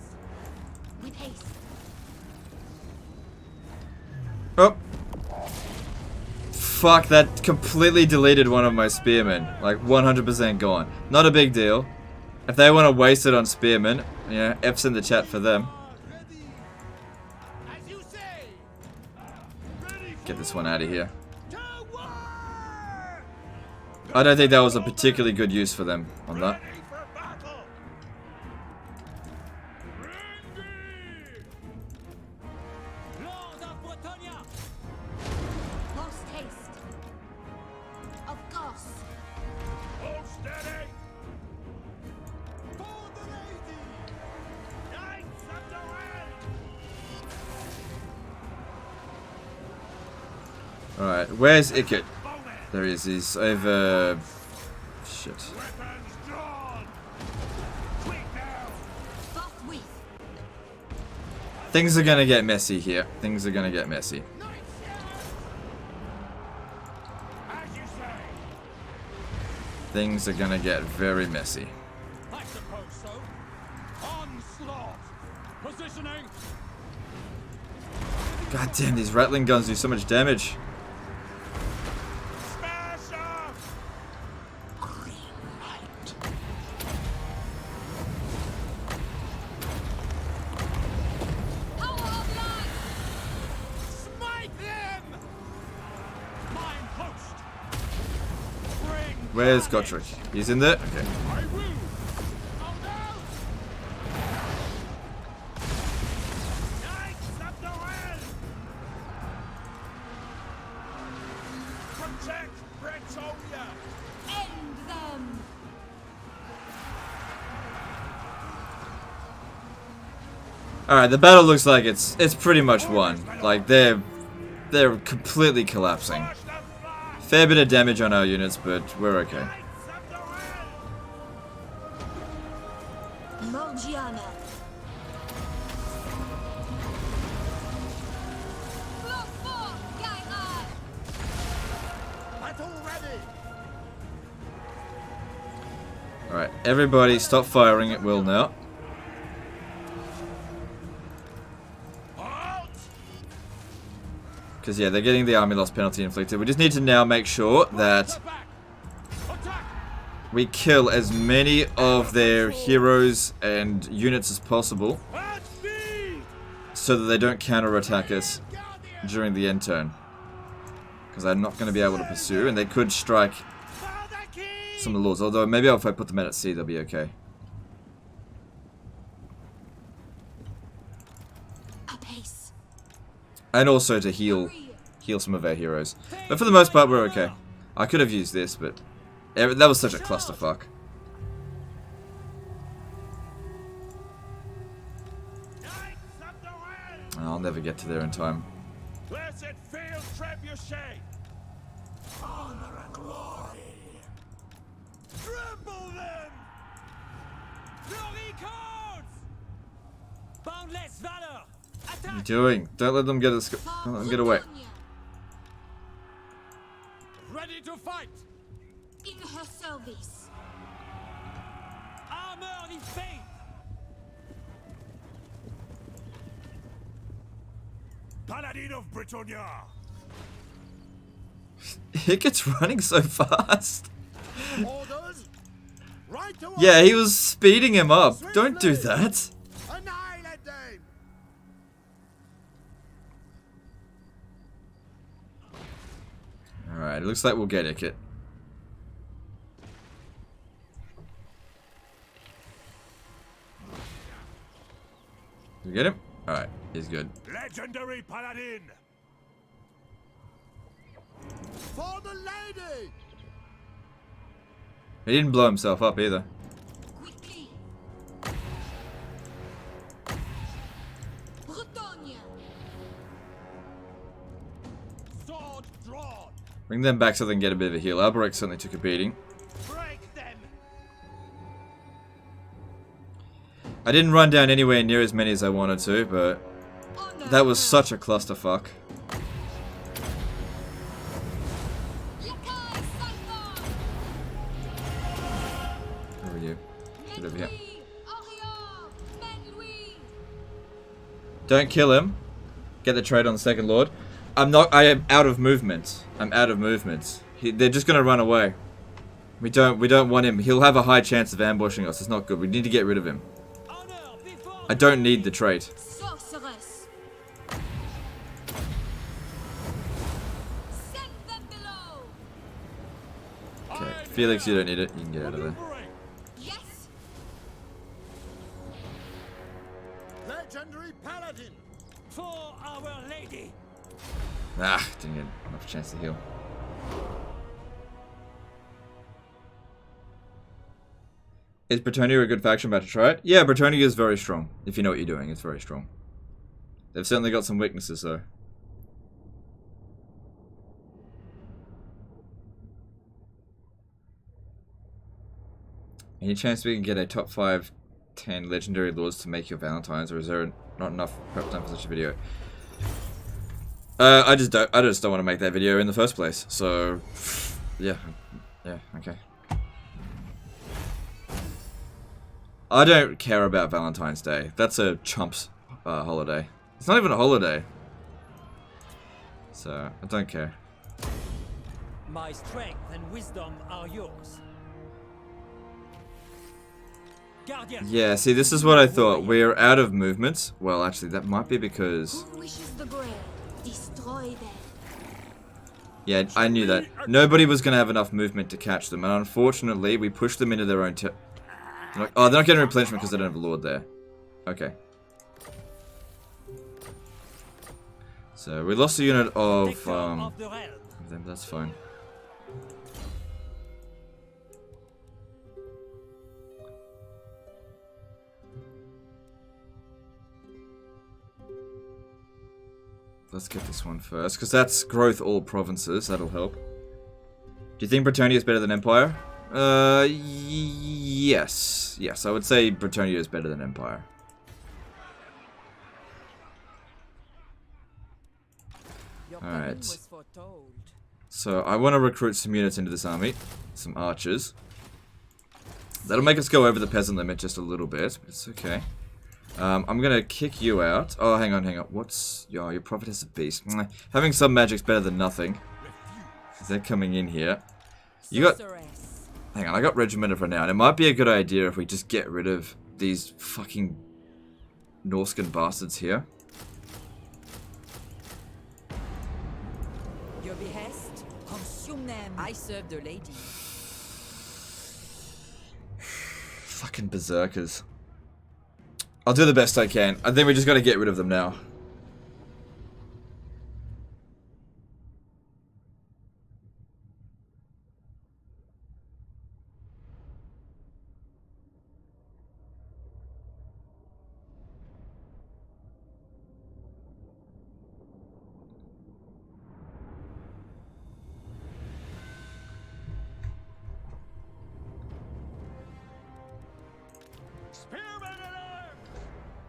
With haste. Oh! Fuck, that completely deleted one of my spearmen. Like, 100% gone. Not a big deal. If they want to waste it on spearmen, yeah, F's in the chat for them. As you say. Get this one out of here. I don't think that was a particularly good use for them on that. Post haste. Of course. Hold steady. For the lady. Knights of the Realm. Alright, where's Ikit? There he is, he's over... Shit. Weapons drawn. Quick now. Forthwith. Things are gonna get messy here. Things are gonna get messy. As you say. Things are gonna get very messy. I suppose so. Onslaught. Positioning. God damn, these rattling guns do so much damage. Where's Gotrek? He's in there? Okay. Protect Bretonia. End them. Alright, the battle looks like it's pretty much won. Like they're completely collapsing. Fair bit of damage on our units, but we're okay. Battle ready. Alright, everybody stop firing at will now. Because, yeah, they're getting the army loss penalty inflicted. We just need to now make sure that we kill as many of their heroes and units as possible so that they don't counterattack us during the end turn. Because I'm not going to be able to pursue, and they could strike some of the lords. Although, maybe if I put them out at sea, they'll be okay. And also to heal some of our heroes. But for the most part, we're okay. I could have used this, but that was such a clusterfuck. I'll never get to there in time. Blessed field trebuchet! Honor and glory! Trample them! Glory codes! Boundless valor! What are you doing? Don't let them get us. Don't let them get away. Ready to fight! In her service. Armor in faith! Paladin of Britannia! It gets running so fast. Orders. Right away. Yeah, he was speeding him up. Don't do that. Annihilate them. Alright, it looks like we'll get it. Did we get him? Alright, he's good. Legendary Paladin! For the lady. He didn't blow himself up either. Quickly. Britannia. Sword drawn! Bring them back so they can get a bit of a heal. Alberich certainly took a beating. Break them! I didn't run down anywhere near as many as I wanted to, but that was such a clusterfuck. Where are you? Get over here. Don't kill him. Get the trade on the second lord. I am out of movement. I'm out of movement. They're just gonna run away. We don't want him. He'll have a high chance of ambushing us. It's not good. We need to get rid of him. I don't need the trait. Sorceress. Send them below. Okay, Felix, you don't need it. You can get out of there. Yes. Legendary Paladin. For our lady! Ah, didn't get enough chance to heal. Is Britannia a good faction? About to try it? Yeah, Britannia is very strong. If you know what you're doing, it's very strong. They've certainly got some weaknesses, though. Any chance we can get a top 5, 10 legendary lords to make your Valentines, or is there not enough prep time for such a video? I just don't want to make that video in the first place. So, yeah, okay. I don't care about Valentine's Day. That's a chump's holiday. It's not even a holiday. So, I don't care. My strength and wisdom are yours. Guardian. Yeah, see, this is what I thought. We're out of movement. Well, actually, that might be because... Who wishes the grail? Destroy them. Yeah, I knew that. Nobody was going to have enough movement to catch them. And unfortunately, we pushed them into their own... Oh, they're not getting replenishment because they don't have a lord there. Okay. So, we lost a unit of them, but that's fine. Let's get this one first, because that's growth all provinces. That'll help. Do you think Britannia is better than Empire? Yes. Yes, I would say Britannia is better than Empire. Alright. So I want to recruit some units into this army. Some archers. That'll make us go over the peasant limit just a little bit, but it's okay. I'm gonna kick you out. Oh, hang on. What's... Yo, your prophetess a beast. Having some magic's better than nothing. They're coming in here. You got... Hang on, I got regimented for now. And it might be a good idea if we just get rid of these fucking Norscan bastards here. Your behest? Consume them. I serve the lady. Fucking berserkers. I'll do the best I can. I think we just gotta get rid of them now.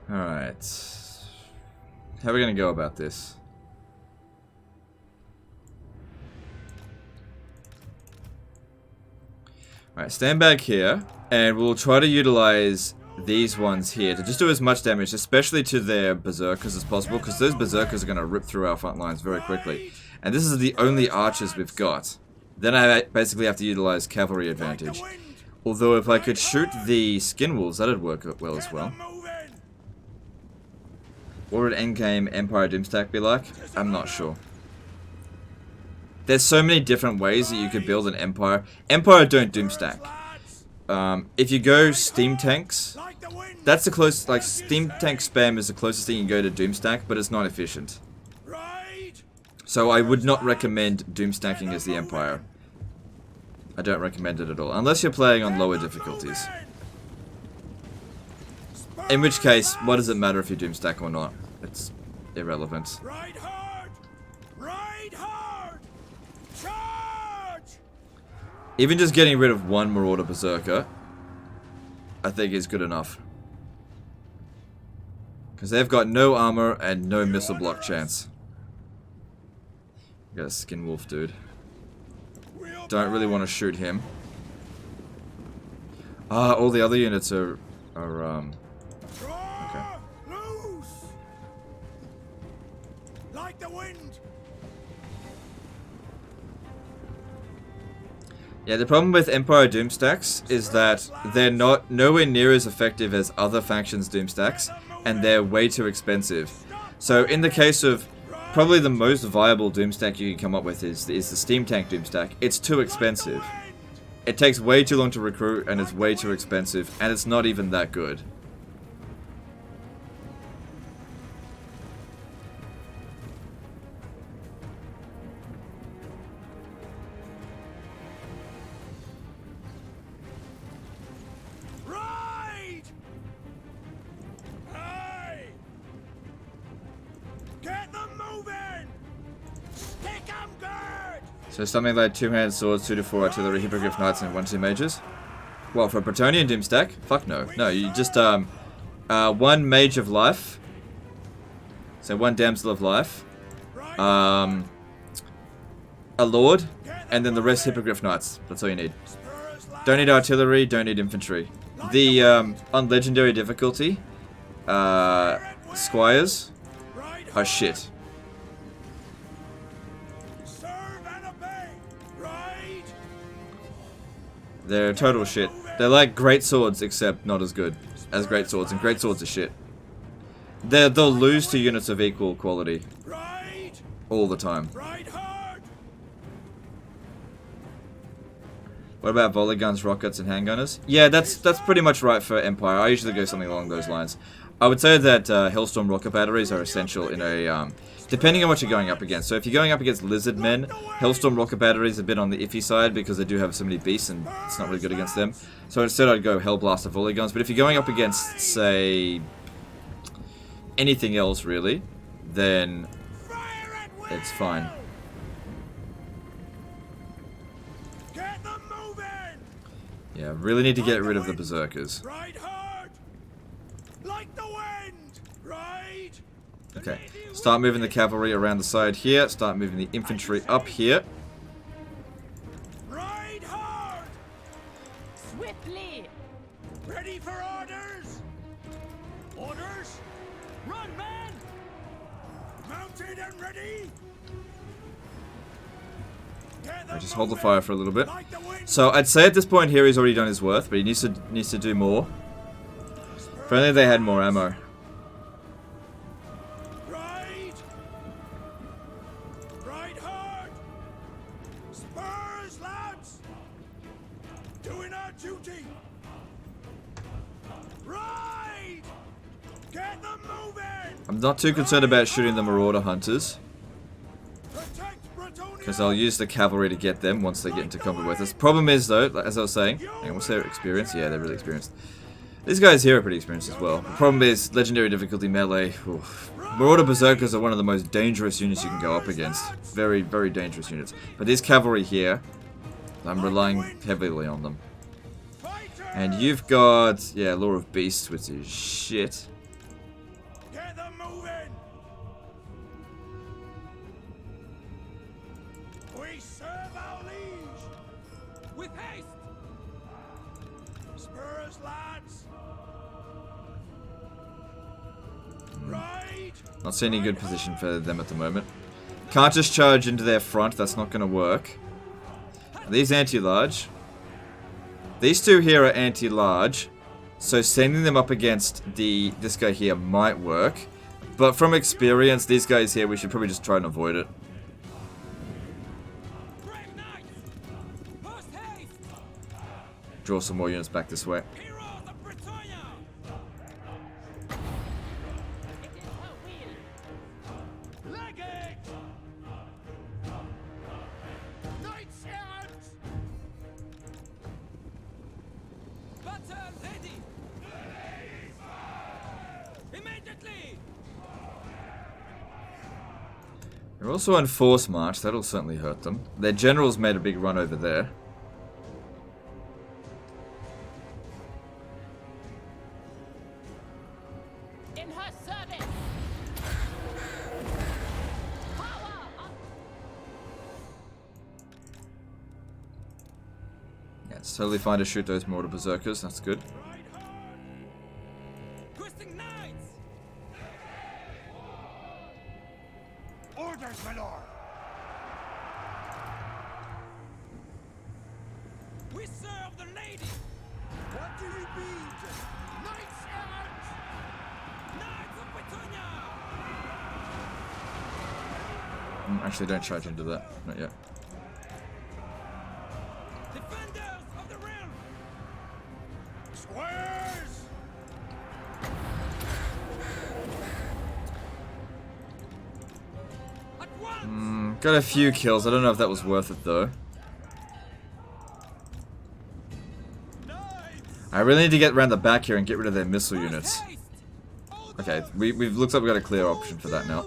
Alright. How are we going to go about this? Alright, stand back here, and we'll try to utilize these ones here to just do as much damage, especially to their berserkers as possible, because those berserkers are going to rip through our front lines very quickly. And this is the only archers we've got. Then I basically have to utilize cavalry advantage. Although if I could shoot the skin wolves, that'd work well as well. What would endgame Empire Doomstack be like? I'm not sure. There's so many different ways that you could build an Empire. Empire don't Doomstack. If you go steam tanks, that's the closest, like steam tank spam is the closest thing you can go to Doomstack, but it's not efficient. So I would not recommend Doomstacking as the Empire. I don't recommend it at all, unless you're playing on lower difficulties. In which case, what does it matter if you Doomstack or not? It's irrelevant. Ride hard! Ride hard! Charge! Even just getting rid of one Marauder Berserker, I think is good enough. Because they've got no armor and no missile block chance. We got a Skin Wolf dude. Don't really want to shoot him. All the other units are okay. Loose! Like the wind! Yeah, the problem with Empire Doomstacks is that they're nowhere near as effective as other factions' Doomstacks, and they're way too expensive. So in the case of probably the most viable Doomstack you can come up with is the Steam Tank Doomstack. It's too expensive. It takes way too long to recruit, and it's way too expensive, and it's not even that good. Ride! Hey! Get them moving! Stick 'em good! So something like 2-handed swords, 2 to 4 artillery, hippogriff knights, and 1-2 mages. Well, for a Bretonian Doomstack? Fuck no. No, you just 1 mage of life. So 1 damsel of life. A lord, and then the rest hippogriff knights. That's all you need. Don't need artillery, don't need infantry. The on legendary difficulty, squires are shit. They're total shit. They're like great swords, except not as good as great swords, and great swords are shit. They'll lose to units of equal quality all the time. What about volley guns, rockets, and handgunners? Yeah, that's pretty much right for Empire. I usually go something along those lines. I would say that Hellstorm rocket batteries are essential in a depending on what you're going up against. So if you're going up against lizard men, Hellstorm rocket batteries are a bit on the iffy side because they do have so many beasts and it's not really good against them. So instead I'd go Hellblaster volley guns. But if you're going up against, say, anything else really, then it's fine. Yeah, really need to get rid of the berserkers. Okay, start moving the cavalry around the side here. Start moving the infantry up here. Ready for orders? Orders? Run, man! Mounted and ready? I just hold the fire for a little bit. So I'd say at this point here he's already done his worth, but he needs to do more. If only they had more ammo. Right! Right hard! Spurs, lads! Doing our duty! Right! Get them moving! I'm not too concerned about shooting the Marauder Hunters, because I'll use the cavalry to get them once they get into combat with us. Problem is though, as I was saying, hang on, what's their experience? Yeah, they're really experienced. These guys here are pretty experienced as well. The problem is, legendary difficulty melee. Oof. Marauder Berserkers are one of the most dangerous units you can go up against. Very, very dangerous units. But these cavalry here, I'm relying heavily on them. And you've got, yeah, Lore of Beasts, which is shit. Get them moving! We serve our liege! With haste! Spurs, lads! Right! Not seeing any good position for them at the moment. Can't just charge into their front, that's not going to work. These anti-large. These two here are anti-large, so sending them up against this guy here might work. But from experience, these guys here, we should probably just try and avoid it. Draw some more units back this way. They're also on force march, that'll certainly hurt them. Their generals made a big run over there. In her service. Yeah, it's totally fine to shoot those Mortar Berserkers, that's good. Orders, my lord! We serve the lady! What do you mean? Knights errant! Knights of Petunia! Actually, don't charge into that, not yet. Defenders of the realm! Squares! Got a few kills. I don't know if that was worth it though. I really need to get around the back here and get rid of their missile units. Okay, we've looks like we got a clear option for that now.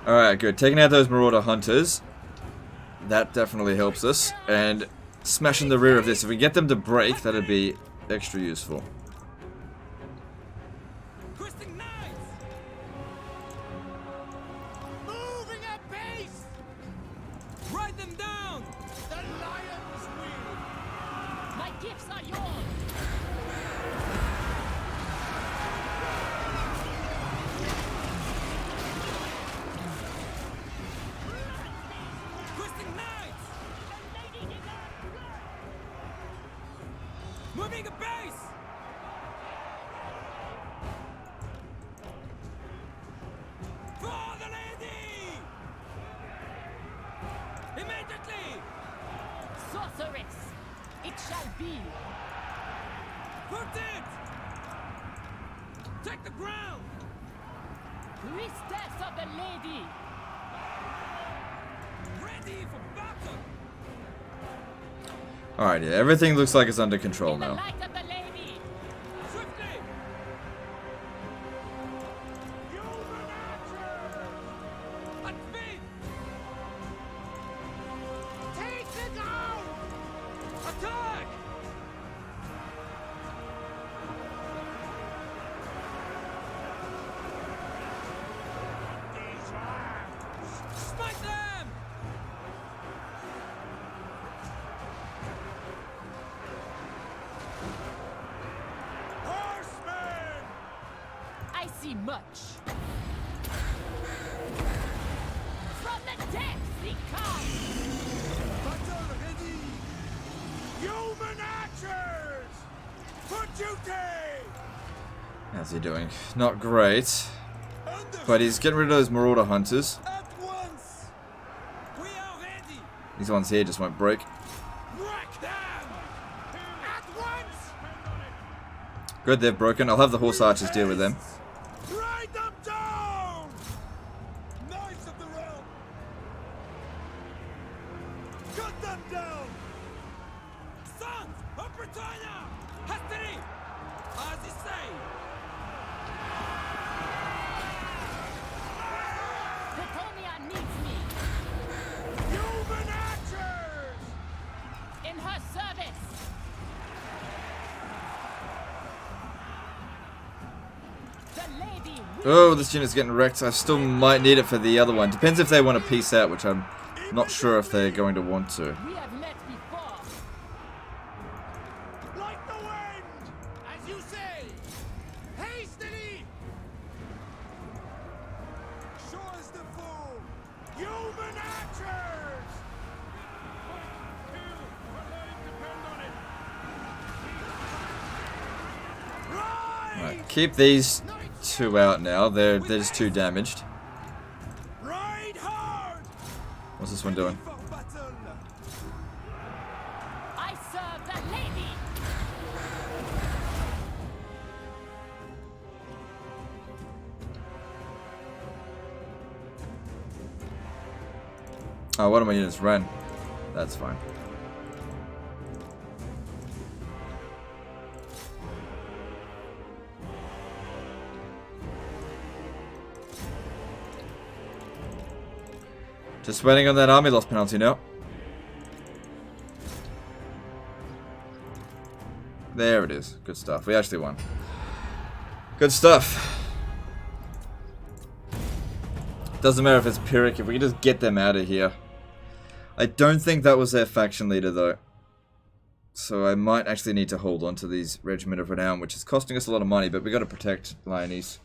Alright, good. Taking out those Marauder Hunters. That definitely helps us. And smashing the rear of this. If we get them to break, that'd be extra useful. Moving at pace! Ride them down! The lion's wheel! My gifts are yours. Moving a base! For the lady! speed. Put it! Take the ground! 3 steps of the lady! Ready for battle! Alright, yeah, everything looks like it's under control In the now. light of the lady! Swiftly! Human action! At speed! Take the ground! Attack! Smite them! Horsemen! I see much. From the depths he comes! Battle ready! Human archers! For duty! How's he doing? Not great. But he's getting rid of those Marauder Hunters. At once! We are ready! These ones here just won't break. Wreck them! At once! Good, they've broken. I'll have the Horse Archers deal with them. Ride them down! Knights of the realm! Cut them down! Sons of Britannia! Hastily! As he say! Britannia needs me! Human archers! In her service! The lady Oh, this unit's getting wrecked. I still might need it for the other one. Depends if they want to peace out, which I'm not sure if they're going to want to. we have met before. Like the wind, as you say. Hastily. Sure as the fool. Human archers. Right, keep these two out now. They're just too damaged. Ride hard. What's this one doing? For battle. I serve the lady. Oh, one of my units ran. That's fine. Just waiting on that army loss penalty now. There it is. Good stuff. We actually won. Good stuff. Doesn't matter if it's Pyrrhic, if we can just get them out of here. I don't think that was their faction leader though. So I might actually need to hold on to these Regiment of Renown, which is costing us a lot of money, but we got to protect Lyonese.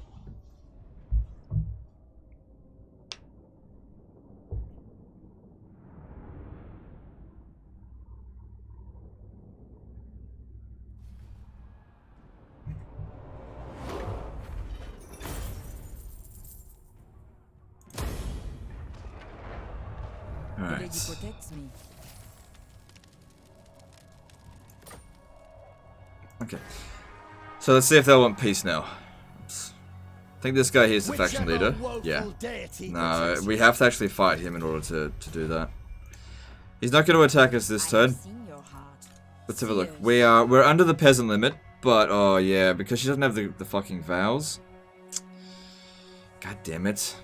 The lady protects me. Okay. So let's see if they'll want peace now. Oops. I think this guy here is the faction leader. Yeah. No, we have to actually fight him in order to do that. He's not going to attack us this turn. Let's have a look. We're under the peasant limit, but oh yeah, because she doesn't have the fucking vows. God damn it.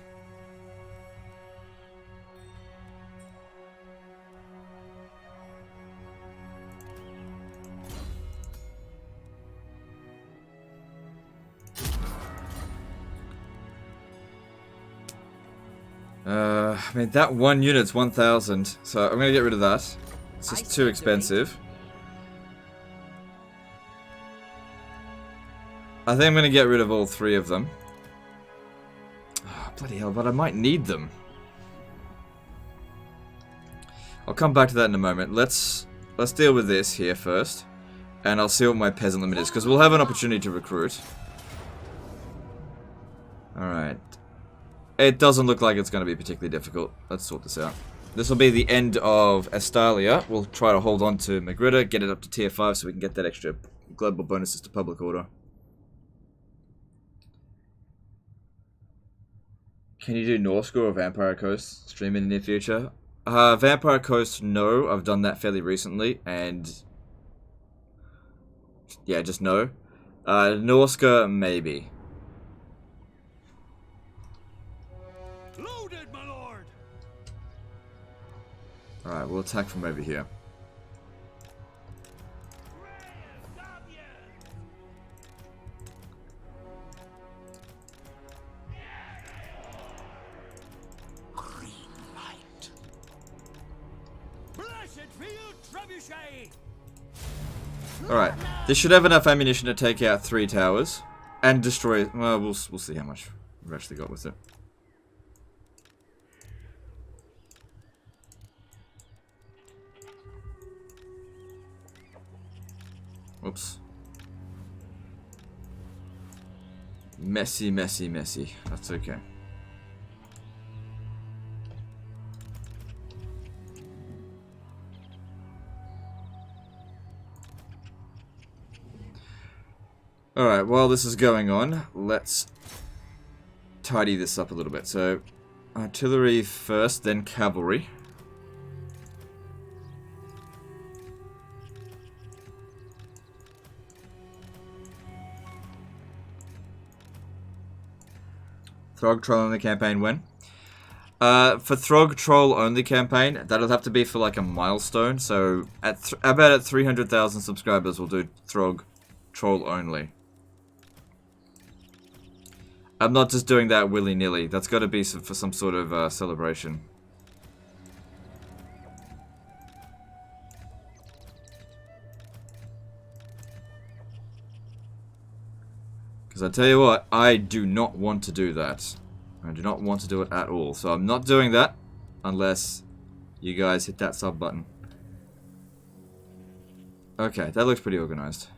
I mean, that one unit's 1,000, so I'm gonna get rid of that. It's just too expensive. I think I'm gonna get rid of all 3 of them. Oh, bloody hell, but I might need them. I'll come back to that in a moment. Let's deal with this here first. And I'll see what my peasant limit is, because we'll have an opportunity to recruit. Alright. It doesn't look like it's going to be particularly difficult. Let's sort this out. this will be the end of Estalia. We'll try to hold on to Magritta, get it up to tier 5 so we can get that extra global bonuses to public order. Can you do Norscore or Vampire Coast stream in the near future? Vampire Coast, no. I've done that fairly recently, and yeah, just no. Norsca, maybe. Loaded, my lord. Alright, we'll attack from over here. Alright, this should have enough ammunition to take out 3 towers and destroy. Well, we'll see how much we've actually got with it. Whoops. Messy, messy, messy. That's okay. Alright, while this is going on, let's tidy this up a little bit. So, artillery first, then cavalry. Throg Troll only campaign when? For Throg Troll only campaign, that'll have to be for like a milestone. So, at about at 300,000 subscribers, we'll do Throg Troll only. I'm not just doing that willy-nilly. That's got to be for some sort of celebration. Because I tell you what, I do not want to do that. I do not want to do it at all. So I'm not doing that unless you guys hit that sub button. Okay, that looks pretty organized.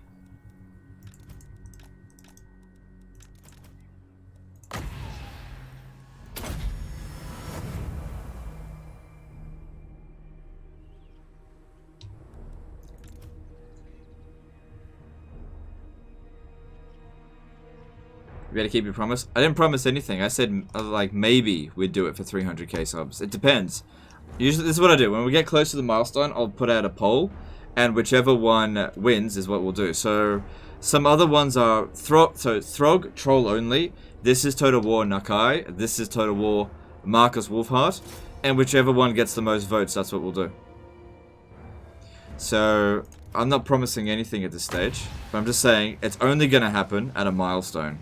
You better keep your promise. I didn't promise anything. I said, like, maybe we'd do it for 300k subs. It depends. Usually, this is what I do. When we get close to the milestone, I'll put out a poll, and whichever one wins is what we'll do. So, some other ones are Throg, Troll only. This is Total War Nakai. This is Total War Marcus Wolfheart. And whichever one gets the most votes, that's what we'll do. So, I'm not promising anything at this stage. But I'm just saying, it's only going to happen at a milestone.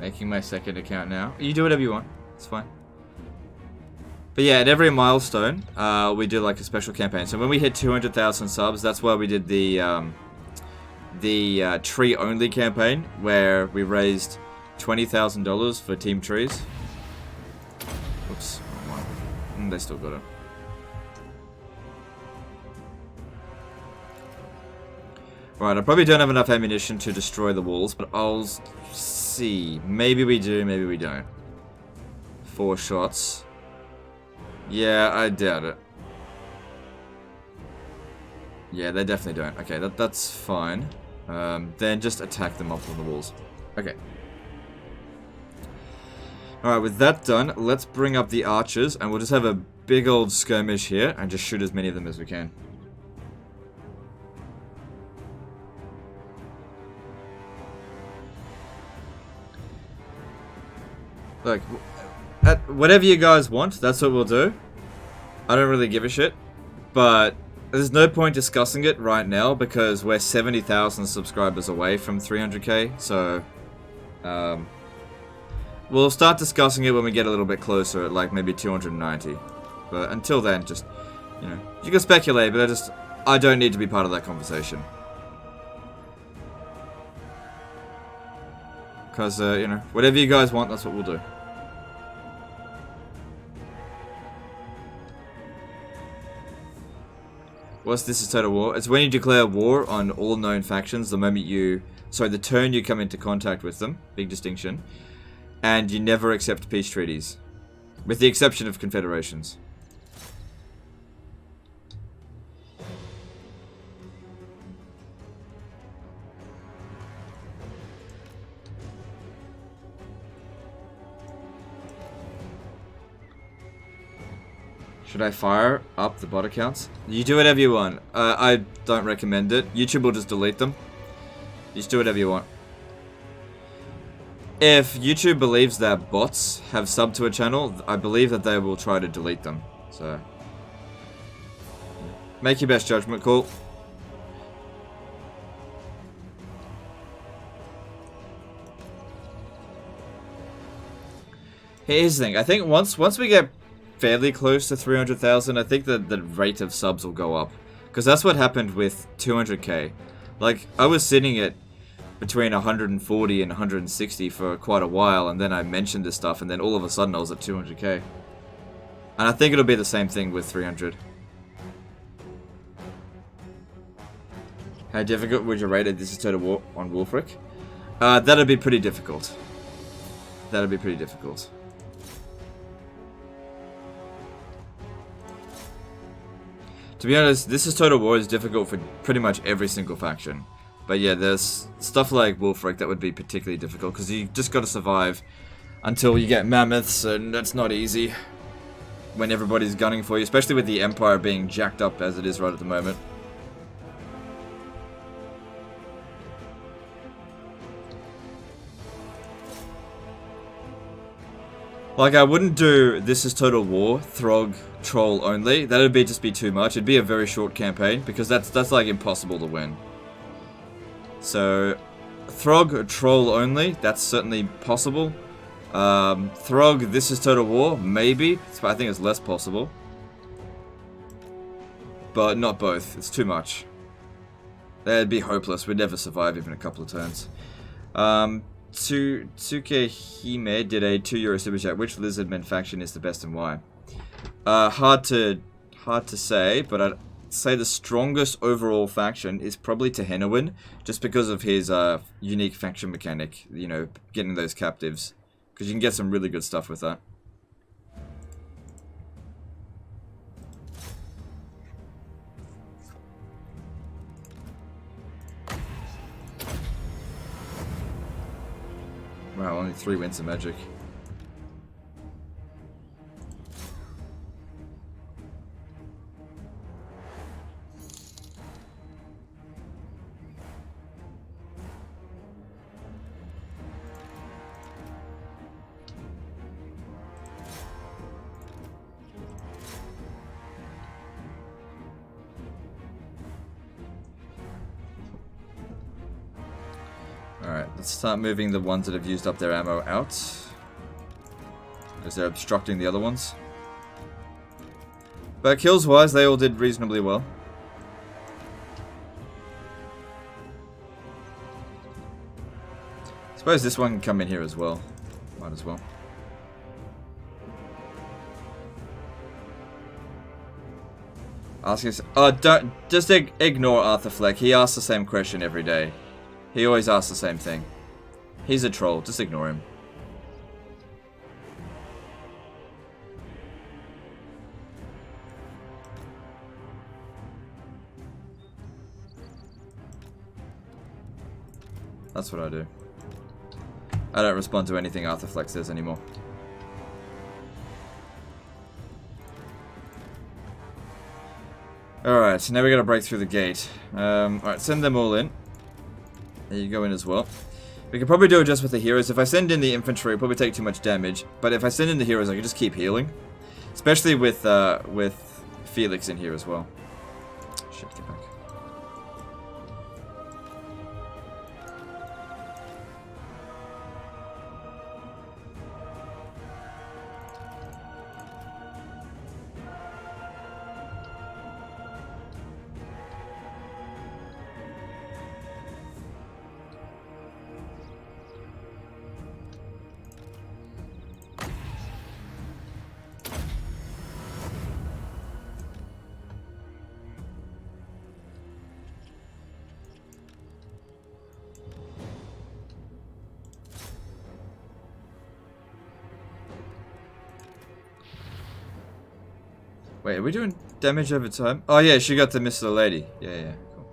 Making my second account now. You do whatever you want. It's fine. But yeah, at every milestone, we do like a special campaign. So when we hit 200,000 subs, that's why we did the tree-only campaign, where we raised $20,000 for Team Trees. Oops. They still got it. Right, I probably don't have enough ammunition to destroy the walls, but I'll see. Maybe we do, maybe we don't. 4 shots. Yeah, I doubt it. Yeah, they definitely don't. Okay, that's fine. Then just attack them up on the walls. Okay. Alright, with that done, let's bring up the archers, and we'll just have a big old skirmish here, and just shoot as many of them as we can. Look, whatever you guys want, that's what we'll do. I don't really give a shit, but there's no point discussing it right now because we're 70,000 subscribers away from 300k, so we'll start discussing it when we get a little bit closer at like maybe 290. But until then, just, you know, you can speculate, but I don't need to be part of that conversation. Because, you know, whatever you guys want, that's what we'll do. What's This Is Total War? It's when you declare war on all known factions the moment you... Sorry, the turn you come into contact with them. Big distinction. And you never accept peace treaties. With the exception of confederations. Should I fire up the bot accounts? You do whatever you want. I don't recommend it. YouTube will just delete them. You just do whatever you want. If YouTube believes that bots have subbed to a channel, I believe that they will try to delete them. So, make your best judgment call. Here's the thing. I think once we get fairly close to 300,000, I think that the rate of subs will go up. Because that's what happened with 200k. Like, I was sitting at between 140 and 160 for quite a while, and then I mentioned this stuff, and then all of a sudden I was at 200k. And I think it'll be the same thing with 300. How difficult would you rate it? This is Total War on Wolfric? That'd be pretty difficult. That'd be pretty difficult. To be honest, This Is Total War is difficult for pretty much every single faction. But yeah, there's stuff like Wolfric that would be particularly difficult, because you just got to survive until you get mammoths, and that's not easy when everybody's gunning for you, especially with the Empire being jacked up as it is right at the moment. Like, I wouldn't do This Is Total War, Throg, Troll only. That'd just be too much. It'd be a very short campaign, because that's like impossible to win. So, Throg, Troll only, that's certainly possible. Throg, This Is Total War, maybe. I think it's less possible. But not both. It's too much. That'd be hopeless. We'd never survive even a couple of turns. Tsukehime did a €2 super chat. Which Lizardmen faction is the best and why? Hard to say, but I'd say the strongest overall faction is probably Tehenowin, just because of his unique faction mechanic, you know, getting those captives. Because you can get some really good stuff with that. Wow, only 3 wins of magic. Alright, let's start moving the ones that have used up their ammo out, because they're obstructing the other ones. But kills-wise, they all did reasonably well. I suppose this one can come in here as well. Might as well. Asking us, don't just ignore Arthur Fleck. He asks the same question every day. He always asks the same thing. He's a troll. Just ignore him. That's what I do. I don't respond to anything Arthur Fleck says anymore. Alright, so now we gotta break through the gate. Alright, send them all in. There you go in as well. We could probably do it just with the heroes. If I send in the infantry, it'll probably take too much damage. But if I send in the heroes, I can just keep healing. Especially with Felix in here as well. Shit, get back. Wait, are we doing damage over time? Oh yeah, she got the Miss the Lady. Yeah, yeah, cool.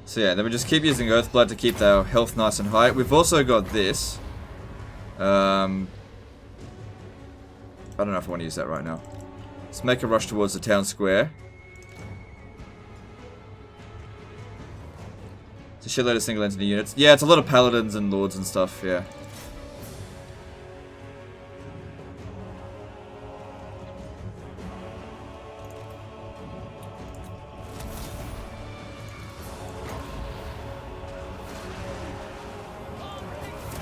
So yeah, then we just keep using Earthblood to keep our health nice and high. We've also got this. I don't know if I want to use that right now. Let's make a rush towards the town square. It's a shitload of single entity units. Yeah, it's a lot of paladins and lords and stuff, yeah.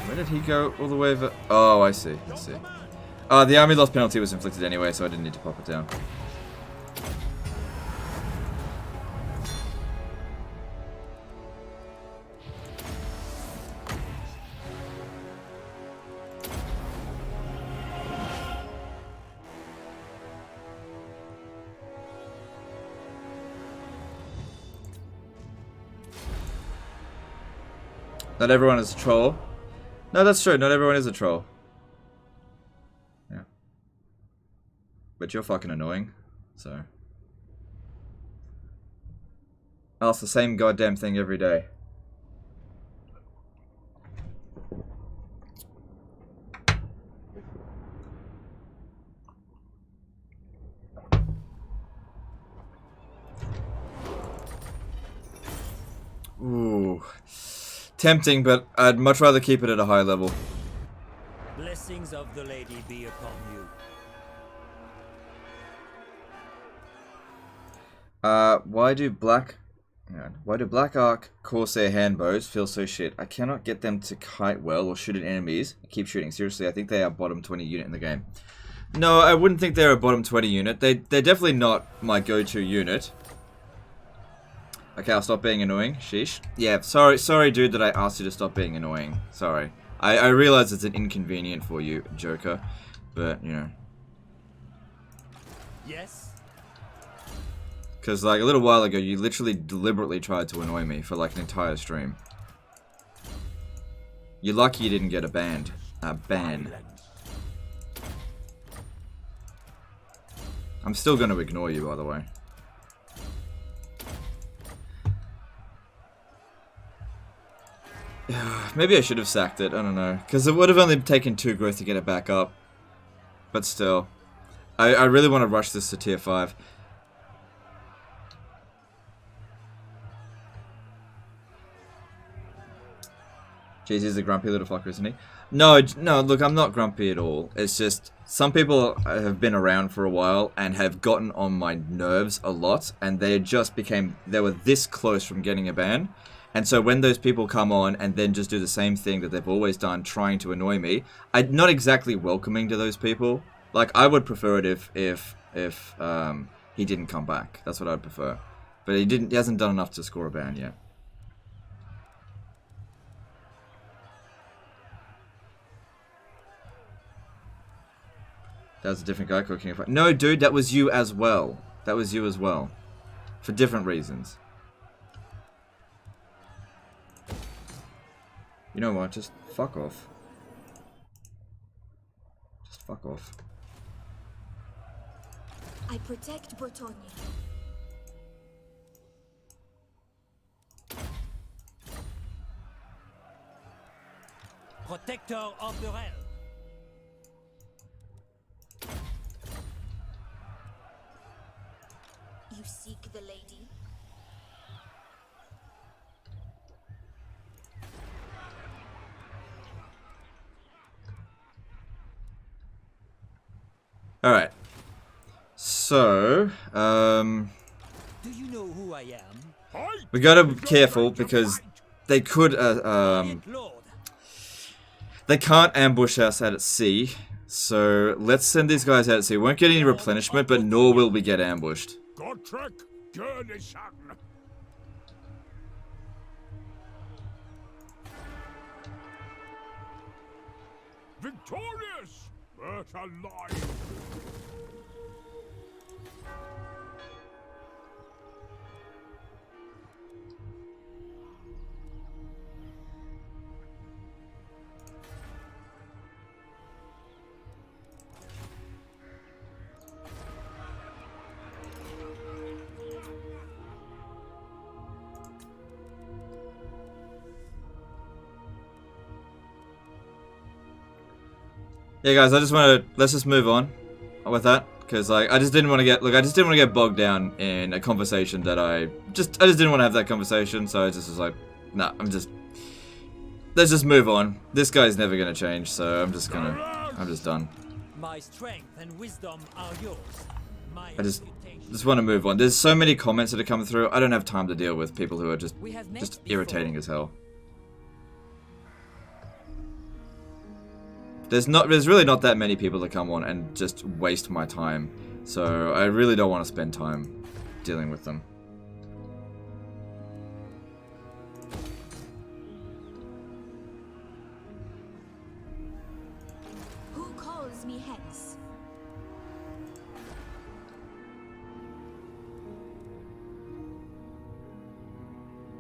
Where did he go all the way over? Oh, I see. I see. The army loss penalty was inflicted anyway, so I didn't need to pop it down. Not everyone is a troll. No, that's true. Not everyone is a troll. Yeah. But you're fucking annoying, so. I ask the same goddamn thing every day. Ooh. Tempting, but I'd much rather keep it at a high level. Blessings of the lady be upon you. Why do Black Arc Corsair handbows feel so shit? I cannot get them to kite well or shoot at enemies. I keep shooting. Seriously, I think they are bottom 20 unit in the game. No, I wouldn't think they're a bottom 20 unit. They're definitely not my go-to unit. Okay, I'll stop being annoying. Sheesh. Yeah, sorry, dude, that I asked you to stop being annoying. Sorry. I realize it's an inconvenient for you, Joker, but, you know. Yes? Because, like, a little while ago, you literally deliberately tried to annoy me for, like, an entire stream. You're lucky you didn't get a ban. I'm still going to ignore you, by the way. Maybe I should have sacked it, I don't know. Because it would have only taken 2 growth to get it back up. But still. I really want to rush this to tier 5. Jeez, he's a grumpy little fucker, isn't he? No, look, I'm not grumpy at all. It's just, some people have been around for a while and have gotten on my nerves a lot. And they were this close from getting a ban. And so when those people come on and then just do the same thing that they've always done, trying to annoy me, I'm not exactly welcoming to those people. Like, I would prefer it if he didn't come back. That's what I'd prefer. But he hasn't done enough to score a ban yet. That was a different guy cooking a fight. No, dude, that was you as well. That was you as well. For different reasons. You know what? Just fuck off. Just fuck off. I protect Bretonia. Protector of the realm. You seek the lady? Alright. So, Do you know who I am? we gotta be careful because they could, they can't ambush us out at sea. So, let's send these guys out at sea. We won't get any replenishment, but nor will we get ambushed. Victorious, but alive. Yeah, guys, I just want to let's just move on with that because like I just didn't want to get bogged down in a conversation that I just didn't want to have that conversation. So I just was like, nah, let's just move on. This guy's never gonna change, so I'm just done. My strength and wisdom are yours. I just want to move on. There's so many comments that are coming through. I don't have time to deal with people who are just irritating as hell. There's really not that many people that come on and just waste my time. So I really don't want to spend time dealing with them. Who calls me Hex?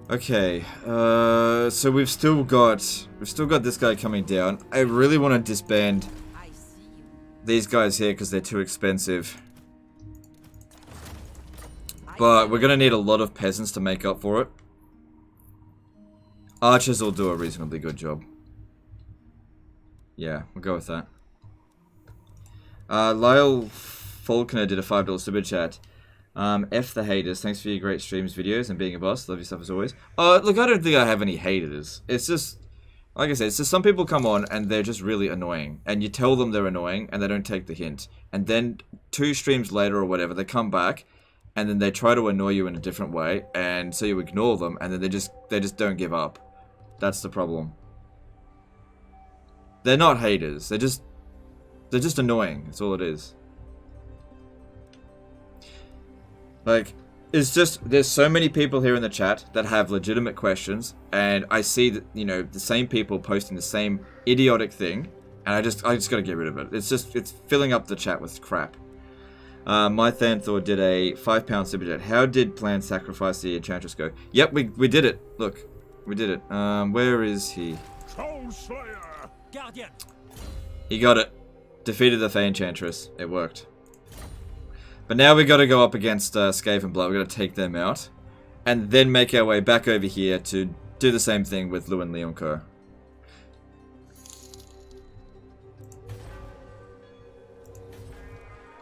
Okay, so we've still got this guy coming down. I really want to disband these guys here because they're too expensive. But we're gonna need a lot of peasants to make up for it. Archers will do a reasonably good job. Yeah, we'll go with that. Lyle Faulkner did a $5 super chat. F the haters. Thanks for your great streams, videos, and being a boss. Love your stuff as always. Look, I don't think I have any haters. It's just, like I said, it's just some people come on and they're just really annoying. And you tell them they're annoying and they don't take the hint. And then 2 streams later or whatever, they come back and then they try to annoy you in a different way. And so you ignore them and then they just don't give up. That's the problem. They're not haters. They're just annoying. That's all it is. Like, it's just, there's so many people here in the chat that have legitimate questions, and I see that, you know, the same people posting the same idiotic thing, and I just gotta get rid of it. It's filling up the chat with crap. My Thanthor did a £5 super chat. How did Plan Sacrifice the Enchantress go? Yep, we did it. Look, we did it. Where is he? Troll Slayer! Guardian! He got it. Defeated the Enchantress. It worked. But now we got to go up against Scathe and Blood. We got to take them out, and then make our way back over here to do the same thing with Lou and Leoncoeur.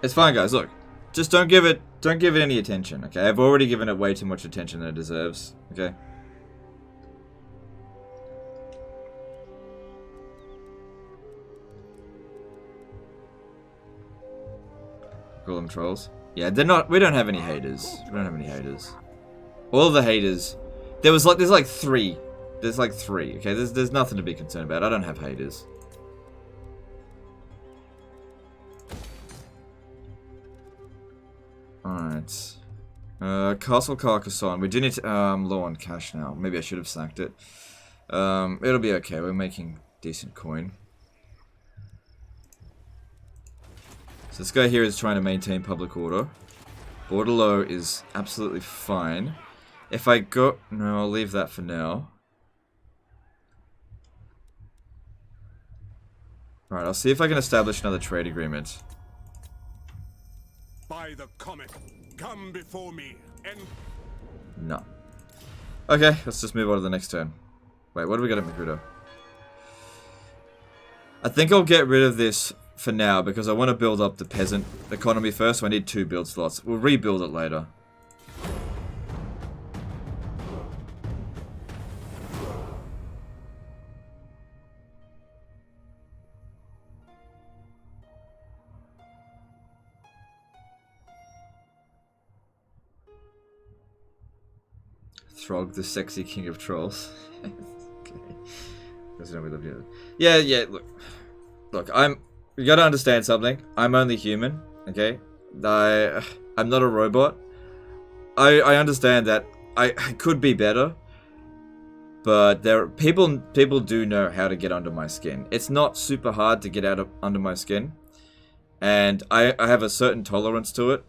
It's fine, guys. Look, just don't give it any attention. Okay, I've already given it way too much attention than it deserves. Okay. Golem trolls. Yeah, they're not. We don't have any haters. We don't have any haters. All the haters. There's like 3. There's like 3. Okay, there's nothing to be concerned about. I don't have haters. Alright. Castle Carcassonne. We do need to. I'm low on cash now. Maybe I should have sacked it. It'll be okay. We're making decent coin. So this guy here is trying to maintain public order. Bordelot is absolutely fine. If I go... No, I'll leave that for now. Alright, I'll see if I can establish another trade agreement. By the comet, come before me, and... No. Okay, let's just move on to the next turn. Wait, what do we got at Magruder? I think I'll get rid of this for now because I want to build up the peasant economy first, so I need 2 build slots. We'll rebuild it later. Throg, the sexy king of trolls. Okay. Yeah, look, you gotta understand something. I'm only human, okay? I'm not a robot. I understand that I could be better, but people do know how to get under my skin. It's not super hard to get under my skin, and I have a certain tolerance to it.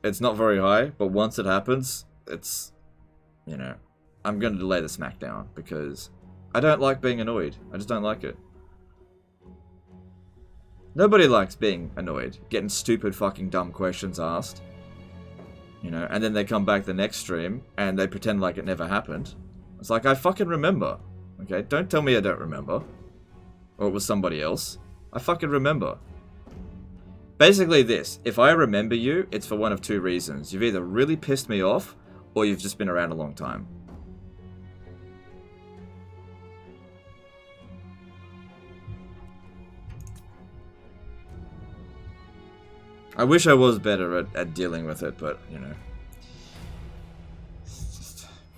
It's not very high, but once it happens, it's, you know, I'm gonna lay the smack down because I don't like being annoyed. I just don't like it. Nobody likes being annoyed, getting stupid fucking dumb questions asked. You know, and then they come back the next stream and they pretend like it never happened. It's like, I fucking remember. Okay, don't tell me I don't remember. Or it was somebody else. I fucking remember. Basically this, if I remember you, it's for one of two reasons. You've either really pissed me off, or you've just been around a long time. I wish I was better at dealing with it, but, you know.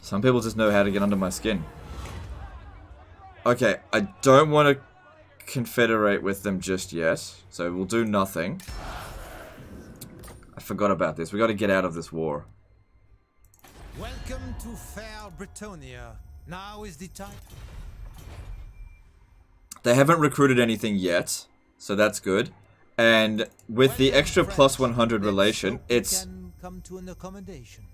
Some people just know how to get under my skin. Okay, I don't want to confederate with them just yet, so we'll do nothing. I forgot about this. We got to get out of this war. Welcome to fair Britonia. Now is the time. They haven't recruited anything yet, so that's good. And with the extra plus 100 relation, it's... Can come to an accommodation.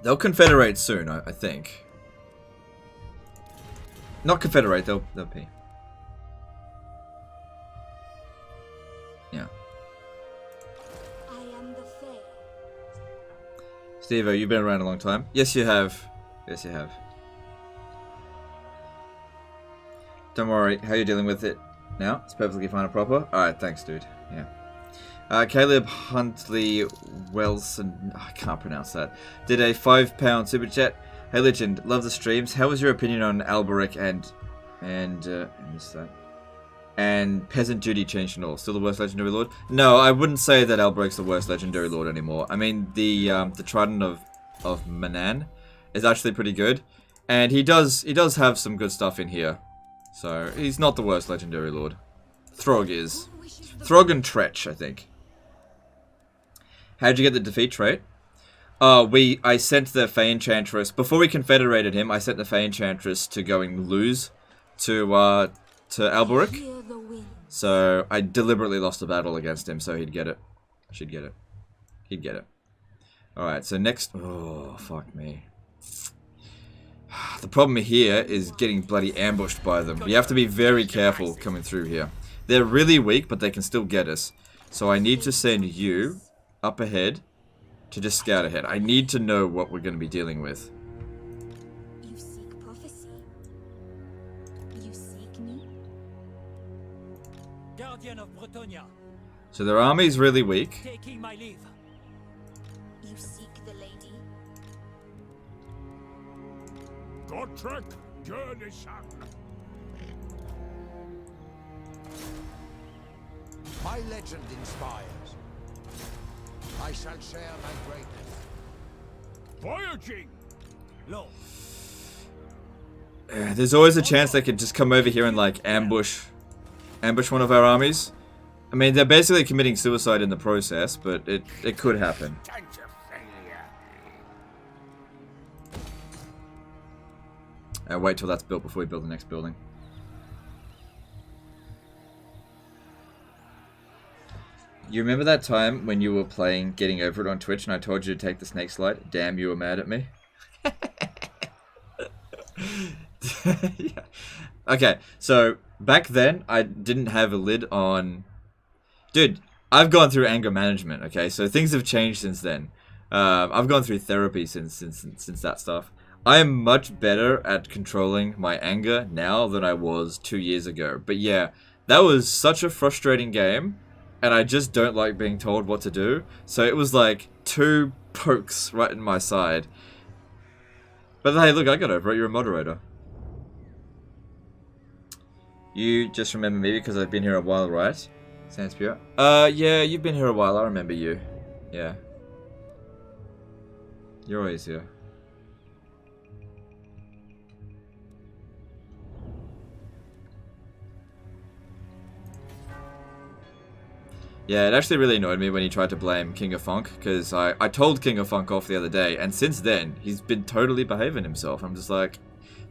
They'll confederate soon, I think. Not confederate, they'll be. Yeah. I am the Fae. Steve-O, you've been around a long time. Yes, you have. Yes, you have. Don't worry, how are you dealing with it now? It's perfectly fine and proper. Alright, thanks, dude. Yeah. Caleb Huntley Wilson, I can't pronounce that, did a £5 super chat. Hey Legend, love the streams. How was your opinion on Alberic and I missed that. And Peasant Duty changed and all? Still the worst legendary lord? No, I wouldn't say that Alberic's the worst legendary lord anymore. I mean, the Trident of Manan is actually pretty good, and he does have some good stuff in here. So he's not the worst legendary lord. Throg is. Throg and Tretch, I think. How'd you get the defeat trait? I sent the Fey Enchantress before we confederated him. I sent the Fey Enchantress to go and lose to Alberic. So I deliberately lost a battle against him, so he'd get it. She'd get it. He'd get it. All right. So next. Oh fuck me. The problem here is getting bloody ambushed by them. You have to be very careful coming through here. They're really weak, but they can still get us. So I need to send you up ahead to just scout ahead. I need to know what we're going to be dealing with. You seek prophecy. You seek me. Guardian of Britonia. So their army's really weak. Taking my leave. You seek the lady. Gotrek Gurnishan. My legend inspires. I shall share my greatness. Voyaging. Low. There's always a chance they could just come over here and like ambush one of our armies. I mean, they're basically committing suicide in the process, but it could happen. Wait till that's built before we build the next building. You remember that time when you were playing Getting Over It on Twitch and I told you to take the snake slide? Damn, you were mad at me. Yeah. Okay, so back then I didn't have a lid on... Dude, I've gone through anger management, okay? So things have changed since then. I've gone through therapy since that stuff. I am much better at controlling my anger now than I was 2 years ago. But yeah, that was such a frustrating game. And I just don't like being told what to do. So it was like 2 pokes right in my side. But hey, look, I got over it. You're a moderator. You just remember me because I've been here a while, right? Sanspure? Yeah, you've been here a while. I remember you. Yeah. You're always here. Yeah, it actually really annoyed me when he tried to blame King of Funk, because I told King of Funk off the other day, and since then, he's been totally behaving himself. I'm just like,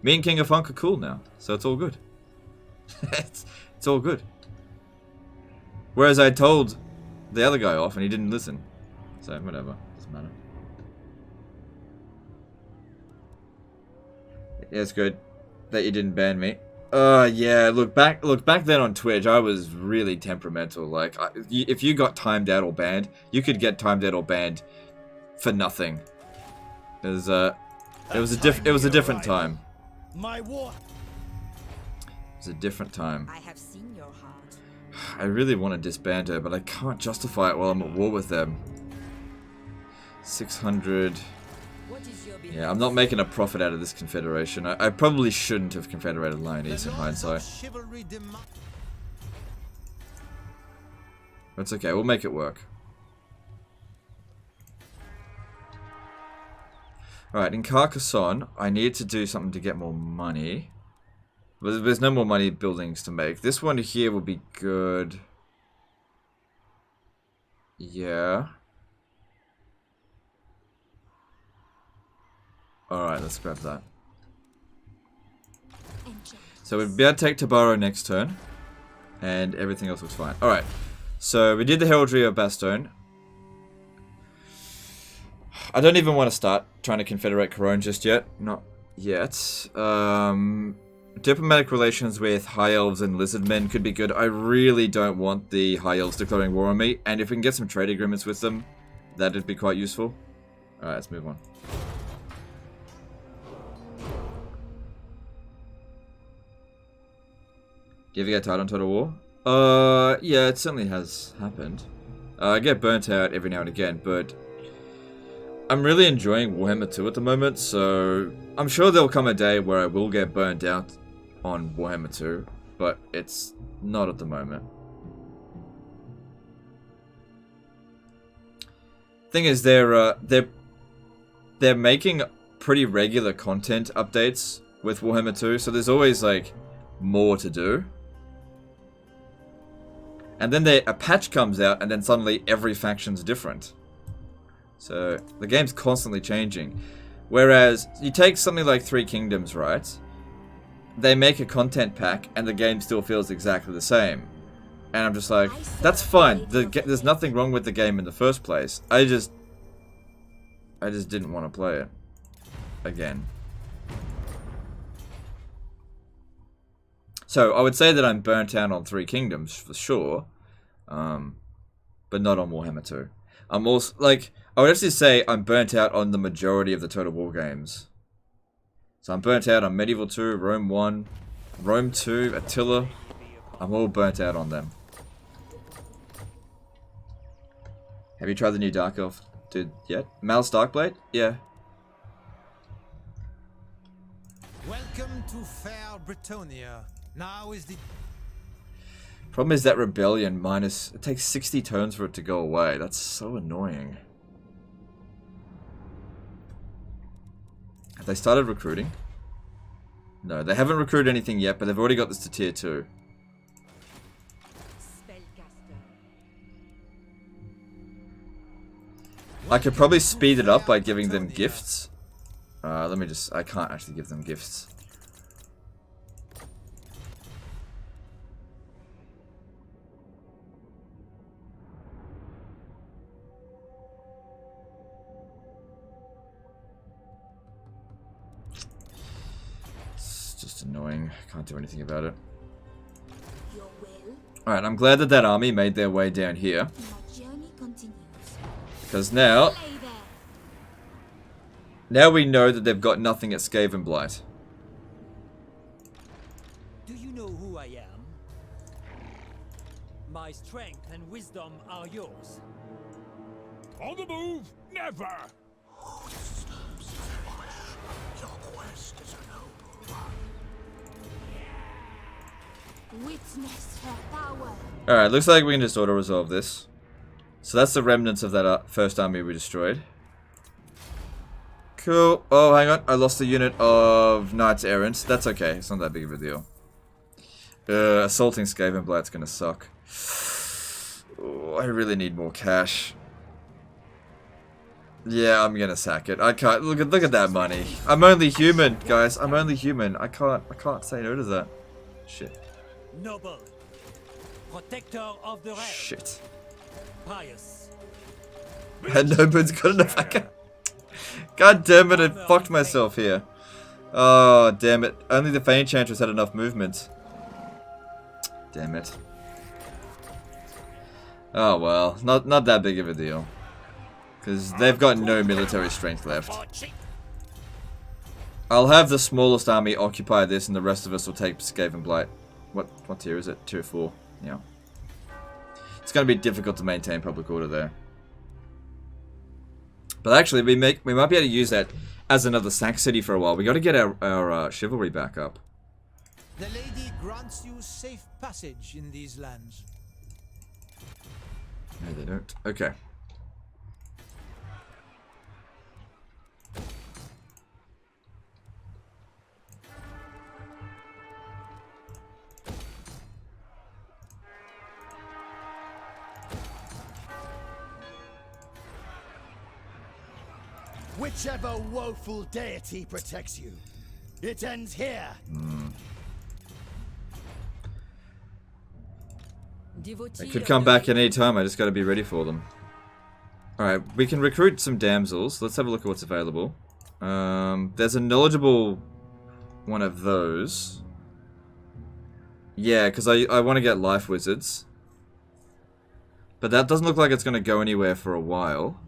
me and King of Funk are cool now, so it's all good. it's all good. Whereas I told the other guy off, and he didn't listen. So, whatever. Doesn't matter. Yeah, it's good that you didn't ban me. Yeah, look back then on Twitch, I was really temperamental. Like, if you got timed out or banned, you could get timed out or banned for nothing. It was a different time. My war. It was a different time. I have seen your heart. I really want to disband her, but I can't justify it while I'm at war with them. 600. Yeah, I'm not making a profit out of this confederation. I probably shouldn't have confederated Lyonese in hindsight. That's okay, we'll make it work. Alright, in Carcassonne, I need to do something to get more money. But there's no more money buildings to make. This one here would be good. Yeah. Alright, let's grab that. So we'd be able to take Tabaro next turn. And everything else looks fine. Alright. So we did the Heraldry of Bastogne. I don't even want to start trying to confederate Corone just yet. Not yet. Diplomatic relations with High Elves and Lizardmen could be good. I really don't want the High Elves declaring war on me. And if we can get some trade agreements with them, that'd be quite useful. Alright, let's move on. Do you ever get tired on Total War? Yeah, it certainly has happened. I get burnt out every now and again, but I'm really enjoying Warhammer 2 at the moment, so I'm sure there'll come a day where I will get burnt out on Warhammer 2, but it's not at the moment. Thing is, they're making pretty regular content updates with Warhammer 2, so there's always like more to do. And then a patch comes out, and then suddenly every faction's different. So the game's constantly changing. Whereas you take something like Three Kingdoms, right? They make a content pack, and the game still feels exactly the same. And I'm just like, that's fine. There's nothing wrong with the game in the first place. I just didn't want to play it again. So I would say that I'm burnt out on Three Kingdoms for sure, but not on Warhammer 2. I'm also like, I would actually say I'm burnt out on the majority of the Total War games. So I'm burnt out on Medieval 2, Rome 1, Rome 2, Attila. I'm all burnt out on them. Have you tried the new Dark Elf dude yet? Mal's Darkblade? Yeah. Welcome to fair Britonia. Now is the problem is that rebellion minus, it takes 60 turns for it to go away. That's so annoying. Have they started recruiting? No, they haven't recruited anything yet, but they've already got this to tier 2. I could probably speed it up by giving them gifts. Let me just, I can't actually give them gifts. Annoying. Can't do anything about it. Alright, I'm glad that that army made their way down here. Because now we know that they've got nothing at Skaven Blight. Do you know who I am? My strength and wisdom are yours. On the move, never! Who disturbs your wish? Your quest is a noble one. Witness her power. Alright, looks like we can just auto-resolve this. So that's the remnants of that first army we destroyed. Cool. Oh, hang on. I lost a unit of Knights Errant. That's okay. It's not that big of a deal. Assaulting Skaven Blight's gonna suck. Oh, I really need more cash. Yeah, I'm gonna sack it. I can't. Look at that money. I'm only human, guys. I'm only human. I can't say no to that. Shit. Noble, protector of the realm. Shit. Pious. And nobody's got enough. God damn it! I fucked myself here. Oh damn it! Only the Enchantress had enough movement. Damn it. Oh well, not that big of a deal. Because they've got no military strength left. I'll have the smallest army occupy this, and the rest of us will take Skaven Blight. What tier is it? Tier 4. Yeah. It's going to be difficult to maintain public order there. But actually, we might be able to use that as another sack city for a while. We got to get our chivalry back up. The lady grants you safe passage in these lands. No, they don't. Okay. Whichever woeful deity protects you, it ends here. They could come back at any time. I just got to be ready for them. Alright, we can recruit some damsels. Let's have a look at what's available. There's a knowledgeable one of those. Yeah, because I want to get life wizards. But that doesn't look like it's going to go anywhere for a while.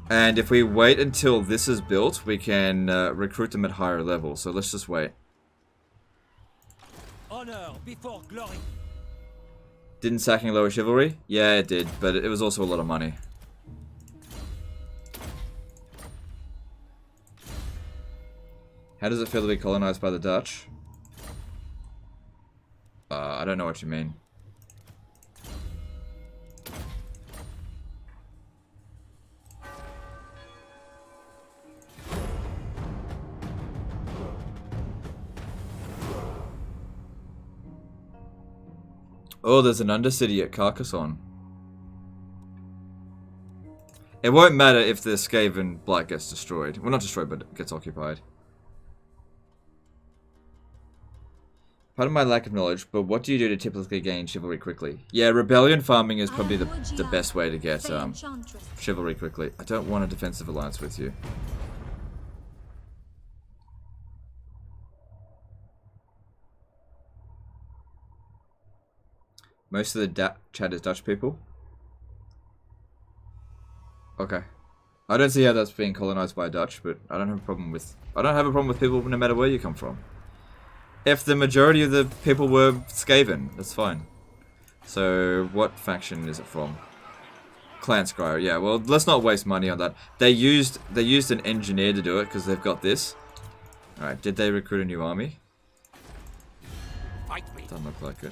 And if we wait until this is built, we can recruit them at higher levels. So let's just wait. Honor before glory. Didn't sacking lower chivalry? Yeah, it did, but it was also a lot of money. How does it feel to be colonized by the Dutch? I don't know what you mean. Oh, there's an undercity at Carcassonne. It won't matter if the Skaven Blight gets destroyed. Well, not destroyed, but gets occupied. Pardon my lack of knowledge, but what do you do to typically gain chivalry quickly? Yeah, rebellion farming is probably the best way to get chivalry quickly. I don't want a defensive alliance with you. Most of the chat is Dutch people. Okay. I don't see how that's being colonized by Dutch, but I don't have a problem with people no matter where you come from. If the majority of the people were Skaven, that's fine. So what faction is it from? Clan Scryer. Yeah, well, let's not waste money on that. They used an engineer to do it because they've got this. All right, did they recruit a new army? Fight me. Doesn't look like it.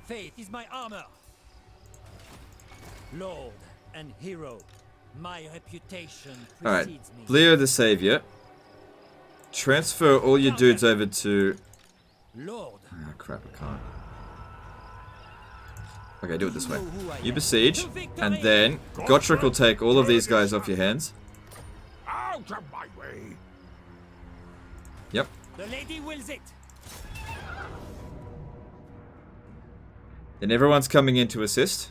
Faith is my armor. Lord and hero, my reputation precedes me. Alright, Leo the Savior. Transfer all your dudes over to... Lord. Ah, crap, I can't. Okay, do it this way. You besiege, and then Gotrek will take all of these guys off your hands. Out of my way. Yep. The lady wills it. And everyone's coming in to assist.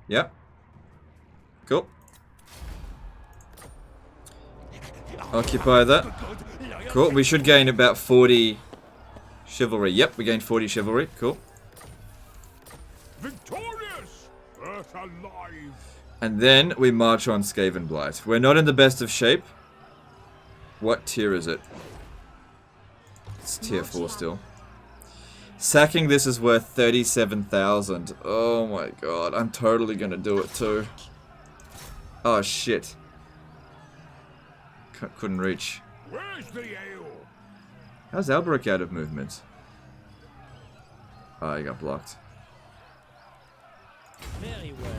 Yep. Cool. Occupy that. Cool. We should gain about 40 chivalry. Yep, we gained 40 chivalry. Cool. Victorious! Earth alive! And then we march on Skaven Blight. We're not in the best of shape. What tier is it? It's tier 4 still. Sacking this is worth 37,000. Oh my god, I'm totally gonna do it too. Oh shit. Couldn't reach. Where's the ale? How's Alberic out of movement? Oh, he got blocked. Very well,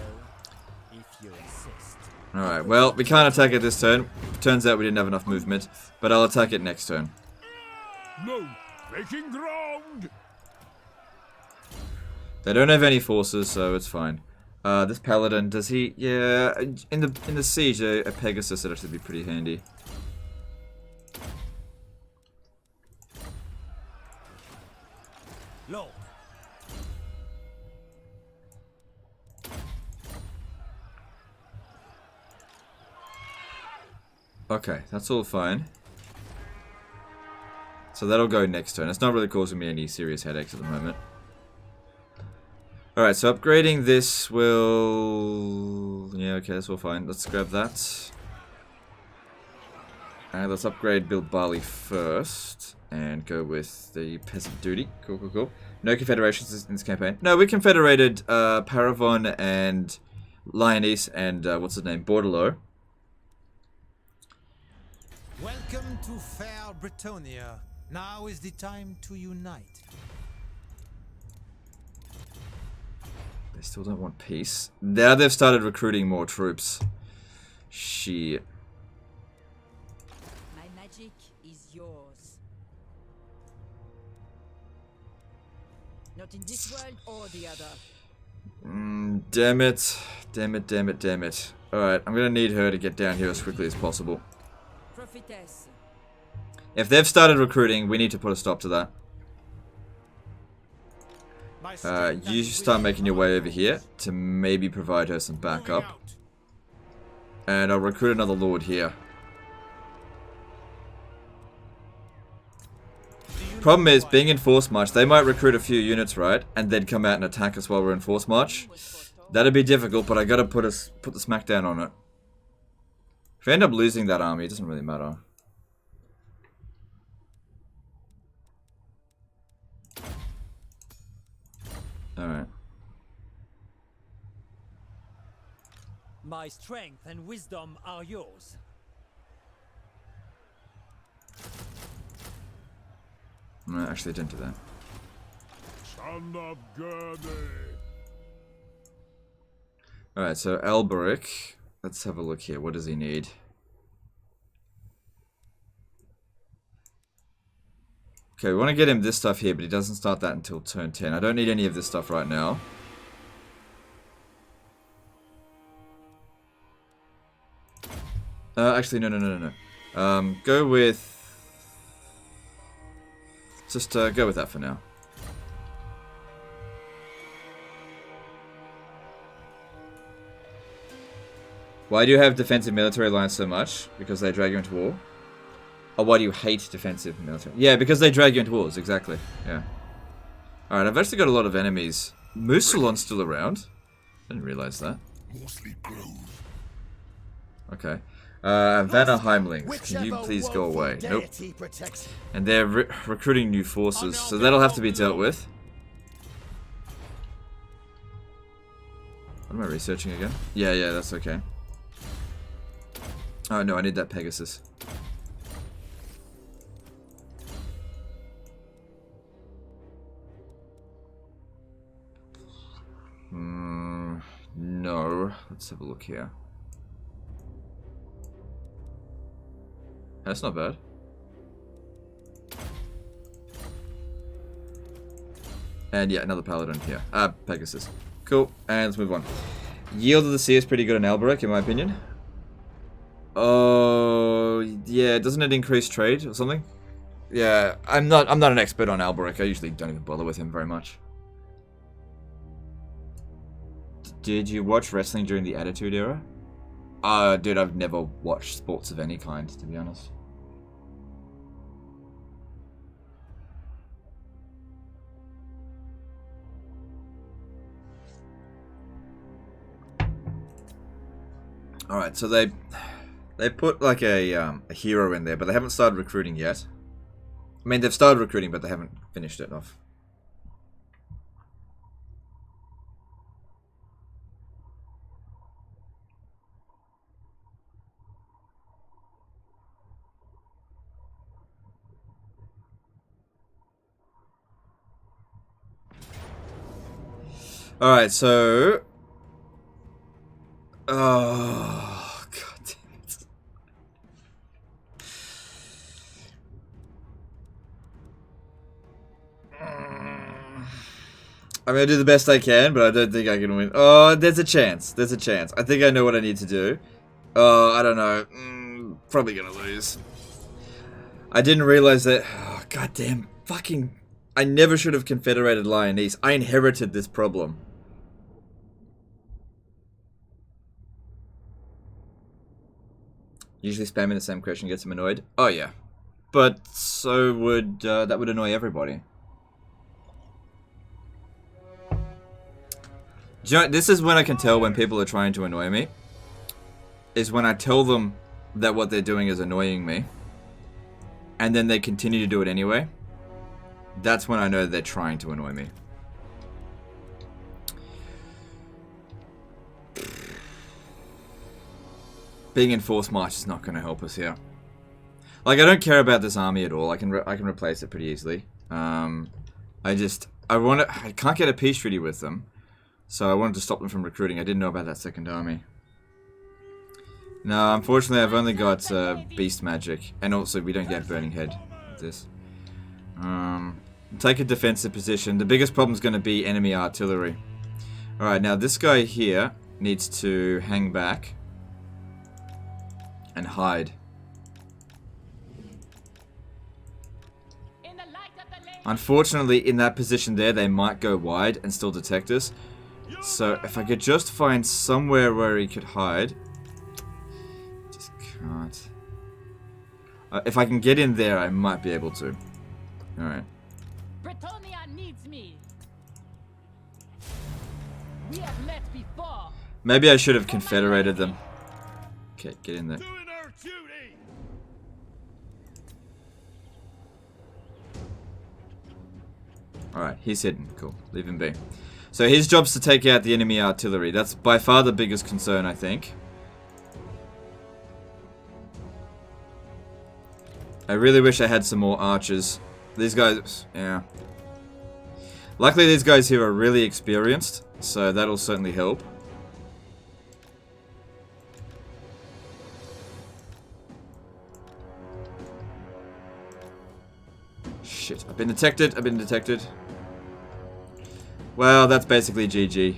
if you insist. Alright, well, we can't attack it this turn. Turns out we didn't have enough movement, but I'll attack it next turn. No, breaking ground! They don't have any forces, so it's fine. This paladin, does he? Yeah, in the siege, a Pegasus would actually be pretty handy. Lord. Okay, that's all fine. So that'll go next turn. It's not really causing me any serious headaches at the moment. Alright, so upgrading this will... Yeah, okay, that's all fine. Let's grab that. And let's upgrade Build Barley first. And go with the Peasant Duty. Cool, cool, cool. No confederations in this campaign. No, we confederated Paravon and Lyonese and, what's his name? Bordelot. Welcome to fair Bretonia. Now is the time to unite. They still don't want peace. Now they've started recruiting more troops. Shit. My magic is yours. Not in this world or the other. Damn it. Damn it, damn it, damn it. Alright, I'm gonna need her to get down here as quickly as possible. Prophetess. If they've started recruiting, we need to put a stop to that. You start making your way over here to maybe provide her some backup. And I'll recruit another lord here. Problem is, being in force march, they might recruit a few units, right? And then come out and attack us while we're in force march. That'd be difficult, but I gotta put the smackdown on it. If we end up losing that army, it doesn't really matter. Alright. My strength and wisdom are yours. No, actually, I didn't do that. Son of Gurney. Alright, so Alberic. Let's have a look here. What does he need? Okay, we want to get him this stuff here, but he doesn't start that until turn 10. I don't need any of this stuff right now. Actually, no. Go with... Just go with that for now. Why do you have defensive military lines so much? Because they drag you into war? Or why do you hate defensive military? Yeah, because they drag you into wars, exactly. Yeah. Alright, I've actually got a lot of enemies. Mousillon's still around. Didn't realize that. Okay. Vanna Heimlings, can you please go away? Nope. And they're recruiting new forces, so that'll have to be dealt with. What am I researching again? Yeah, that's okay. Oh no, I need that Pegasus. No. Let's have a look here. That's not bad. And yeah, another paladin here. Pegasus. Cool. And let's move on. Yield of the Sea is pretty good in Alberic, in my opinion. Oh, yeah. Doesn't it increase trade or something? Yeah, I'm not an expert on Alberic. I usually don't even bother with him very much. Did you watch wrestling during the Attitude Era? Dude, I've never watched sports of any kind, to be honest. Alright, so they put like a hero in there, but they haven't started recruiting yet. I mean, they've started recruiting, but they haven't finished it off. Alright, so... Oh, god damn it. I'm gonna do the best I can, but I don't think I can win. Oh, there's a chance. There's a chance. I think I know what I need to do. Oh, I don't know. Probably gonna lose. I didn't realize that... Oh, goddamn. Fucking... I never should have confederated Lyonese. I inherited this problem. Usually spamming the same question gets him annoyed. Oh yeah. But so would... that would annoy everybody. Do you know, this is when I can tell when people are trying to annoy me. Is when I tell them that what they're doing is annoying me. And then they continue to do it anyway. That's when I know they're trying to annoy me. Being in force march is not going to help us here. Like, I don't care about this army at all. I can replace it pretty easily. I can't get a peace treaty with them. So I wanted to stop them from recruiting. I didn't know about that second army. No, unfortunately I've only got beast magic. And also we don't get burning head with this. Take a defensive position. The biggest problem is going to be enemy artillery. Alright, now this guy here needs to hang back. And hide. Unfortunately, in that position there, they might go wide and still detect us. So, if I could just find somewhere where he could hide. Just can't. If I can get in there, I might be able to. Alright. Bretonia needs me. We have met before. Maybe I should have confederated them. Okay, get in there. Alright, he's hidden. Cool. Leave him be. So his job's to take out the enemy artillery. That's by far the biggest concern, I think. I really wish I had some more archers. These guys, yeah. Luckily these guys here are really experienced, so that'll certainly help. Shit, I've been detected, Well, that's basically GG.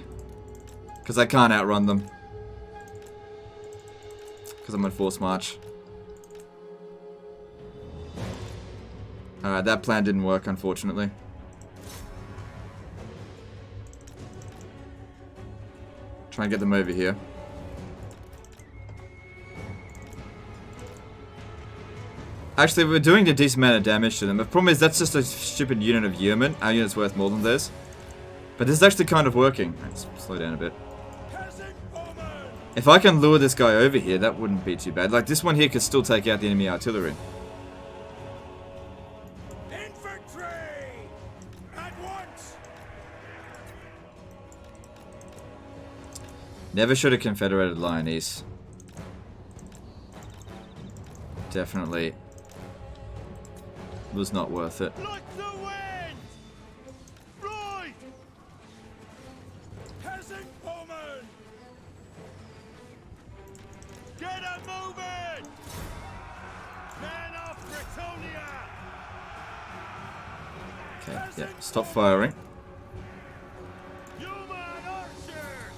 Because I can't outrun them. Because I'm on force march. Alright, that plan didn't work, unfortunately. Try and get them over here. Actually, we're doing a decent amount of damage to them. The problem is that's just a stupid unit of yeomen. Our unit's worth more than theirs. But this is actually kind of working. Let's slow down a bit. If I can lure this guy over here, that wouldn't be too bad. Like, this one here could still take out the enemy artillery. Infantry! At once! Never should have confederated Lionese. Definitely was not worth it. Like the wind! Right! Peasant woman! Get a moving! Men of Bretonia! Okay, yeah, stop firing. Human archer!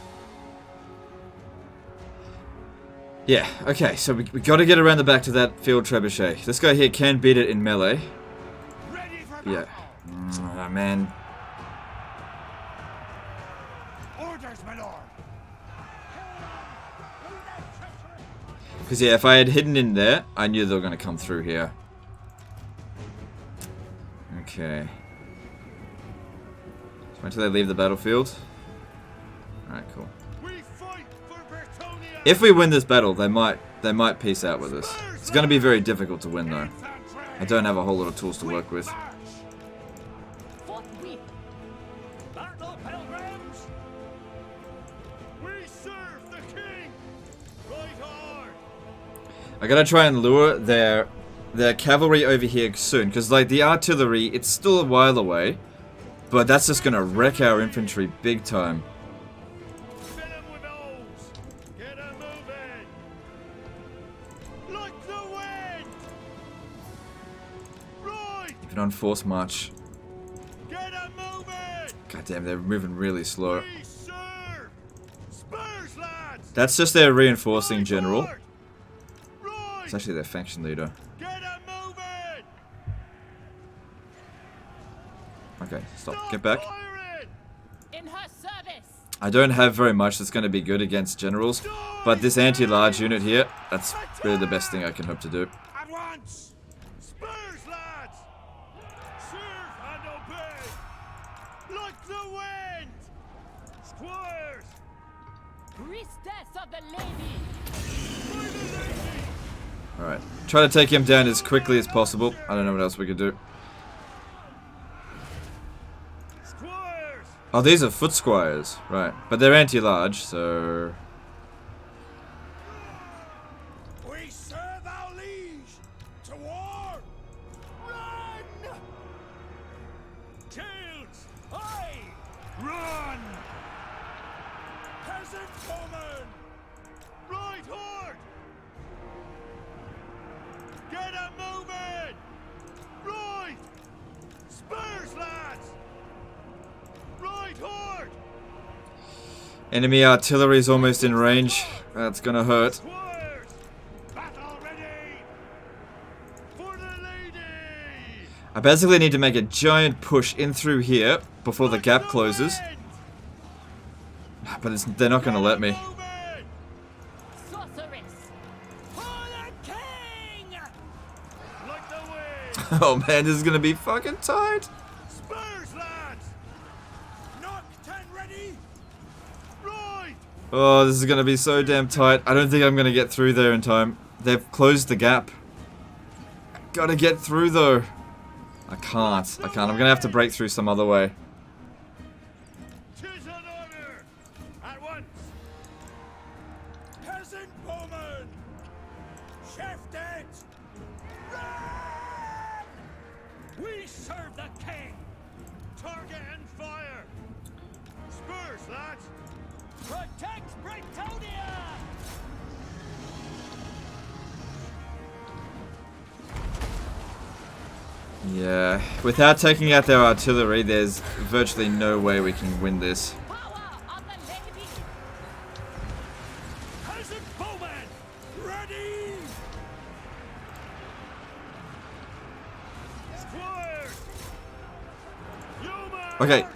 Yeah, okay, so we got to get around the back to that field trebuchet. This guy here can beat it in melee. Yeah. Oh, man. Orders, my lord! Because, yeah, if I had hidden in there, I knew they were going to come through here. Okay. Just wait until they leave the battlefield. Alright, cool. If we win this battle, they might peace out with us. It's going to be very difficult to win, though. I don't have a whole lot of tools to work with. Battle pilgrims! We serve the king! Right hard! I gotta try and lure their cavalry over here soon, because like the artillery, it's still a while away, but that's just gonna wreck our infantry big time. Fill 'em with O's! Get 'em moving! Like the wind! Right! Even on force march. Get 'em moving! God damn, they're moving really slow. We serve! Spurs, lads! That's just their reinforcing general. Right! It's actually their faction leader. Get 'em moving! Okay, stop. Get back. Firing! In her service. I don't have very much that's going to be good against generals, but this anti-large unit here, that's really the best thing I can hope to do. At once! Spurs, lads! Serve and obey! Like the wind! Squires! Priestess of the lady! Alright. Try to take him down as quickly as possible. I don't know what else we could do. Squires! Oh, these are foot squires. Right. But they're anti-large, so... We serve our liege! To war! Run! Shields! Aye! Run! Peasant woman! Right horde! Get 'em moving! Right! Spurs, lads! Right horde! Enemy artillery's almost in range. That's gonna hurt. Squires! Battle ready! For the lady! I basically need to make a giant push in through here before the gap closes. But they're not gonna let me. Sorceress! For the king! Like the wind! Oh man, this is gonna be fucking tight. Spurs, lads! Knock 10 ready! Right! Oh, this is gonna be so damn tight. I don't think I'm gonna get through there in time. They've closed the gap. Gotta get through though. I can't. I'm gonna have to break through some other way. Tis an order! At once! Peasant woman! Chef dead! Run! We serve the king! Target and fire! Spurs, lads! Protect Britonia! Yeah, without taking out their artillery, there's virtually no way we can win this. Power of the lady! Peasant bowman! Ready! Squires! Yeoman Okay,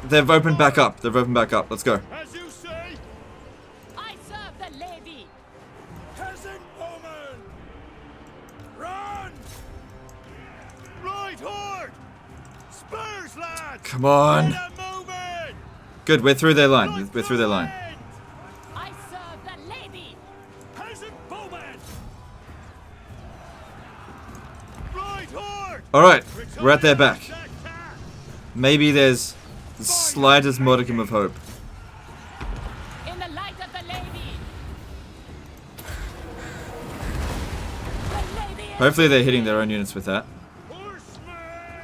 they've opened back up. They've opened back up. Let's go. As you say, I serve the lady! peasant woman! Run! Right horde! Spurs, lads! Come on. Get 'em moving! Good, we're through their line. We're through their line. I serve the lady! Peasant bowman! Right horde! Alright, we're at their back. Maybe there's the slightest modicum of hope. In the light of the lady! The lady is Hopefully they're hitting their own units with that. Horseman!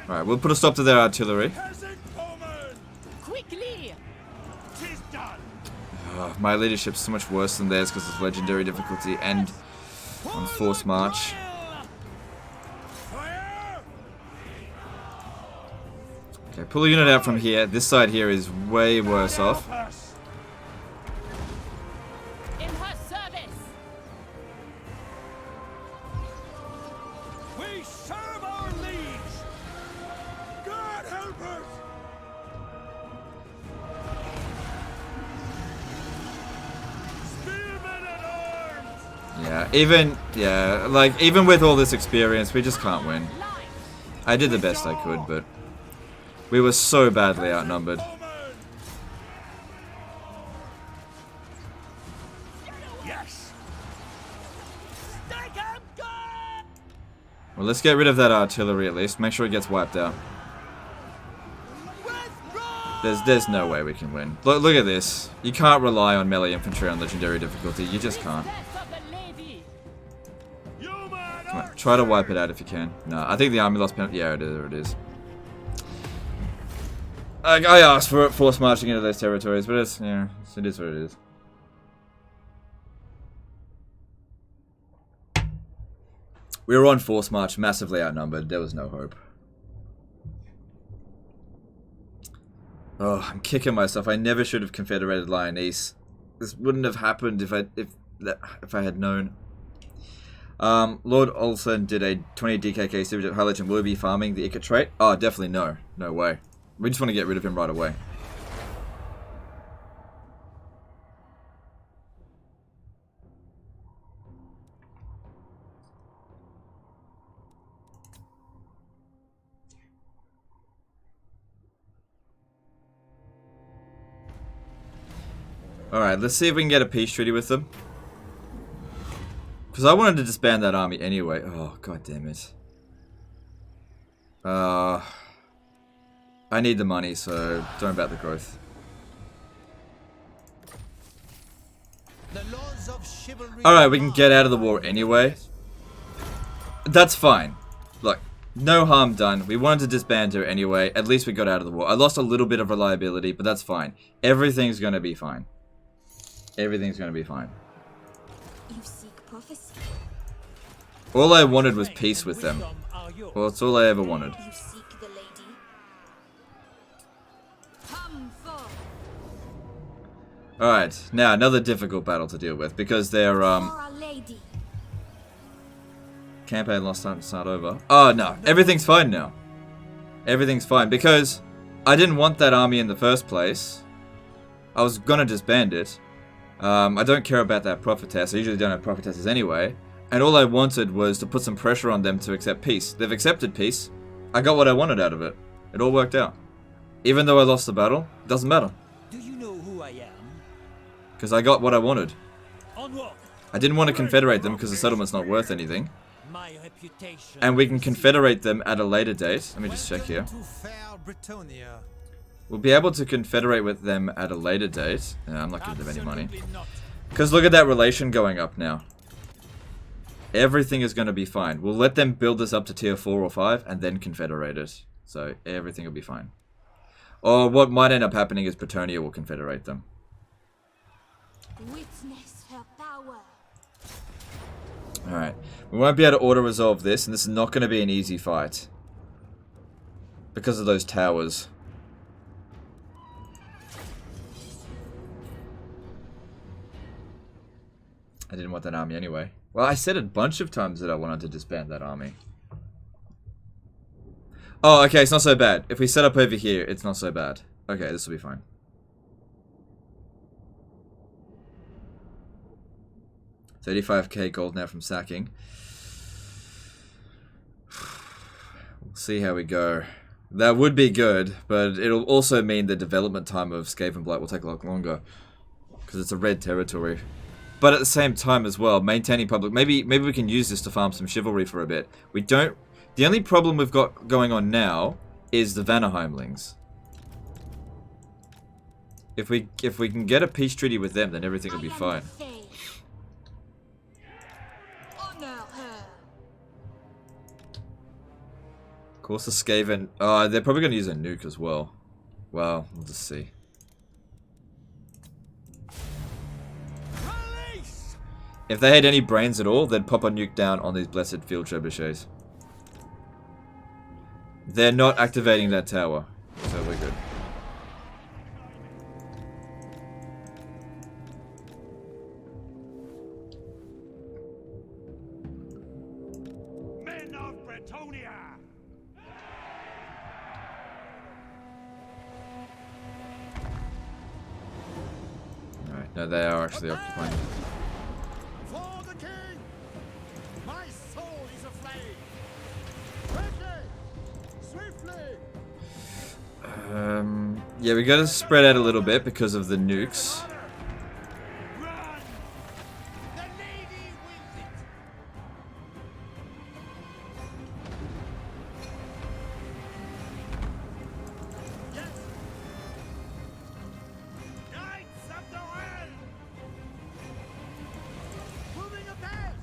Alright, we'll put a stop to their artillery. Peasant woman! quickly! Tis done! My leadership's so much worse than theirs because of legendary difficulty and on force march. Fire! Okay, pull a unit out from here. This side here is way worse off. Us! In her service! We serve our liege! God help us! Spearmen at arms! Even with all this experience, we just can't win. I did the best I could, but we were so badly outnumbered. Yes! Stake 'em good! Well, let's get rid of that artillery at least. Make sure it gets wiped out. There's no way we can win. Look at this. You can't rely on melee infantry on legendary difficulty. You just can't. Priestess of the lady! Come on, try to wipe it out if you can. No, I think the army lost penalty. Yeah, there it is. I asked for it, force marching into those territories, but it's, yeah, it is what it is. We were on force march, massively outnumbered. There was no hope. Oh, I'm kicking myself. I never should have confederated Lyonese. This wouldn't have happened if I had known. Lord Olsen did a 20 DKK super at High Legend. Will he be farming the Ikat trait? Oh, definitely no. No way. We just want to get rid of him right away. Alright, let's see if we can get a peace treaty with them. Because I wanted to disband that army anyway. Oh, god damn it. I need the money, so don't worry about the growth. Alright, we can get out of the war anyway. That's fine. Look, no harm done. We wanted to disband her anyway. At least we got out of the war. I lost a little bit of reliability, but that's fine. Everything's gonna be fine. Everything's gonna be fine. You seek prophecy. All I wanted was peace with them. Well, that's all I ever wanted. You seek the lady. Come forth. Alright, now another difficult battle to deal with because they're For our lady. campaign lost time to start over. Oh no, everything's fine now. Everything's fine because I didn't want that army in the first place. I was gonna disband it. I don't care about that prophetess. I usually don't have prophetesses anyway. And all I wanted was to put some pressure on them to accept peace. They've accepted peace. I got what I wanted out of it. It all worked out. Even though I lost the battle, it doesn't matter. Do you know who I am? Because I got what I wanted. Onward. I didn't want to confederate them because the settlement's not worth anything. My reputation. And we can confederate them at a later date. Let me just check here. We'll be able to confederate with them at a later date. I'm not giving them any money. Because look at that relation going up now. Everything is going to be fine. We'll let them build this up to tier 4 or 5 and then confederate it. So everything will be fine. Or what might end up happening is Bretonia will confederate them. Witness her power. Alright. We won't be able to auto-resolve this, and this is not going to be an easy fight. Because of those towers. I didn't want that army anyway. Well, I said a bunch of times that I wanted to disband that army. Oh, okay, it's not so bad. If we set up over here, it's not so bad. Okay, this will be fine. $35k gold now from sacking. We'll see how we go. That would be good, but it'll also mean the development time of Skavenblight will take a lot longer. Because it's a red territory. But at the same time as well, maintaining public... Maybe we can use this to farm some chivalry for a bit. We don't... The only problem we've got going on now is the Vanaheimlings. If we can get a peace treaty with them, then everything will be fine. Of course, the Skaven... they're probably going to use a nuke as well. Well, we'll just see. If they had any brains at all, they'd pop a nuke down on these blessed field trebuchets. They're not activating that tower, so we're good. Men of Bretonia! Alright, no, they are actually occupying. For the king! My soul is aflame! Quickly! Swiftly! Yeah, we gotta spread out a little bit because of the nukes. Run! The lady wins it! Yes! Knights of the realm! Moving ahead!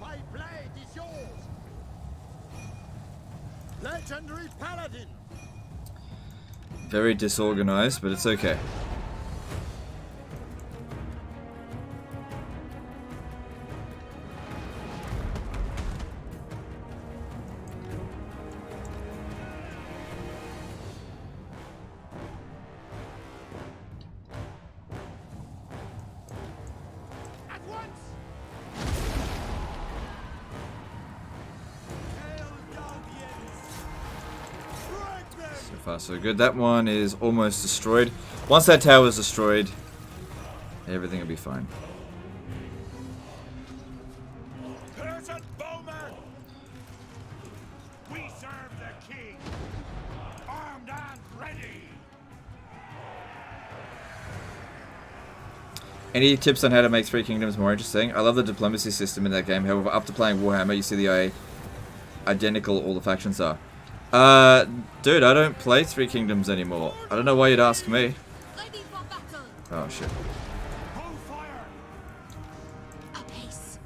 My blade is yours! Legendary paladin! Very disorganized, but it's okay. At once! Hail Guardians! Strike them! So far, so good. That one is almost destroyed. Once that tower is destroyed, everything will be fine. Cursed bowmen! We serve the king! Armed and ready! Any tips on how to make Three Kingdoms more interesting? I love the diplomacy system in that game. However, after playing Warhammer, you see the identical all the factions are. Dude, I don't play Three Kingdoms anymore. I don't know why you'd ask me. Ready for battle. Oh shit. Apace.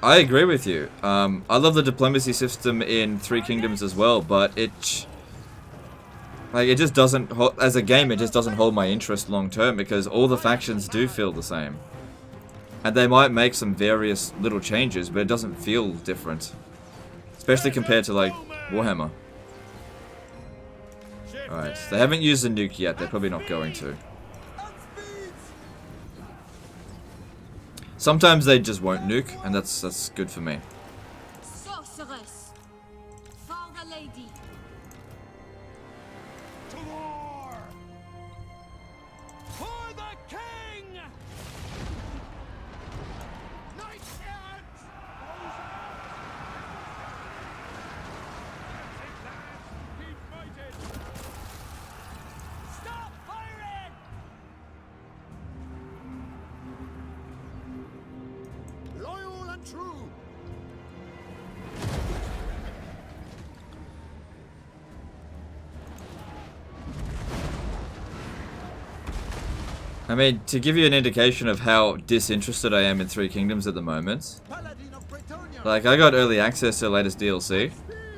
I agree with you. I love the diplomacy system in Three Kingdoms as well, but it just doesn't, as a game, it just doesn't hold my interest long term because all the factions do feel the same. And they might make some various little changes, but it doesn't feel different. Especially compared to, like, Warhammer. Alright, they haven't used the nuke yet, they're probably not going to. Sometimes they just won't nuke, and that's good for me. Sorceress. For the lady. To war! For the king! Knight errant! Keep fighting! Stop firing! Loyal and true. I mean, to give you an indication of how disinterested I am in Three Kingdoms at the moment, Paladin of Bretonia. like, I got early access to the latest DLC,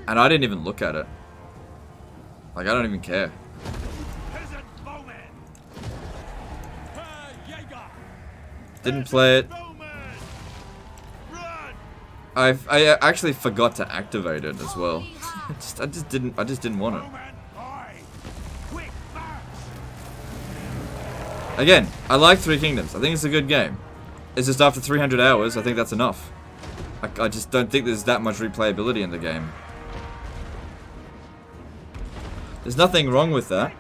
and I didn't even look at it. Like, I don't even care. Peasant bowman! Jäger! Didn't play it. Bowman! Run! I actually forgot to activate it as well. I just didn't want it. Bowman! Aye! Quick march! Again, I like Three Kingdoms. I think it's a good game. It's just after 300 hours, I think that's enough. I just don't think there's that much replayability in the game. There's nothing wrong with that.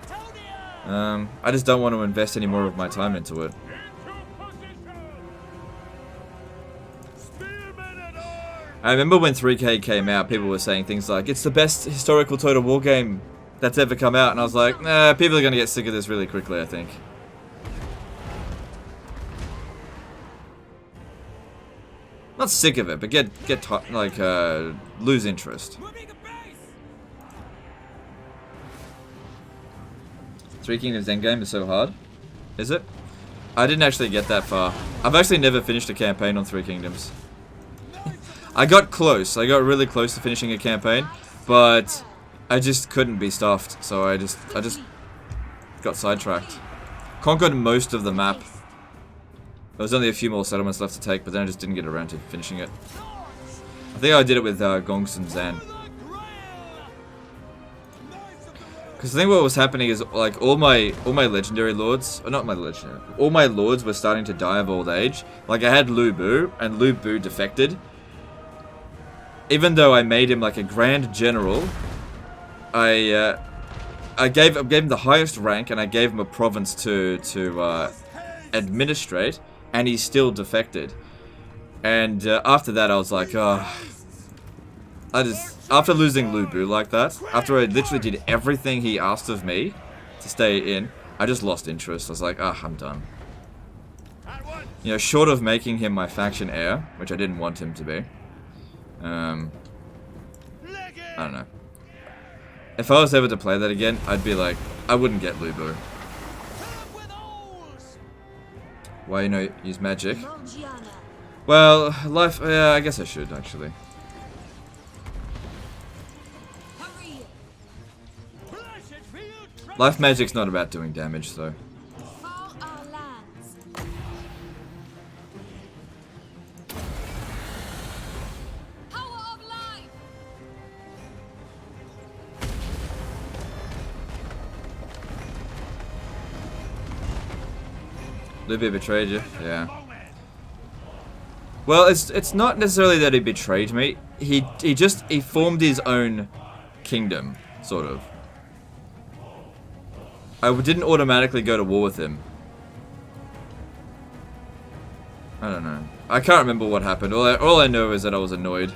I just don't want to invest any more of my time into it. I remember when 3K came out, people were saying things like, it's the best historical Total War game that's ever come out, and I was like, nah, people are going to get sick of this really quickly, I think. Not sick of it, but lose interest. Three Kingdoms Endgame is so hard. Is it? I didn't actually get that far. I've actually never finished a campaign on Three Kingdoms. I got close. I got really close to finishing a campaign, but I just couldn't be stuffed, so I just got sidetracked. Conquered most of the map. There was only a few more settlements left to take, but then I just didn't get around to finishing it. I think I did it with Gongs and Zan. Because I think what was happening is, like, all my legendary lords, or not my legendary, all my lords were starting to die of old age. Like, I had Lu Bu, and Lu Bu defected. Even though I made him like a grand general, I gave him the highest rank, and I gave him a province to administrate, and he still defected. And after that, I was like, oh, after losing Lu Bu like that, after I literally did everything he asked of me to stay in, I just lost interest. I was like, ah, I'm done. You know, short of making him my faction heir, which I didn't want him to be. I don't know. If I was ever to play that again, I'd be like, I wouldn't get Lu Bu. Why, you know, use magic? Well, yeah, I guess I should, actually. Life magic's not about doing damage, though. Lu Bu betrayed you? Yeah. Well, it's not necessarily that he betrayed me. He formed his own kingdom, sort of. I didn't automatically go to war with him. I don't know. I can't remember what happened. All I know is that I was annoyed.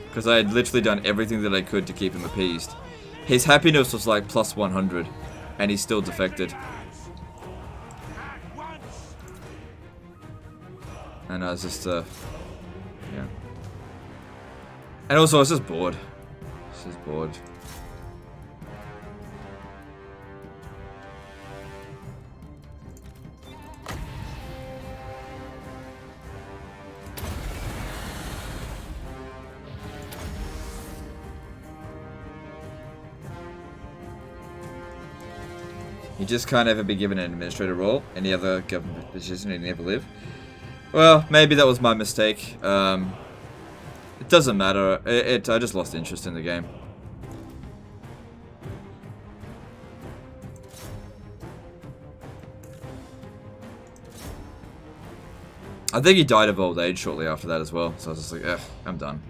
Because I had literally done everything that I could to keep him appeased. His happiness was like plus 100, and he still defected. And I was just, yeah. And also, I was just bored. Just bored. You just can't ever be given an administrator role. Any other government position and never live. Well, maybe that was my mistake. It doesn't matter. I just lost interest in the game. I think he died of old age shortly after that as well. So I was just like, ugh, I'm done.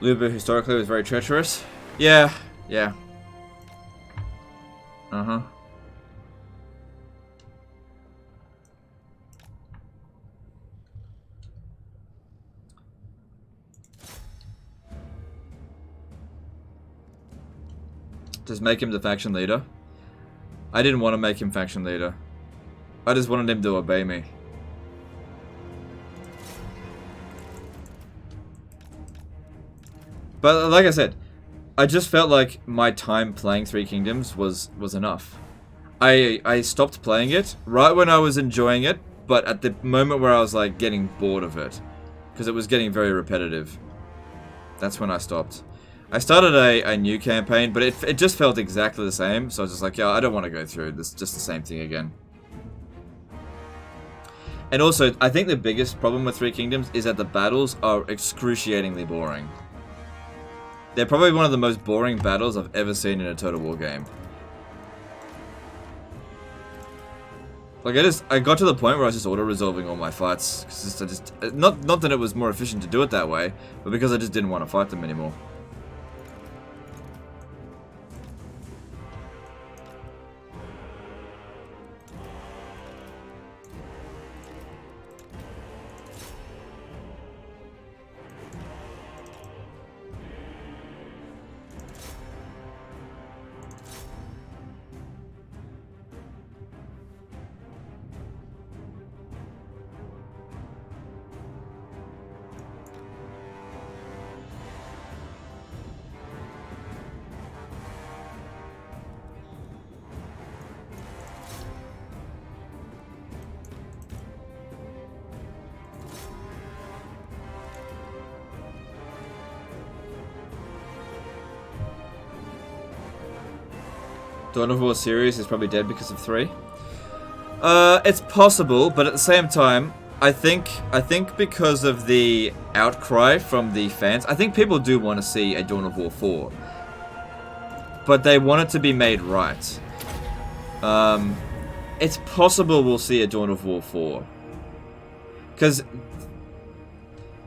Luba historically was very treacherous. Yeah, yeah. Uh-huh. Just make him the faction leader. I didn't want to make him faction leader. I just wanted him to obey me. But like I said, I just felt like my time playing Three Kingdoms was enough. I stopped playing it right when I was enjoying it, but at the moment where I was like getting bored of it, because it was getting very repetitive. That's when I stopped. I started a new campaign, but it just felt exactly the same, so I was just like, yeah, I don't want to go through this, just the same thing again. And also, I think the biggest problem with Three Kingdoms is that the battles are excruciatingly boring. They're probably one of the most boring battles I've ever seen in a Total War game. Like, I got to the point where I was just auto-resolving all my fights. Cause not that it was more efficient to do it that way, but because I just didn't want to fight them anymore. Dawn of War series is probably dead because of 3. It's possible, but at the same time, I think because of the outcry from the fans, I think people do want to see a Dawn of War 4. But they want it to be made right. It's possible we'll see a Dawn of War 4. Because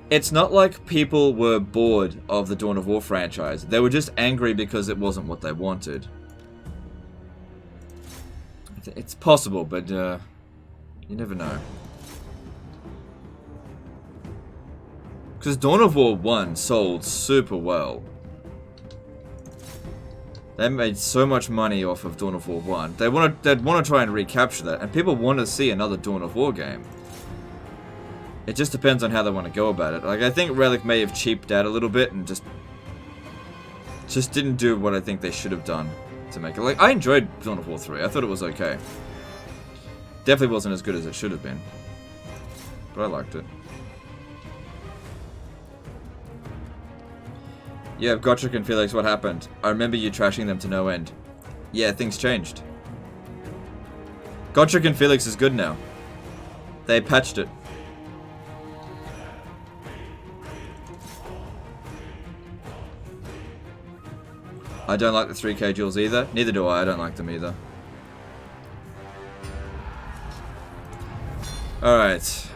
it's not like people were bored of the Dawn of War franchise. They were just angry because it wasn't what they wanted. It's possible, but you never know. Because Dawn of War 1 sold super well. They made so much money off of Dawn of War 1. They'd want to try and recapture that, and people want to see another Dawn of War game. It just depends on how they want to go about it. Like, I think Relic may have cheaped out a little bit and just didn't do what I think they should have done to make it. Like, I enjoyed Dawn of War 3. I thought it was okay. Definitely wasn't as good as it should have been. But I liked it. Yeah, Gotrek and Felix, what happened? I remember you trashing them to no end. Yeah, things changed. Gotrek and Felix is good now. They patched it. I don't like the 3K duels either. Neither do I don't like them either. Alright.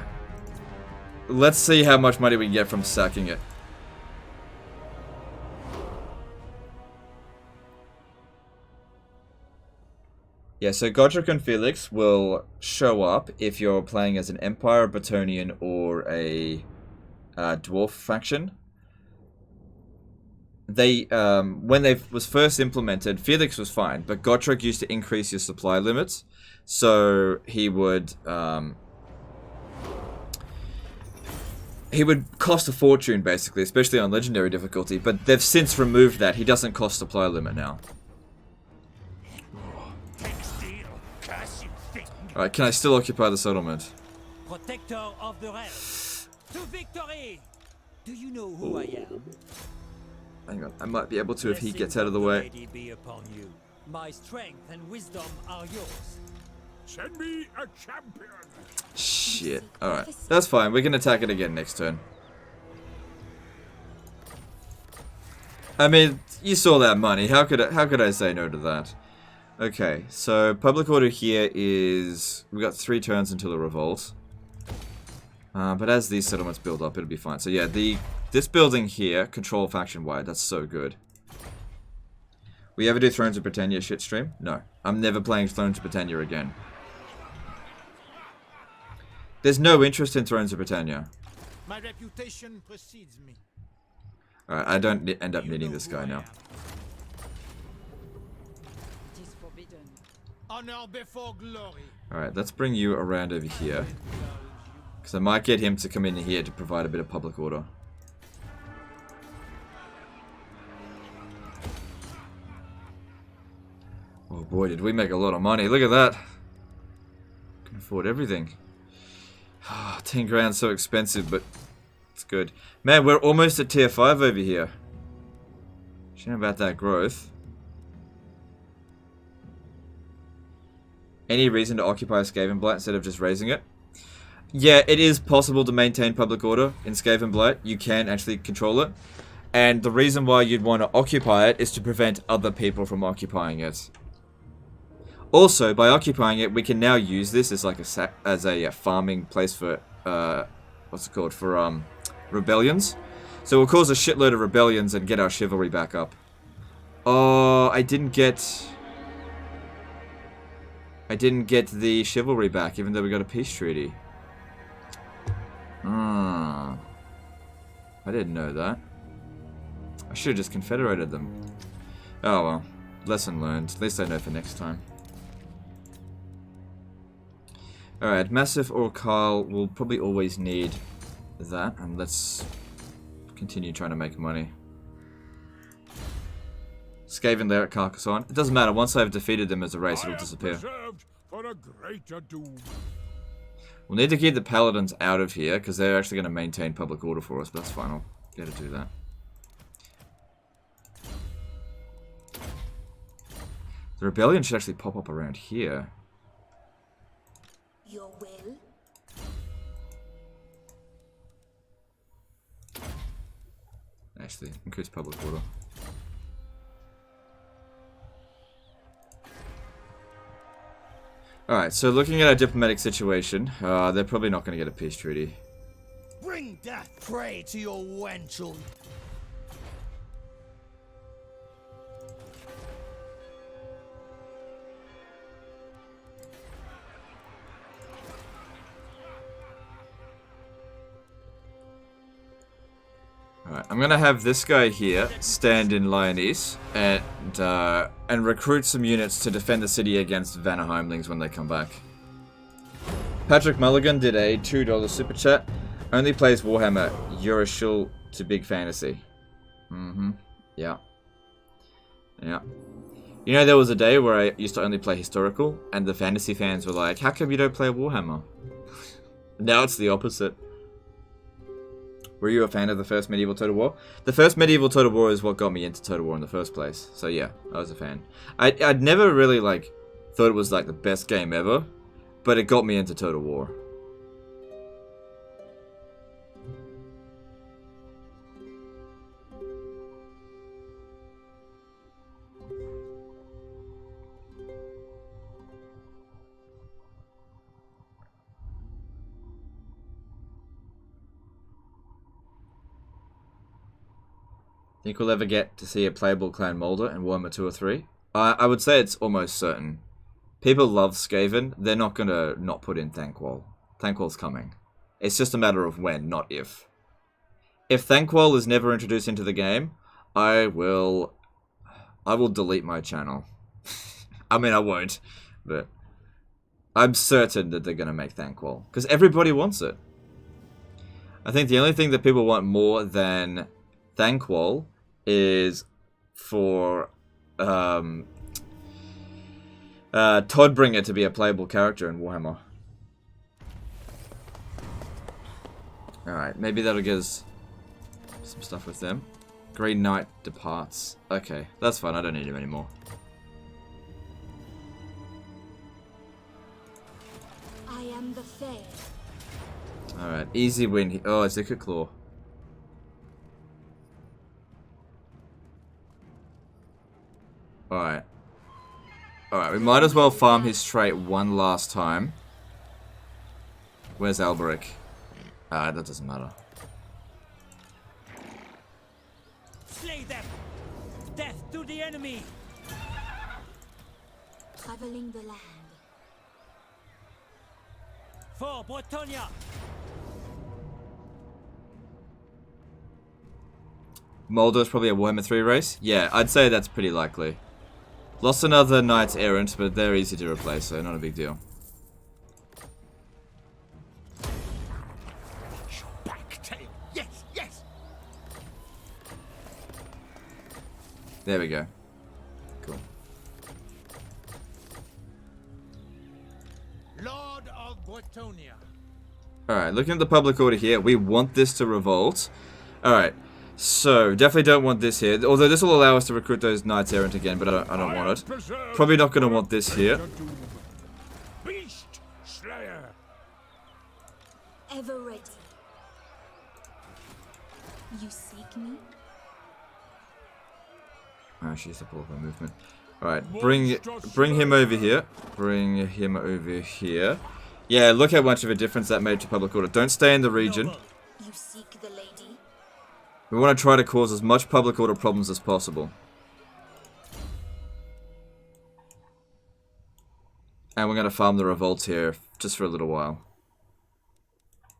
Let's see how much money we can get from sacking it. Yeah, so Godric and Felix will show up if you're playing as an Empire, Bretonnian, or a Dwarf faction. They, when they was first implemented, Felix was fine, but Godric used to increase your supply limits, so he would cost a fortune, basically, especially on Legendary difficulty, but they've since removed that. He doesn't cost supply limit now. Alright, can I still occupy the settlement? Protector of the realm. To victory! Do you know who I am? Hang on, I might be able to if he gets out of the way. Be upon you. My strength and wisdom are yours. Send me a champion. Shit. Alright, that's fine. We can attack it again next turn. I mean, you saw that money. How could I say no to that? Okay, so public order here is... We've got 3 turns until a revolt. But as these settlements build up, it'll be fine. So yeah, this building here, control faction-wide, that's so good. We ever do Thrones of Britannia shit stream? No. I'm never playing Thrones of Britannia again. There's no interest in Thrones of Britannia. My reputation precedes me. Alright, I don't end up needing this guy now. Honor before glory. Alright, let's bring you around over here. Because I might get him to come in here to provide a bit of public order. Oh boy, did we make a lot of money. Look at that. Can afford everything. 10 grand so expensive, but it's good. Man, we're almost at tier 5 over here. Shame about that growth. Any reason to occupy Skavenblight instead of just raising it? Yeah, it is possible to maintain public order in Skavenblight. You can actually control it. And the reason why you'd want to occupy it is to prevent other people from occupying it. Also, by occupying it, we can now use this as like a farming place for, what's it called, for rebellions. So we'll cause a shitload of rebellions and get our chivalry back up. Oh, I didn't get the chivalry back, even though we got a peace treaty. I didn't know that. I should have just confederated them. Oh well, lesson learned. At least I know for next time. Alright, Massive or Carl will probably always need that, and let's continue trying to make money. Skaven there at Carcassonne. It doesn't matter, once I've defeated them as a race, it'll disappear. For a greater doom. We'll need to keep the paladins out of here, because they're actually going to maintain public order for us, but that's fine, I'll get to do that. The rebellion should actually pop up around here. Your will? Actually, increase public order. Alright, so looking at our diplomatic situation, they're probably not going to get a peace treaty. Bring death prey to your wenchel. Alright, I'm gonna have this guy here stand in Lyonese and recruit some units to defend the city against Vanaheimlings when they come back. Patrick Mulligan did a $2 super chat. Only plays Warhammer. You're a shill to big fantasy. Yeah. Yeah. You know, there was a day where I used to only play historical, and the fantasy fans were like, how come you don't play Warhammer? Now it's the opposite. Were you a fan of the first medieval Total War? The first medieval Total War is what got me into Total War in the first place. So yeah, I was a fan. I'd never really like thought it was like the best game ever, but it got me into Total War. Think we'll ever get to see a playable clan Molder in Warhammer 2 or 3? I would say it's almost certain. People love Skaven. They're not going to not put in Thankwall. Thankwall's coming. It's just a matter of when, not if. If Thankwall is never introduced into the game, I will delete my channel. I mean, I won't, but I'm certain that they're going to make Thankwall. Because everybody wants it. I think the only thing that people want more than Thankwall is for Toddbringer to be a playable character in Warhammer. Alright, maybe that'll get us some stuff with them. Green Knight departs. Okay, that's fine, I don't need him anymore. I am the Fae. Alright, easy win. Oh, it's Ica Claw. Alright. Alright, we might as well farm his trait one last time. Where's Alberic? That doesn't matter. Slay them! Death to the enemy! Traveling the land. For Bretonia! Molder's probably a Warhammer 3 race? Yeah, I'd say that's pretty likely. Lost another Knights Errant, but they're easy to replace, so not a big deal. Backtail. Yes, yes. There we go. Cool. Lord of Bretonia. Alright, looking at the public order here, we want this to revolt. Alright, so definitely don't want this here. Although this will allow us to recruit those Knights Errant again, but I don't want it. Probably not going to want this here. Beast Slayer. Ever ready. You seek me? Oh, she's the pull of her movement. Alright, bring him over here. Bring him over here. Yeah, look how much of a difference that made to public order. Don't stay in the region. You seek the lady? We want to try to cause as much public order problems as possible. And we're going to farm the revolts here just for a little while.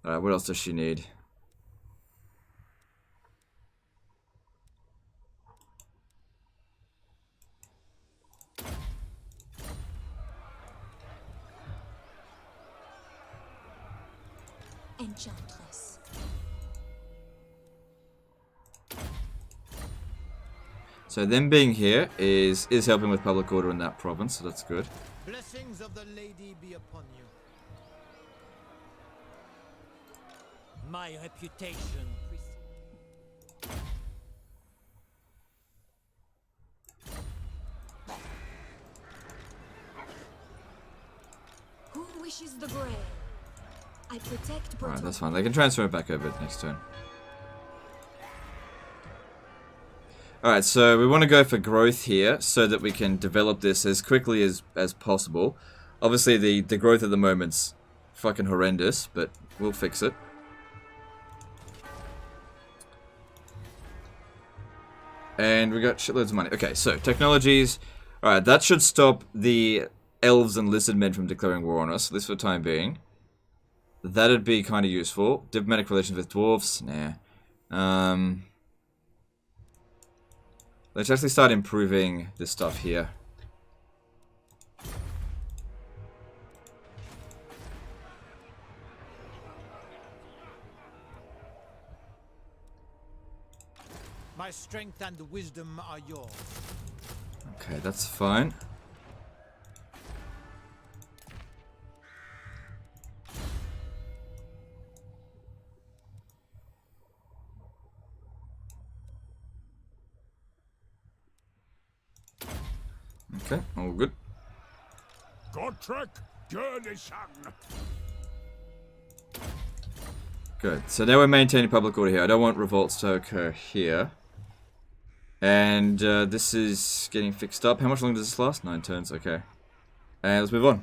Alright, what else does she need? Enchantress. So them being here is helping with public order in that province, so that's good. Blessings of the lady be upon you. My reputation. Who wishes the grail? I protect Alright, that's fine. They can transfer it back over next turn. Alright, so we want to go for growth here so that we can develop this as quickly as possible. Obviously, the growth at the moment's fucking horrendous, but we'll fix it. And we got shitloads of money. Okay, so technologies. Alright, that should stop the elves and lizard men from declaring war on us, at least for the time being. That'd be kind of useful. Diplomatic relations with dwarves? Nah. Let's actually start improving this stuff here. My strength and wisdom are yours. Okay, that's fine. Okay, all good. Gotrek Gurnison. Good. So now we're maintaining public order here. I don't want revolts to occur here. And this is getting fixed up. How much longer does this last? 9 turns. Okay. And let's move on.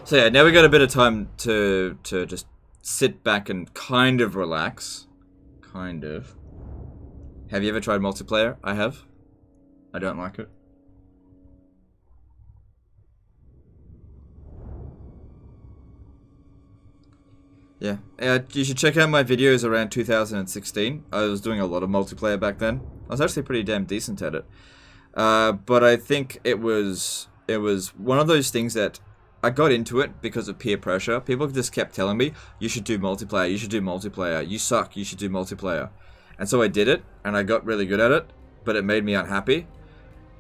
So yeah, now we got a bit of time to just sit back and kind of relax. Kind of. Have you ever tried multiplayer? I have. I don't like it. Yeah, you should check out my videos around 2016. I was doing a lot of multiplayer back then. I was actually pretty damn decent at it. But I think it was one of those things that I got into it because of peer pressure. People just kept telling me, you should do multiplayer, you should do multiplayer, you suck, you should do multiplayer. And so I did it, and I got really good at it, but it made me unhappy.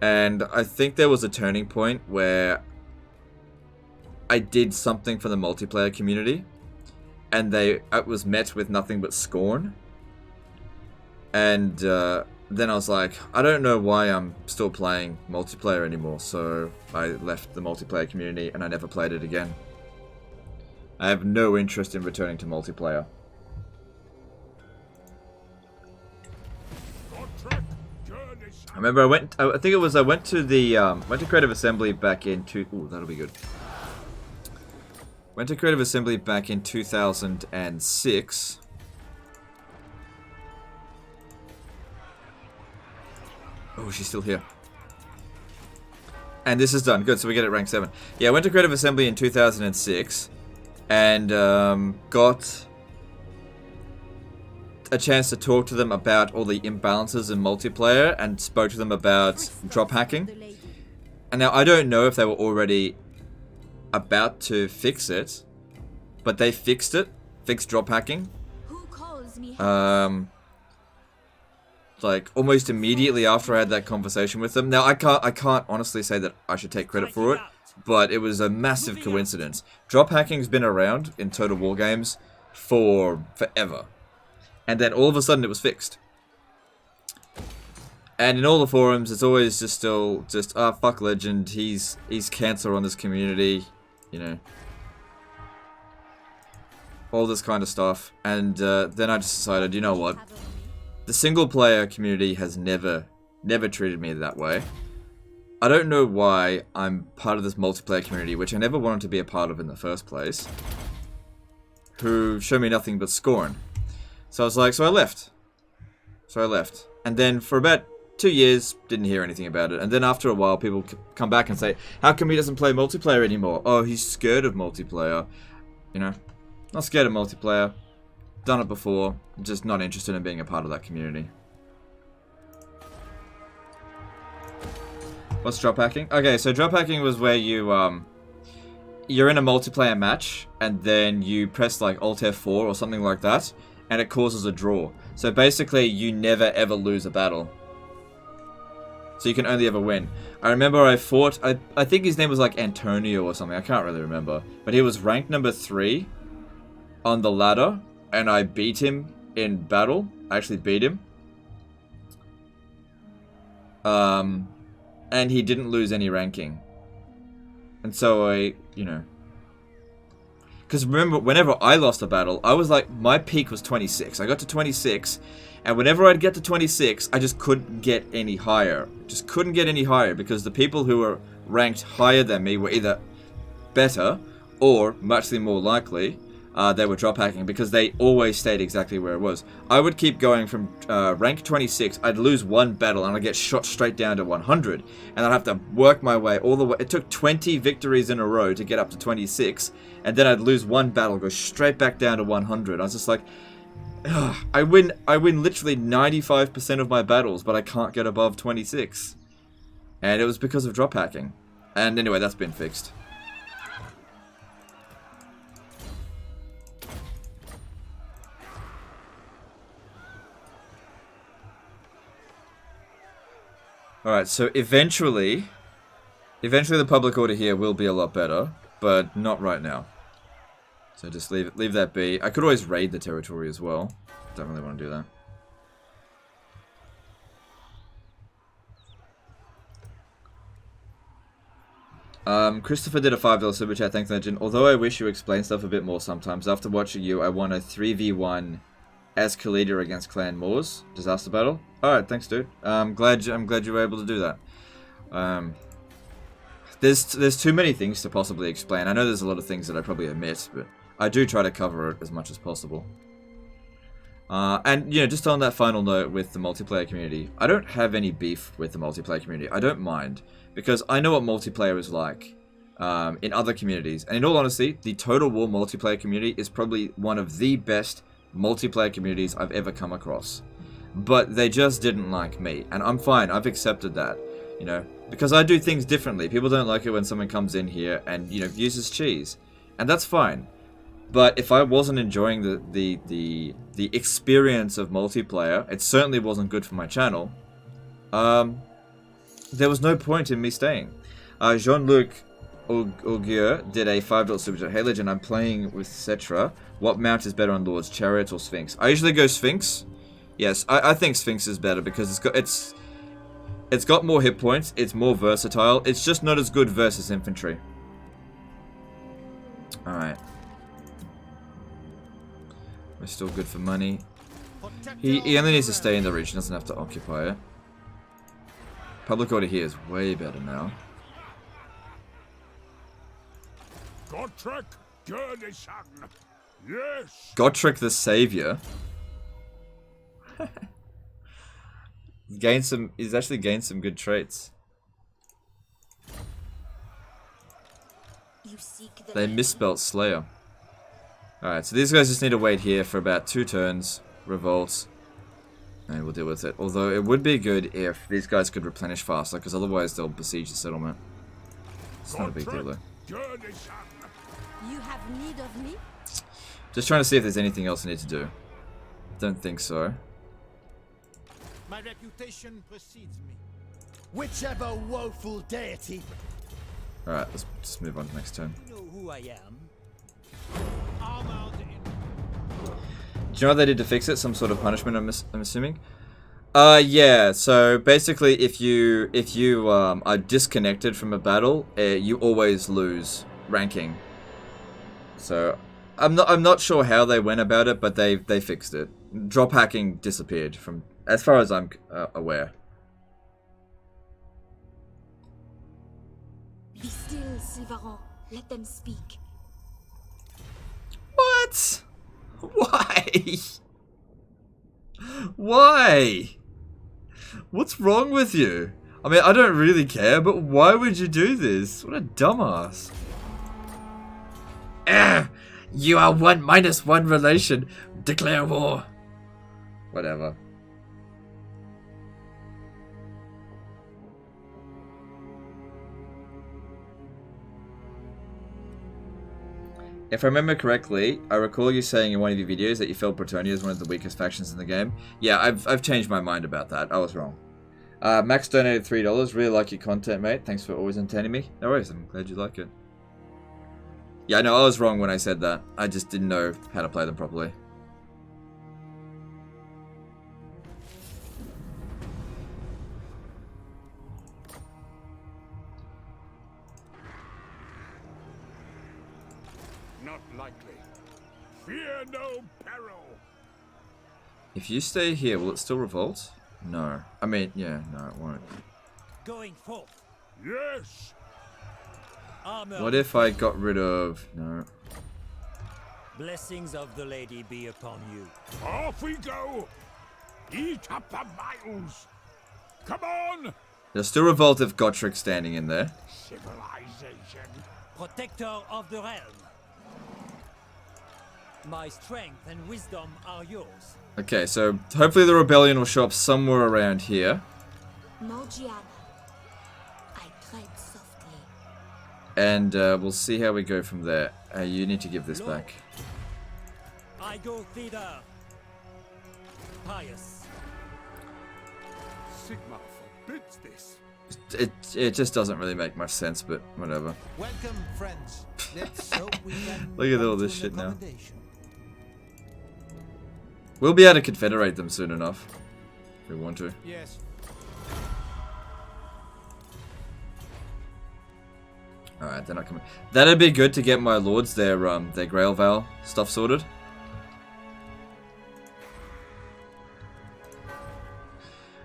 And I think there was a turning point where I did something for the multiplayer community, and it was met with nothing but scorn. And then I was like, I don't know why I'm still playing multiplayer anymore, so I left the multiplayer community and I never played it again. I have no interest in returning to multiplayer. I remember I went to Creative Assembly back in that'll be good. Went to Creative Assembly back in 2006. Oh, she's still here. And this is done. Good, so we get it rank 7. Yeah, I went to Creative Assembly in 2006 and got a chance to talk to them about all the imbalances in multiplayer and spoke to them about drop hacking. And now I don't know if they were already about to fix it, but they fixed drop hacking. Like almost immediately after I had that conversation with them. Now I can't honestly say that I should take credit for it, but it was a massive coincidence. Drop hacking's been around in Total War games for forever. And then all of a sudden it was fixed. And in all the forums it's always just fuck Legend, he's cancer on this community, you know. All this kind of stuff. And then I just decided, you know what? The single player community has never treated me that way. I don't know why I'm part of this multiplayer community, which I never wanted to be a part of in the first place, who show me nothing but scorn. So I was like, so I left. And then for about 2 years, didn't hear anything about it. And then after a while, people come back and say, how come he doesn't play multiplayer anymore? Oh, he's scared of multiplayer. You know, not scared of multiplayer. Done it before, just not interested in being a part of that community. What's drop hacking? Okay, so drop hacking was where you're in a multiplayer match and then you press like Alt F4 or something like that and it causes a draw. So basically you never ever lose a battle. So you can only ever win. I remember I fought, I think his name was like Antonio or something, I can't really remember. But he was ranked number 3 on the ladder. And I beat him in battle. I actually beat him. And he didn't lose any ranking. And so I, you know. Because remember, whenever I lost a battle, I was like, my peak was 26. I got to 26. And whenever I'd get to 26, I just couldn't get any higher. Just couldn't get any higher. Because the people who were ranked higher than me were either better or, muchly more likely, they were drop hacking because they always stayed exactly where it was. I would keep going from rank 26, I'd lose one battle and I'd get shot straight down to 100. And I'd have to work my way all the way. It took 20 victories in a row to get up to 26. And then I'd lose one battle, go straight back down to 100. I was just like, ugh, I win literally 95% of my battles, but I can't get above 26. And it was because of drop hacking. And anyway, that's been fixed. Alright, so eventually the public order here will be a lot better, but not right now. So just leave that be. I could always raid the territory as well. Don't really want to do that. Christopher did a $5 super chat, thanks Legend. Although I wish you explain stuff a bit more sometimes. After watching you, I won a 3v1 as co-leader against Clan Moors disaster battle. Alright, thanks dude. I'm glad you were able to do that. There's too many things to possibly explain. I know there's a lot of things that I probably omit, but I do try to cover it as much as possible. And, you know, just on that final note with the multiplayer community, I don't have any beef with the multiplayer community. I don't mind, because I know what multiplayer is like in other communities. And in all honesty, the Total War multiplayer community is probably one of the best multiplayer communities I've ever come across. But they just didn't like me, and I'm fine. I've accepted that, you know, because I do things differently. People don't like it when someone comes in here and, you know, uses cheese, and that's fine. But if I wasn't enjoying the experience of multiplayer, it certainly wasn't good for my channel. There was no point in me staying. Jean-Luc Augier did a $5 super chat. Hey Legend, I'm playing with Cetra. What mount is better on Lords, Chariot or Sphinx? I usually go Sphinx. Yes, I think Sphinx is better because it's got more hit points. It's more versatile. It's just not as good versus infantry. All right. We're still good for money. He only needs to stay in the region, doesn't have to occupy it. Public order here is way better now. Gotrek, Gurnishan. Yes. Gotrek the Savior. He's actually gained some good traits. They misspelt Slayer. Alright, so these guys just need to wait here for about 2 turns, revolt, and we'll deal with it. Although it would be good if these guys could replenish faster, because otherwise they'll besiege the settlement. It's not a big deal though. You have need of me? Just trying to see if there's anything else I need to do. Don't think so. My reputation precedes me. Whichever woeful deity. Alright, let's just move on to the next turn. You know who I am. Do you know what they did to fix it? Some sort of punishment, I'm assuming? Yeah, so basically if you are disconnected from a battle, you always lose ranking. So I'm not sure how they went about it, but they fixed it. Drop hacking disappeared from as far as I'm aware. Be still, Silvaron. Let them speak. What? Why? Why? What's wrong with you? I mean, I don't really care, but why would you do this? What a dumbass. You are 1 - 1 relation. Declare war. Whatever. If I remember correctly, I recall you saying in one of your videos that you felt Bretonnia is one of the weakest factions in the game. Yeah, I've changed my mind about that. I was wrong. Max donated $3. Really like your content, mate. Thanks for always entertaining me. No worries, I'm glad you like it. Yeah, no, I was wrong when I said that. I just didn't know how to play them properly. Not likely. Fear no peril. If you stay here, will it still revolt? No. I mean, yeah, no, it won't. Going forth. Yes. Armor. What if I got rid of... No. Blessings of the lady be upon you. Off we go. Eat up the vitals. Come on. They'll still revolt if Gotrik's standing in there. Civilization. Protector of the realm. My strength and wisdom are yours. Okay, so hopefully the rebellion will show up somewhere around here. Morgiana. I tread softly. And we'll see how we go from there. You need to give this Lord, back. I go thither. Pious. Sigma forbids this. It just doesn't really make much sense, but whatever. Welcome, friends. Let's hope we can Look at all come this to shit an now. accommodation. We'll be able to confederate them soon enough. If we want to. Yes. Alright, they're not coming. That'd be good to get my lords their Grail Val stuff sorted.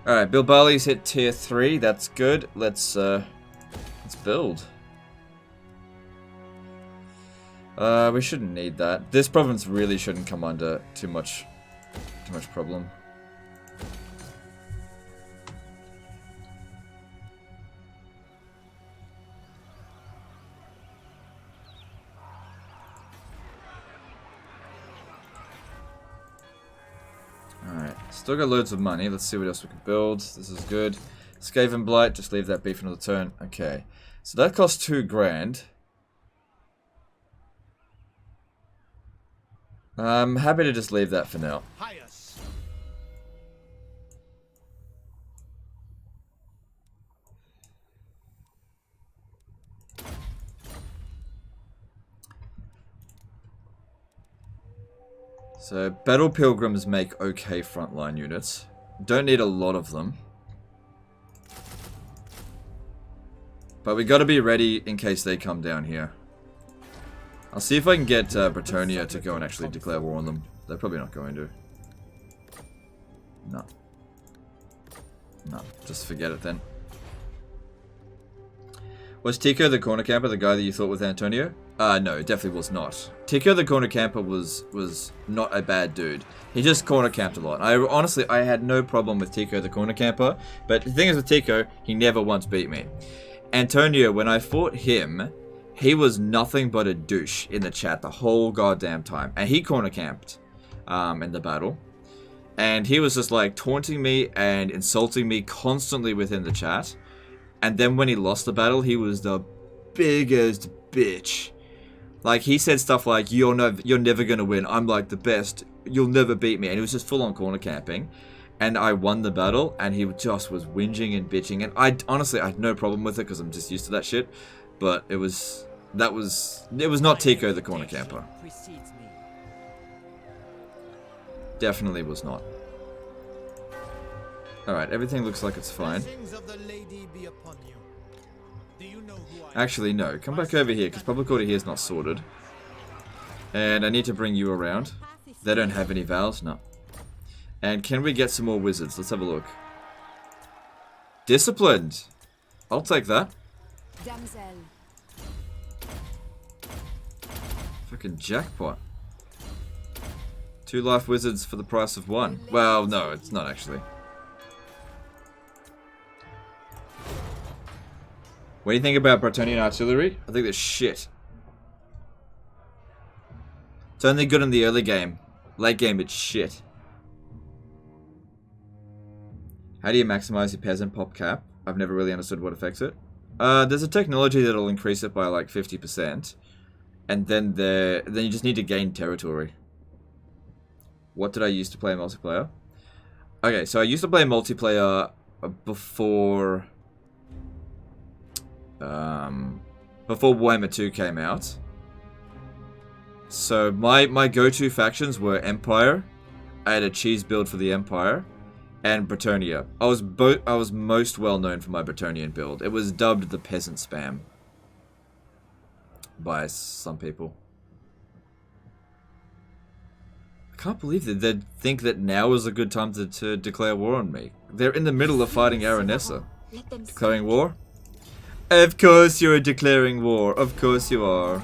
Alright, Bilbali's hit tier 3, that's good. Let's build. We shouldn't need that. This province really shouldn't come under too much too much problem. Alright, still got loads of money. Let's see what else we can build. This is good. Skaven Blight, just leave that be for another turn. Okay, so that costs 2 grand. I'm happy to just leave that for now. So, Battle Pilgrims make okay frontline units. Don't need a lot of them. But we gotta be ready in case they come down here. I'll see if I can get Bretonnia to go and actually declare war on them. They're probably not going to. No. No, just forget it then. Was Tico the corner camper the guy that you thought with Antonio? No, definitely was not. Tico the corner camper was not a bad dude. He just corner camped a lot. I had no problem with Tico the corner camper, but the thing is with Tico, he never once beat me. Antonio, when I fought him, he was nothing but a douche in the chat the whole goddamn time. And he corner camped in the battle. And he was just like taunting me and insulting me constantly within the chat. And then when he lost the battle, he was the biggest bitch. Like, he said stuff like, you're never gonna win, I'm like the best, you'll never beat me. And he was just full on corner camping. And I won the battle, and he just was whinging and bitching. And honestly, I had no problem with it, because I'm just used to that shit. But it was not Tico the corner camper. Definitely was not. Alright, everything looks like it's fine. Actually, no. Come back over here, because public order here is not sorted. And I need to bring you around. They don't have any vowels? No. And can we get some more wizards? Let's have a look. Disciplined! I'll take that. Fucking jackpot. 2 life wizards for the price of 1. Well, no, it's not actually. What do you think about Bretonian artillery? I think they're shit. It's only good in the early game. Late game, it's shit. How do you maximize your peasant pop cap? I've never really understood what affects it. There's a technology that'll increase it by like 50%. And then you just need to gain territory. What did I use to play multiplayer? Okay, so I used to play multiplayer before Warhammer 2 came out. So my go-to factions were Empire. I had a cheese build for the Empire. And Bretonnia. I was most well known for my Bretonian build. It was dubbed the peasant spam by some people. I can't believe that they'd think that now is a good time to declare war on me. They're in the middle of fighting Aranessa. Declaring war? Of course you're declaring war. Of course you are.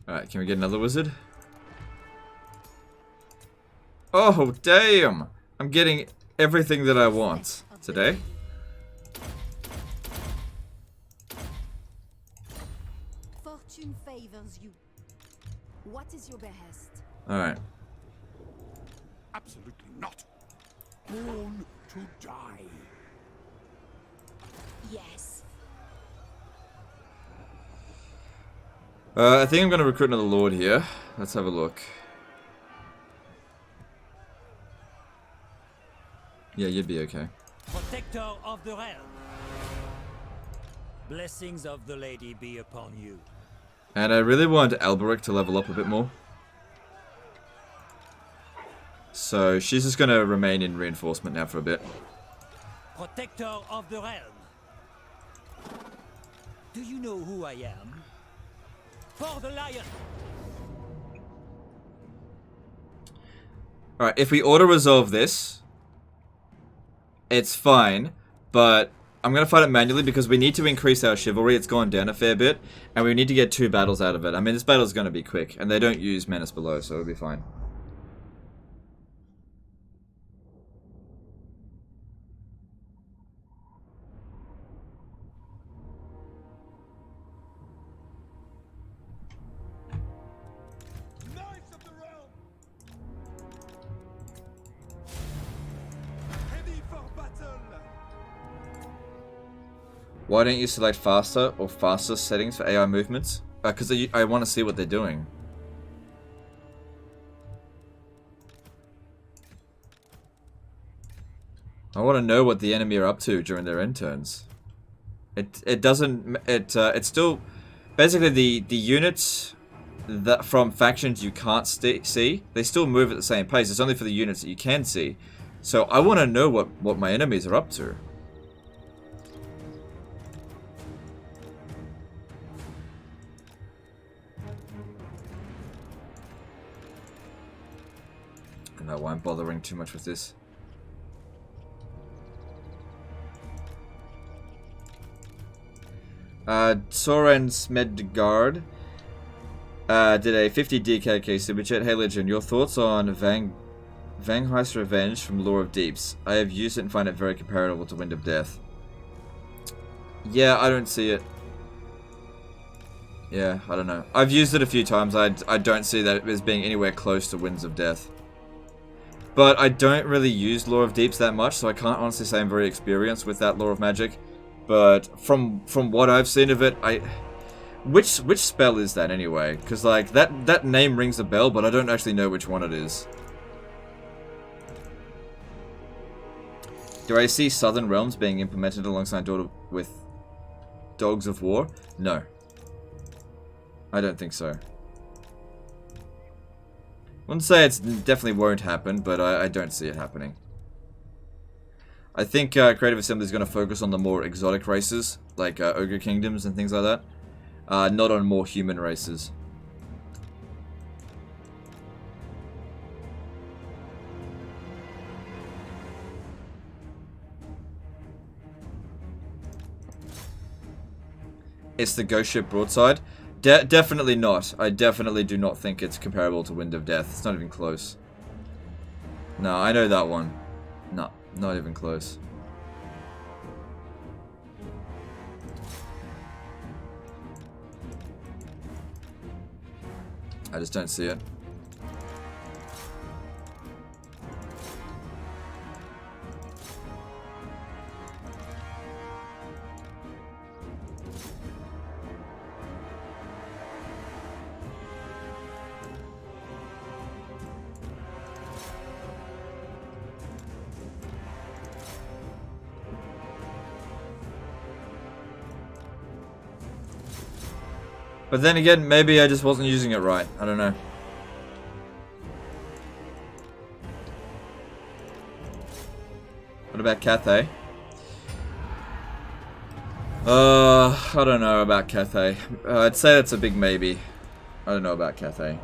Alright, can we get another wizard? Oh, damn! I'm getting everything that I want today. Fortune favors you. What is your behest? Alright. Absolutely not. Born to die. Yes. I think I'm going to recruit another lord here. Let's have a look. Yeah, you'd be okay. Protector of the realm. Blessings of the lady be upon you. And I really want Alberic to level up a bit more. So she's just going to remain in reinforcement now for a bit. Protector of the realm. Do you know who I am? For the lion. Alright, if we auto-resolve this, it's fine, but I'm going to fight it manually because we need to increase our chivalry. It's gone down a fair bit, and we need to get 2 battles out of it. I mean, this battle's going to be quick, and they don't use Menace Below, so it'll be fine. Why don't you select faster or faster settings for AI movements? Because I want to see what they're doing. I want to know what the enemy are up to during their end turns. It's still basically the units that from factions you can't see, they still move at the same pace. It's only for the units that you can see. So I want to know what my enemies are up to. I don't know why I'm bothering too much with this. Soren Smedgard did a 50 DKK super chat. Hey Legend, your thoughts on Vangheist's Revenge from Lore of Deeps? I have used it and find it very comparable to Wind of Death. Yeah, I don't see it. Yeah, I don't know. I've used it a few times. I don't see that as being anywhere close to Winds of Death. But I don't really use Lore of Deeps that much, so I can't honestly say I'm very experienced with that Lore of Magic. But from what I've seen of it, which spell is that anyway? Because like that name rings a bell, but I don't actually know which one it is. Do I see Southern Realms being implemented alongside with Dogs of War? No. I don't think so. Wouldn't say it definitely won't happen, but I don't see it happening. I think Creative Assembly is going to focus on the more exotic races, like Ogre Kingdoms and things like that. Not on more human races. It's the Ghost Ship Broadside? Definitely not. I definitely do not think it's comparable to Wind of Death. It's not even close. No, I know that one. No, not even close. I just don't see it. But then again, maybe I just wasn't using it right. I don't know. What about Cathay? I don't know about Cathay. I'd say that's a big maybe. I don't know about Cathay.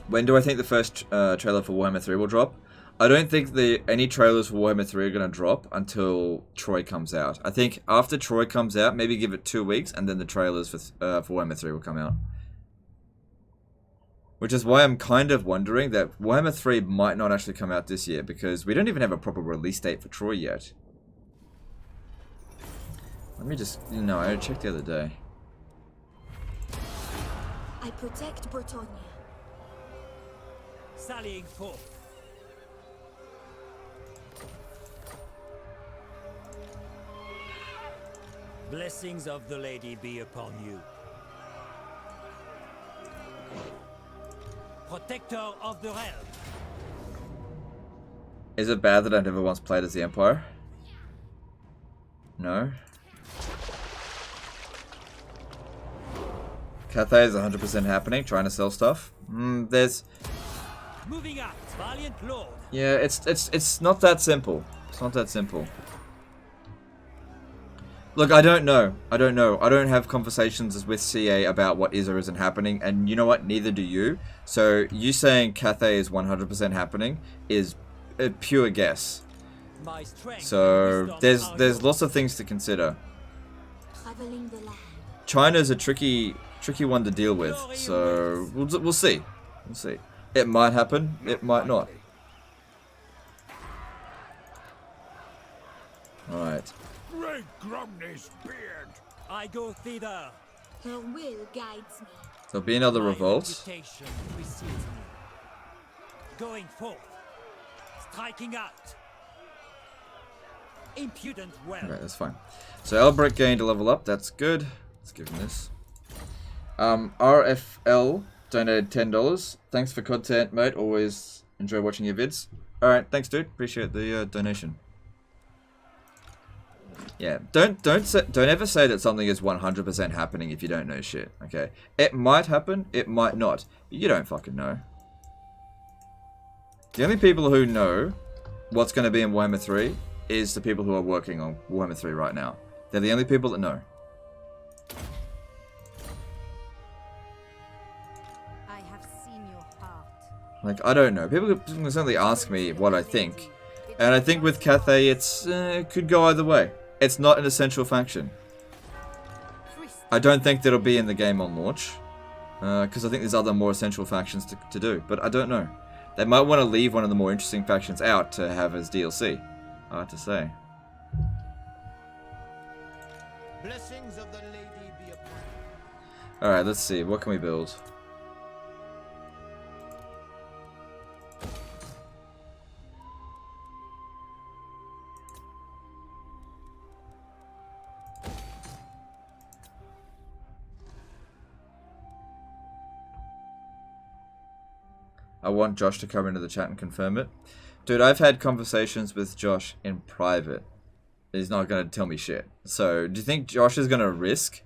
When do I think the first trailer for Warhammer 3 will drop? I don't think any trailers for Warhammer 3 are going to drop until Troy comes out. I think after Troy comes out, maybe give it 2 weeks, and then the trailers for Warhammer 3 will come out. Which is why I'm kind of wondering that Warhammer 3 might not actually come out this year, because we don't even have a proper release date for Troy yet. Let me just... No, I checked the other day. I protect Bretonia. Sallying forth. Blessings of the lady be upon you. Protector of the realm. Is it bad that I never once played as the Empire? No. Cathay is 100% happening, trying to sell stuff. There's... Moving out, valiant lord. Yeah, it's not that simple. It's not that simple. Look, I don't know. I don't have conversations with CA about what is or isn't happening, and you know what? Neither do you. So you saying Cathay is 100% happening is a pure guess. So there's lots of things to consider. China's a tricky one to deal with. So we'll see. We'll see. It might happen. It might not. All right. Great Grumney's beard. I go thither. Her will guides me. There'll be another revolt. Reputation precedes me. Going forth. Striking out. Impudent well. Okay, that's fine. So Albrecht gained a level up. That's good. Let's give him this. RFL donated $10. Thanks for content, mate. Always enjoy watching your vids. All right, thanks, dude. Appreciate the donation. Yeah, don't ever say that something is 100% happening if you don't know shit. Okay, it might happen, it might not. You don't fucking know. The only people who know what's going to be in Warhammer 3 is the people who are working on Warhammer 3 right now. They're the only people that know. I have seen your heart. Like, I don't know. People can certainly ask me what I think. And I think with Cathay, it could go either way. It's not an essential faction. I don't think that it'll be in the game on launch. Because I think there's other more essential factions to do. But I don't know. They might want to leave one of the more interesting factions out to have as DLC. Hard to say. Blessings of the lady be upon you. Alright, let's see. What can we build? I want Josh to come into the chat and confirm it. Dude, I've had conversations with Josh in private. He's not going to tell me shit. So, do you think Josh is going to risk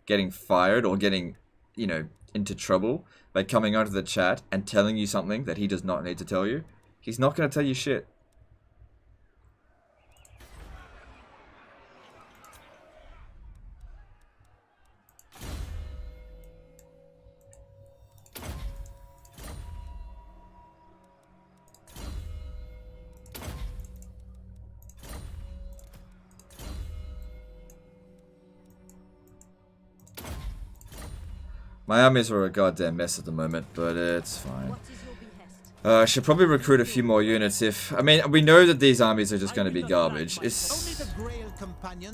getting fired or getting, you know, into trouble by coming onto the chat and telling you something that he does not need to tell you? He's not going to tell you shit. My armies are a goddamn mess at the moment, but it's fine. I should probably recruit a few more units if... I mean, we know that these armies are just going to be garbage. It's...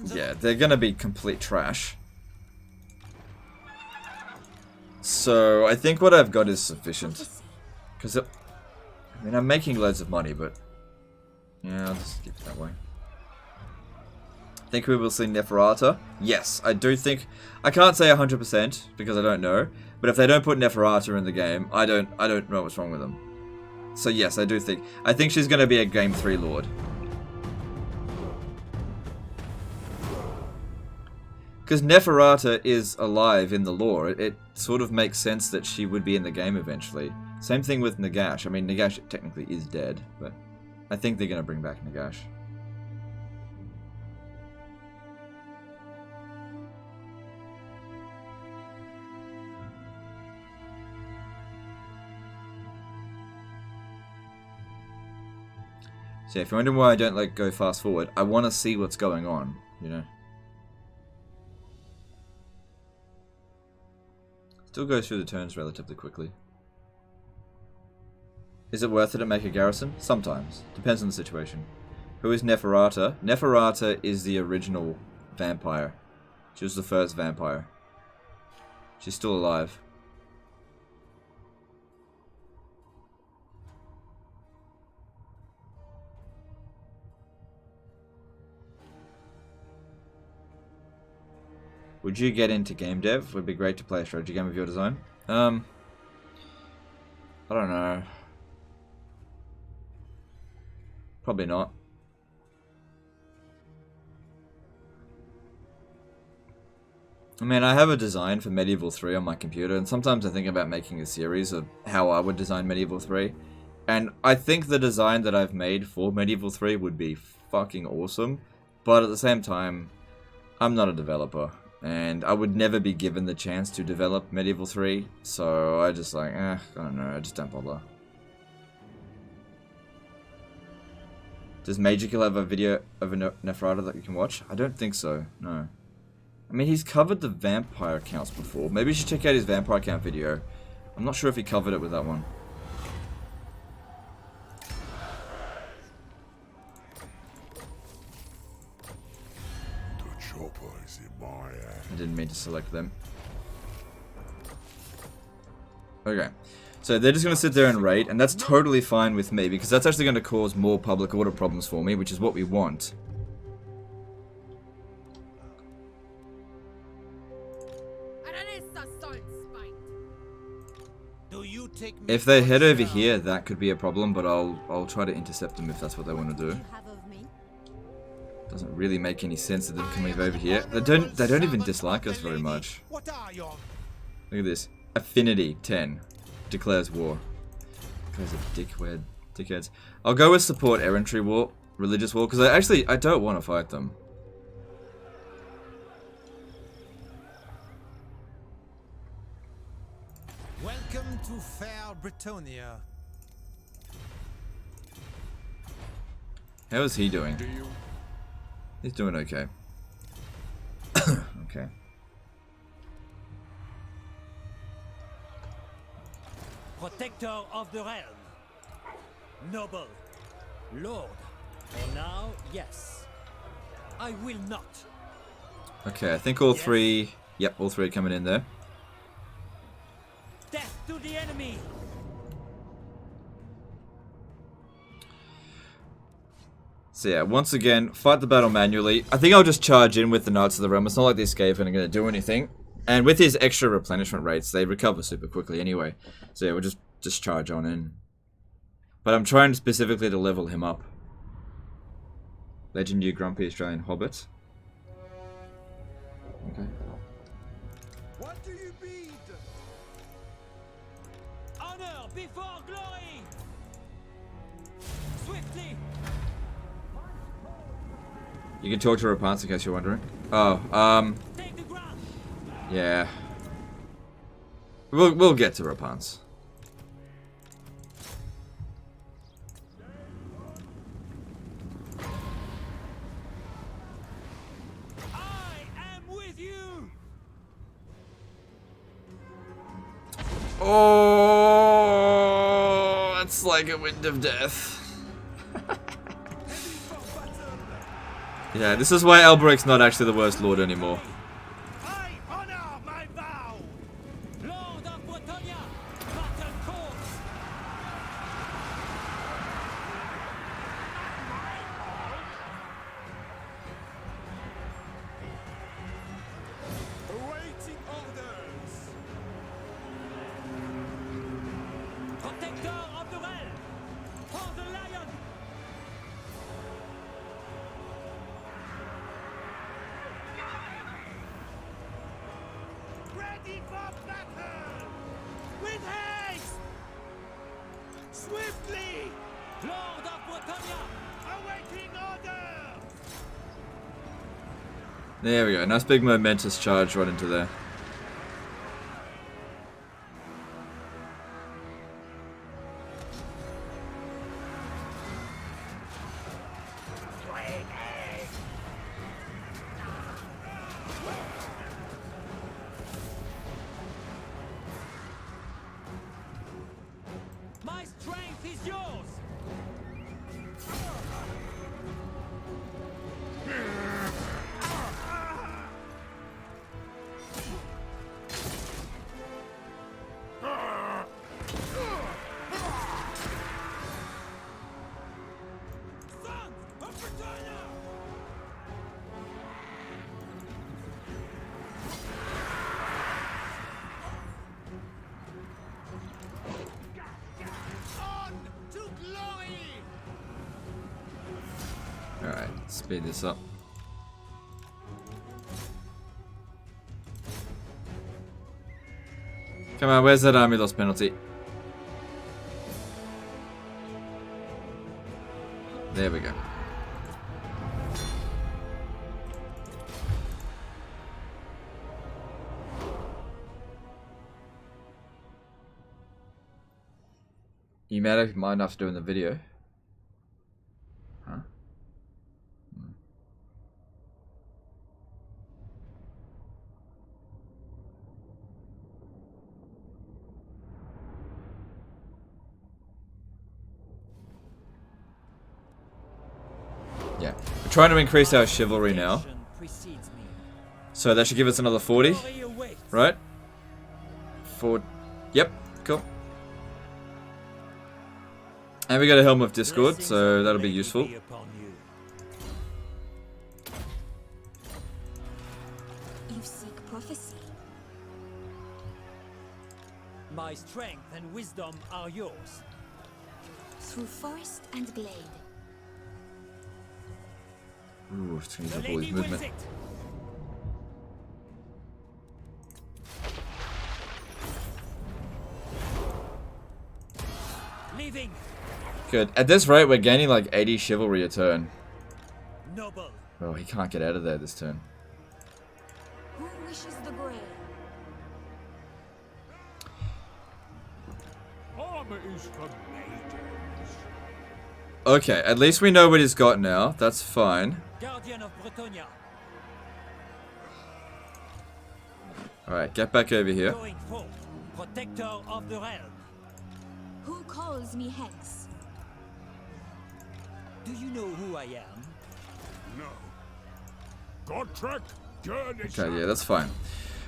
Yeah, they're going to be complete trash. So, I think what I've got is sufficient. Because, I mean, I'm making loads of money, but... Yeah, I'll just keep it that way. Think we will see Neferata? Yes, I do think... I can't say 100% because I don't know, but if they don't put Neferata in the game, I don't know what's wrong with them. So yes, I do think... I think she's going to be a Game 3 Lord. Because Neferata is alive in the lore. It sort of makes sense that she would be in the game eventually. Same thing with Nagash. I mean, Nagash technically is dead, but I think they're going to bring back Nagash. So yeah, if you're wondering why I don't like go fast forward, I want to see what's going on, you know. Still goes through the turns relatively quickly. Is it worth it to make a garrison? Sometimes. Depends on the situation. Who is Neferata? Neferata is the original vampire. She was the first vampire. She's still alive. Would you get into game dev? Would be great to play a strategy game of your design. I don't know. Probably not. I mean, I have a design for Medieval 3 on my computer, and sometimes I think about making a series of how I would design Medieval 3. And I think the design that I've made for Medieval 3 would be fucking awesome, but at the same time, I'm not a developer, and I would never be given the chance to develop Medieval 3, so I just like, I don't know, I just don't bother. Does Majorkill have a video of a Nephrata that you can watch? I don't think so, no. I mean, he's covered the vampire accounts before. Maybe you should check out his vampire account video. I'm not sure if he covered it with that one. The chopper is in my hand. I didn't mean to select them. Okay. So they're just going to sit there and raid, and that's totally fine with me, because that's actually going to cause more public order problems for me, which is what we want. If they head over here, that could be a problem, but I'll try to intercept them if that's what they want to do. Doesn't really make any sense that them coming over here. They don't even dislike us very much. Look at this. Affinity 10 declares war. Guys are dickheads. I'll go with support errantry war, religious war, because I don't want to fight them. Welcome to fair Britonia. How is he doing? He's doing okay. Okay. Protector of the realm. Noble. Lord. For now, yes. I will not. Okay, I think all three... Yep, all three are coming in there. Death to the enemy. So yeah, once again, fight the battle manually. I think I'll just charge in with the Knights of the Realm. It's not like the Escape are going to do anything. And with his extra replenishment rates, they recover super quickly anyway. So yeah, we'll just charge on in. But I'm trying specifically to level him up. Legendary Grumpy Australian Hobbit. Okay. What do you bid? Honor before glory. Swiftly. You can talk to Rapance in case you're wondering. Oh, Take the ground. yeah. We'll get to Rapance. I am with you. Oh, that's like a wind of death. Yeah, this is why Elberic's not actually the worst lord anymore. I honor my vow. Lord of Bretonia. Battle course. Awaiting orders. Protector of the realm. For the lion. Ready for battle. With haste. Swiftly. Lord of Bretonia. Awaiting orders. There we go. Nice big momentous charge right into there. My strength is yours. Sons of Britannia. On to glory. Alright, speed this up. Come on, where's that army loss penalty? There we go. You might have mind after doing the video. Huh? Yeah. We're trying to increase our chivalry now. So that should give us another 40. Right? Yep, cool. And we got a Helm of Discord, so that'll be useful. You seek prophecy. My strength and wisdom are yours. Through forest and glade. Ooh, it's gonna The use up all his lady wills movement. it. Leaving. Good. At this rate, we're gaining like 80 chivalry a turn. Noble. Oh, he can't get out of there this turn. Who wishes the grave? Armor is for maidens. Okay, at least we know what he's got now. That's fine. Guardian of Bretonia. Alright, get back over here. Going forth. Protector of the realm. Who calls me Hex? Do you know who I am? No. Godtrek, journey. Okay, yeah, that's fine.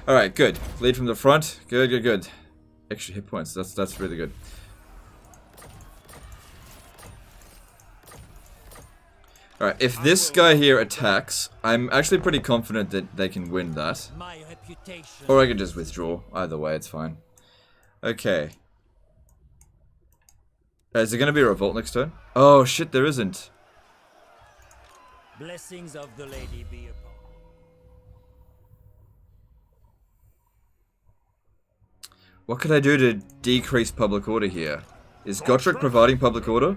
Alright, good. Lead from the front. Good, good, good. Extra hit points. That's really good. Alright, if this guy here attacks, I'm actually pretty confident that they can win that. My reputation. Or I can just withdraw. Either way, it's fine. Okay. Is there going to be a revolt next turn? Oh, shit, there isn't. Blessings of the lady be upon. What could I do to decrease public order here? Is Godtrek providing public order?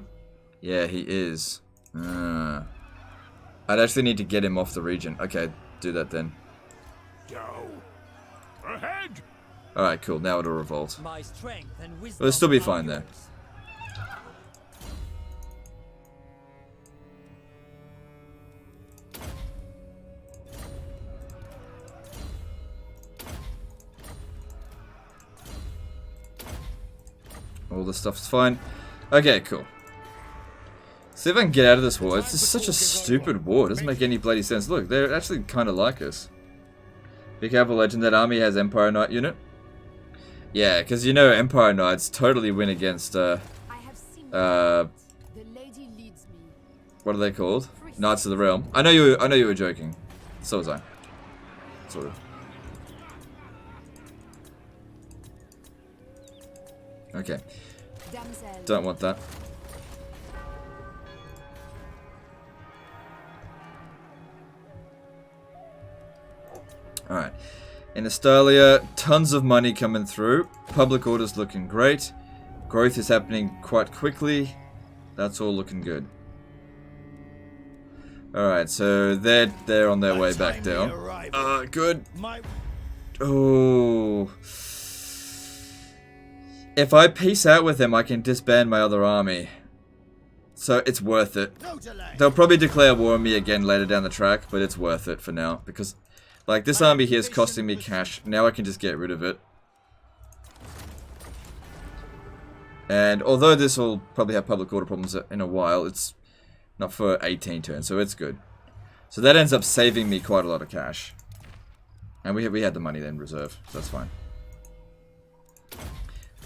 Yeah, he is. I'd actually need to get him off the region. Okay, do that then. Go. Ahead. Alright, cool. Now it'll revolt. My strength and wisdom. It'll still be are fine there. yours. All this stuff's fine. Okay, cool. See if I can get out of this war. It's just such a stupid war. It doesn't make any bloody sense. Look, they're actually kind of like us. Be careful, Legend. That army has Empire Knight unit. Yeah, because you know Empire Knights totally win against, I have seen The lady leads me. what are they called? Knights of the Realm. I know you were joking. So was I. Sort of. Okay. Damsel. Don't want that. Alright. In Australia, tons of money coming through. Public order's looking great. Growth is happening quite quickly. That's all looking good. Alright, so they're on their way back down. Good. Oh. If I peace out with them, I can disband my other army. So it's worth it. They'll probably declare war on me again later down the track, but it's worth it for now. Because, like, this army here is costing me cash. Now I can just get rid of it. And although this will probably have public order problems in a while, it's not for 18 turns, so it's good. So that ends up saving me quite a lot of cash. And we had the money in reserve, so that's fine.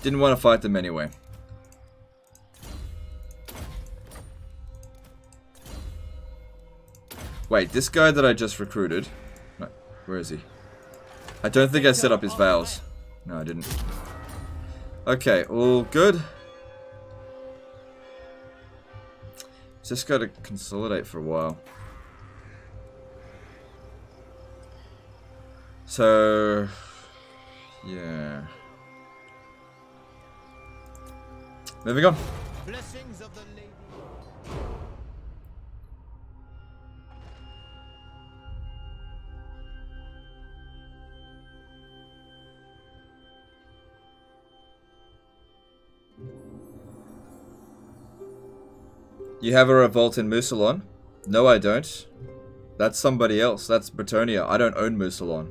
Didn't want to fight them anyway. Wait, this guy that I just recruited... No, where is he? I don't think I set up his vows. No, I didn't. Okay, all good. Just got to consolidate for a while. So... yeah... Moving on. Blessings of the lady. You have a revolt in Musalon? No, I don't. That's somebody else. That's Bretonia. I don't own Musalon.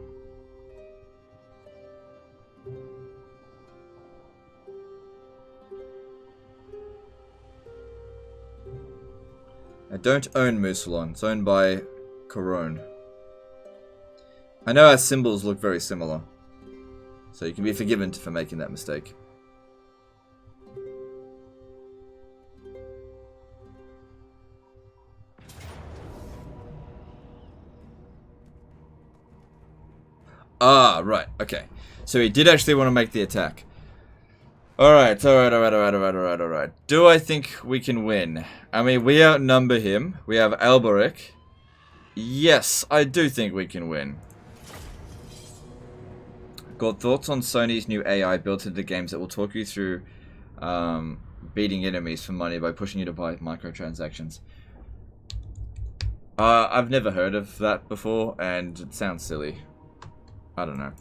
I don't own Musalon. It's owned by Corone. I know our symbols look very similar, so you can be forgiven for making that mistake. Ah, right, okay. So he did actually want to make the attack. Alright. Do I think we can win? I mean, we outnumber him. We have Alberic. Yes, I do think we can win. Got thoughts on Sony's new AI built into games that will talk you through beating enemies for money by pushing you to buy microtransactions? I've never heard of that before, and it sounds silly. I don't know.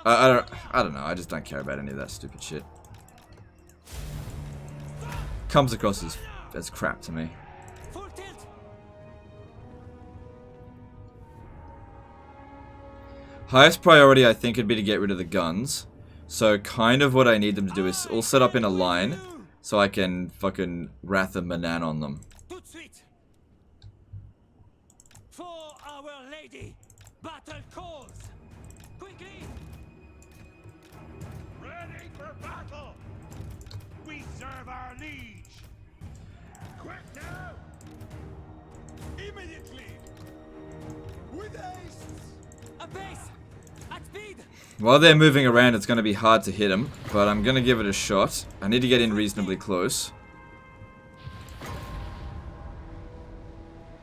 I don't know. I just don't care about any of that stupid shit. Comes across as crap to me. Highest priority, I think, would be to get rid of the guns. So kind of what I need them to do is all set up in a line so I can fucking Wrath of Manan on them. For Our Lady, battle calls. Quickly. Ready for battle! We serve our liege! Quick now! Immediately! With haste! A base! At speed! While they're moving around, it's going to be hard to hit them, but I'm going to give it a shot. I need to get in reasonably close.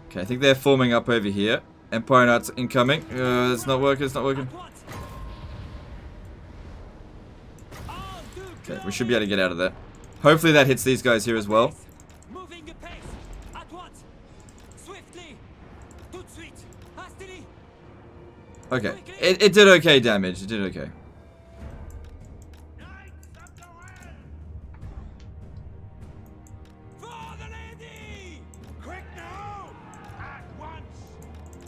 Okay, I think they're forming up over here. Empire Knights incoming. It's not working, it's not working. Okay, we should be able to get out of that. Hopefully that hits these guys here as well. Moving apace. At once. Swiftly. Tout de suite. Hastily. Okay, it did okay damage. It did okay. For the lady! Quick now! At once!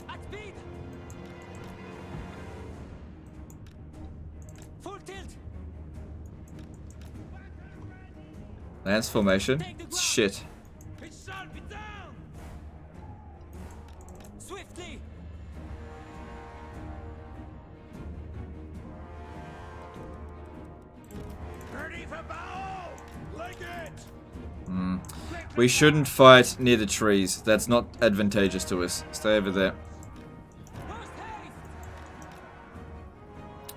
At speed. Full tilt. Lance formation. Shit. It shall be done! Swiftly. Ready for battle! Like it! We shouldn't fight near the trees. That's not advantageous to us. Stay over there.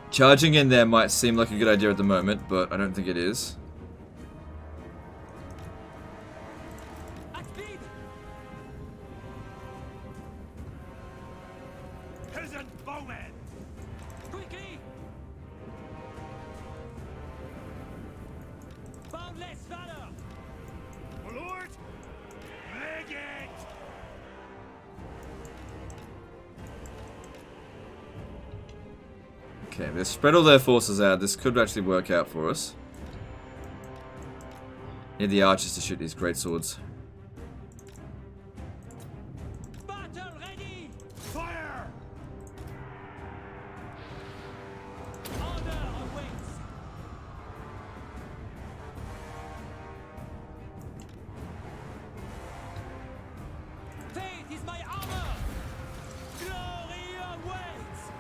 Charging in there might seem like a good idea at the moment, but I don't think it is. At speed. Peasant bowmen! Quickly. Boundless valor. My lord! Leg it! Okay, they've spread all their forces out. This could actually work out for us. Need the archers to shoot these great swords. Battle ready. Fire! Order awaits. Faith is my armor. Glory awaits.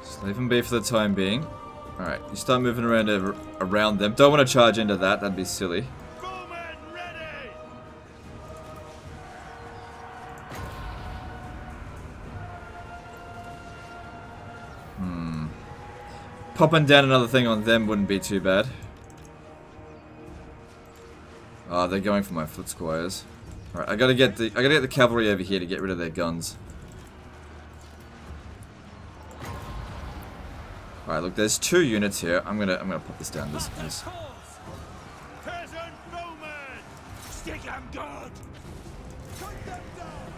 Just leave them be for the time being. Alright, you start moving around them. Don't want to charge into that. That'd be silly. Bowmen ready! Popping down another thing on them wouldn't be too bad. Ah, they're going for my foot squires. Alright, I gotta get the cavalry over here to get rid of their guns. Alright, look, there's 2 units here. I'm gonna pop this down. This. Peasant bowmen! Stick 'em good! Cut them down!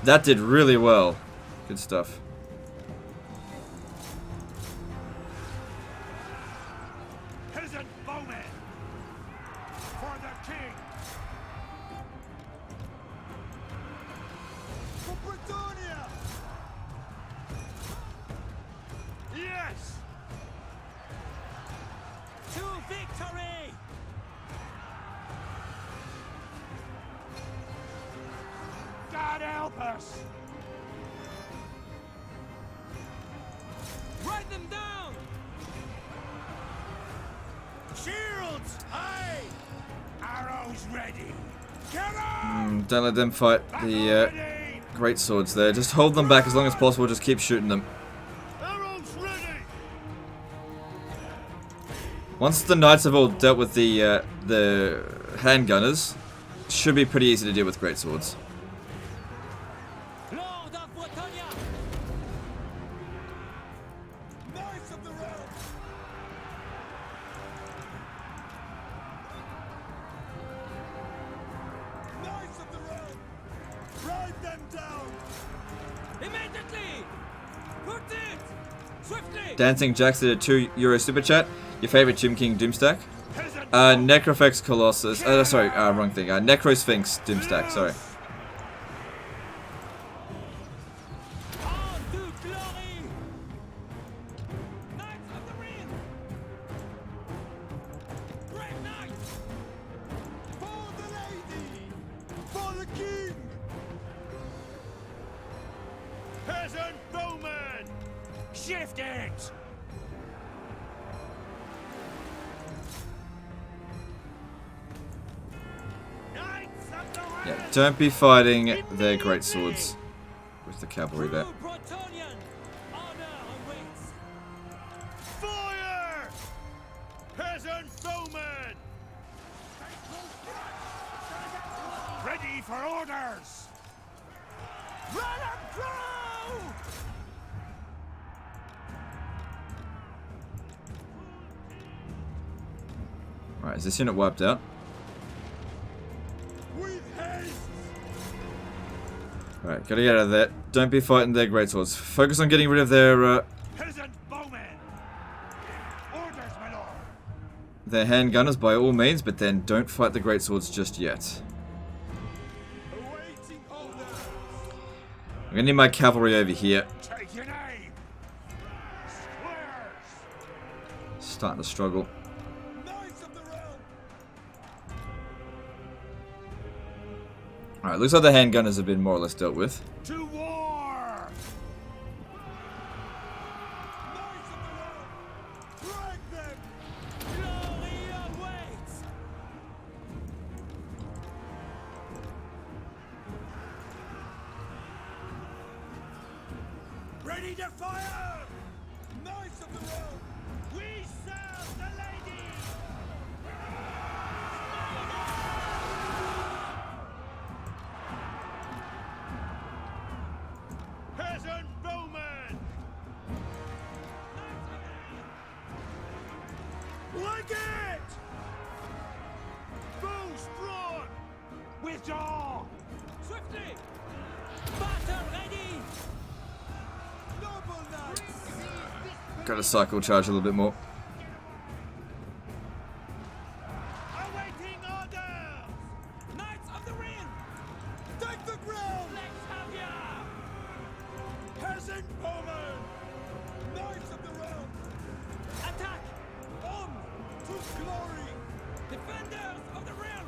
That did really well. Good stuff. Peasant bowmen! For the king! For Britannia! Yes! To victory! God help us! Write them down! Shields! Aye! Arrows ready! Get up! Don't let them fight the great swords there. Just hold them back as long as possible. Just keep shooting them. Arrows ready! Once the knights have all dealt with the handgunners, it should be pretty easy to deal with great swords. Lord of Bretonia! Knights of the realm! Knights of the realm! Ride them down! Immediately! Put it! Swiftly! Dancing Jacks did a €2 super chat. Your favorite Gym King Doomstack? Peasant Necrofex Colossus. Sorry, wrong thing. Necrosphinx Doomstack. Sorry. On to glory! Knights of the Ring! Brave knights! For the lady! For the king! Peasant bowmen! Shift it! Knights of the realm! Yeah, don't be fighting their great swords with the cavalry there. True Bretonian! Honor awaits! Fire! Peasant bowmen! Ready for orders! Let 'em through! Alright, is this unit wiped out? With haste! Alright, gotta get out of there. Don't be fighting their great swords. Focus on getting rid of their Peasant bowmen! Orders, my lord! their handgunners by all means, but then don't fight the great swords just yet. Awaiting orders! I'm gonna need my cavalry over here. Take your name! Squares! Starting to struggle. Knights of the realm! Alright, looks like the handgunners have been more or less dealt with. To war! Knights of the realm! Drag them! Glory awaits! Ready to fire! Knights of the realm! We serve the lady! Peasant bowmen! Like it! Bows drawn! Withdraw! Swiftly! Battle ready! Noble knights! Gotta cycle charge a little bit more. Awaiting orders! Knights of the Ring! Take the ground! Let's have ya! Peasant bowmen! Knights of the realm! Attack! On to glory! Defenders of the realm!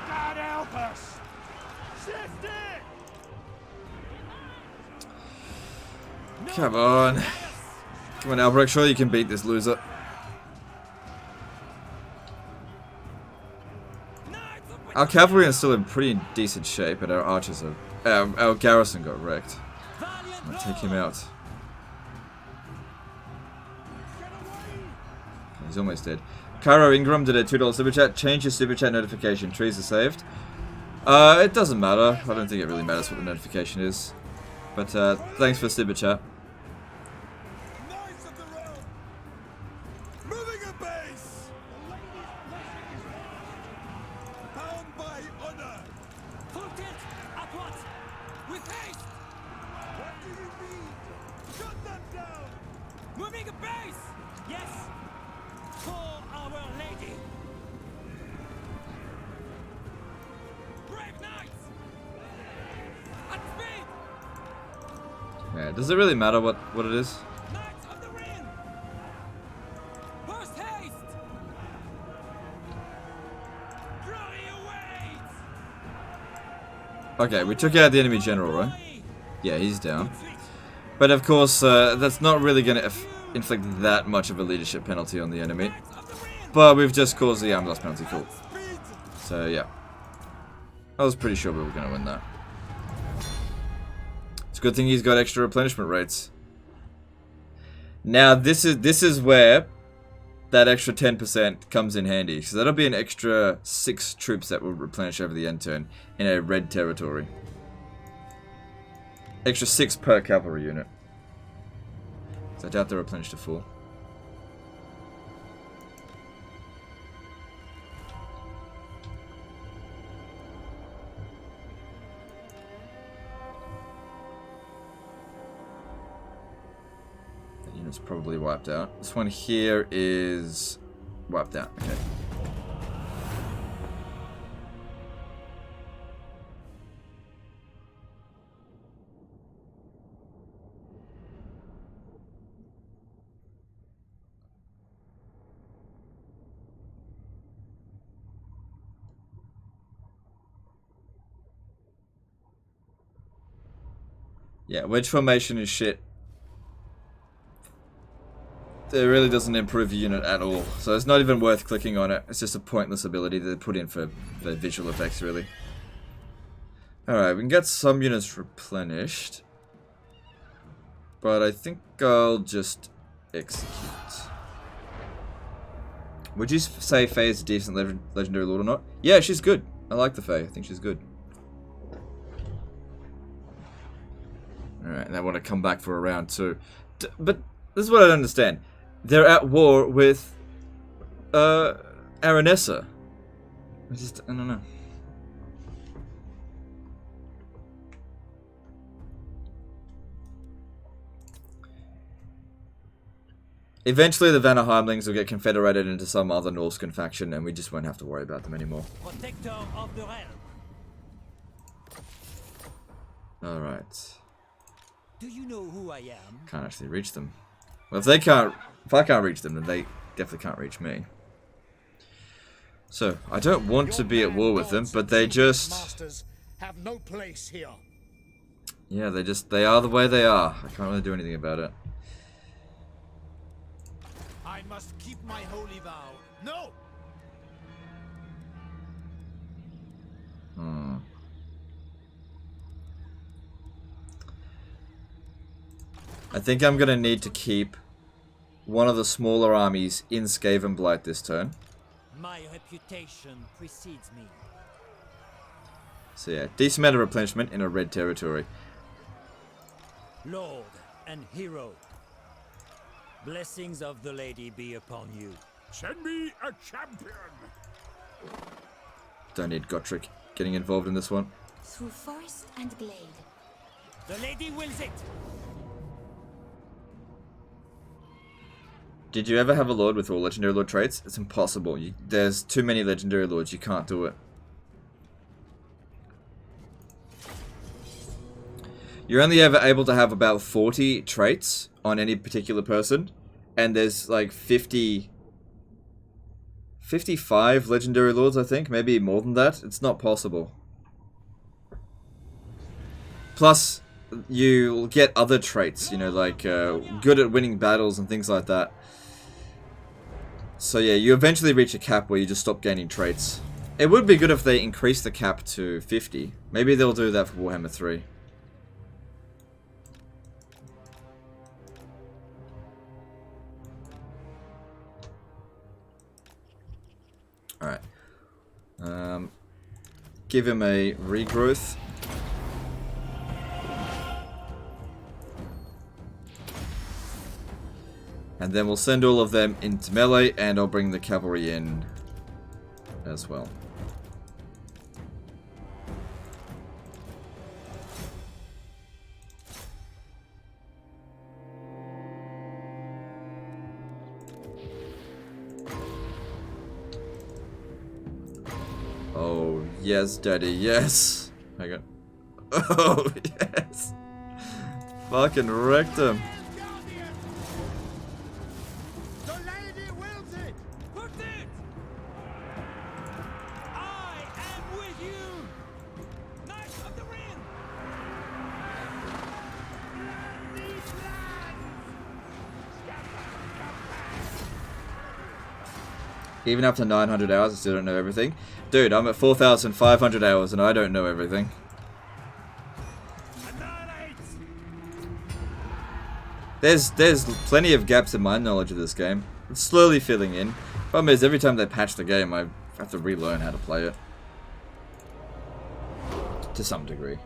God help us! Shift it! Come on. Come on, Albrecht, surely you can beat this loser. Our cavalry is still in pretty decent shape, but our archers are... our garrison got wrecked. I'll take him out. He's almost dead. Cairo Ingram did a $2 super chat. Change your super chat notification. Trees are saved. It doesn't matter. I don't think it really matters what the notification is. But thanks for super chat. Knights of the realm! Moving a base! Bound by honor! Full tilt! At once! With haste! What do you need? Shut them down! Moving a base! Yes! For our lady! Brave knights! At speed! Yeah, does it really matter what it is? Knights of the Ring! Post haste! Glory awaits! Okay, we took out the enemy general, right? Yeah, he's down. But of course, that's not really going to inflict that much of a leadership penalty on the enemy. But we've just caused the arm loss penalty full. So yeah. I was pretty sure we were going to win that. It's a good thing he's got extra replenishment rates. Now this is where that extra 10% comes in handy. So that'll be an extra 6 troops that will replenish over the end turn in a red territory. Extra 6 per cavalry unit. So I doubt they're replenished to full. That unit's probably wiped out. This one here is wiped out. Okay. Yeah, wedge formation is shit. It really doesn't improve your unit at all. So it's not even worth clicking on it. It's just a pointless ability that they put in for visual effects, really. Alright, we can get some units replenished. But I think I'll just execute. Would you say Faye is a decent legendary lord or not? Yeah, she's good. I like the Faye. I think she's good. Alright, and I want to come back for a round 2. But this is what I don't understand. They're at war with Aranessa. I don't know. Eventually the Vanaheimlings will get confederated into some other Norscan faction and we just won't have to worry about them anymore. Protector of the realm. Alright. Do you know who I am? Can't actually reach them. Well, if I can't reach them, then they definitely can't reach me. So, I don't want to be at war with them, but they just... Masters have no place here. Yeah, they are the way they are. I can't really do anything about it. I must keep my holy vow. No! I think I'm gonna need to keep one of the smaller armies in Skavenblight this turn. My reputation precedes me. So yeah, decent amount of replenishment in a red territory. Lord and hero, blessings of the lady be upon you. Send me a champion! Don't need Gotrek getting involved in this one. Through forest and glade. The lady wills it. Did you ever have a lord with all legendary lord traits? It's impossible. There's too many legendary lords. You can't do it. You're only ever able to have about 40 traits on any particular person. And there's like 55 legendary lords, I think. Maybe more than that. It's not possible. Plus, you'll get other traits, you know, like good at winning battles and things like that. So yeah, you eventually reach a cap where you just stop gaining traits. It would be good if they increase the cap to 50. Maybe they'll do that for Warhammer 3. Give him a regrowth. And then we'll send all of them into melee, and I'll bring the cavalry in as well. Oh, yes, daddy, yes. Hang on. Oh, yes. Fucking wrecked him. The lady wills it! Put it! I am with you! Knights of the Ring! These lands! Even after 900 hours, I still don't know everything. Dude, I'm at 4,500 hours and I don't know everything. There's plenty of gaps in my knowledge of this game. It's slowly filling in. Problem is, every time they patch the game, I have to relearn how to play it. To some degree.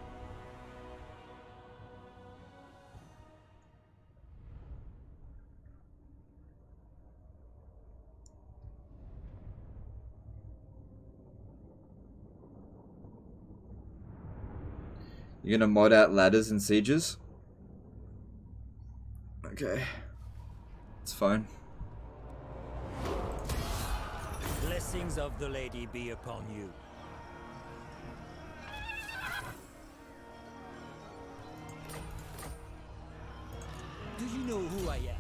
You're gonna mod out ladders and sieges? Okay. It's fine. Blessings of the lady be upon you. Do you know who I am?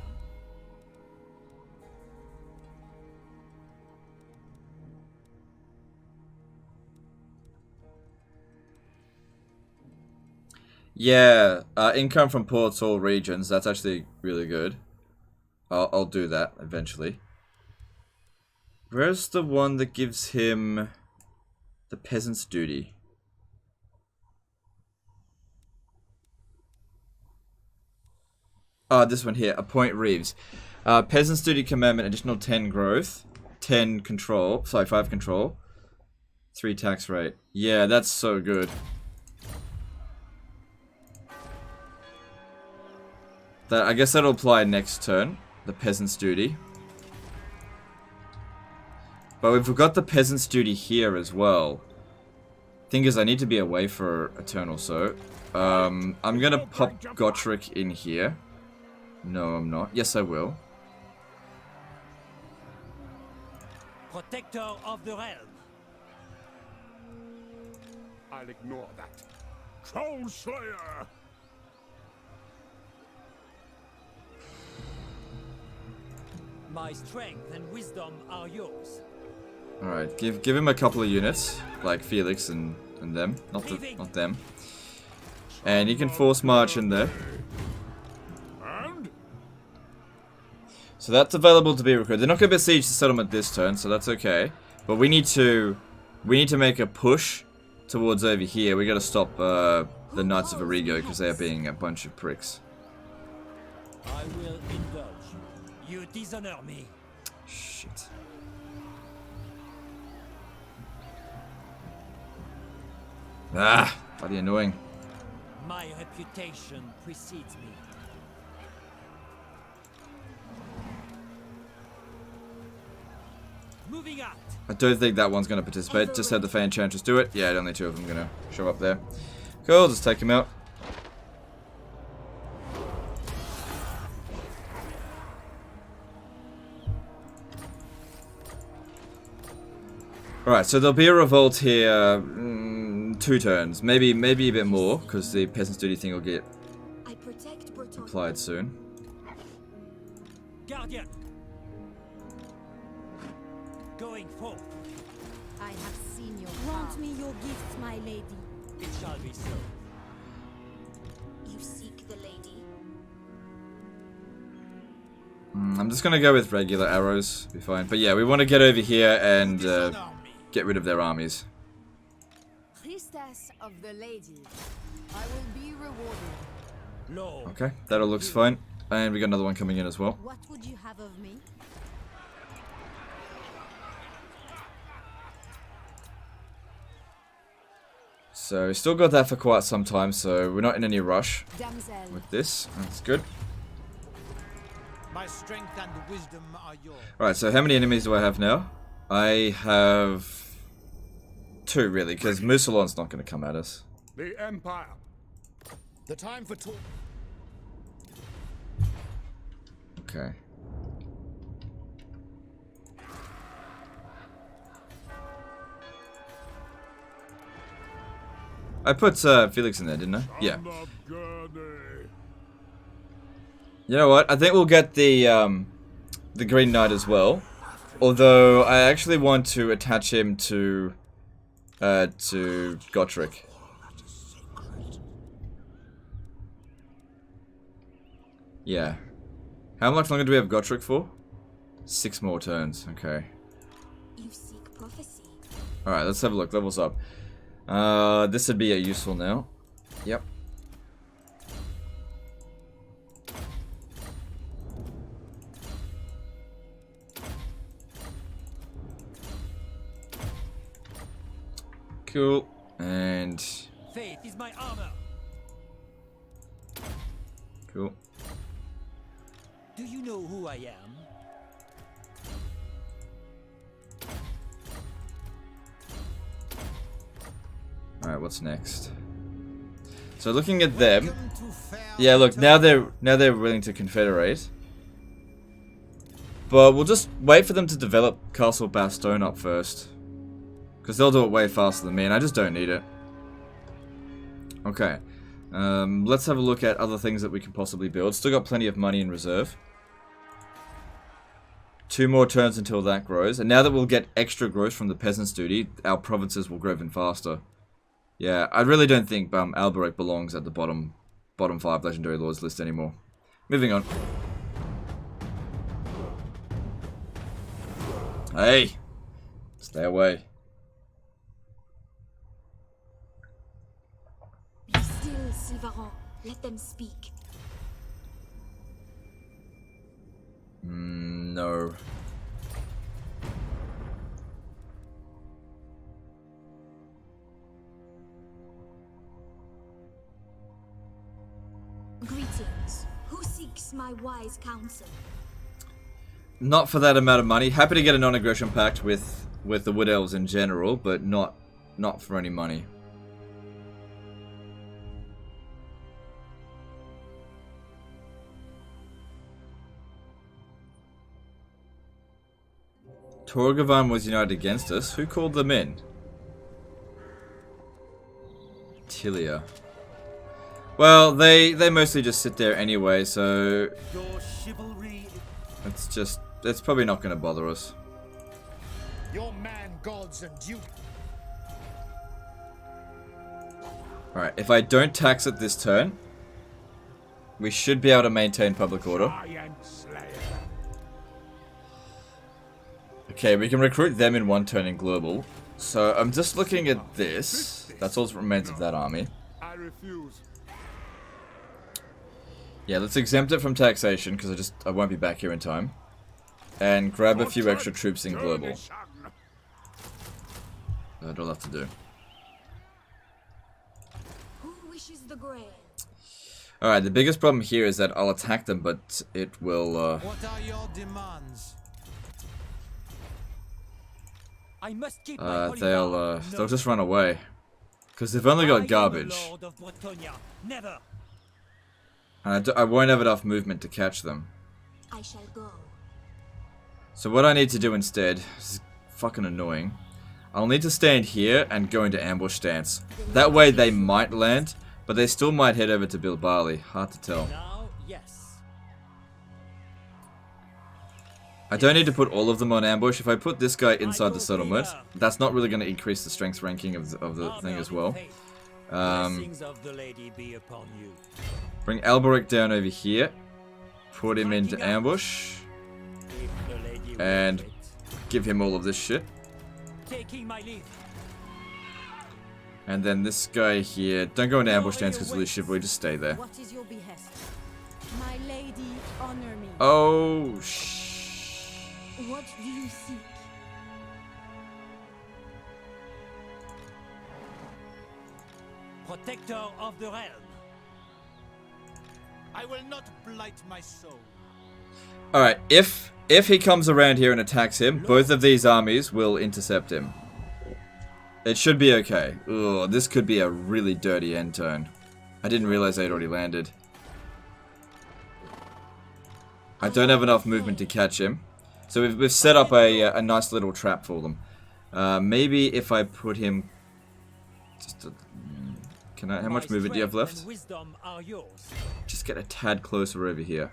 Yeah, income from ports all regions. That's actually really good. I'll do that eventually. Where's the one that gives him the peasant's duty? This one here. Appoint Reeves. Peasant's duty commandment, additional 10 growth, 10 control. Sorry, 5 control, 3 tax rate. Yeah, that's so good. I guess that'll apply next turn, the peasant's duty. But we've got the peasant's duty here as well. Thing is, I need to be away for a turn or so. I'm gonna pop Gotrek in here. No, I'm not. Yes, I will. Protector of the realm. I'll ignore that. Troll Slayer! My strength and wisdom are yours. Alright, give him a couple of units, like Felix and them. Not them. And you can force march in there. So that's available to be recruited. They're not going to besiege the settlement this turn, so that's okay. But we need to make a push towards over here. We got to stop the Knights of Arrigo because they are being a bunch of pricks. I will indulge. You dishonor me. Shit. Ah, bloody annoying. My reputation precedes me. Moving out. I don't think that one's going to participate. Just had the Enchantress do it. Yeah, only 2 of them going to show up there. Cool, just take him out. Alright, so there'll be a revolt here, 2 turns, maybe a bit more, because the peasant's duty thing will get applied soon. Guardian, going forth. I have seen your grant me your gifts, my lady. It shall be so. You seek the lady. I'm just gonna go with regular arrows, be fine. But yeah, we want to get over here and get rid of their armies. Priestess of the lady, I will be rewarded. No. Okay, that all looks fine. And we got another one coming in as well. What would you have of me? So still got that for quite some time, so we're not in any rush Damsel. with this. That's good. My strength and wisdom are yours. Right, so how many enemies do I have now? I have 2 really, because Moussalon's not going to come at us. The Empire. The time for talk. Okay. I put Felix in there, didn't I? Yeah. You know what? I think we'll get the Green Knight as well. Although I actually want to attach him to Gotrek. Yeah. How much longer do we have Gotrek for? 6 more turns. Okay. You seek prophecy. All right. Let's have a look. Levels up. This would be useful now. Yep. Cool. And Faith is my armor. cool. Do you know who I am? All right. What's next? So looking at them, yeah. Look, now they're willing to confederate. But we'll just wait for them to develop Castle Bastogne up first. Because they'll do it way faster than me, and I just don't need it. Okay. Let's have a look at other things that we can possibly build. Still got plenty of money in reserve. 2 more turns until that grows. And now that we'll get extra growth from the Peasants' Duty, our provinces will grow even faster. Yeah, I really don't think Alberic belongs at the bottom 5 Legendary Lords list anymore. Moving on. Hey! Stay away. Be still, Sylvain. Let them speak. No. Greetings. Who seeks my wise counsel? Not for that amount of money. Happy to get a non-aggression pact with the Wood Elves in general, but not for any money. Torgavan was united against us. Who called them in? Tilia. Well, they mostly just sit there anyway, so Your chivalry. it's probably not going to bother us. Your man, gods, and duty. Alright, if I don't tax it this turn, we should be able to maintain public order. Okay, we can recruit them in 1 turn in global. So I'm just looking at this. That's all that remains of that army. I refuse. Yeah, let's exempt it from taxation because I won't be back here in time. And grab a few extra troops in global. That's all I have to do. Who wishes the grail? Alright, the biggest problem here is that I'll attack them, but it will, What are your demands? I must keep my holy vow. they'll just run away. Because they've only got garbage. I am the Lord of Bretonia. Never. And I won't have enough movement to catch them. I shall go. So what I need to do instead, this is fucking annoying. I'll need to stand here and go into ambush stance. That way they might land, but they still might head over to Bilbali. Hard to tell. Now, yes. I don't need to put all of them on ambush. If I put this guy inside the settlement, that's not really going to increase the strength ranking of the thing as well. Blessings of the lady be upon you. Bring Alberic down over here. Put him into ambush. And give him all of this shit. Taking my leave. And then this guy here. Don't go into ambush stance because of lose chivalry. Just stay there. What is your behest? My lady, honor me. Oh, What do you seek? protector of the realm. I will not blight my soul. Alright, if he comes around here and attacks him, both of these armies will intercept him. It should be okay. Ugh, this could be a really dirty end turn. I didn't realize they'd already landed. I don't have enough movement to catch him. So we've set up a nice little trap for them. Maybe if I put him... Can I? How much movement do you have left? Just get a tad closer over here.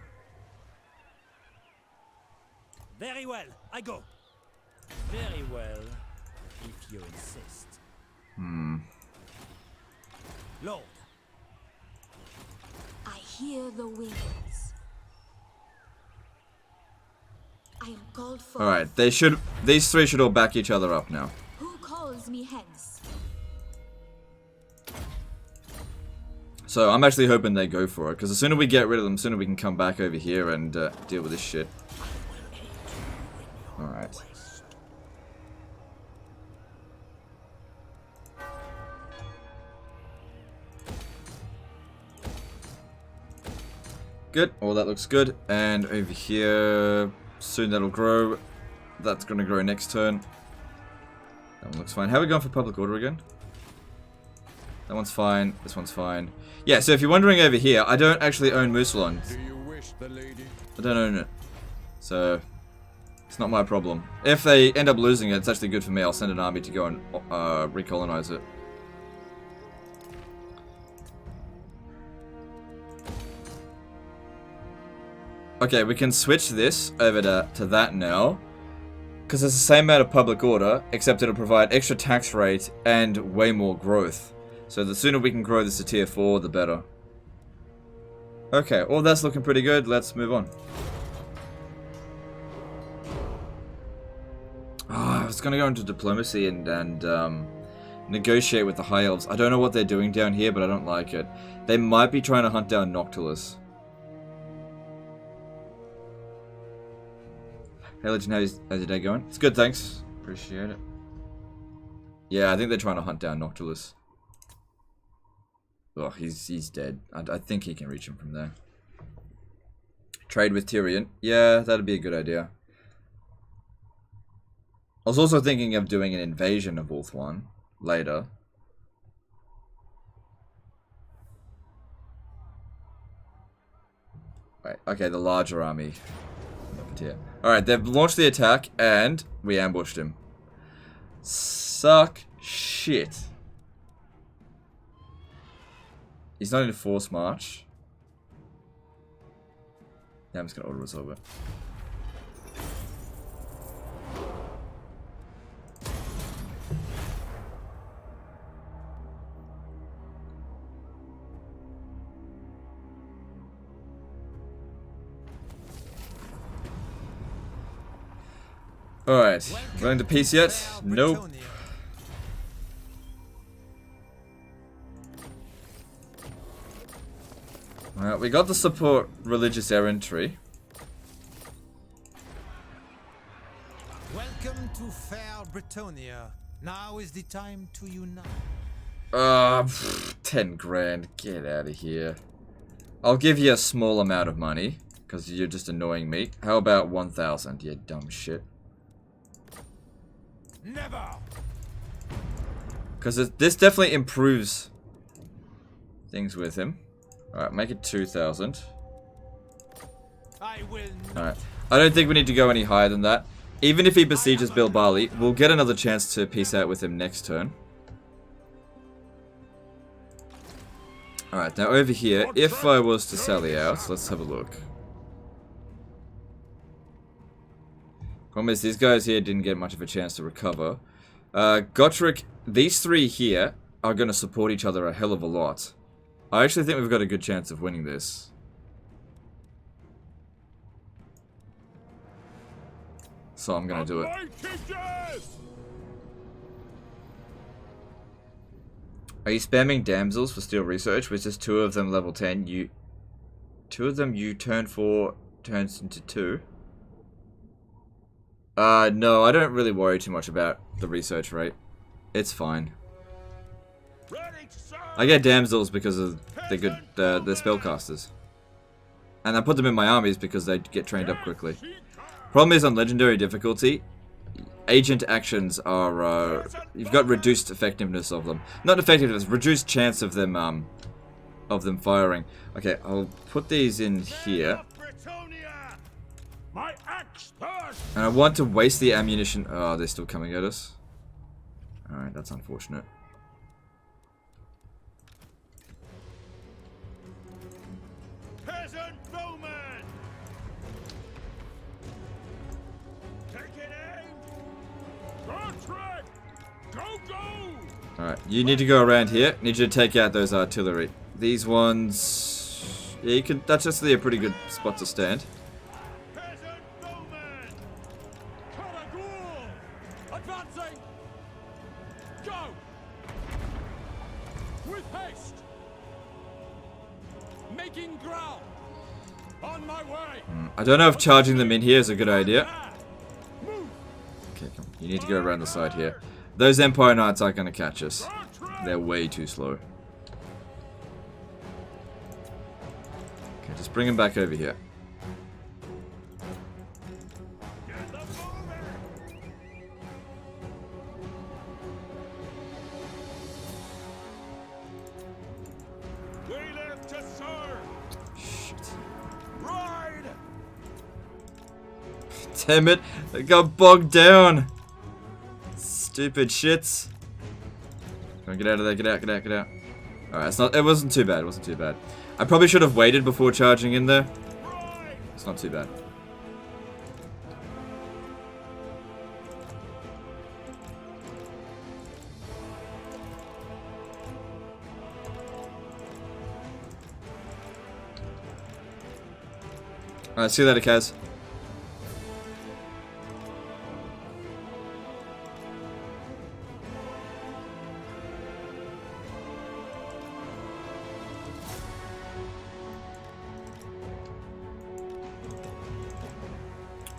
Very well, I go. Very well, if you insist. Lord. I hear the winds. I am called for. Alright, these three should all back each other up now. Who calls me hence? So I'm actually hoping they go for it, because the sooner we get rid of them, the sooner we can come back over here and deal with this shit. Alright. Good, all that looks good. And over here, soon that'll grow. That's going to grow next turn. That one looks fine. How are we going for public order again? That one's fine. This one's fine. Yeah, so if you're wondering over here, I don't actually own Mousselon. I don't own it. So, it's not my problem. If they end up losing it, it's actually good for me. I'll send an army to go and recolonize it. Okay, we can switch this over to that now. Because it's the same amount of public order, except it'll provide extra tax rate and way more growth. So the sooner we can grow this to tier 4, the better. Okay, all that's looking pretty good. Let's move on. Oh, I was going to go into diplomacy and negotiate with the High Elves. I don't know what they're doing down here, but I don't like it. They might be trying to hunt down Noctilus. Hey Legend, how's your day going? It's good, thanks. Appreciate it. Yeah, I think they're trying to hunt down Noctilus. Oh, he's dead. I think he can reach him from there. Trade with Tyrion. Yeah, that'd be a good idea. I was also thinking of doing an invasion of Ulthuan later. Wait, okay, the larger army. Alright, they've launched the attack, and we ambushed him. Suck shit. He's not in force march. Yeah, I'm just gonna auto-resolve it. Alright, going to peace yet? Nope. Alright, we got the support religious errantry. Welcome to fair Bretonia. Now is the time to unite. 10 grand. Get out of here. I'll give you a small amount of money, because you're just annoying me. How about 1,000, you dumb shit? Never. Because this definitely improves things with him. Alright, make it 2,000. Alright. I don't think we need to go any higher than that. Even if he besieges Bilbali, we'll get another chance to peace out with him next turn. Alright, now over here, if I was to sally out, let's have a look. Problem is, these guys here didn't get much of a chance to recover. Gotrek, these three here are going to support each other a hell of a lot. I actually think we've got a good chance of winning this. So I'm going to do it. Are you spamming damsels for steel research? With just 2 of them level 10, 2 of them you turn 4 turns into 2. No, I don't really worry too much about the research rate. It's fine. Ready I get damsels because of they're good, they're spellcasters. And I put them in my armies because they get trained up quickly. Problem is on legendary difficulty, agent actions are, you've got reduced effectiveness of them. Not effectiveness, reduced chance of them firing. Okay, I'll put these in here. And I want to waste the ammunition. Oh, they're still coming at us. Alright, that's unfortunate. Peasant bowman! Taking aim! Contract! Go, go! Alright, you need to go around here. Need you to take out those artillery. These ones... Yeah, you can... That's actually a pretty good spot to stand. Peasant bowman! Caragul! Advancing! Go! With haste! Making ground! On my way! I don't know if charging them in here is a good idea. Okay, come on. You need to go around the side here. Those Empire Knights aren't going to catch us. They're way too slow. Okay, just bring them back over here. We live to serve! Shit. Ride! Damn it! I got bogged down! Stupid shits. Come on, get out of there, get out, get out, get out. Alright, it wasn't too bad, it wasn't too bad. I probably should have waited before charging in there. It's not too bad. Alright, see you later, Kaz.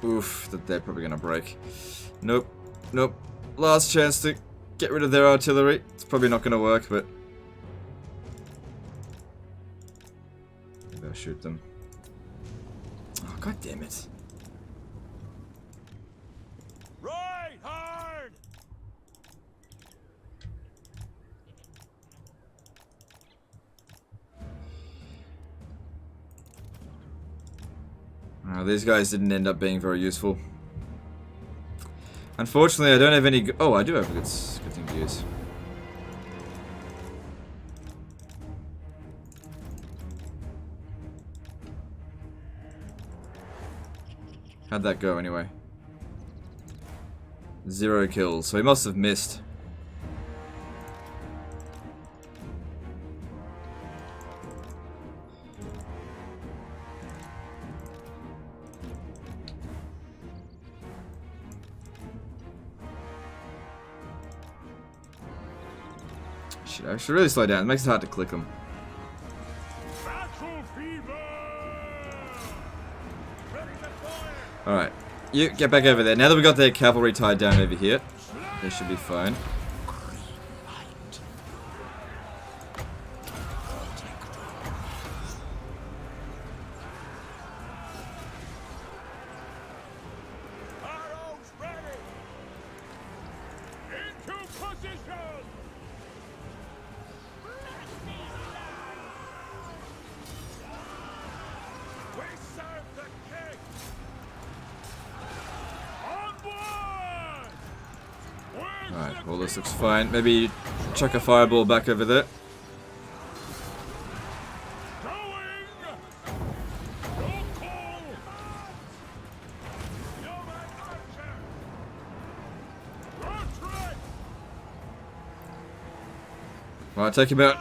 Oof, they're probably gonna break. Nope, nope. Last chance to get rid of their artillery. It's probably not gonna work, but maybe I'll shoot them. Oh, god damn it. Ride hard! These guys didn't end up being very useful. Unfortunately, I don't have any... Oh, I do have a good thing to use. How'd that go, anyway? 0 kills, so he must have missed. Shit, I should really slow down. It makes it hard to click them. Alright, you get back over there. Now that we got their cavalry tied down over here, they should be fine. Alright, well this looks fine. Maybe chuck a fireball back over there. Well, take him out.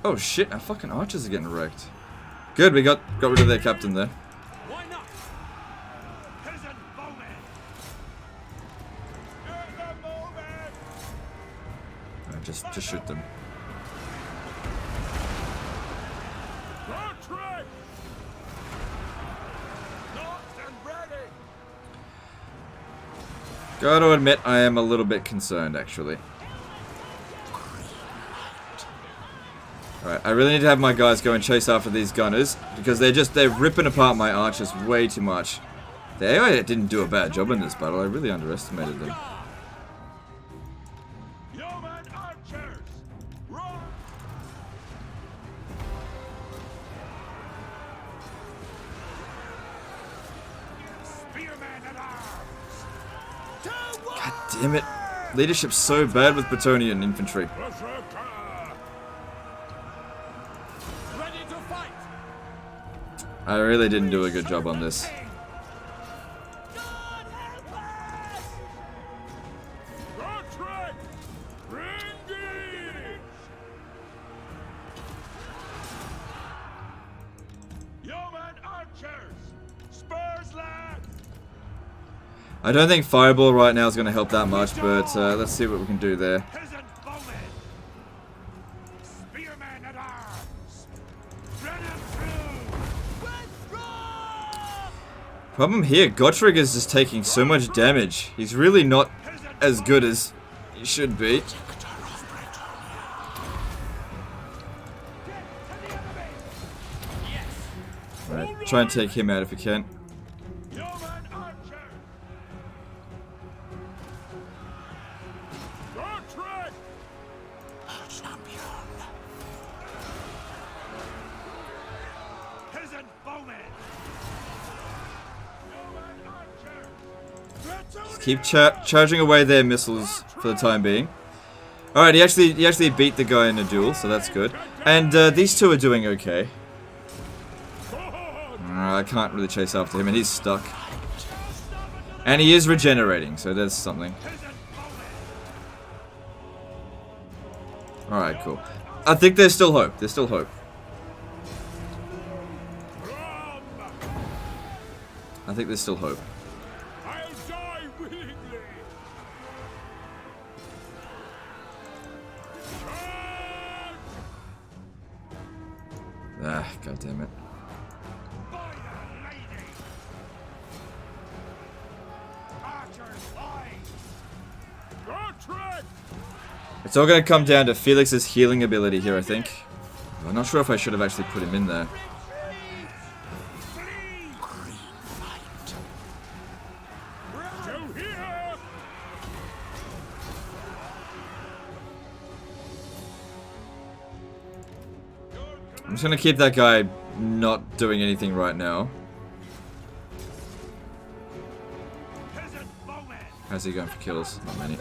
Oh shit, our fucking archers are getting wrecked. Good, we got rid of their captain there. Just shoot them. Gotta admit, I am a little bit concerned, actually. Alright, I really need to have my guys go and chase after these gunners, because they're ripping apart my archers way too much. They didn't do a bad job in this battle, I really underestimated them. Yeoman archers, run! Spearmen at arms! God damn it. Leadership's so bad with Bretonnian infantry. Ready to fight! I really didn't do a good job on this. I don't think Fireball right now is going to help that much, but let's see what we can do there. Problem here, Gotrek is just taking so much damage. He's really not as good as he should be. Alright, try and take him out if you can. Keep charging away their missiles for the time being. Alright, he actually beat the guy in a duel, so that's good. And these two are doing okay. I can't really chase after him, and he's stuck. And he is regenerating, so there's something. Alright, cool. I think there's still hope. There's still hope. I think there's still hope. Ah, god damn it. It's all going to come down to Felix's healing ability here, I think. I'm not sure if I should have actually put him in there. I'm just going to keep that guy not doing anything right now. How's he going for kills? Not many.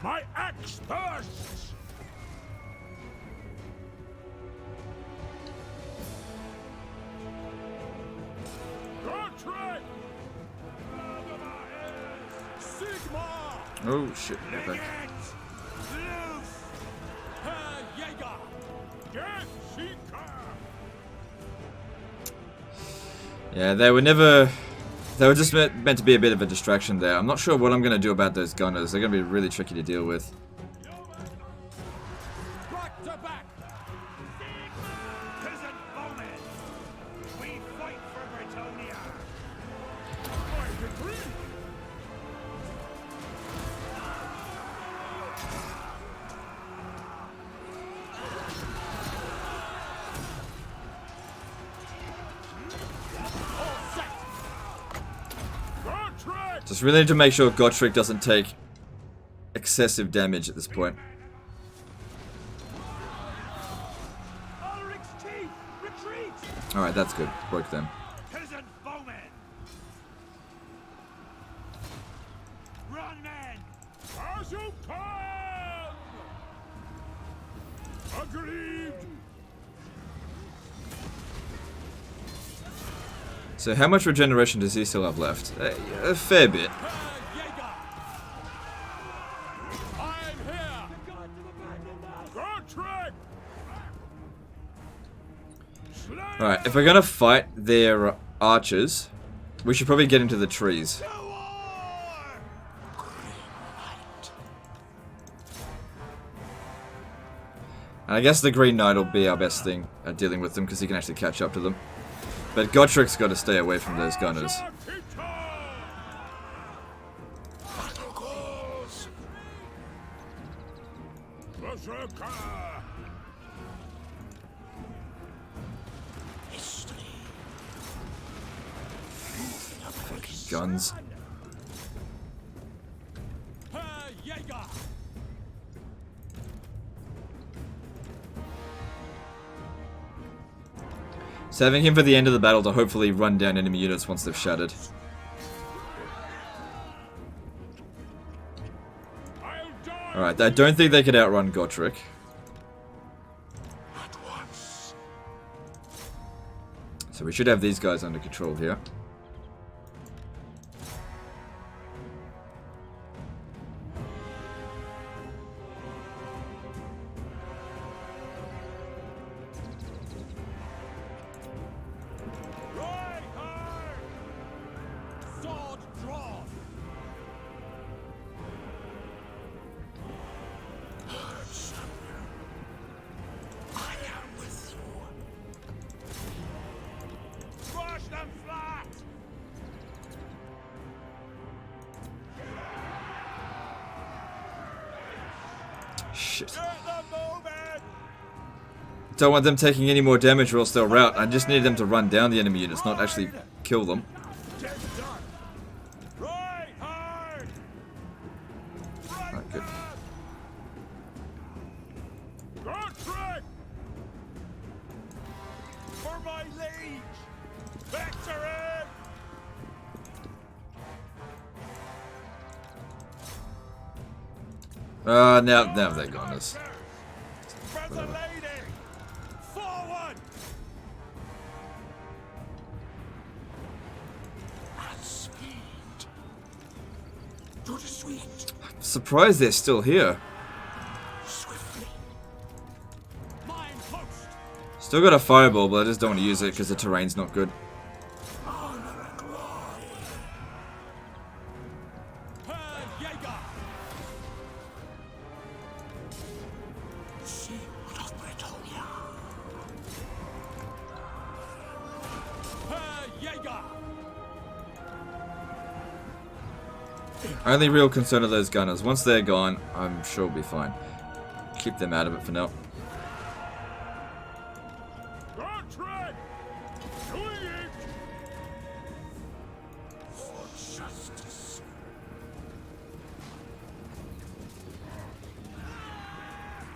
My axe bursts! Oh shit, get back. Yeah, they were just meant to be a bit of a distraction there. I'm not sure what I'm going to do about those gunners. They're going to be really tricky to deal with. Just really need to make sure Gotrek doesn't take excessive damage at this point. Alright, that's good. Broke them. So how much regeneration does he still have left? A fair bit. Alright, if we're gonna fight their archers, we should probably get into the trees. And I guess the Green Knight will be our best thing at dealing with them because he can actually catch up to them. But Gottrek's got to stay away from those gunners. Berserker! Guns. Saving him for the end of the battle to hopefully run down enemy units once they've shattered. Alright, I don't think they could outrun Gotrek. So we should have these guys under control here. Shit. Don't want them taking any more damage or else they'll rout. I just need them to run down the enemy units, not actually kill them. Alright, good. For my liege! Victory! Now they're gone. For the lady! Forward! At speed. To the sweet. I'm surprised they're still here. Swiftly. Mine post. Still got a fireball, but I just don't want to use it because the terrain's not good. Honor and glory. Only real concern are those gunners. Once they're gone, I'm sure we'll be fine. Keep them out of it for now.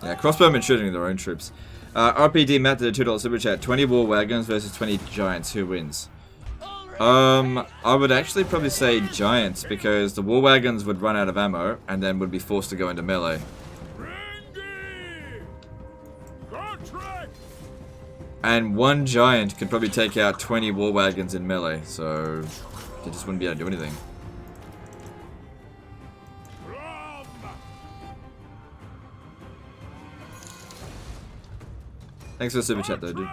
Yeah, crossbowmen shooting their own troops. RPD Matt did a $2 super chat. 20 war wagons versus 20 giants. Who wins? I would actually probably say giants because the war wagons would run out of ammo and then would be forced to go into melee. And one giant could probably take out 20 war wagons in melee, so they just wouldn't be able to do anything. Thanks for the super chat though, dude.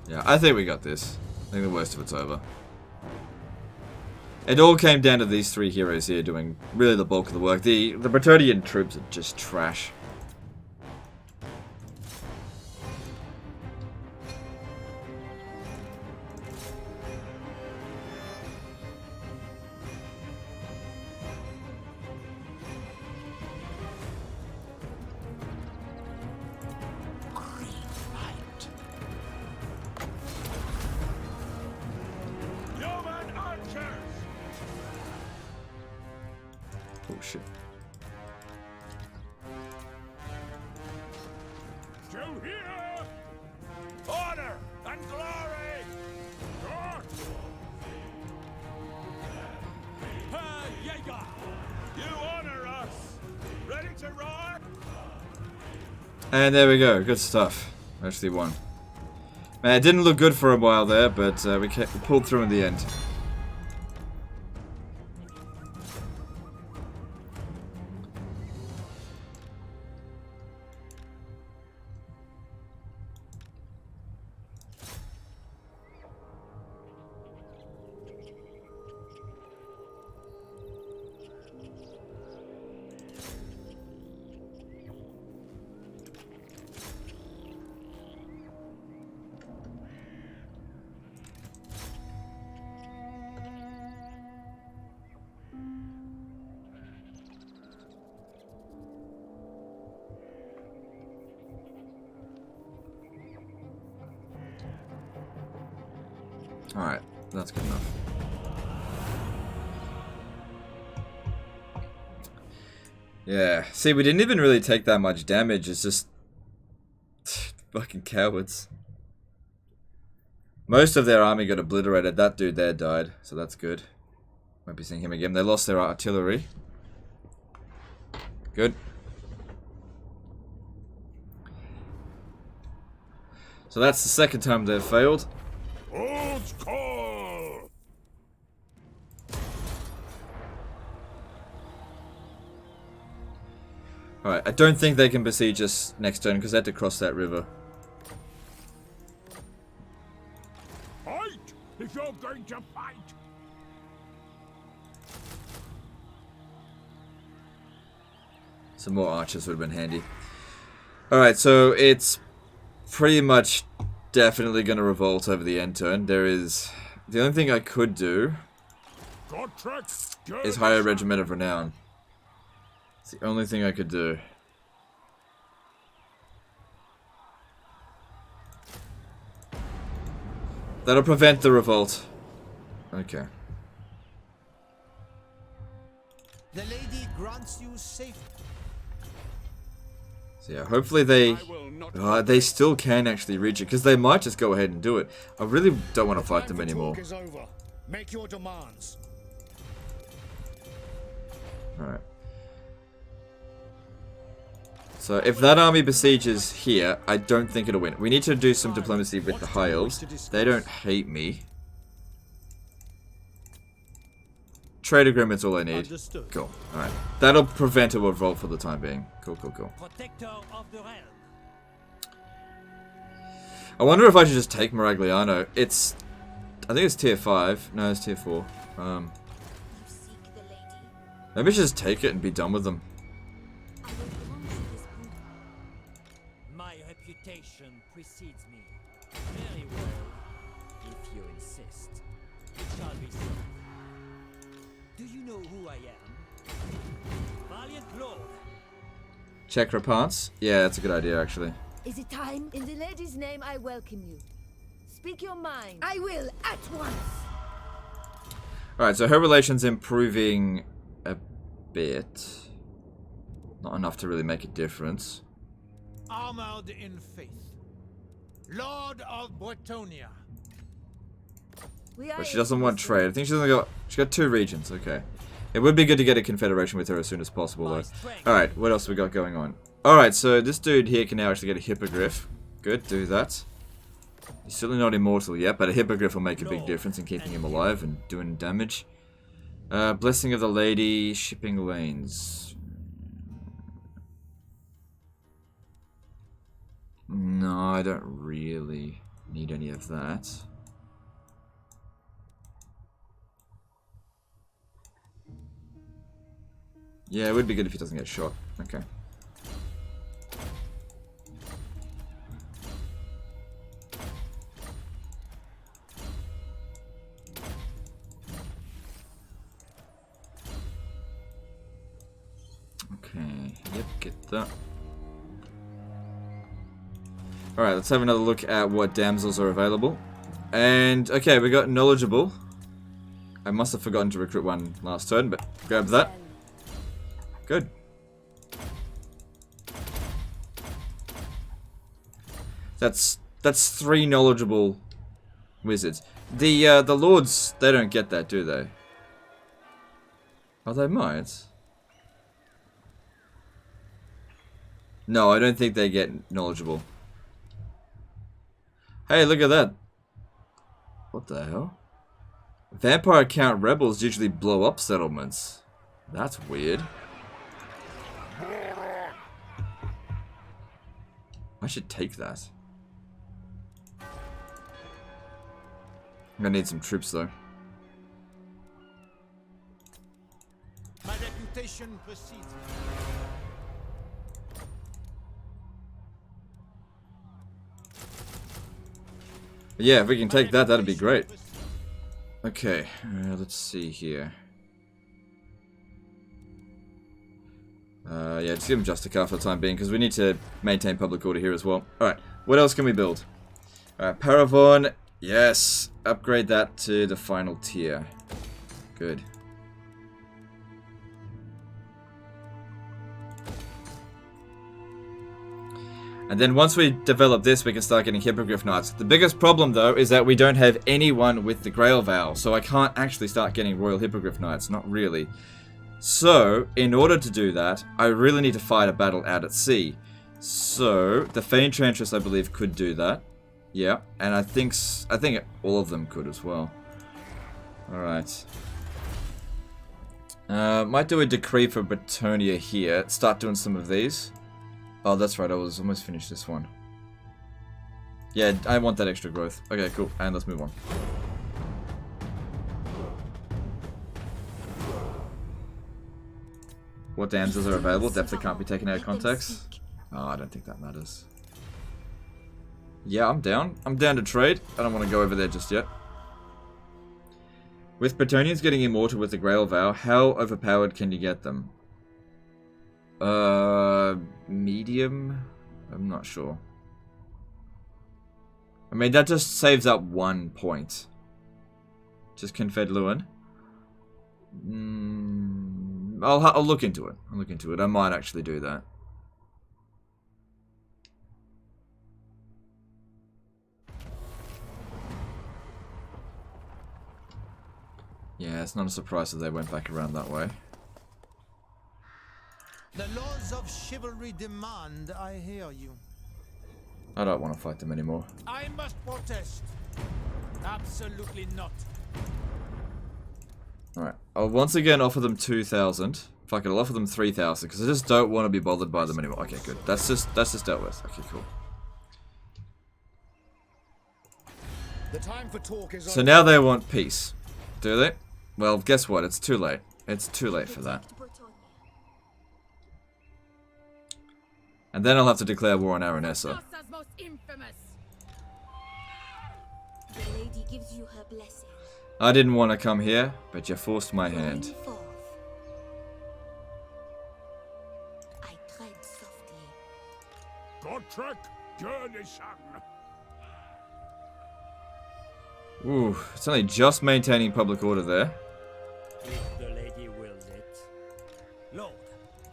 Yeah, I think we got this. I think the worst of it's over. It all came down to these three heroes here doing really the bulk of the work. The Bretonnian troops are just trash. Oh shit. To here! Honor and glory! Jaeger! You honor us! Ready to roar? And there we go, good stuff. Actually won. Man, it didn't look good for a while there, but we pulled through in the end. Alright, that's good enough. Yeah, see, we didn't even really take that much damage, it's just... fucking cowards. Most of their army got obliterated, that dude there died, so that's good. Won't be seeing him again. They lost their artillery. Good. So that's the second time they've failed. Old call. Alright, I don't think they can besiege us next turn because they had to cross that river. Fight if you're going to fight. Some more archers would have been handy. Alright, so it's pretty much definitely going to revolt over the end turn. There is... The only thing I could do is hire a regiment of renown. It's the only thing I could do. That'll prevent the revolt. Okay. The lady grants you safety. So yeah, hopefully they still can actually reach it, because they might just go ahead and do it. I really don't want to fight them anymore. Make your demands. Alright. So if that army besieges here, I don't think it'll win. We need to do some diplomacy with the High Elves. They don't hate me. Trade agreement's all I need. Cool. Alright. That'll prevent a revolt for the time being. Cool, cool, cool. Protector of the realm. I wonder if I should just take Maragliano. It's... I think it's tier 5. No, it's tier 4. Maybe I should just take it and be done with them. My reputation precedes me. Very well, if you insist. It shall be so. Do you know who I am? Valiant Lord. Check Rapance? Yeah, that's a good idea, actually. Is it time? In the lady's name, I welcome you. Speak your mind. I will, at once. Alright, so her relation's improving a bit. Not enough to really make a difference. Armored in faith. Lord of Bretonia. But she doesn't want trade. I think she's got 2 regions, okay. It would be good to get a confederation with her as soon as possible, though. Alright, what else have we got going on? Alright, so this dude here can now actually get a hippogriff. Good, do that. He's certainly not immortal yet, but a hippogriff will make a big difference in keeping him alive and doing damage. Blessing of the Lady, shipping lanes. No, I don't really need any of that. Yeah, it would be good if he doesn't get shot. Okay. Okay, yep, get that. Alright, let's have another look at what damsels are available. And, okay, we got knowledgeable. I must have forgotten to recruit one last turn, but grab that. Good. That's 3 knowledgeable wizards. The lords, they don't get that, do they? Oh, they might. No, I don't think they get knowledgeable. Hey, look at that. What the hell? Vampire Count rebels usually blow up settlements. That's weird. I should take that. I'm gonna need some troops though. My reputation precedes me. Yeah, if we can take that, that'd be great. Okay, let's see here. Yeah, just give him Justicar for the time being, because we need to maintain public order here as well. Alright, what else can we build? Alright, Paravon Yes! Upgrade that to the final tier. Good. And then once we develop this, we can start getting Hippogriff Knights. The biggest problem, though, is that we don't have anyone with the Grail Vow, so I can't actually start getting Royal Hippogriff Knights. Not really. So, in order to do that, I really need to fight a battle out at sea. So, the Enchantress, I believe, could do that. Yeah, and I think all of them could as well. Alright. Might do a decree for Bretonia here. Start doing some of these. Oh, that's right, I was almost finished this one. Yeah, I want that extra growth. Okay, cool, and let's move on. What damsels are available? Definitely can't be taken out of context. Oh, I don't think that matters. Yeah, I'm down. I'm down to trade. I don't want to go over there just yet. With Bretonians getting immortal with the Grail Vow, how overpowered can you get them? Medium? I'm not sure. I mean, that just saves up 1 point. Just Confed Lewin. I'll look into it. I'll look into it. I might actually do that. Yeah, it's not a surprise that they went back around that way. The laws of chivalry demand I hear you. I don't want to fight them anymore. I must protest. Absolutely not. Alright, I'll once again offer them 2,000. Fuck it, I'll offer them 3,000 because I just don't want to be bothered by them anymore. Okay, good. That's just dealt with. Okay, cool. The time for talk is So now they want peace. Do they? Well, guess what? It's too late. It's too late for that. And then I'll have to declare war on Aranessa. The lady gives you her blessing. I didn't want to come here, but you forced my hand. I tread softly. Godtrek, journey son. Ooh, it's only just maintaining public order there. If the lady wills it. Lord,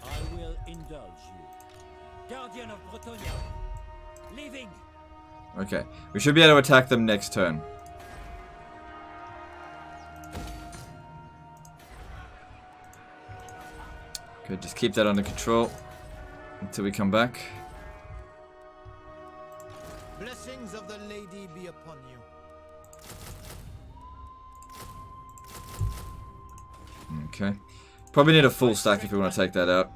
I will indulge you. Guardian of Bretonia, leaving. Okay, we should be able to attack them next turn. Good, just keep that under control until we come back. Blessings of the lady be upon you. Okay. Probably need a full stack if we want to take that out.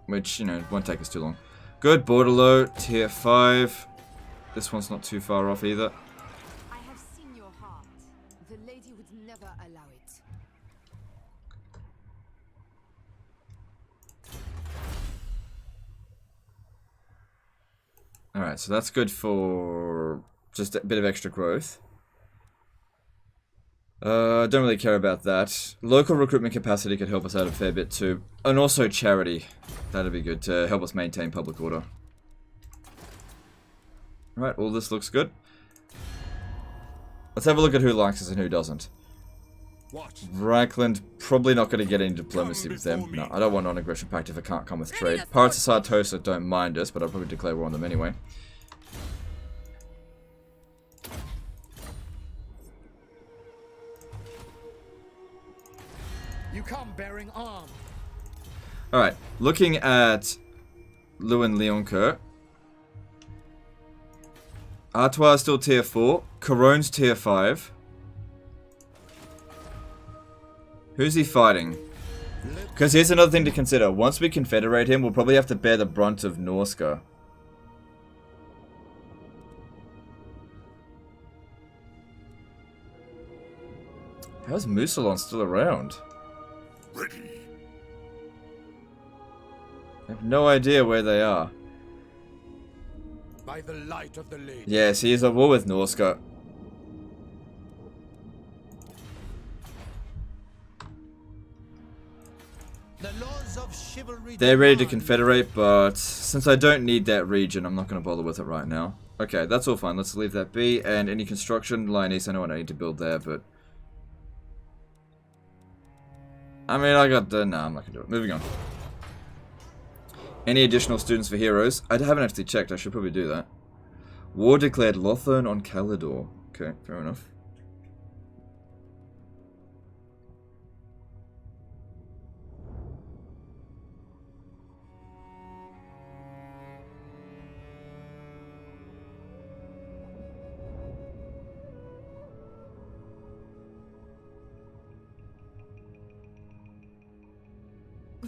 Which, you know, won't take us too long. Good, Borderlow, tier 5. This one's not too far off either. I have seen your heart. The lady would never allow it. Alright, so that's good for just a bit of extra growth. Don't really care about that. Local recruitment capacity could help us out a fair bit too. And also charity. That'd be good to help us maintain public order. Alright, all this looks good. Let's have a look at who likes us and who doesn't. Reichland, probably not going to get any diplomacy with them. No, I don't want non-aggression pact if I can't come with trade. Pirates of Sartosa don't mind us, but I'll probably declare war on them anyway. You come bearing arms. Alright, looking at Lewin Leoncoeur. Artois is still tier 4. Coron's tier 5. Who's he fighting? Because here's another thing to consider. Once we confederate him, we'll probably have to bear the brunt of Norska. How's Mousillon still around? Ready. I have no idea where they are. By the light of the lady. Yes, he is at war with Norska. The laws of chivalry. They're ready to confederate, but since I don't need that region, I'm not going to bother with it right now. Okay, that's all fine. Let's leave that be. And any construction, line east, I know what I need to build there, but... I mean, I got the... Nah, I'm not gonna do it. Moving on. Any additional students for heroes? I haven't actually checked. I should probably do that. War declared Lothern on Calidor. Okay, fair enough.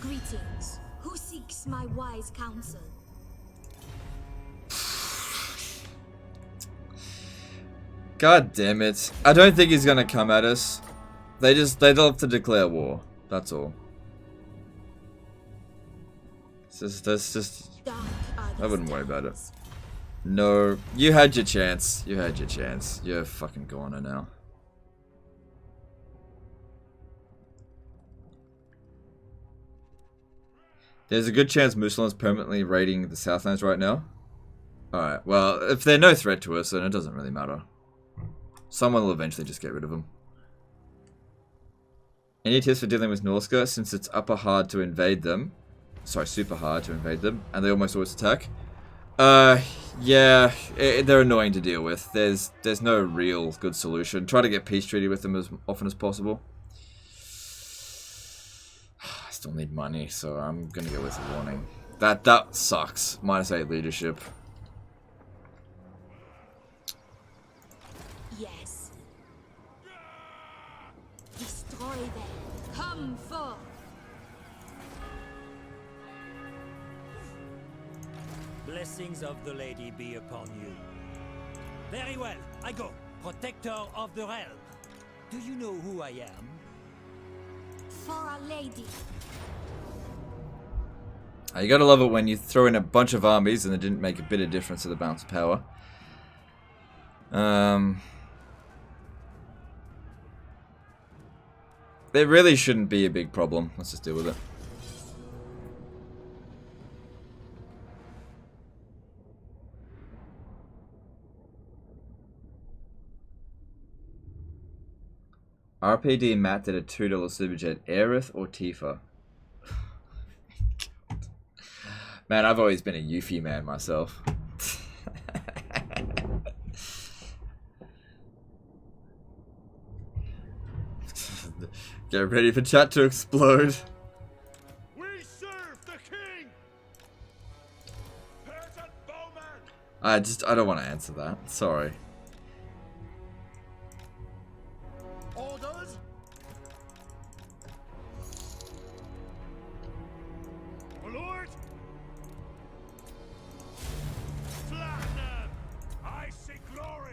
Greetings. Who seeks my wise counsel? God damn it. I don't think he's gonna come at us. They'd love to declare war. That's all. It's just I wouldn't worry about it. No. You had your chance. You had your chance. You're fucking goner now. There's a good chance Musalin's permanently raiding the Southlands right now. Alright, well, if they're no threat to us, then it doesn't really matter. Someone will eventually just get rid of them. Any tips for dealing with Norska, since it's super hard to invade them, and they almost always attack? Yeah, they're annoying to deal with. There's no real good solution. Try to get peace treaty with them as often as possible. I still need money, so I'm gonna go with a warning. That sucks. -8 leadership. Yes. Destroy them. Come forth. Blessings of the lady be upon you. Very well, I go. Protector of the realm. Do you know who I am? For our lady. You gotta love it when you throw in a bunch of armies and it didn't make a bit of difference to the balance of power. There really shouldn't be a big problem. Let's just deal with it. RPD and Matt did a $2 super chat. Aerith or Tifa? Man, I've always been a Yuffie man myself. Get ready for chat to explode. We serve the king. Peasant bowman. I don't want to answer that. Sorry. Orders? My lord. Flatten them. I see glory.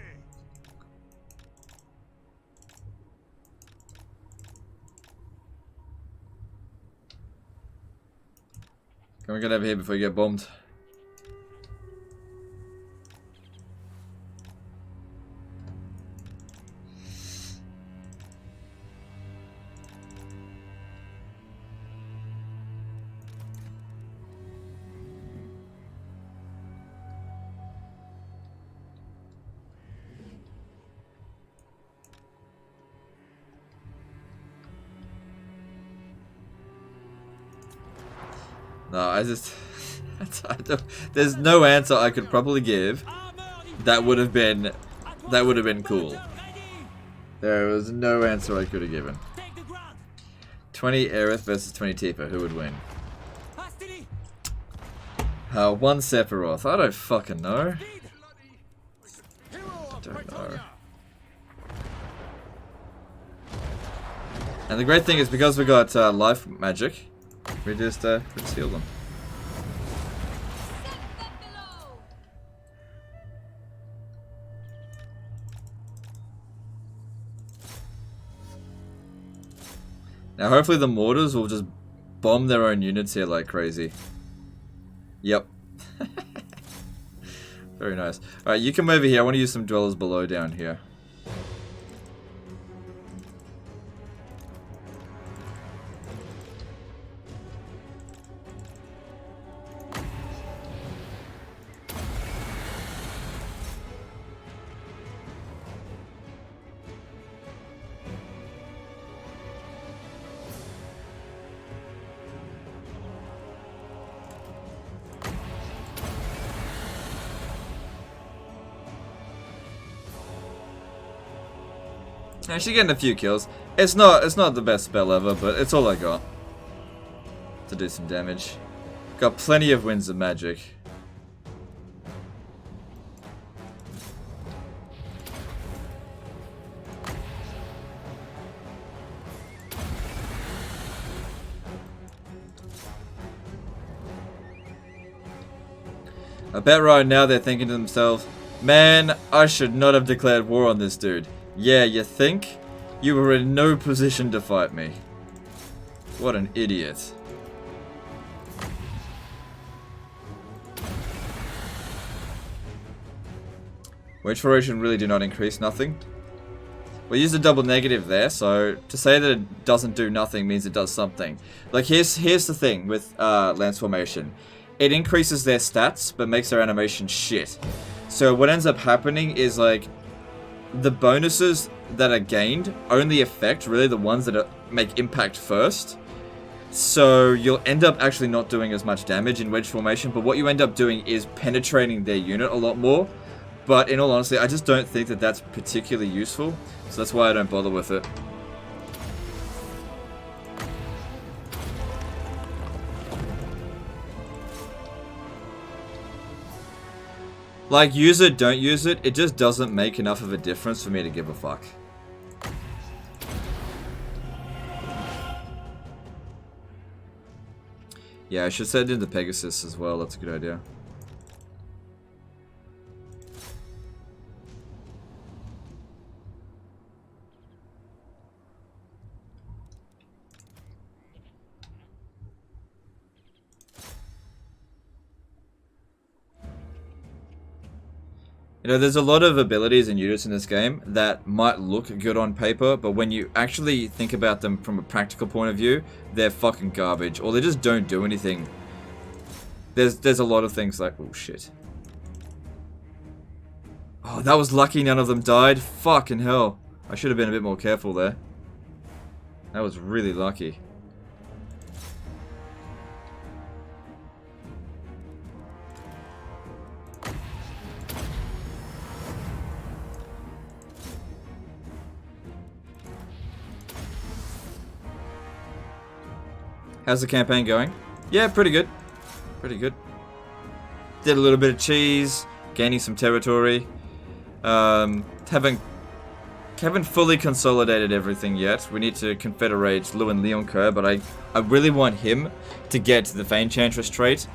Can we get over here before you get bombed? No, I just... there's no answer I could probably give that would have been cool. There was no answer I could have given. 20 Aerith versus 20 Tifa, who would win? 1 Sephiroth, I don't fucking know. Don't know. And the great thing is because we got life magic, we just heal them. Now hopefully the mortars will just bomb their own units here like crazy. Yep. Very nice. Alright, you come over here. I want to use some dwellers below down here. Actually getting a few kills. It's not the best spell ever, but it's all I got to do some damage. Got plenty of winds of magic. I bet right now they're thinking to themselves, man, I should not have declared war on this dude. Yeah, you think? You were in no position to fight me. What an idiot. Wage formation really do not increase nothing. We used a double negative there, so to say that it doesn't do nothing means it does something. Like here's the thing with lance formation. It increases their stats, but makes their animation shit. So what ends up happening is like the bonuses that are gained only affect really the ones that make impact first. So you'll end up actually not doing as much damage in wedge formation, but what you end up doing is penetrating their unit a lot more. But in all honesty, I just don't think that that's particularly useful, so that's why I don't bother with it. Like, use it, don't use it, it just doesn't make enough of a difference for me to give a fuck. Yeah, I should set it into Pegasus as well, that's a good idea. You know, there's a lot of abilities and units in this game that might look good on paper, but when you actually think about them from a practical point of view, they're fucking garbage, or they just don't do anything. There's a lot of things like, oh shit. Oh, that was lucky none of them died. Fucking hell. I should have been a bit more careful there. That was really lucky. How's the campaign going? Yeah, pretty good. Pretty good. Did a little bit of cheese, gaining some territory. Haven't fully consolidated everything yet. We need to confederate Lou and Leoncoeur, but I really want him to get the Enchantress trait,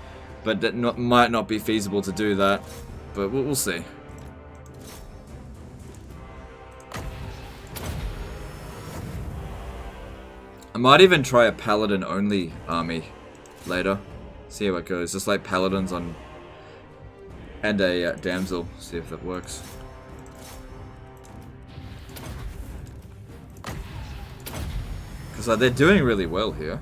but that might not be feasible to do that. But we'll see. I might even try a paladin-only army later. See how it goes. Just like paladins on... and a damsel. See if that works. Because they're doing really well here.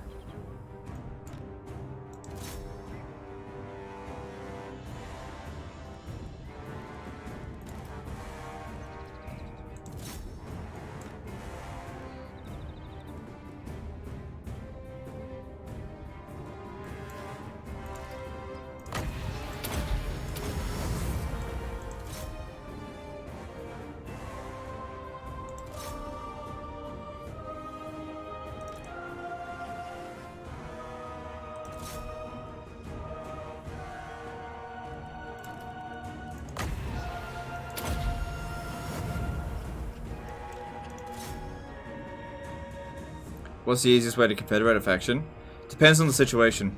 What's the easiest way to confederate a faction? Depends on the situation.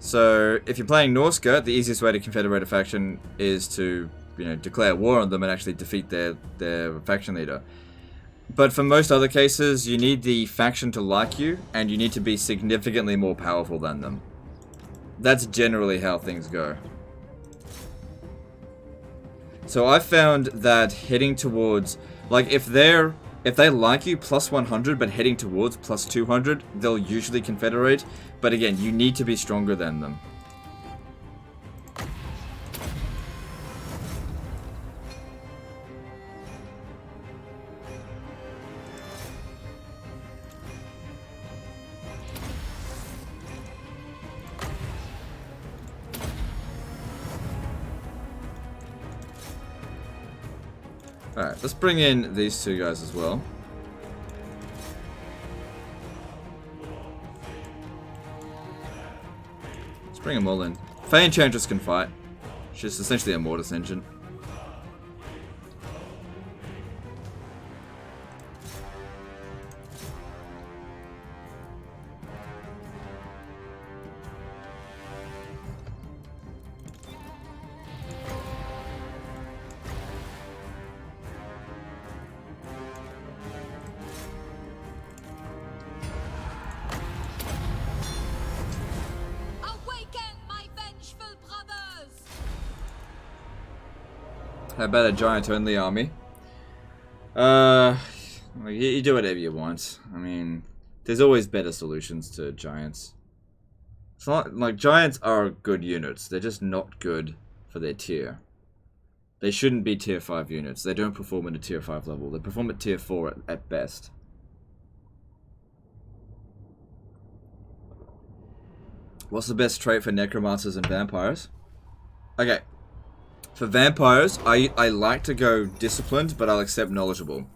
So, if you're playing Norska, the easiest way to confederate a faction is to, you know, declare war on them and actually defeat their faction leader. But for most other cases, you need the faction to like you, and you need to be significantly more powerful than them. That's generally how things go. So I found that heading towards, like, if they like you plus 100 but heading towards plus 200, they'll usually confederate. But again, you need to be stronger than them. Alright, let's bring in these two guys as well. Let's bring them all in. Enchantress can fight. She's essentially a mortis engine. How about a giant-only army? You do whatever you want. I mean, there's always better solutions to giants. It's not like giants are good units. They're just not good for their tier. They shouldn't be tier 5 units. They don't perform at a tier 5 level. They perform at tier 4 at best. What's the best trait for necromancers and vampires? Okay. For vampires, I like to go disciplined, but I'll accept knowledgeable.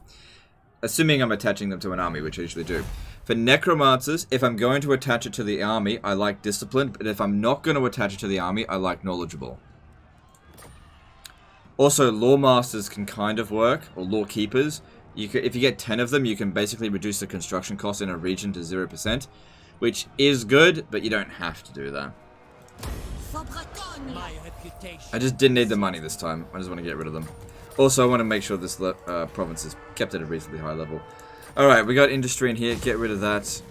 Assuming I'm attaching them to an army, which I usually do. For necromancers, if I'm going to attach it to the army, I like disciplined, but if I'm not going to attach it to the army, I like knowledgeable. Also, lore masters can kind of work, or lore keepers. If you get 10 of them, you can basically reduce the construction cost in a region to 0%, which is good, but you don't have to do that. I just didn't need the money this time. I just want to get rid of them. Also, I want to make sure this province is kept at a reasonably high level. Alright, we got industry in here. Get rid of that.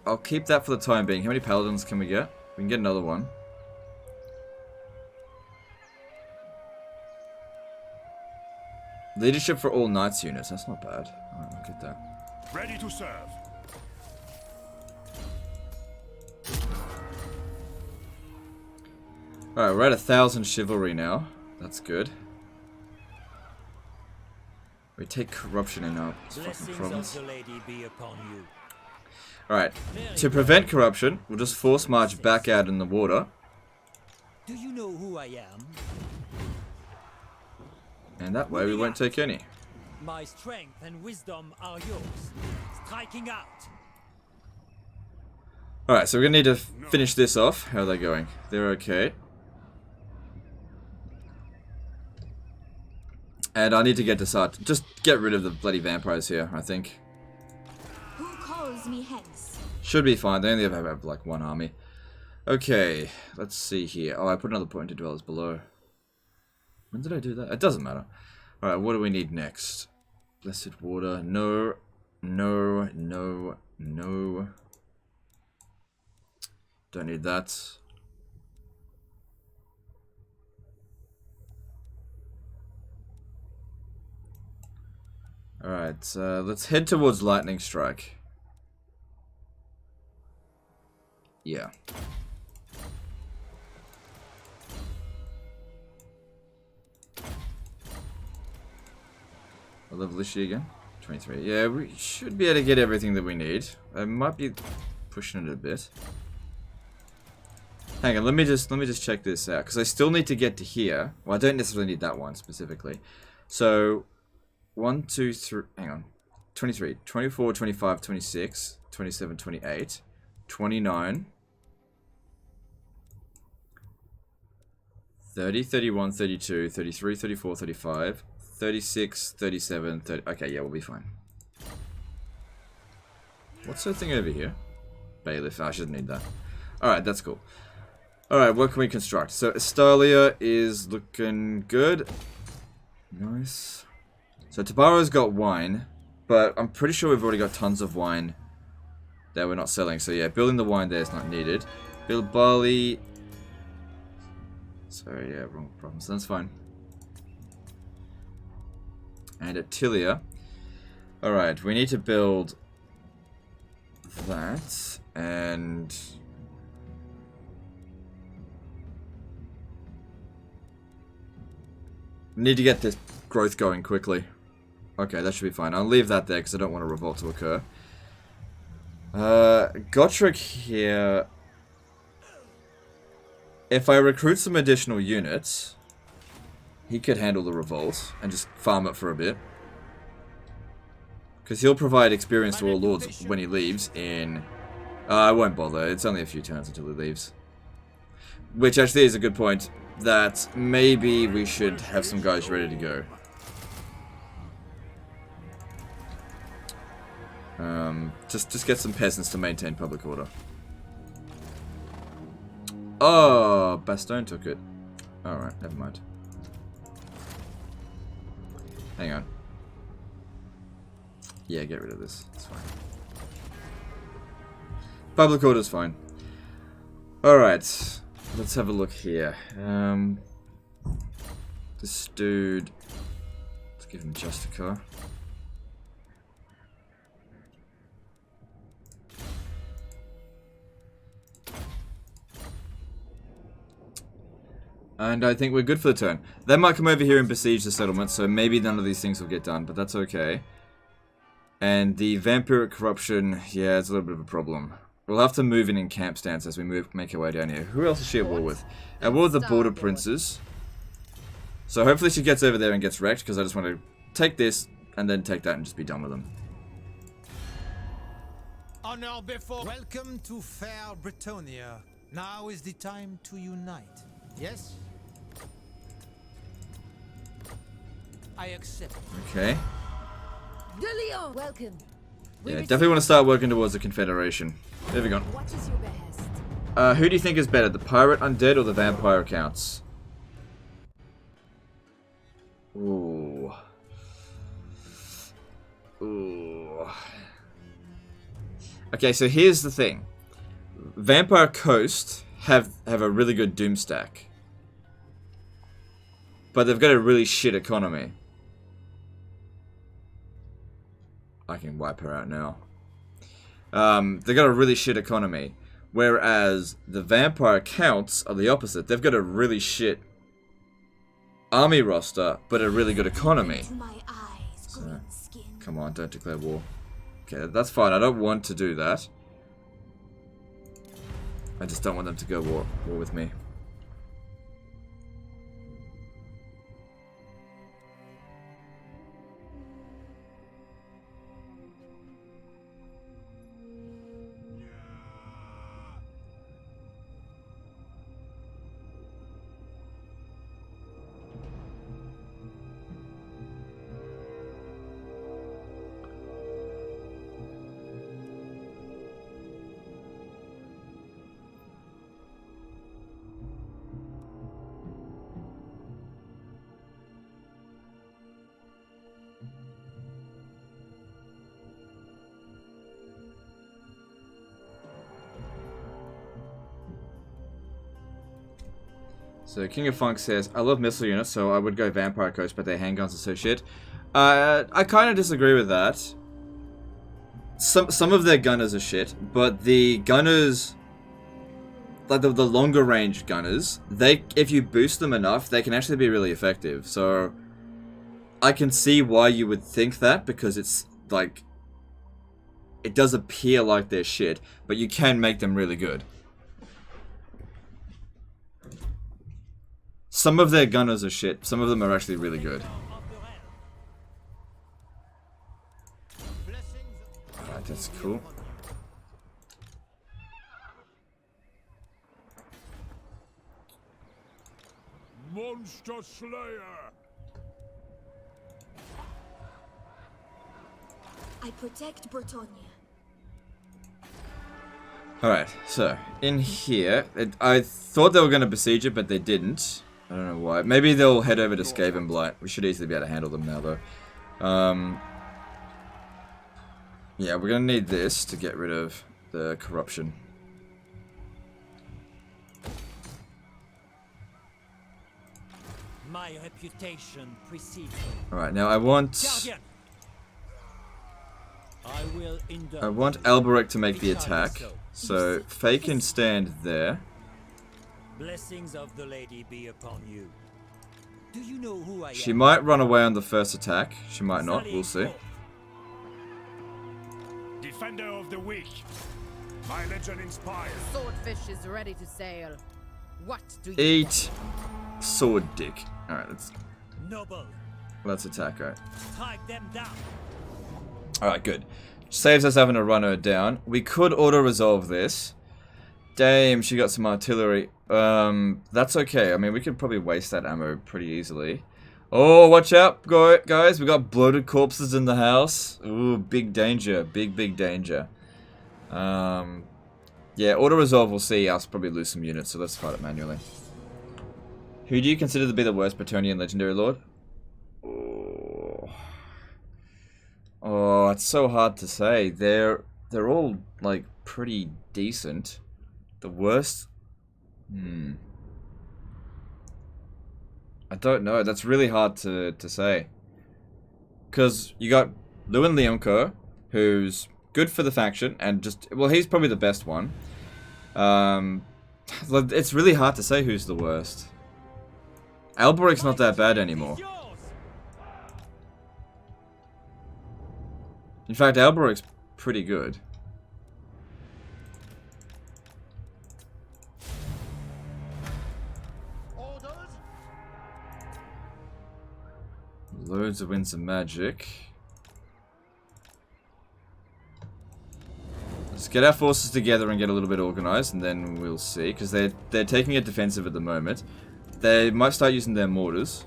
I'll keep that for the time being. How many paladins can we get? We can get another one. Leadership for all knights units. That's not bad. Alright, I'll get that. Ready to serve. Alright, we're at 1,000 chivalry now. That's good. We take corruption in our fucking province. Alright, to prevent corruption, we'll just force march back out in the water. Do you know who I am? And that way we won't take any. My strength and wisdom are yours. Striking out. Alright, so we're gonna need to finish this off. How are they going? They're okay. And I need to get to start. Just get rid of the bloody vampires here, I think. Who calls me Hex? Should be fine. They only have like one army. Okay, let's see here. Oh, I put another point to dwellers below. When did I do that? It doesn't matter. Alright, what do we need next? Blessed water. No. No. No. No. Don't need that. Alright, let's head towards Lightning Strike. Yeah. What level is she again? 23. Yeah, we should be able to get everything that we need. I might be pushing it a bit. Hang on, let me just check this out, because I still need to get to here. Well, I don't necessarily need that one specifically. So 1, 2, 3, hang on. 23, 24, 25, 26, 27, 28, 29, 30, 31, 32, 33, 34, 35, 36, 37, 30. Okay, yeah, we'll be fine. What's that thing over here? Bailiff. I shouldn't need that. Alright, that's cool. Alright, what can we construct? So, Estalia is looking good. Nice. So, Tabaro's got wine, but I'm pretty sure we've already got tons of wine that we're not selling. So, yeah, building the wine there is not needed. Build barley. Sorry, yeah, wrong province. That's fine. And Attilia. Alright, we need to build that. And need to get this growth going quickly. Okay, that should be fine. I'll leave that there because I don't want a revolt to occur. Gotrek here. If I recruit some additional units, he could handle the revolt and just farm it for a bit. Because he'll provide experience to all lords when he leaves in... I won't bother, it's only a few turns until he leaves. Which actually is a good point, that maybe we should have some guys ready to go. Just get some peasants to maintain public order. Oh, Bastogne took it. Alright, never mind. Hang on. Yeah, get rid of this. It's fine. Public order's fine. Alright. Let's have a look here. This dude... Let's give him Justica. And I think we're good for the turn. They might come over here and besiege the settlement, so maybe none of these things will get done, but that's okay. And the vampiric corruption, yeah, it's a little bit of a problem. We'll have to move in camp stance as we make our way down here. Who else is she at war with? At war with the border princes. So hopefully she gets over there and gets wrecked, because I just want to take this, and then take that and just be done with them. Honor before. Welcome to fair Bretonia. Now is the time to unite. Yes? I accept. Okay. De Leon, welcome. Yeah, definitely want to start working towards the Confederation. There we go. What is your behest? Who do you think is better, the pirate undead or the vampire accounts? Ooh. Ooh. Okay, so here's the thing. Vampire Coast have a really good doom stack. But they've got a really shit economy. I can wipe her out now. They've got a really shit economy. Whereas the vampire counts are the opposite. They've got a really shit army roster, but a really good economy. So, come on, don't declare war. Okay, that's fine. I don't want to do that. I just don't want them to go war with me. So King of Funk says, I love missile units, so I would go Vampire Coast, but their handguns are so shit. I kind of disagree with that. Some of their gunners are shit, but the gunners, like the longer range gunners, if you boost them enough, they can actually be really effective. So I can see why you would think that, because it's like, it does appear like they're shit, but you can make them really good. Some of their gunners are shit. Some of them are actually really good. Alright, that's cool. Monster Slayer! I protect Bretonia. Alright, so, in here, I thought they were going to besiege it, but they didn't. I don't know why. Maybe they'll head over to Skaven Blight. We should easily be able to handle them now, though. Yeah, we're going to need this to get rid of the corruption. My reputation precedes me. Alright, now I want Alberic to make the attack. So, Faye can stand there. Blessings of the lady be upon you. Do you know who I am? She might run away on the first attack. She might not. We'll see. Defender of the weak. My legend inspires. Swordfish is ready to sail. What do you Eat sword dick. Alright, Noble. let's attack, right? Strike them down. Alright, good. Saves us having to run her down. We could auto-resolve this. Damn, she got some artillery. That's okay. I mean, we could probably waste that ammo pretty easily. Oh, watch out, guys. We got bloated corpses in the house. Ooh, big danger. Big danger. Yeah, auto-resolve will see us probably lose some units, so let's fight it manually. Who do you consider to be the worst Bretonnian Legendary Lord? Oh, it's so hard to say. They're all, like, pretty decent. The worst? I don't know. That's really hard to say. Because you got Lewin Leonco, who's good for the faction, and just... Well, he's probably the best one. It's really hard to say who's the worst. Alberic's not that bad anymore. In fact, Alberic's pretty good. Loads of winds of magic. Let's get our forces together and get a little bit organized, and then we'll see. Because they're taking a defensive at the moment. They might start using their mortars.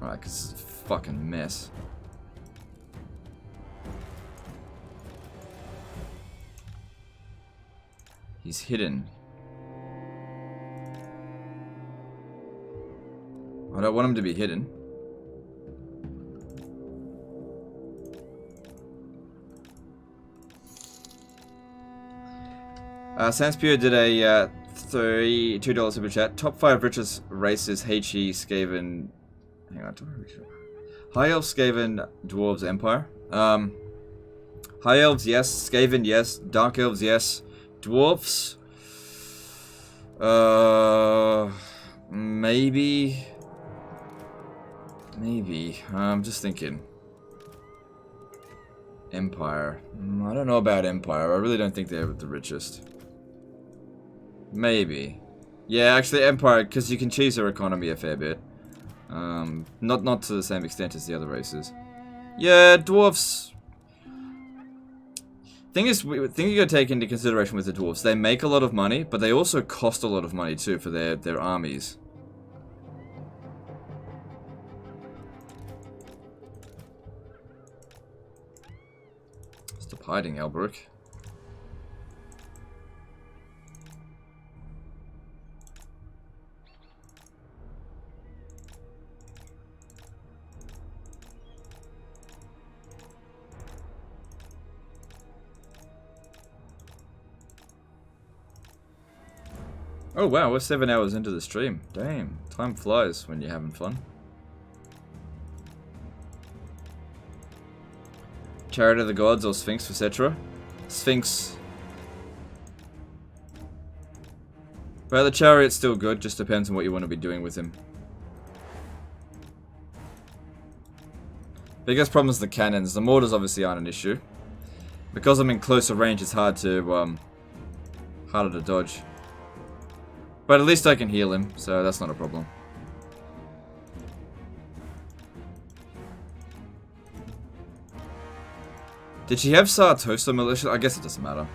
Alright, because it's a fucking mess. He's hidden. I don't want him to be hidden. Sanspure did a $2 super chat. Top 5 richest races: HE, Skaven. Hang on. High Elves, Skaven, Dwarves, Empire. High Elves, yes. Skaven, yes. Dark Elves, yes. Dwarfs. Maybe. I'm just thinking. Empire. I don't know about Empire. I really don't think they're the richest. Maybe. Yeah, actually Empire, because you can cheese their economy a fair bit. Not to the same extent as the other races. Yeah, dwarfs. Thing you gotta take into consideration with the dwarves, they make a lot of money, but they also cost a lot of money too for their armies. Stop hiding, Alberic. Oh wow, we're 7 hours into the stream. Damn, time flies when you're having fun. Chariot of the Gods or Sphinx for Cetra? Sphinx. Well, the Chariot's still good, just depends on what you want to be doing with him. Biggest problem is the cannons. The mortars obviously aren't an issue. Because I'm in closer range, it's harder to dodge. But at least I can heal him, so that's not a problem. Did she have Saratosa Militia? I guess it doesn't matter.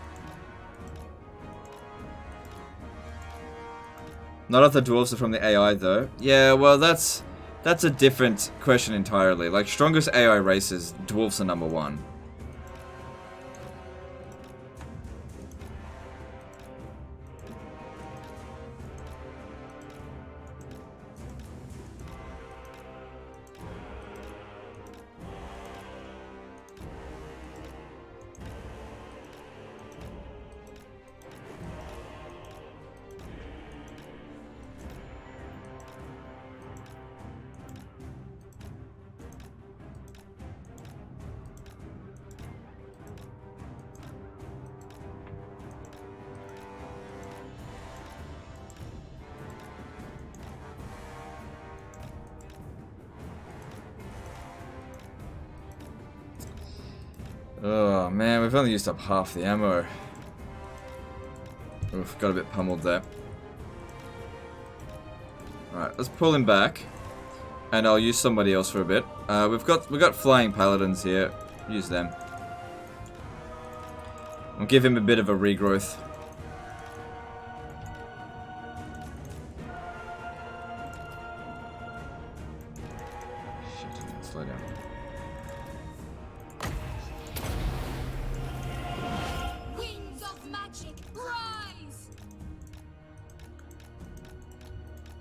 Not if the dwarves are from the AI, though. Yeah, well, that's a different question entirely. Like, strongest AI races, dwarves are #1. Oh man, we've only used up half the ammo. Oof, got a bit pummeled there. Alright, let's pull him back. And I'll use somebody else for a bit. We've got flying paladins here. Use them. I'll give him a bit of a regrowth. Shit, slow down. Winds of magic, rise!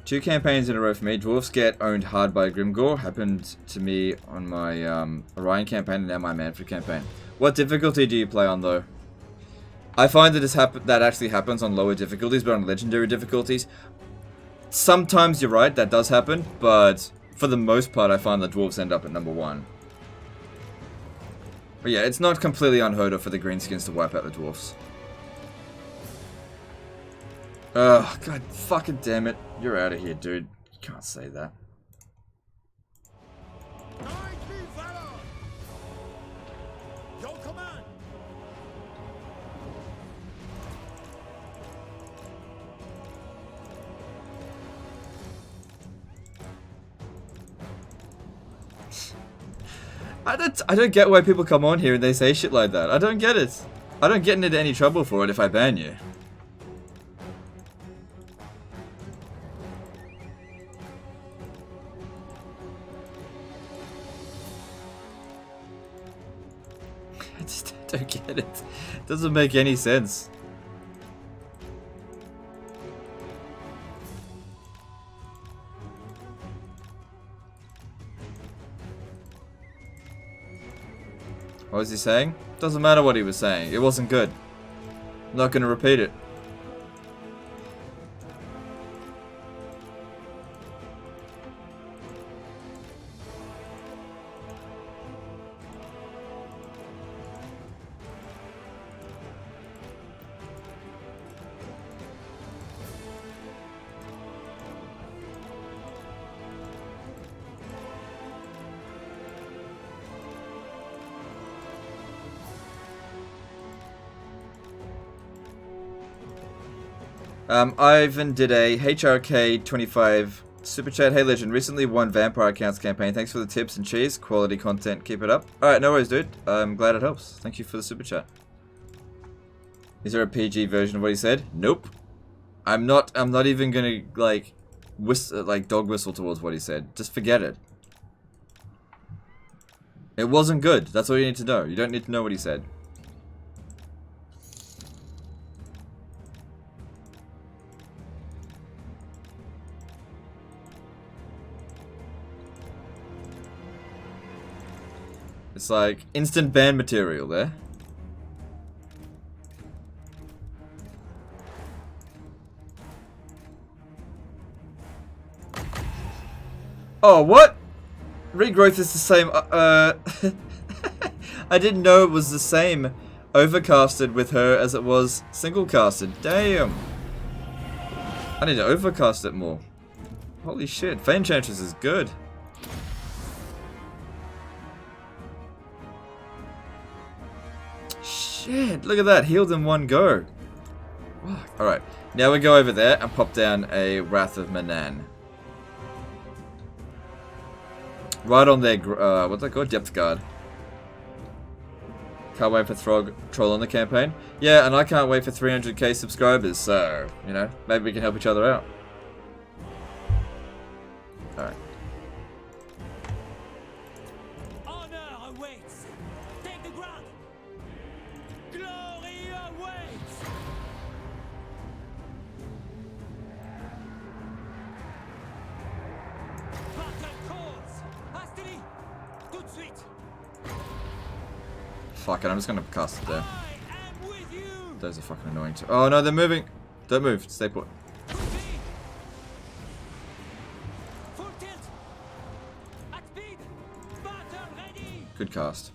2 campaigns in a row for me. Dwarfs get owned hard by Grimgore. Happened to me on my Orion campaign and now my Manfred campaign. What difficulty do you play on though? I find that that actually happens on lower difficulties, but on legendary difficulties, sometimes you're right, that does happen, but for the most part I find the dwarves end up at number 1. But yeah, it's not completely unheard of for the greenskins to wipe out the dwarfs. Ugh, god fucking damn it. You're out of here, dude. You can't say that. Your command. I don't get why people come on here and they say shit like that. I don't get it. I don't get into any trouble for it if I ban you. I just don't get it. It doesn't make any sense. What was he saying? Doesn't matter what he was saying. It wasn't good. I'm not going to repeat it. Ivan did a HRK 25 super chat. Hey Legend, recently won Vampire Accounts campaign. Thanks for the tips and cheese. Quality content. Keep it up. Alright, no worries, dude. I'm glad it helps. Thank you for the super chat. Is there a PG version of what he said? Nope. I'm not even gonna like dog whistle towards what he said. Just forget it. It wasn't good. That's all you need to know. You don't need to know what he said. It's like instant ban material there. Oh, what? Regrowth is the same. I didn't know it was the same overcasted with her as it was single casted. Damn. I need to overcast it more. Holy shit. Enchantress is good. Shit, look at that. Healed in one go. Alright, now we go over there and pop down a Wrath of Manan. Right on their, what's that called? Depth Guard. Can't wait for Troll on the campaign. Yeah, and I can't wait for 300k subscribers, so, you know, maybe we can help each other out. Alright. Fuck it, I'm just gonna cast it there. Those are fucking annoying too. Oh no, they're moving! Don't move, stay put. Good cast.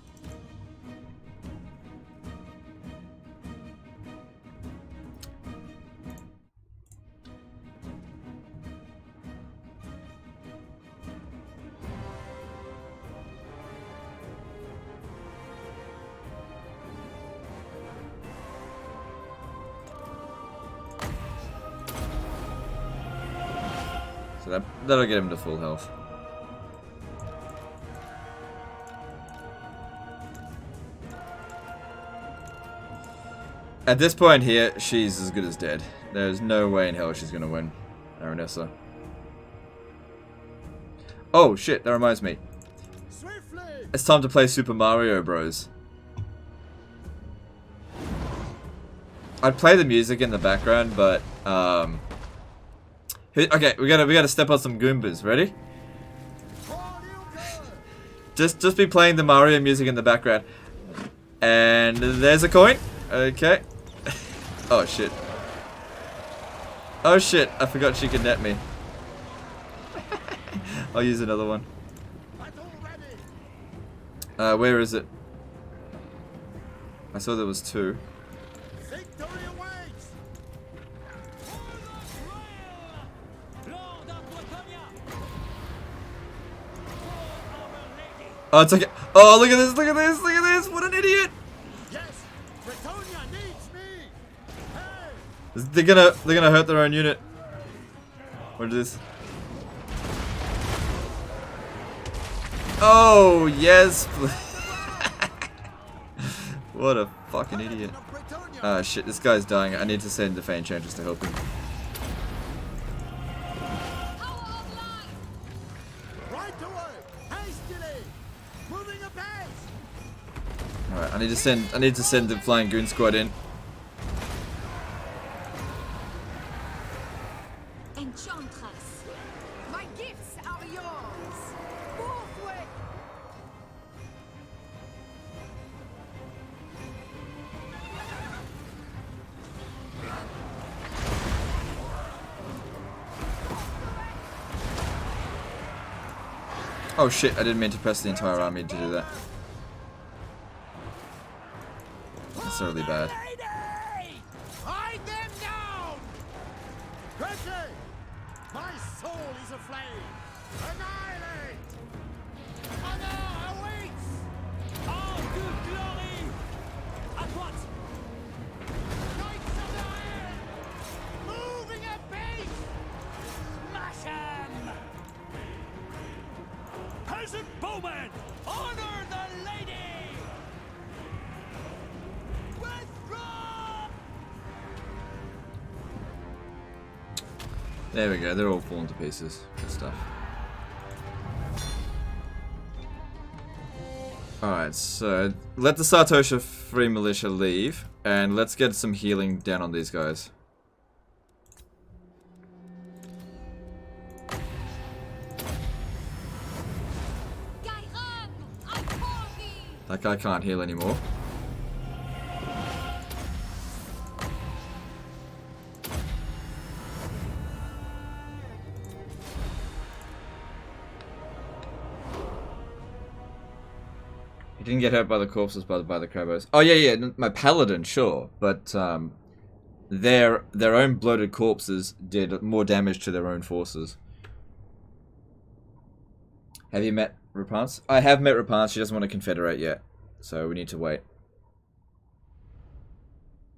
So that'll get him to full health. At this point here, she's as good as dead. There's no way in hell she's gonna win, Aranessa. Oh shit, that reminds me. It's time to play Super Mario Bros. I'd play the music in the background, but okay, we gotta step on some Goombas. Ready? Just be playing the Mario music in the background. And there's a coin. Okay. Oh shit. Oh shit, I forgot she could net me. I'll use another one. Where is it? I saw there was 2. Oh, it's okay. Oh, look at this, look at this, look at this. What an idiot. Yes, Bretonia needs me. Hey. They're gonna hurt their own unit. What is this? Oh, yes. What a fucking idiot. Ah, shit, this guy's dying. I need to send the Enchantress to help him. Alright, I need to send the Flying Goon Squad in. Enchantress, my gifts are yours. Forthwith. Oh shit, I didn't mean to press the entire army to do that. That's really bad. Hide them down! Quickly! My soul is aflame! Annihilate! Honor awaits! All to glory! At once! Knights of the Iron! Moving at pace! Smash him! Peasant bowman! Honor the lady! There we go, they're all falling to pieces. Good stuff. Alright, so let the Sartosha Free Militia leave, and let's get some healing down on these guys. That guy can't heal anymore. Didn't get hurt by the corpses, but by the Krabos. Oh yeah, my paladin, sure, but their own bloated corpses did more damage to their own forces. Have you met Rapance? I have met Rapance. She doesn't want to confederate yet, so we need to wait.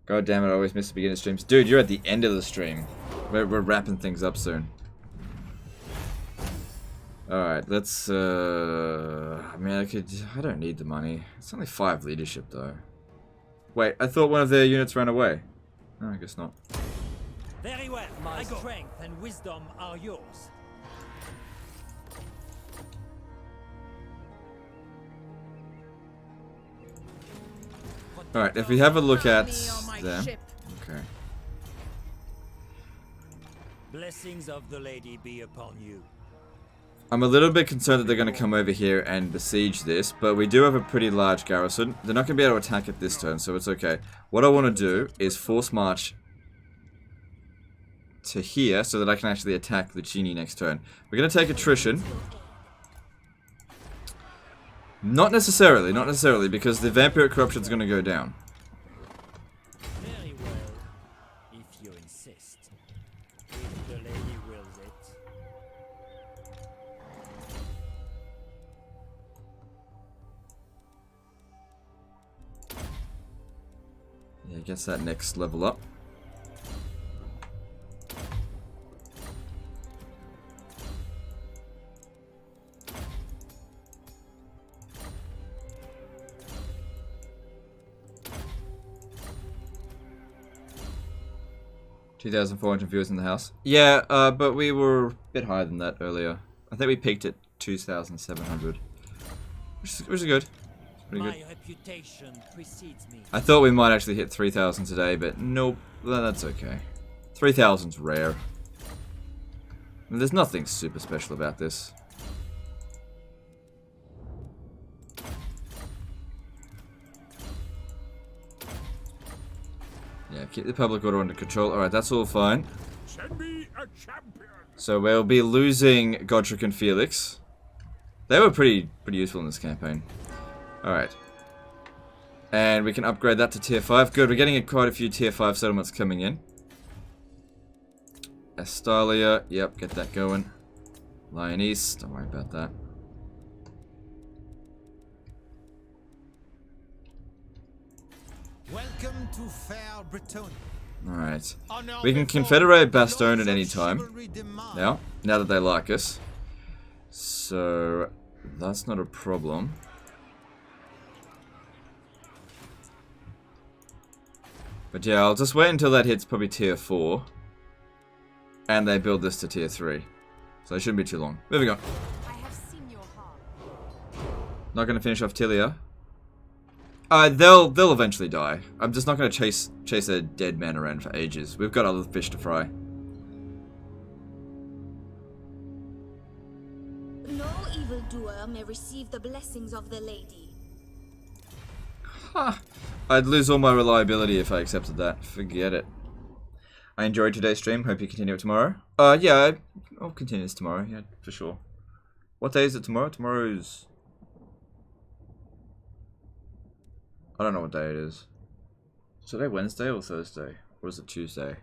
God damn it! I always miss the beginning of streams, dude. You're at the end of the stream. We're wrapping things up soon. Alright, let's, I mean, I don't need the money. It's only 5 leadership, though. Wait, I thought one of their units ran away. No, I guess not. Very well. My strength and wisdom are yours. Alright, if we have a look at them. Okay. Blessings of the lady be upon you. I'm a little bit concerned that they're going to come over here and besiege this, but we do have a pretty large garrison. They're not going to be able to attack it this turn, so it's okay. What I want to do is force march to here so that I can actually attack Lucchini next turn. We're going to take attrition. Not necessarily, because the Vampiric Corruption is going to go down. Very well, if you insist. If the lady wills it. Yeah, gets that next level up. 2,400 viewers in the house. Yeah, but we were a bit higher than that earlier. I think we peaked at 2,700, which is good. Pretty My good. reputation precedes me. I thought we might actually hit 3,000 today, but nope. That's okay. 3,000's rare. I mean, there's nothing super special about this. Yeah, keep the public order under control. Alright, that's all fine. Send me a champion. So we'll be losing Godric and Felix. They were pretty useful in this campaign. Alright. And we can upgrade that to tier 5. Good, we're getting quite a few tier 5 settlements coming in. Estalia, yep, get that going. Lion East, don't worry about that. Welcome to fair Bretonia. Alright. We can confederate Bastogne at any time. Now that they like us. So, that's not a problem. But yeah, I'll just wait until that hits probably tier 4. And they build this to tier 3. So it shouldn't be too long. Moving on. I have seen your heart. Not going to finish off Tilia. They'll eventually die. I'm just not going to chase a dead man around for ages. We've got other fish to fry. No evildoer may receive the blessings of the lady. Huh. I'd lose all my reliability if I accepted that. Forget it. I enjoyed today's stream. Hope you continue it tomorrow. Yeah, I'll continue this tomorrow. Yeah, for sure. What day is it tomorrow? Tomorrow's... I don't know what day it is. Is today Wednesday or Thursday? Or is it Tuesday?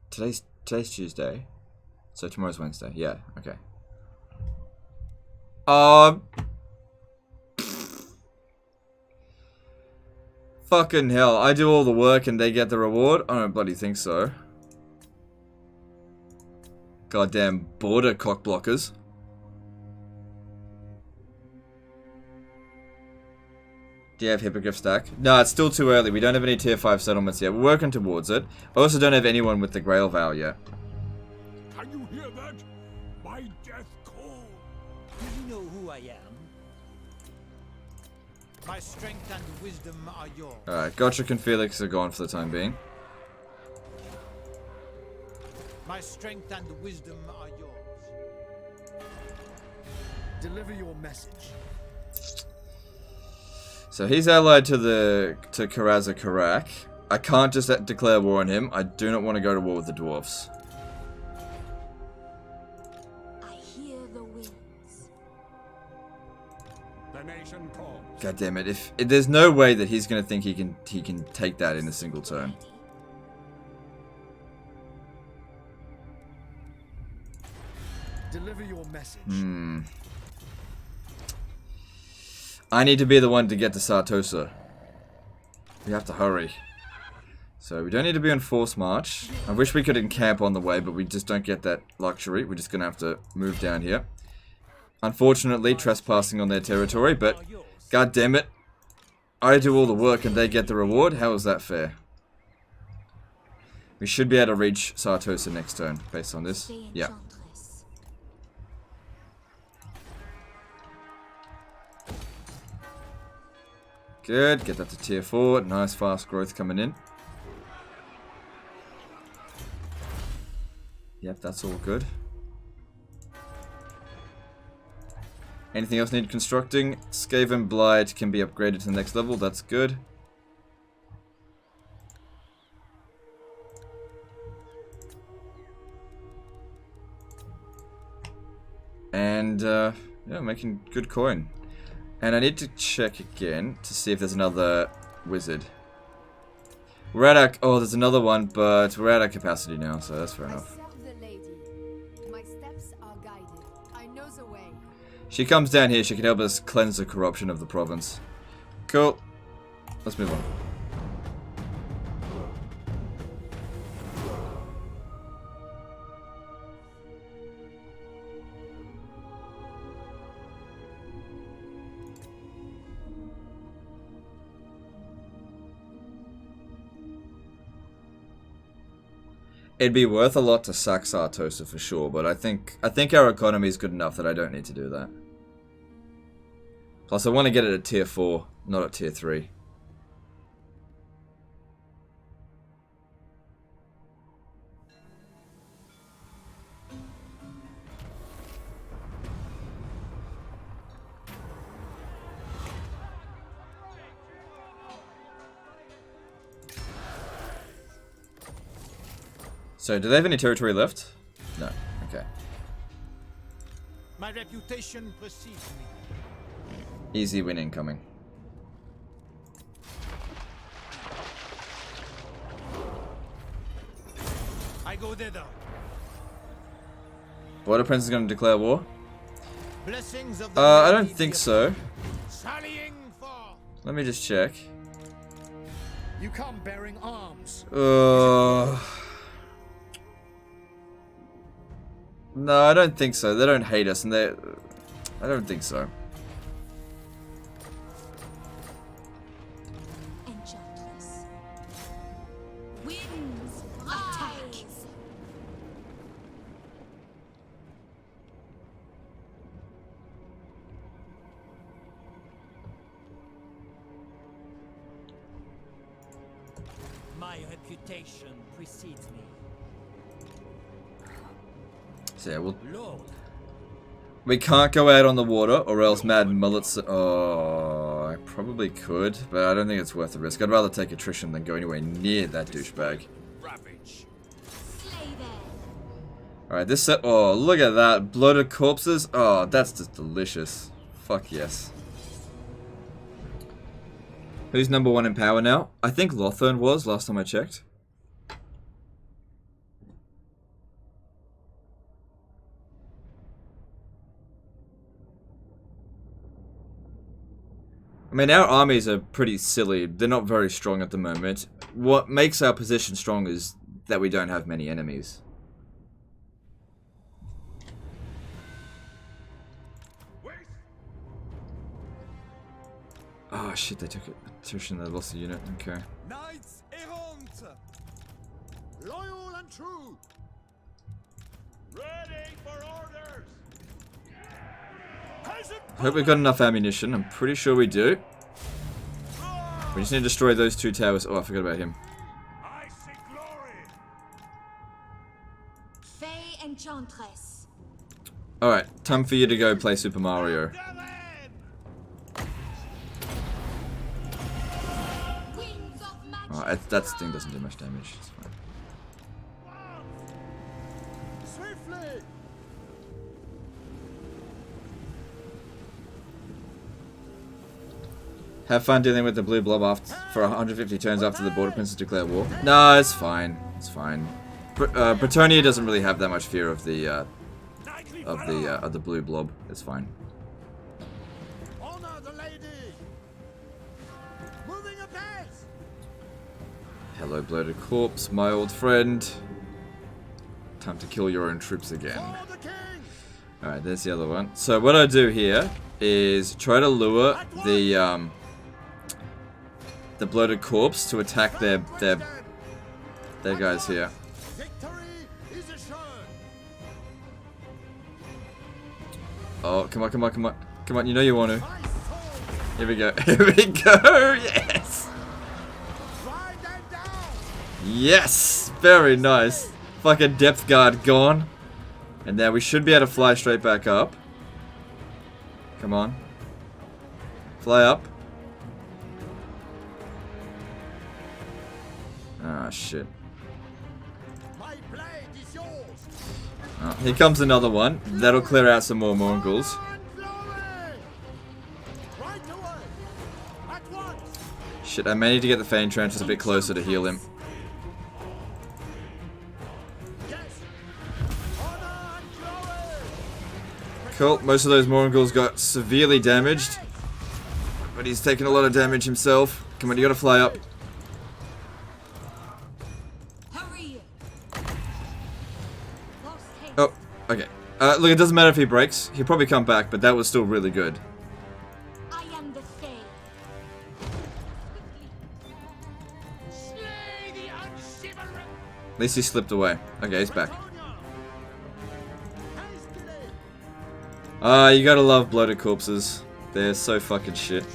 Today's Tuesday. So tomorrow's Wednesday. Yeah, okay. Fucking hell. I do all the work and they get the reward? I don't bloody think so. Goddamn border cock blockers. Do you have Hippogriff stack? No, it's still too early. We don't have any tier 5 settlements yet. We're working towards it. I also don't have anyone with the Grail Vow yet. Can you hear that? My death call. Do you know who I am? My strength and wisdom are yours. Alright, Godric and Felix are gone for the time being. My strength and wisdom are yours. Deliver your message. So he's allied to Karaza Karak. I can't just declare war on him. I do not want to go to war with the dwarfs. I hear the winds. The nation calls. God damn it! If there's no way that he's gonna think he can take that in a single turn. Deliver your message. I need to be the one to get to Sartosa. We have to hurry. So we don't need to be on force march. I wish we could encamp on the way, but we just don't get that luxury. We're just gonna have to move down here. Unfortunately, trespassing on their territory, but god damn it. I do all the work and they get the reward. How is that fair? We should be able to reach Sartosa next turn, based on this. Yeah. Good, get that to tier 4. Nice fast growth coming in. Yep, that's all good. Anything else need constructing? Skaven Blight can be upgraded to the next level, that's good. And, yeah, making good coin. And I need to check again to see if there's another wizard. We're at our... Oh, there's another one, but we're at our capacity now, so that's fair enough. My steps are guided. I know the way. She comes down here, she can help us cleanse the corruption of the province. Cool. Let's move on. it'd be worth a lot to sack Sartosa for sure, but I think our economy is good enough that I don't need to do that. Plus, I want to get it at tier 4, not at tier 3. So, do they have any territory left? No. Okay. My reputation precedes me. Easy win incoming. I go thither. Border Prince is going to declare war? Blessings of the I don't think so. Sallying for. Let me just check. You come bearing arms. No, I don't think so. They don't hate us, and I don't think so. Enchantress. Winds. Attack. My reputation precedes me. So yeah, Lord. we can't go out on the water, or else Mad Mullets. Oh, I probably could, but I don't think it's worth the risk. I'd rather take attrition than go anywhere near that douchebag. Ravage. Slay them. Alright, this set. Oh, look at that. Bloated corpses. Oh, that's just delicious. Fuck yes. Who's number 1 in power now? I think Lothern was last time I checked. I mean, our armies are pretty silly. They're not very strong at the moment. What makes our position strong is that we don't have many enemies. Oh shit, they took attrition, they lost a unit. Okay. Knights errant. Loyal and true. Ready for orders. Hope we've got enough ammunition. I'm pretty sure we do. We just need to destroy those 2 towers. Oh, I forgot about him. I see glory. Fey Enchantress. Alright, time for you to go play Super Mario. Winds of magic. Oh, that thing doesn't do much damage. It's fine. Swiftly. Have fun dealing with the blue blob for 150 turns after the Border Princes declare war. No, it's fine. It's fine. Bretonia doesn't really have that much fear of the blue blob. It's fine. Honor the lady. Moving apace. Hello, bloated corpse, my old friend. Time to kill your own troops again. For the king. Alright, there's the other one. So what I do here is try to lure the bloated corpse to attack their guys here. Victory is assured. Oh, come on, come on, come on. Come on, you know you want to. My sword. Here we go. Here we go. Yes. Ride them down. Yes. Very nice. Fucking depth guard gone. And now we should be able to fly straight back up. Come on. Fly up. Ah, shit. My blade is yours. Oh, here comes another one. That'll clear out some more Mongols. And glory. Right away. At once. Shit, I may need to get the Enchantress a bit closer to heal him. Yes. Honor and glory. Cool, most of those Mongols got severely damaged. But he's taken a lot of damage himself. Come on, you gotta fly up. Hurry. Lost haste. Oh, okay. Look, it doesn't matter if he breaks. He'll probably come back, but that was still really good. I am the Fey. Slay the unchivalrous. At least he slipped away. Okay, he's back. Ah, you gotta love bloated corpses. They're so fucking shit.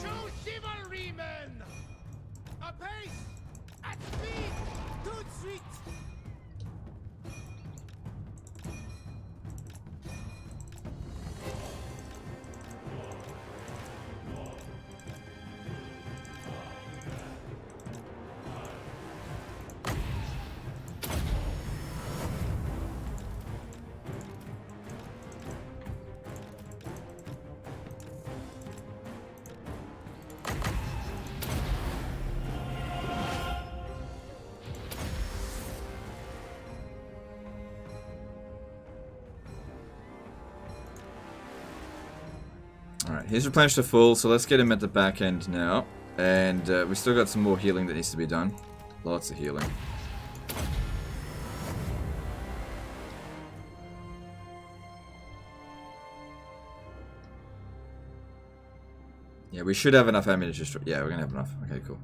Alright, he's replenished to full, so let's get him at the back end now. And we still got some more healing that needs to be done. Lots of healing. Yeah, we should have enough ammunition. Yeah, we're gonna have enough. Okay, cool.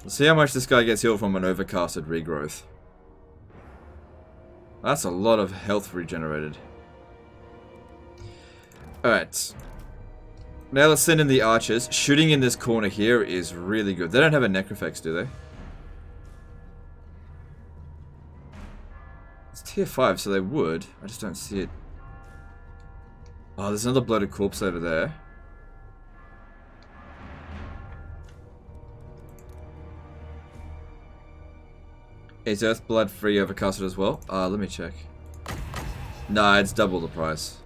Let's see how much this guy gets healed from an overcasted regrowth. That's a lot of health regenerated. Alright. Now let's send in the archers. Shooting in this corner here is really good. They don't have a necrofex, do they? It's tier 5, so they would. I just don't see it. Oh, there's another bloated corpse over there. Is Earthblood free overcasted as well? Let me check. Nah, it's double the price.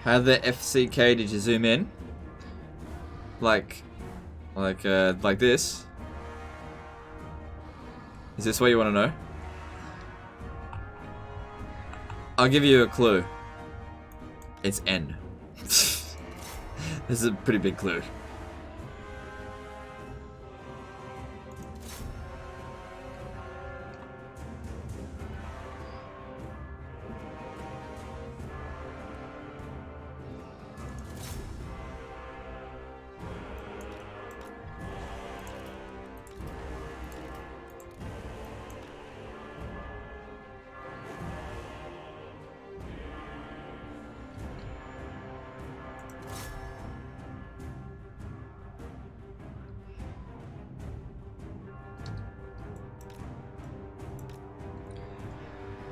How the FCK did you zoom in? Like this? Is this what you want to know? I'll give you a clue. It's N. This is a pretty big clue.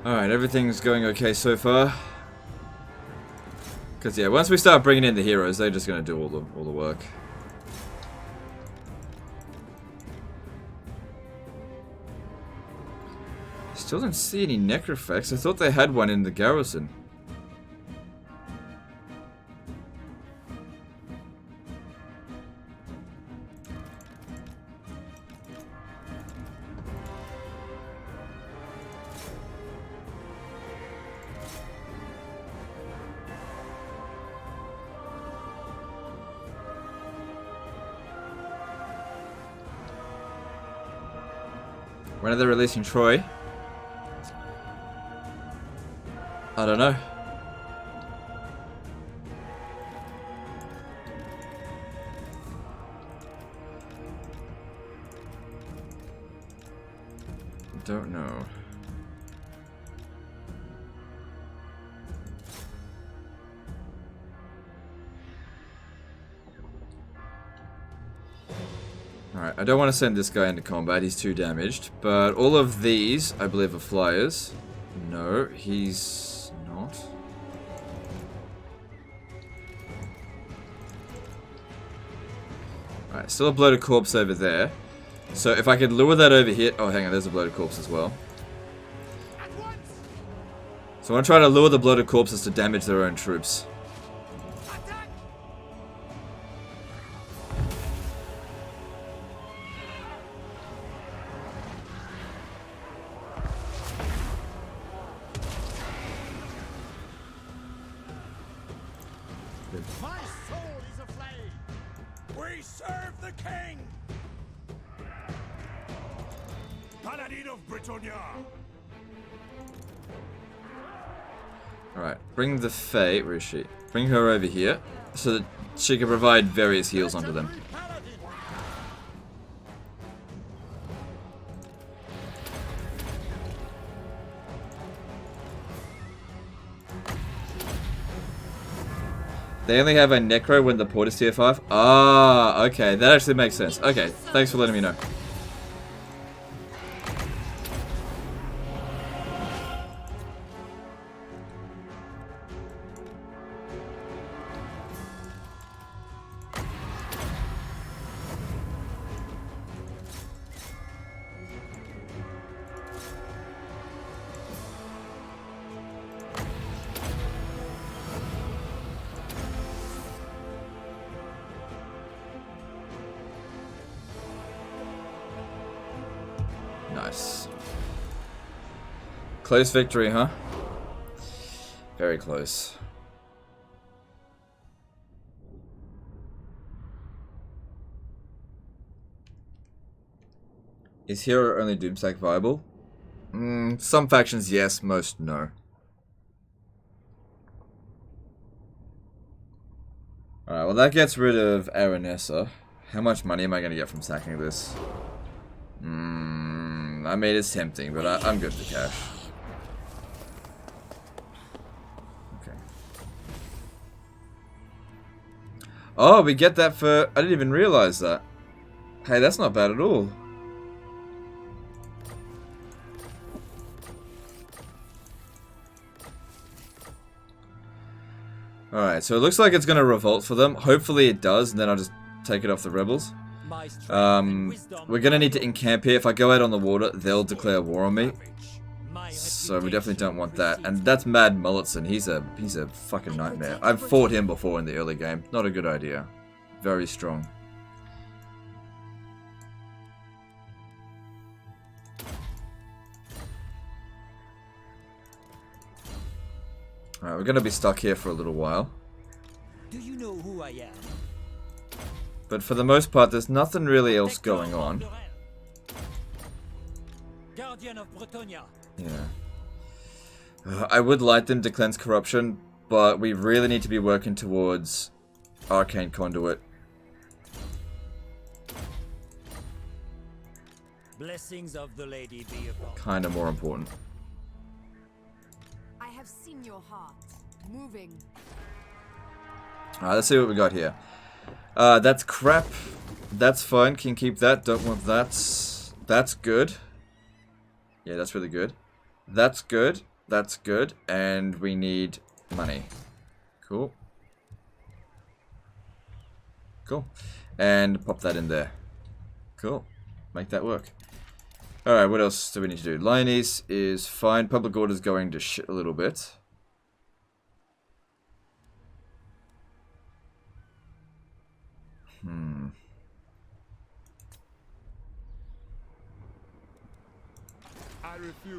Alright, everything's going okay so far. Because yeah, once we start bringing in the heroes, they're just going to do all the work. Still don't see any necrofex. I thought they had one in the garrison. When are they releasing Troy? I don't know. Don't know. Alright, I don't want to send this guy into combat, he's too damaged. But all of these, I believe, are flyers. No, he's Alright, still a bloated corpse over there. So if I could lure that over here... Oh, hang on, there's a bloated corpse as well. So I want to try to lure the bloated corpses to damage their own troops. My soul is aflame. We serve the king! Paladin of Britannia! Alright, bring the Fae, where is she? Bring her over here, so that she can provide various heals onto them. They only have a Necro when the port is tier 5? Ah, okay, that actually makes sense. Okay, thanks for letting me know. Nice. Close victory, huh? Very close. Is hero only Doomstack viable? Some factions yes, most no. Alright, well that gets rid of Aranessa. How much money am I going to get from sacking this? I mean, it's tempting, but I'm good for cash. Okay. Oh, we get that for... I didn't even realize that. Hey, that's not bad at all. Alright, so it looks like it's going to revolt for them. Hopefully it does, and then I'll just take it off the rebels. We're gonna need to encamp here. If I go out on the water, they'll declare war on me. So we definitely don't want that. And that's Mad Mulletson. He's a fucking nightmare. I've fought him before in the early game. Not a good idea. Very strong. Alright, we're gonna be stuck here for a little while. Do you know who I am? But for the most part, there's nothing really else going on. Guardian of Britannia. Yeah. I would like them to cleanse corruption, but we really need to be working towards Arcane Conduit. Blessings of the Lady be upon. Kinda more important. I have seen your heart moving. Alright, let's see what we got here. That's crap. That's fine. Can keep that. Don't want that. That's good. Yeah, that's really good. That's good. That's good. And we need money. Cool. Cool. And pop that in there. Cool. Make that work. Alright, what else do we need to do? Lyonese is fine. Public order is going to shit a little bit.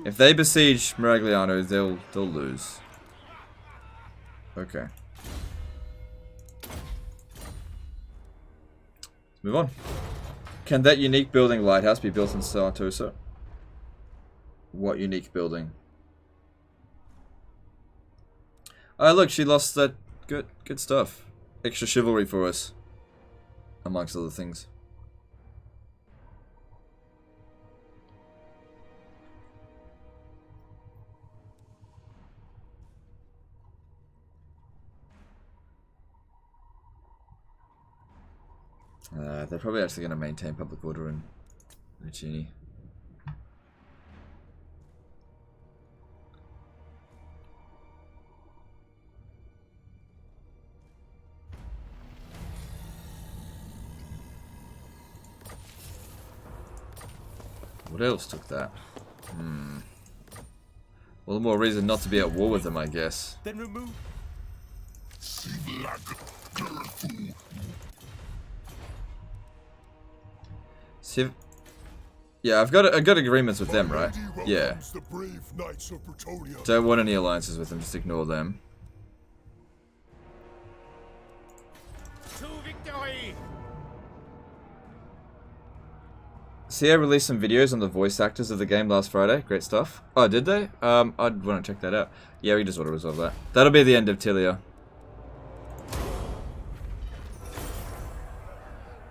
If they besiege Miragliano, they'll lose. Okay. Let's move on. Can that unique building lighthouse be built in Sartosa? What unique building? Oh look, she lost that good stuff. Extra chivalry for us. Amongst other things. They're probably actually going to maintain public order in Lucini. What else took that? Well, the more reason not to be at war with them, I guess. Then remove. Civ. Yeah, I've got agreements with them, right? Yeah. The brave knights of Bretonnia. Don't want any alliances with them. Just ignore them. To victory! Sierra released some videos on the voice actors of the game last Friday. Great stuff. Oh, did they? I'd want to check that out. Yeah, we just want to resolve that. That'll be the end of Tilia.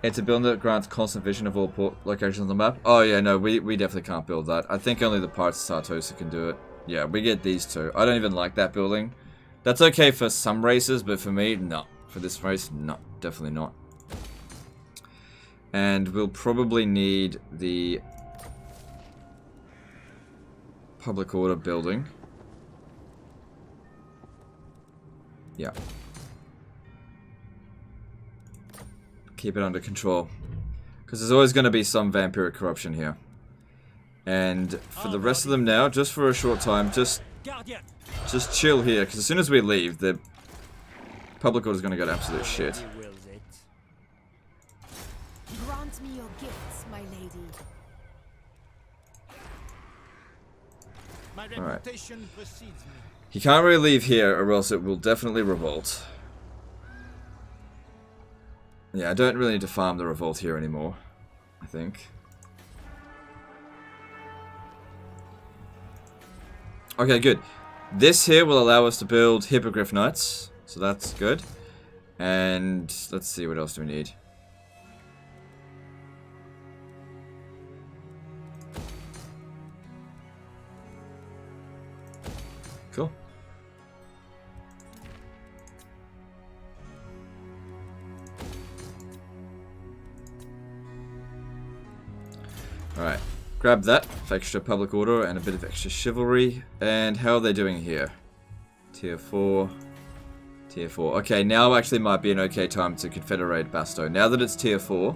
It's a build that grants constant vision of all port locations on the map. Oh yeah, no, we definitely can't build that. I think only the Pirates of Sartosa can do it. Yeah, we get these two. I don't even like that building. That's okay for some races, but for me, no. For this race, no. Definitely not. And we'll probably need the public order building. Yeah. Keep it under control. Because there's always going to be some vampiric corruption here. And for the rest of them now, just for a short time, just chill here. Because as soon as we leave, the public order is going to go to absolute shit. Grant me your gifts, my lady. My reputation precedes me. He can't really leave here, or else it will definitely revolt. Yeah, I don't really need to farm the revolt here anymore, I think. Okay, good. This here will allow us to build Hippogriff Knights, so that's good. And let's see, what else do we need? Cool. Alright, grab that for extra public order and a bit of extra chivalry. And how are they doing here? Tier 4. Tier 4. Okay, now actually might be an okay time to confederate Basto. Now that it's tier 4.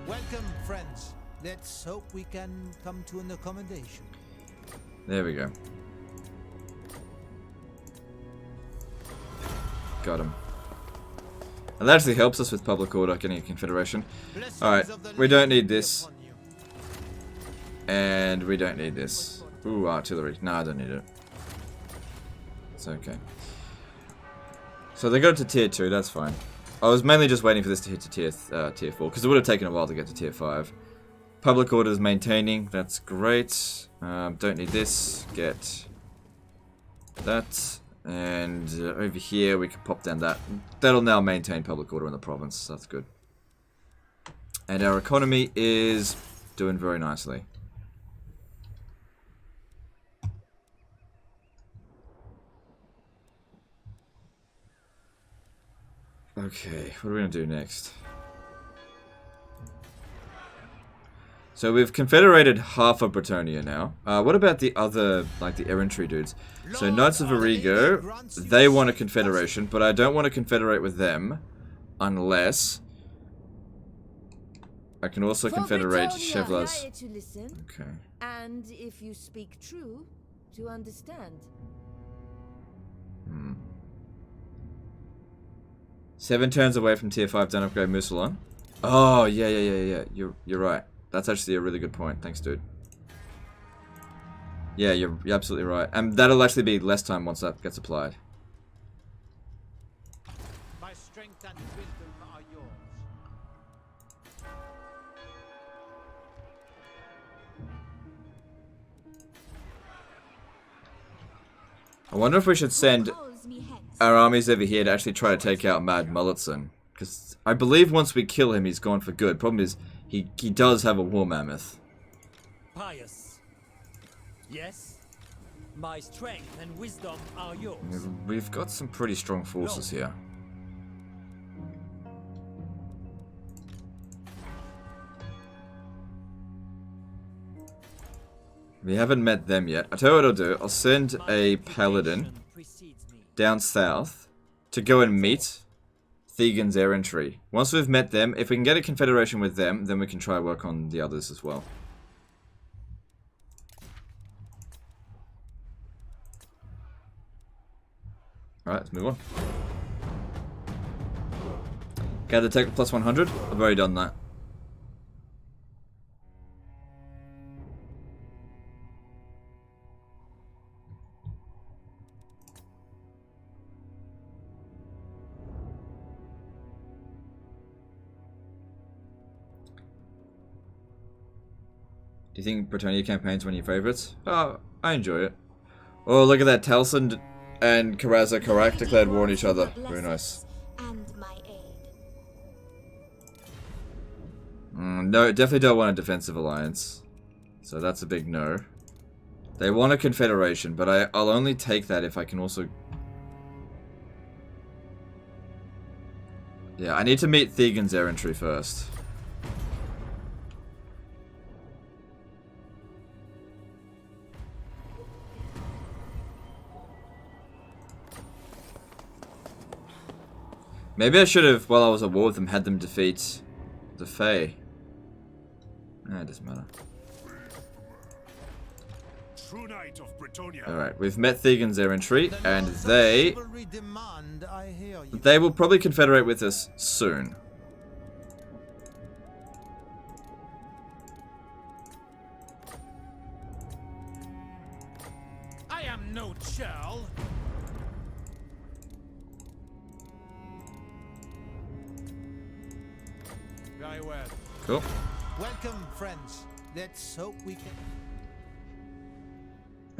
Welcome, friends. Let's hope we can come to an accommodation. There we go. Got him. And that actually helps us with public order, getting a confederation. Alright, we don't need this. And we don't need this. Ooh, artillery. No, I don't need it. It's okay. So they got it to tier 2, that's fine. I was mainly just waiting for this to hit to tier 4, because it would have taken a while to get to tier 5. Public order is maintaining, that's great. Don't need this, get that. And over here we can pop down that. That'll now maintain public order in the province, that's good. And our economy is doing very nicely. Okay, what are we going to do next? So we've confederated half of Bretonnia now. What about the other, like the errantry dudes? So Knights of Arrigo, they want a confederation, but I don't want to confederate with them unless I can also confederate Chevlas. Okay. And if you speak true, to understand. 7 turns away from tier 5, don't upgrade Musalon. Oh, yeah. You're right. That's actually a really good point. Thanks, dude. Yeah, you're absolutely right. And that'll actually be less time once that gets applied. My strength and wisdom are yours. I wonder if we should send our armies over here to actually try to take out Mad Mulletson. Because I believe once we kill him, he's gone for good. Problem is, he does have a war mammoth. Pious. Yes? My strength and wisdom are yours. We've got some pretty strong forces here. We haven't met them yet. I'll tell you what I'll do. I'll send a paladin down south to go and meet Thegan's errantry. Once we've met them, if we can get a confederation with them, then we can try work on the others as well. Alright, let's move on. Gather tech plus 100. I've already done that. Do you think Bretonnia campaign's one of your favorites? Oh, I enjoy it. Oh, look at that. Taliesin and Karaza Karak declared war on each other. Very nice. And my aid. No, definitely don't want a defensive alliance. So that's a big no. They want a confederation, but I'll only take that if I can also... Yeah, I need to meet Thegan's errantry first. Maybe I should have, while I was at war with them, had them defeat the Fae. It doesn't matter. True knight of Bretonnia. Alright, we've met Thegan's errantry, and they will probably confederate with us soon. I am no churl. Very well. Cool. Welcome, friends. Let's hope we can.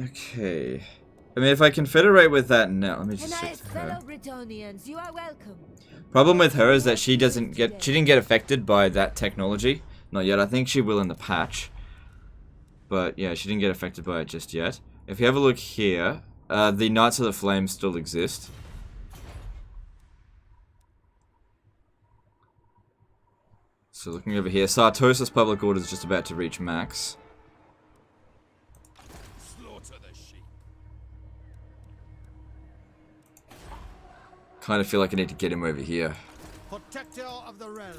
Okay. I mean, if I confederate with that now, let me just check Fellow her. Bretonians, you are welcome. Problem with her is that she didn't get affected by that technology. Not yet. I think she will in the patch. But yeah, she didn't get affected by it just yet. If you have a look here, the Knights of the Flame still exist. So looking over here, Sartosa's public order is just about to reach max. Slaughter the sheep. Kind of feel like I need to get him over here. Protector of the realm.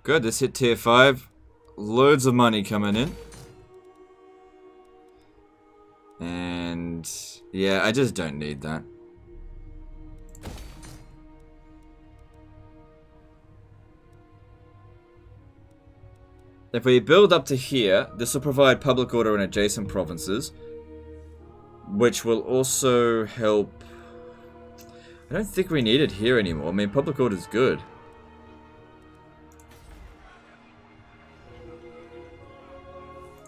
Good, this hit tier 5. Loads of money coming in. And yeah, I just don't need that. If we build up to here, this will provide public order in adjacent provinces, which will also help. I don't think we need it here anymore. I mean, public order is good.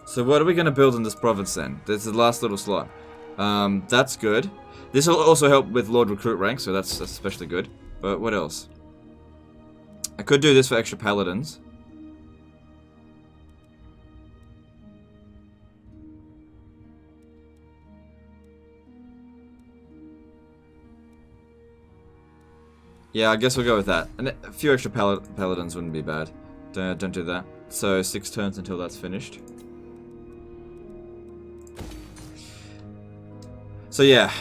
So what are we going to build in this province then? There's the last little slot. That's good. This will also help with Lord Recruit rank, so that's especially good. But what else? I could do this for extra paladins. Yeah, I guess we'll go with that. And a few extra paladins wouldn't be bad. Don't do that. So 6 turns until that's finished. So yeah,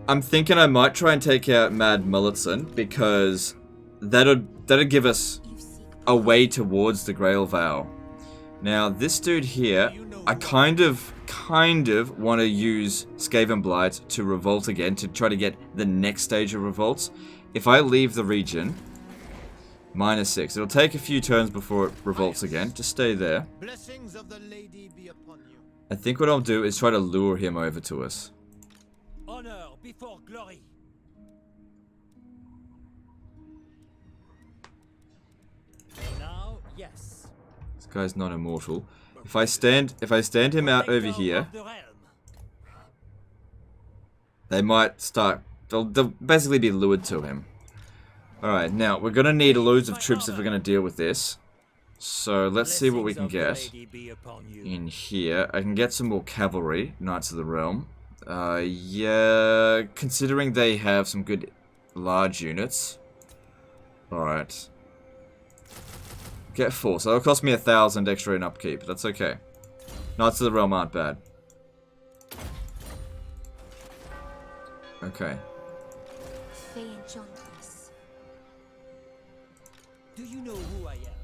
I'm thinking I might try and take out Mad Mulletson because that'd give us a way towards the Grail Vow. Now this dude here, I kind of want to use Skaven Blight to revolt again to try to get the next stage of revolts. If I leave the region, -6. It'll take a few turns before it revolts again. Just stay there. Blessings of the lady be upon you. I think what I'll do is try to lure him over to us. Honor before glory. Now, yes. This guy's not immortal. If I stand him out over here, they might start. They'll basically be lured to him. Alright, now we're gonna need loads of troops if we're gonna deal with this. So let's see what we can get in here. I can get some more cavalry, Knights of the Realm. Yeah, considering they have some good large units. Alright. Get 4, so that'll cost me 1,000 extra in upkeep. That's okay. Knights of the Realm aren't bad. Okay. Enchantress. Do you know who I am?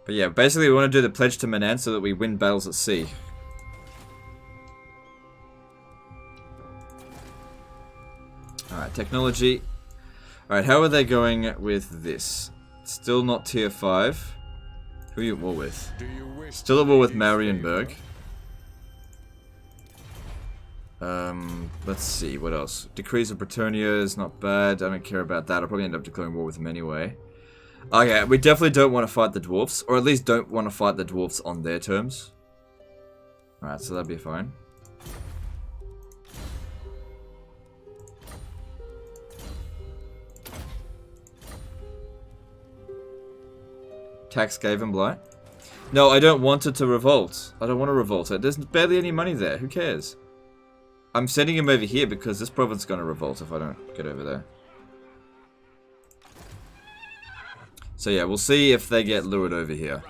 But yeah, basically we want to do the pledge to Manan so that we win battles at sea. Alright, technology. Alright, how are they going with this? Still not tier 5. Who are you at war with? Still at war with Marienburg. Let's see, what else? Decrees of Bretonia is not bad. I don't care about that. I'll probably end up declaring war with them anyway. Okay, we definitely don't want to fight the dwarfs. Or at least don't want to fight the dwarfs on their terms. Alright, so that'd be fine. Tax Skaven Blight? No, I don't want it to revolt. I don't want to revolt it. There's barely any money there. Who cares? I'm sending him over here because this province is going to revolt if I don't get over there. So yeah, we'll see if they get lured over here.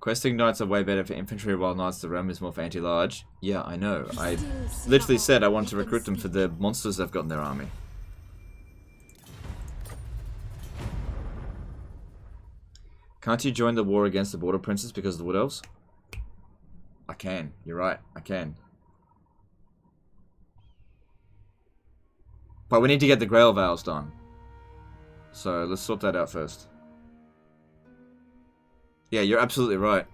Questing knights are way better for infantry, while knights the realm is more for anti-large. Yeah, I know. I literally said I wanted to recruit them for the monsters they've got in their army. Can't you join the war against the border princes because of the wood elves? I can. You're right. I can. But we need to get the Grail vows done. So let's sort that out first. Yeah, you're absolutely right.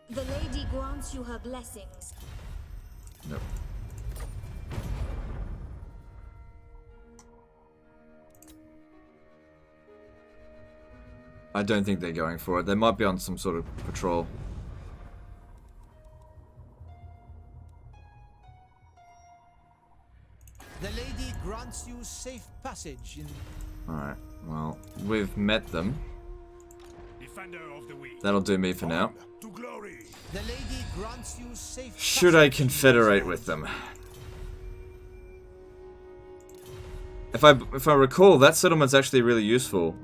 The lady grants you her blessings. Nope. I don't think they're going for it. They might be on some sort of patrol. The lady grants you safe passage in... Alright, well, we've met them. Defender of the weak. That'll do me for now. To glory. The lady grants you safe Should I confederate with them? If I recall, that settlement's actually really useful.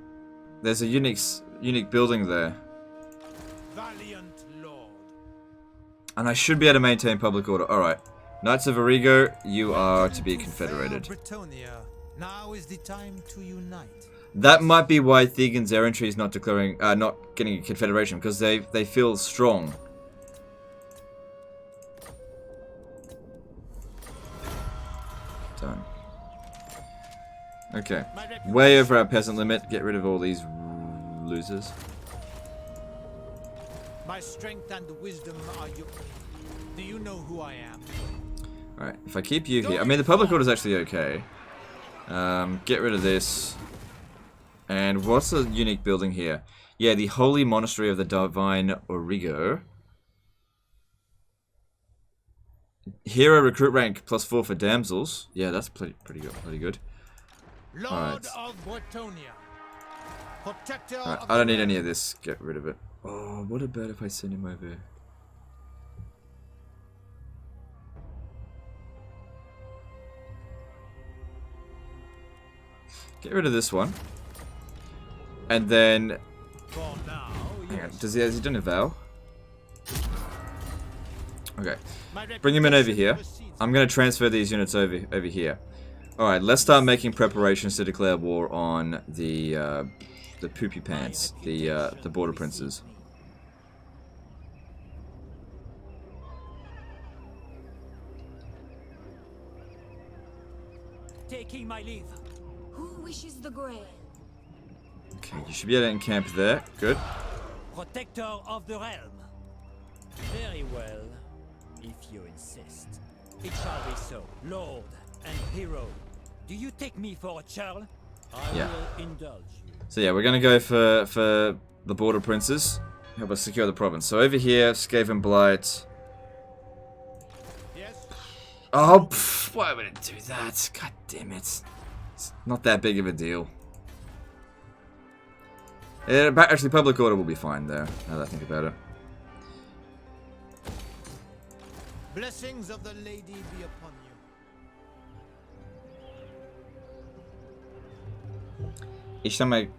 There's a unique building there. Valiant Lord. And I should be able to maintain public order. Alright. Knights of Origo, you are to be confederated. Bretonia. Now is the time to unite. That might be why Thegan's errantry is not declaring, not getting a confederation, because they feel strong. Done. Okay. Way over our peasant limit. Get rid of all these losers. My strength and wisdom are yours. Do you know who I am? Alright, if I keep you here... I mean, the public order is actually okay. Get rid of this. And what's the unique building here? Yeah, the Holy Monastery of the Divine Origo. Hero recruit rank +4 for damsels. Yeah, that's pretty good. Lord of Bretonia. Protector of I don't need any of this. Get rid of it. Oh, what about if I send him over? Get rid of this one. And then... For now, hang on. Has he done a vow? Okay. Bring him in over here. I'm going to transfer these units over here. Alright, let's start making preparations to declare war on the poopy pants, the border princes. Taking my leave. Who wishes the grail? Okay, you should be able to encamp there. Good. Protector of the realm. Very well, if you insist. It shall be so. Lord and hero. Do you take me for a churl? I will indulge you. So yeah, we're gonna go for the border princes. Help us secure the province. So over here, Skaven Blight. Yes. Oh, why would it do that? God damn it. It's not that big of a deal. Actually, public order will be fine there, now that I think about it. Blessings of the lady be upon you. Each time I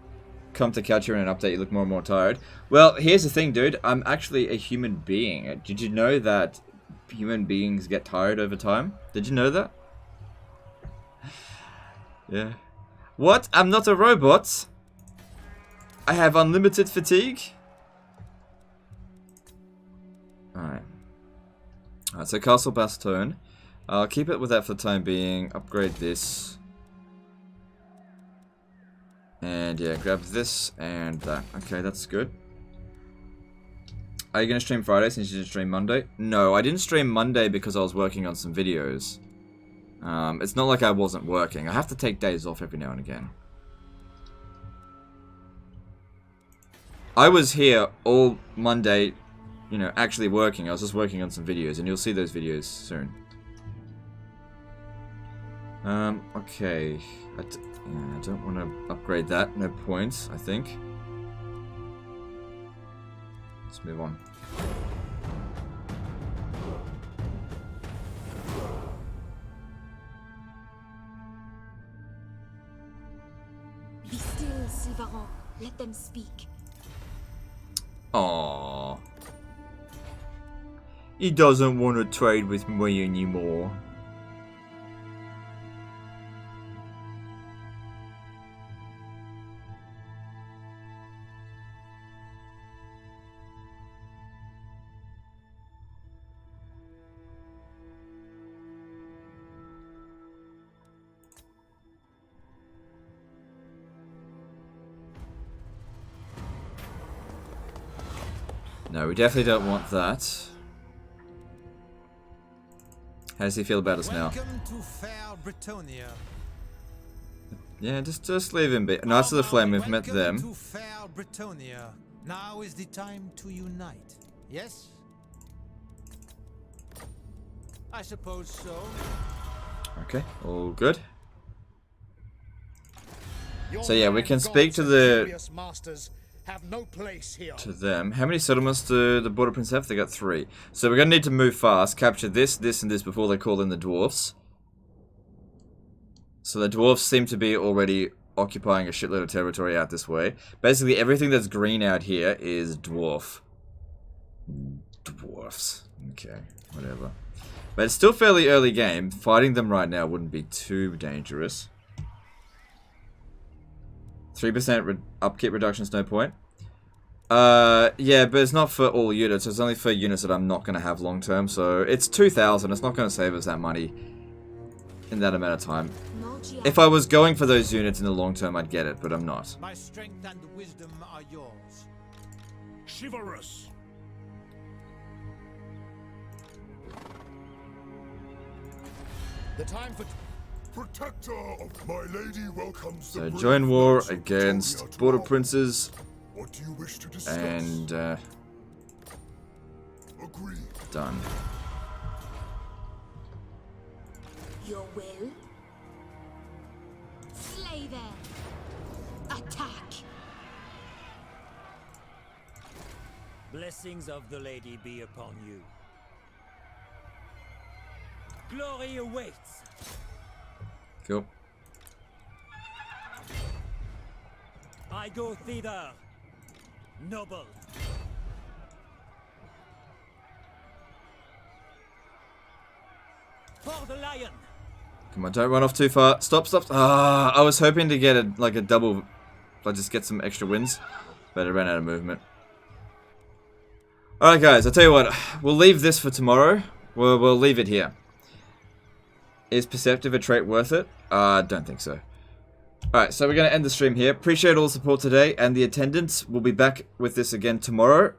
come to catch you in an update, you look more and more tired. Well, here's the thing, dude. I'm actually a human being. Did you know that human beings get tired over time? Did you know that? Yeah. What? I'm not a robot? I have unlimited fatigue? Alright. Alright, so Castle Bastogne. I'll keep it with that for the time being. Upgrade this. And yeah, grab this and that. Okay, that's good. Are you going to stream Friday since you didn't stream Monday? No, I didn't stream Monday because I was working on some videos. It's not like I wasn't working. I have to take days off every now and again. I was here all Monday, you know, actually working. I was just working on some videos, and you'll see those videos soon. Okay. I don't want to upgrade that. No points, I think. Let's move on. Be still, Sylvain. Let them speak. Aww. He doesn't want to trade with me anymore. No, we definitely don't want that. How does he feel about us now? Welcome to fair Bretonia. Yeah, just leave him be. Knights of the Flame, we've met them. Welcome to fair Bretonia. Now is the time to unite. Yes? I suppose so. Okay, all good. So yeah, we can speak to the have no place here. to them. How many settlements do the Border Prince have? They got 3. So we're gonna need to move fast, capture this, this, and this before they call in the dwarfs. So the dwarfs seem to be already occupying a shitload of territory out this way. Basically, everything that's green out here is dwarf. Dwarfs. Okay, whatever. But it's still fairly early game. Fighting them right now wouldn't be too dangerous. 3% upkeep reductions, no point. Yeah, but it's not for all units. It's only for units that I'm not going to have long term. So it's 2,000. It's not going to save us that money in that amount of time. If I was going for those units in the long term, I'd get it, but I'm not. My strength and wisdom are yours. Chivalrous. The time for Protector of my lady welcomes So the join brave war knights of against Bretonia to Border arms. Princes What do you wish to discuss? and Agreed. done. Your will? Slay them. Attack. Blessings of the lady be upon you. Glory awaits. Cool. I go thither, noble. For the lion. Come on, don't run off too far. Stop, stop. Ah, I was hoping to get a double, like just get some extra wins, but I ran out of movement. Alright guys, I'll tell you what, we'll leave this for tomorrow. We'll leave it here. Is Perceptive a trait worth it? Don't think so. Alright, so we're going to end the stream here. Appreciate all the support today and the attendance. We'll be back with this again tomorrow.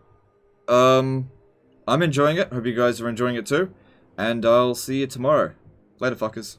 I'm enjoying it. Hope you guys are enjoying it too. And I'll see you tomorrow. Later, fuckers.